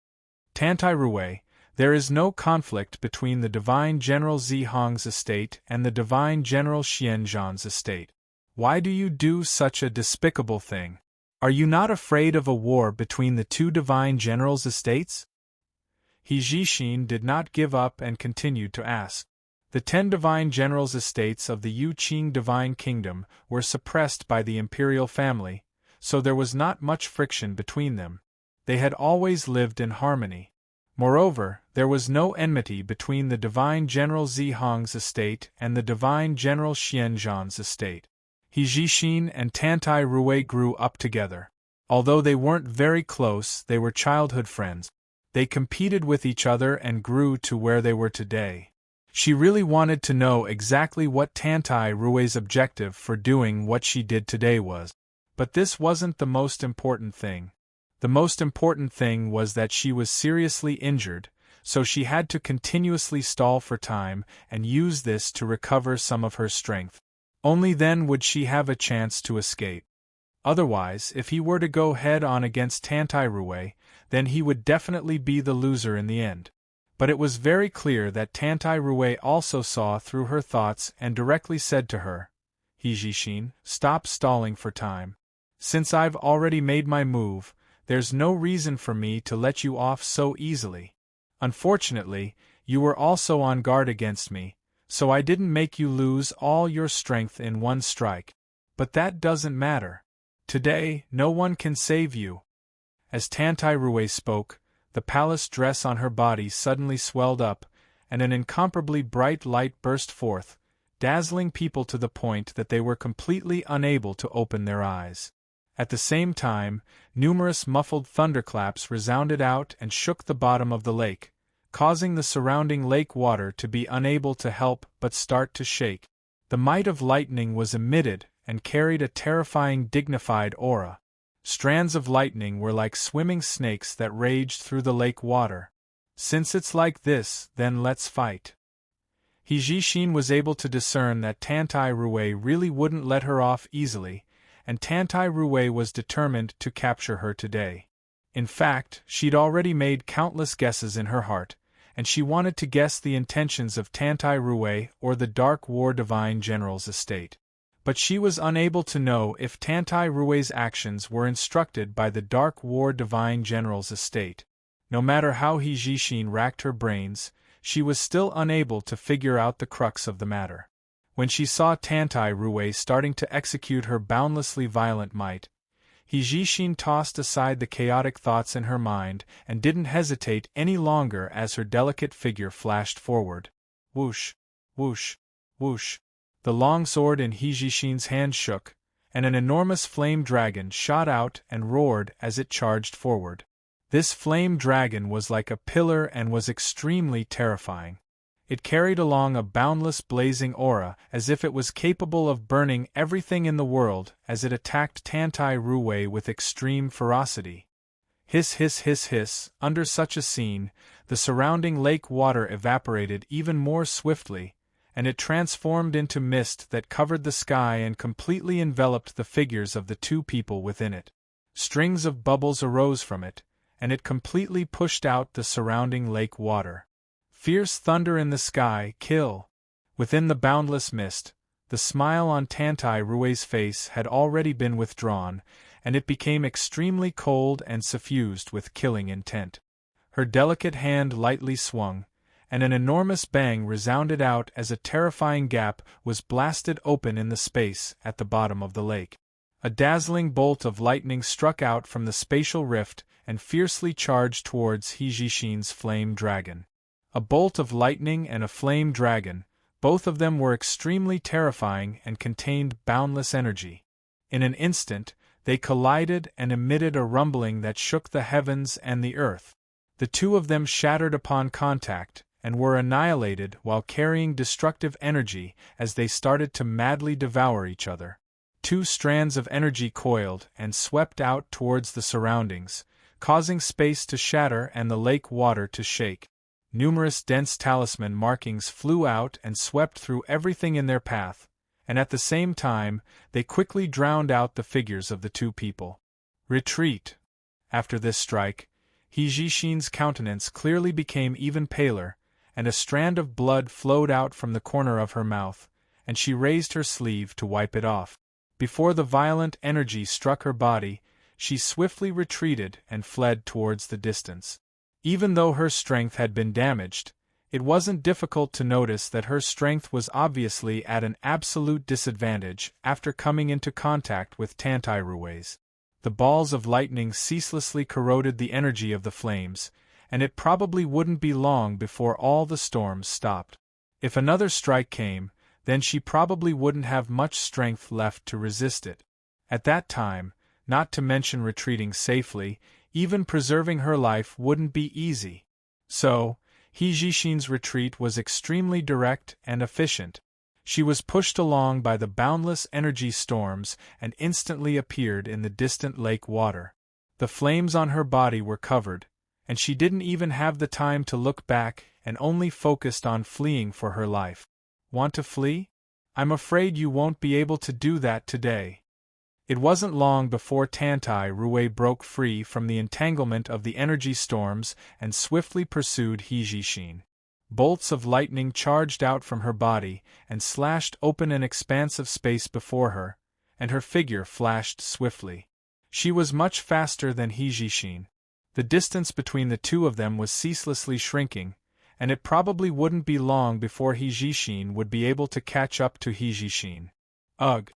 Tantai Rui, there is no conflict between the Divine General Zi Hong's estate and the Divine General Xianzhan's estate. Why do you do such a despicable thing? Are you not afraid of a war between the two Divine Generals' estates? He Jixin did not give up and continued to ask. The 10 Divine Generals' estates of the Yu Qing Divine Kingdom were suppressed by the imperial family, so there was not much friction between them. They had always lived in harmony. Moreover, there was no enmity between the Divine General Zi Hong's estate and the Divine General Xianzhan's estate. He Jixin and Tantai Rui grew up together. Although they weren't very close, they were childhood friends. They competed with each other and grew to where they were today. She really wanted to know exactly what Tantai Rui's objective for doing what she did today was. But this wasn't the most important thing. The most important thing was that she was seriously injured, so she had to continuously stall for time and use this to recover some of her strength. Only then would she have a chance to escape. Otherwise, if he were to go head-on against Tantai Rui, then he would definitely be the loser in the end. But it was very clear that Tantai Rui also saw through her thoughts and directly said to her, He Jixin, stop stalling for time. Since I've already made my move, there's no reason for me to let you off so easily. Unfortunately, you were also on guard against me, so I didn't make you lose all your strength in one strike. But that doesn't matter. Today, no one can save you. As Tantai Rui spoke, the palace dress on her body suddenly swelled up, and an incomparably bright light burst forth, dazzling people to the point that they were completely unable to open their eyes. At the same time, numerous muffled thunderclaps resounded out and shook the bottom of the lake, causing the surrounding lake water to be unable to help but start to shake. The might of lightning was emitted and carried a terrifying dignified aura. Strands of lightning were like swimming snakes that raged through the lake water. Since it's like this, then let's fight. He Jixin was able to discern that Tantai Rui really wouldn't let her off easily, and Tantai Rui was determined to capture her today. In fact, she'd already made countless guesses in her heart, and she wanted to guess the intentions of Tantai Rui or the Dark War Divine General's estate. But she was unable to know if Tantai Rue's actions were instructed by the Dark War Divine General's estate. No matter how He Jishin racked her brains, she was still unable to figure out the crux of the matter. When she saw Tantai Rue starting to execute her boundlessly violent might, He Jishin tossed aside the chaotic thoughts in her mind and didn't hesitate any longer as her delicate figure flashed forward. Whoosh, whoosh, whoosh. The long sword in He Jishin's hand shook, and an enormous flame dragon shot out and roared as it charged forward. This flame dragon was like a pillar and was extremely terrifying. It carried along a boundless blazing aura as if it was capable of burning everything in the world as it attacked Tantai Rue with extreme ferocity. Hiss hiss hiss hiss, under such a scene, the surrounding lake water evaporated even more swiftly, and it transformed into mist that covered the sky and completely enveloped the figures of the two people within it. Strings of bubbles arose from it, and it completely pushed out the surrounding lake water. Fierce thunder in the sky, kill! Within the boundless mist, the smile on Tantai Rue's face had already been withdrawn, and it became extremely cold and suffused with killing intent. Her delicate hand lightly swung, and an enormous bang resounded out as a terrifying gap was blasted open in the space at the bottom of the lake. A dazzling bolt of lightning struck out from the spatial rift and fiercely charged towards He Jishin's flame dragon. A bolt of lightning and a flame dragon, both of them were extremely terrifying and contained boundless energy. In an instant, they collided and emitted a rumbling that shook the heavens and the earth. The two of them shattered upon contact, and were annihilated while carrying destructive energy as they started to madly devour each other. Two strands of energy coiled and swept out towards the surroundings, causing space to shatter and the lake water to shake. Numerous dense talisman markings flew out and swept through everything in their path, and at the same time, they quickly drowned out the figures of the two people. Retreat! After this strike, He Jishin's countenance clearly became even paler, and a strand of blood flowed out from the corner of her mouth, and she raised her sleeve to wipe it off. Before the violent energy struck her body, she swiftly retreated and fled towards the distance. Even though her strength had been damaged, it wasn't difficult to notice that her strength was obviously at an absolute disadvantage after coming into contact with Tantai Rue's. The balls of lightning ceaselessly corroded the energy of the flames, and it probably wouldn't be long before all the storms stopped. If another strike came, then she probably wouldn't have much strength left to resist it. At that time, not to mention retreating safely, even preserving her life wouldn't be easy. So, He Jishin's retreat was extremely direct and efficient. She was pushed along by the boundless energy storms and instantly appeared in the distant lake water. The flames on her body were covered, and she didn't even have the time to look back and only focused on fleeing for her life. Want to flee? I'm afraid you won't be able to do that today. It wasn't long before Tantai Rue broke free from the entanglement of the energy storms and swiftly pursued He Jishin. Bolts of lightning charged out from her body and slashed open an expanse of space before her, and her figure flashed swiftly. She was much faster than He Jishin. The distance between the two of them was ceaselessly shrinking, and it probably wouldn't be long before He Jishin would be able to catch up to He Jishin. Ugh!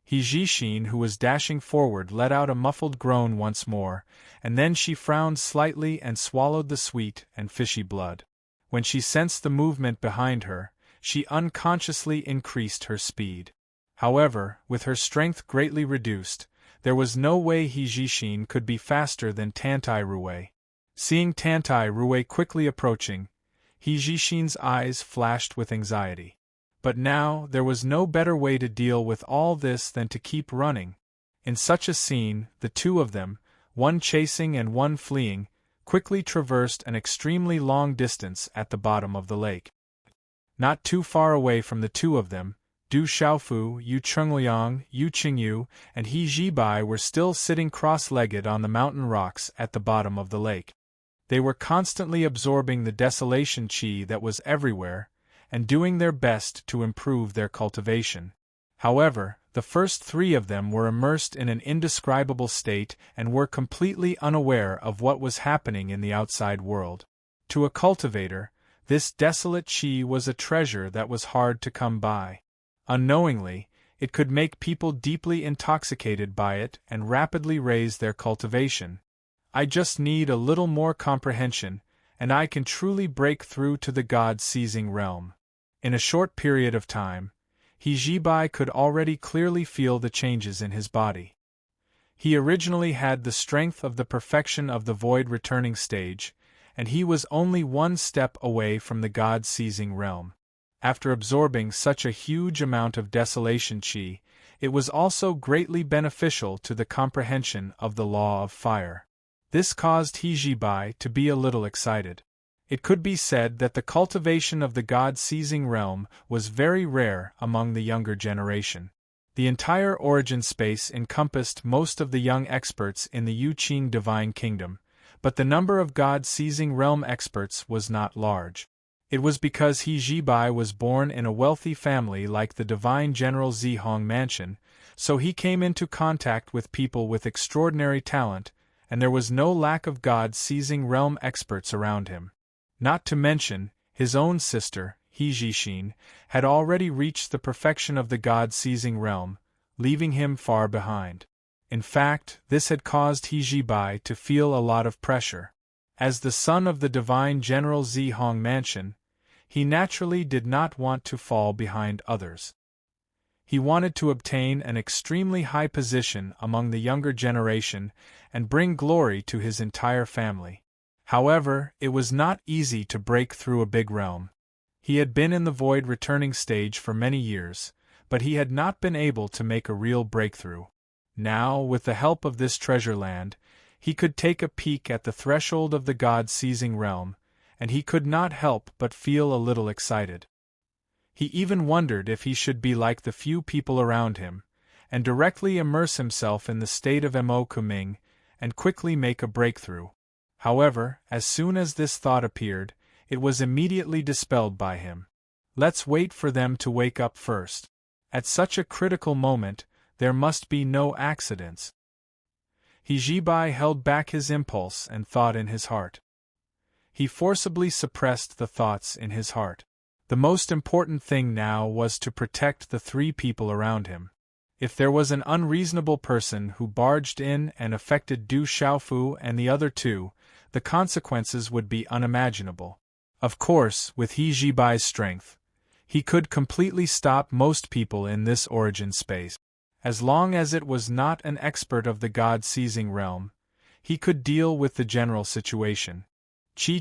He Jishin, who was dashing forward, let out a muffled groan once more, and then she frowned slightly and swallowed the sweet and fishy blood. When she sensed the movement behind her, she unconsciously increased her speed. However, with her strength greatly reduced, there was no way He Jishin could be faster than Tantai Rue. Seeing Tantai Rue quickly approaching, He Jishin's eyes flashed with anxiety. But now there was no better way to deal with all this than to keep running. In such a scene, the two of them, one chasing and one fleeing, quickly traversed an extremely long distance at the bottom of the lake. Not too far away from the two of them, Du Xiaofu, Yu Chengliang, Yu Qingyu, and He Jibai were still sitting cross-legged on the mountain rocks at the bottom of the lake. They were constantly absorbing the desolation qi that was everywhere, and doing their best to improve their cultivation. However, the first 3 of them were immersed in an indescribable state and were completely unaware of what was happening in the outside world. To a cultivator, this desolate chi was a treasure that was hard to come by. Unknowingly, it could make people deeply intoxicated by it and rapidly raise their cultivation. I just need a little more comprehension, and I can truly break through to the God-seizing realm. In a short period of time, Hijibai could already clearly feel the changes in his body. He originally had the strength of the perfection of the void returning stage, and he was only 1 step away from the God-seizing realm. After absorbing such a huge amount of desolation chi, it was also greatly beneficial to the comprehension of the law of fire. This caused Hijibai to be a little excited. It could be said that the cultivation of the God-seizing realm was very rare among the younger generation. The entire origin space encompassed most of the young experts in the Yuqing divine kingdom, but the number of God-seizing realm experts was not large. It was because Hijibai was born in a wealthy family like the divine general Zihong mansion, so he came into contact with people with extraordinary talent, and there was no lack of God-seizing realm experts around him. Not to mention, his own sister, Hijishin, had already reached the perfection of the God-seizing realm, leaving him far behind. In fact, this had caused Hijibai to feel a lot of pressure. As the son of the divine general Zihong mansion, he naturally did not want to fall behind others. He wanted to obtain an extremely high position among the younger generation and bring glory to his entire family. However, it was not easy to break through a big realm. He had been in the void returning stage for many years, but he had not been able to make a real breakthrough. Now, with the help of this treasure land, he could take a peek at the threshold of the God-seizing realm, and he could not help but feel a little excited. He even wondered if he should be like the few people around him, and directly immerse himself in the state of Mo Kuming, and quickly make a breakthrough. However, as soon as this thought appeared, it was immediately dispelled by him. Let's wait for them to wake up first. At such a critical moment, there must be no accidents. Hijibai held back his impulse and thought in his heart. He forcibly suppressed the thoughts in his heart. The most important thing now was to protect the 3 people around him. If there was an unreasonable person who barged in and affected Du Xiaofu and the other 2, the consequences would be unimaginable. Of course, with Hijibai's strength, he could completely stop most people in this origin space. As long as it was not an expert of the God-seizing realm, he could deal with the general situation. Chi,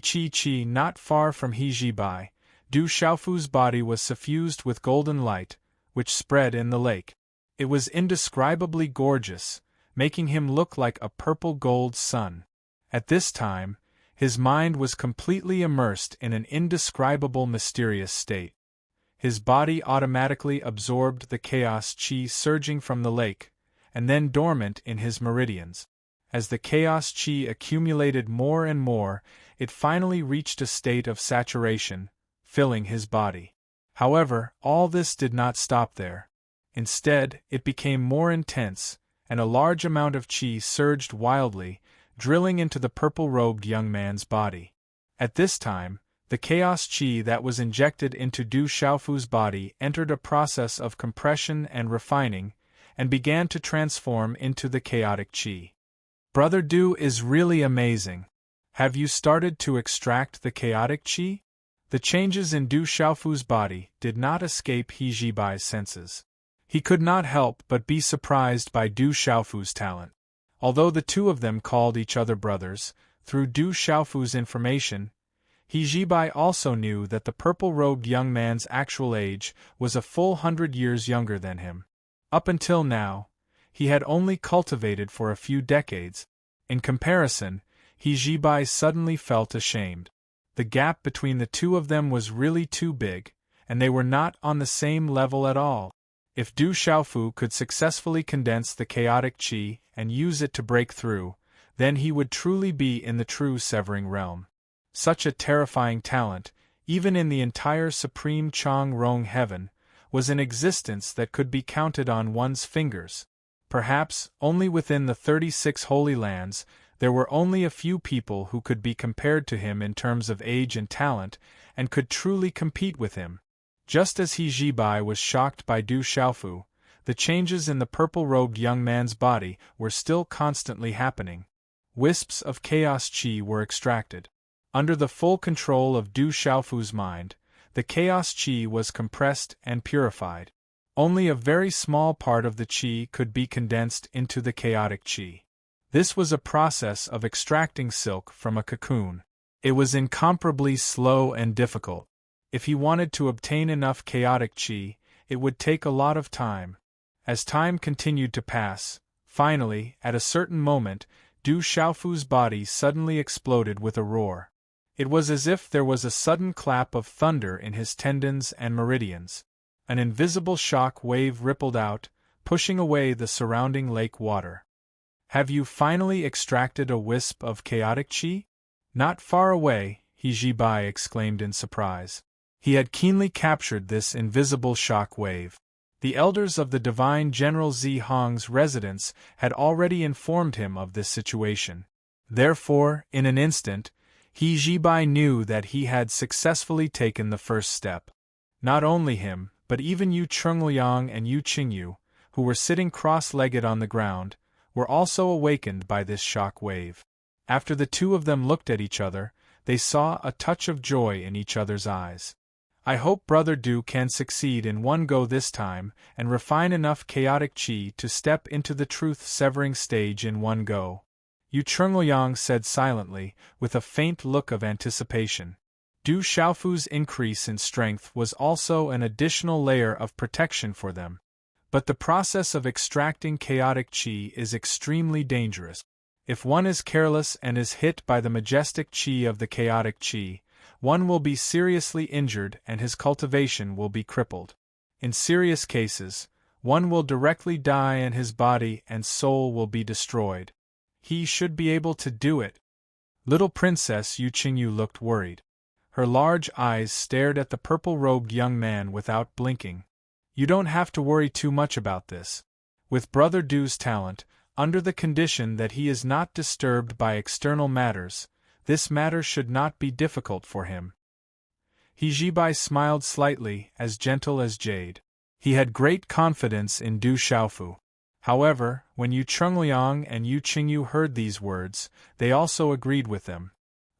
not far from Hijibai, Du Xiaofu's body was suffused with golden light, which spread in the lake. It was indescribably gorgeous, making him look like a purple-gold sun. At this time, his mind was completely immersed in an indescribable mysterious state. His body automatically absorbed the chaos chi surging from the lake, and then dormant in his meridians. As the chaos chi accumulated more and more, it finally reached a state of saturation, filling his body. However, all this did not stop there. Instead, it became more intense, and a large amount of chi surged wildly, drilling into the purple-robed young man's body. At this time, the chaos chi that was injected into Du Xiaofu's body entered a process of compression and refining, and began to transform into the chaotic chi. Brother Du is really amazing. Have you started to extract the chaotic chi? The changes in Du Xiaofu's body did not escape Hijibai's senses. He could not help but be surprised by Du Xiaofu's talent. Although the 2 of them called each other brothers, through Du Xiaofu's information, Hijibai also knew that the purple-robed young man's actual age was a full 100 years younger than him. Up until now, he had only cultivated for a few decades. In comparison, Hijibai suddenly felt ashamed. The gap between the 2 of them was really too big, and they were not on the same level at all. If Du Xiaofu could successfully condense the chaotic chi and use it to break through, then he would truly be in the true severing realm. Such a terrifying talent, even in the entire supreme Chang Rong heaven, was in existence that could be counted on one's fingers. Perhaps, only within the 36 Holy Lands, there were only a few people who could be compared to him in terms of age and talent, and could truly compete with him. Just as He Jibai was shocked by Du Xiaofu, the changes in the purple-robed young man's body were still constantly happening. Wisps of chaos qi were extracted. Under the full control of Du Xiaofu's mind, the chaos qi was compressed and purified. Only a very small part of the qi could be condensed into the chaotic qi. This was a process of extracting silk from a cocoon. It was incomparably slow and difficult. If he wanted to obtain enough chaotic qi, it would take a lot of time. As time continued to pass, finally, at a certain moment, Du Xiaofu's body suddenly exploded with a roar. It was as if there was a sudden clap of thunder in his tendons and meridians. An invisible shock wave rippled out, pushing away the surrounding lake water. "Have you finally extracted a wisp of chaotic qi?" "Not far away," He Jibai exclaimed in surprise. He had keenly captured this invisible shock wave. The elders of the divine General Zi Hong's residence had already informed him of this situation. Therefore, in an instant, He Jibai knew that he had successfully taken the first step. Not only him, but even Yu Chungliang and Yu Qingyu, who were sitting cross-legged on the ground, were also awakened by this shock wave. After the two of them looked at each other, they saw a touch of joy in each other's eyes. "I hope Brother Du can succeed in one go this time and refine enough chaotic qi to step into the truth-severing stage in one go," Yu Chungliang said silently, with a faint look of anticipation. Du Xiaofu's increase in strength was also an additional layer of protection for them. But the process of extracting chaotic qi is extremely dangerous. If one is careless and is hit by the majestic qi of the chaotic qi, one will be seriously injured and his cultivation will be crippled. In serious cases, one will directly die and his body and soul will be destroyed. He should be able to do it. Little Princess Yu Qingyu looked worried. Her large eyes stared at the purple-robed young man without blinking. "You don't have to worry too much about this. With Brother Du's talent, under the condition that he is not disturbed by external matters, this matter should not be difficult for him." He Jibai smiled slightly, as gentle as jade. He had great confidence in Du Xiaofu. However, when Yu Chungliang and Yu Qingyu heard these words, they also agreed with them.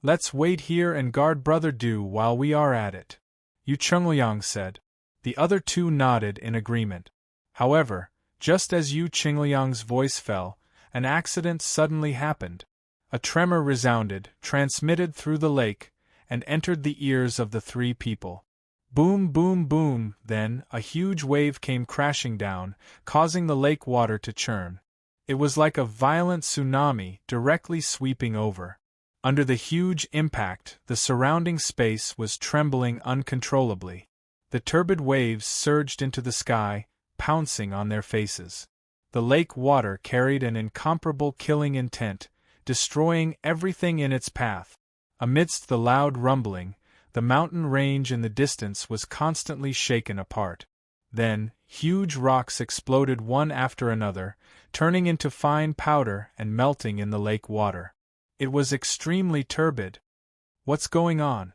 "Let's wait here and guard Brother Du while we are at it," Yu Chungliang said. The other two nodded in agreement. However, just as Yu Chungliang's voice fell, an accident suddenly happened. A tremor resounded, transmitted through the lake, and entered the ears of the three people. Boom, boom, boom, then a huge wave came crashing down, causing the lake water to churn. It was like a violent tsunami directly sweeping over. Under the huge impact, the surrounding space was trembling uncontrollably. The turbid waves surged into the sky, pouncing on their faces. The lake water carried an incomparable killing intent, destroying everything in its path. Amidst the loud rumbling, the mountain range in the distance was constantly shaken apart. Then, huge rocks exploded one after another, turning into fine powder and melting in the lake water. It was extremely turbid. "What's going on?"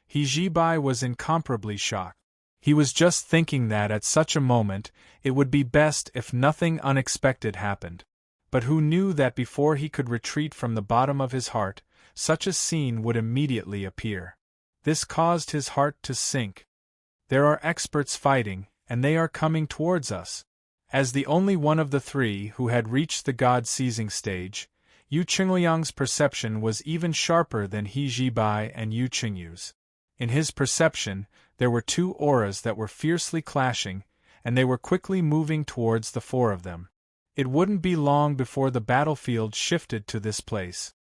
He Jibai was incomparably shocked. He was just thinking that at such a moment, it would be best if nothing unexpected happened. But who knew that before he could retreat from the bottom of his heart, such a scene would immediately appear. This caused his heart to sink. "There are experts fighting, and they are coming towards us." As the only one of the three who had reached the God-seizing stage, Yu Qingliang's perception was even sharper than He Jibai and Yu Qingyu's. In his perception, there were two auras that were fiercely clashing, and they were quickly moving towards the four of them. It wouldn't be long before the battlefield shifted to this place.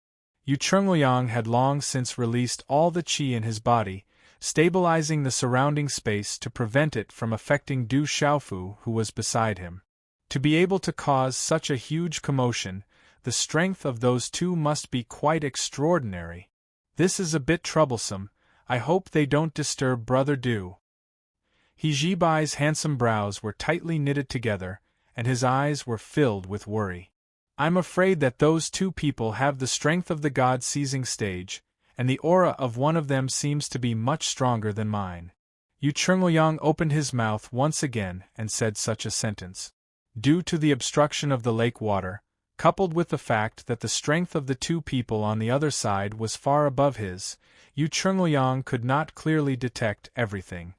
Yu Chungliang had long since released all the qi in his body, stabilizing the surrounding space to prevent it from affecting Du Xiaofu, who was beside him. To be able to cause such a huge commotion, the strength of those two must be quite extraordinary. "This is a bit troublesome. I hope they don't disturb Brother Du." He Jibai's handsome brows were tightly knitted together, and his eyes were filled with worry. I'm afraid that those two people have the strength of the God-seizing stage, and the aura of one of them seems to be much stronger than mine. Yu Chunluyang opened his mouth once again and said such a sentence. Due to the obstruction of the lake water, coupled with the fact that the strength of the two people on the other side was far above his, Yu Chunluyang could not clearly detect everything.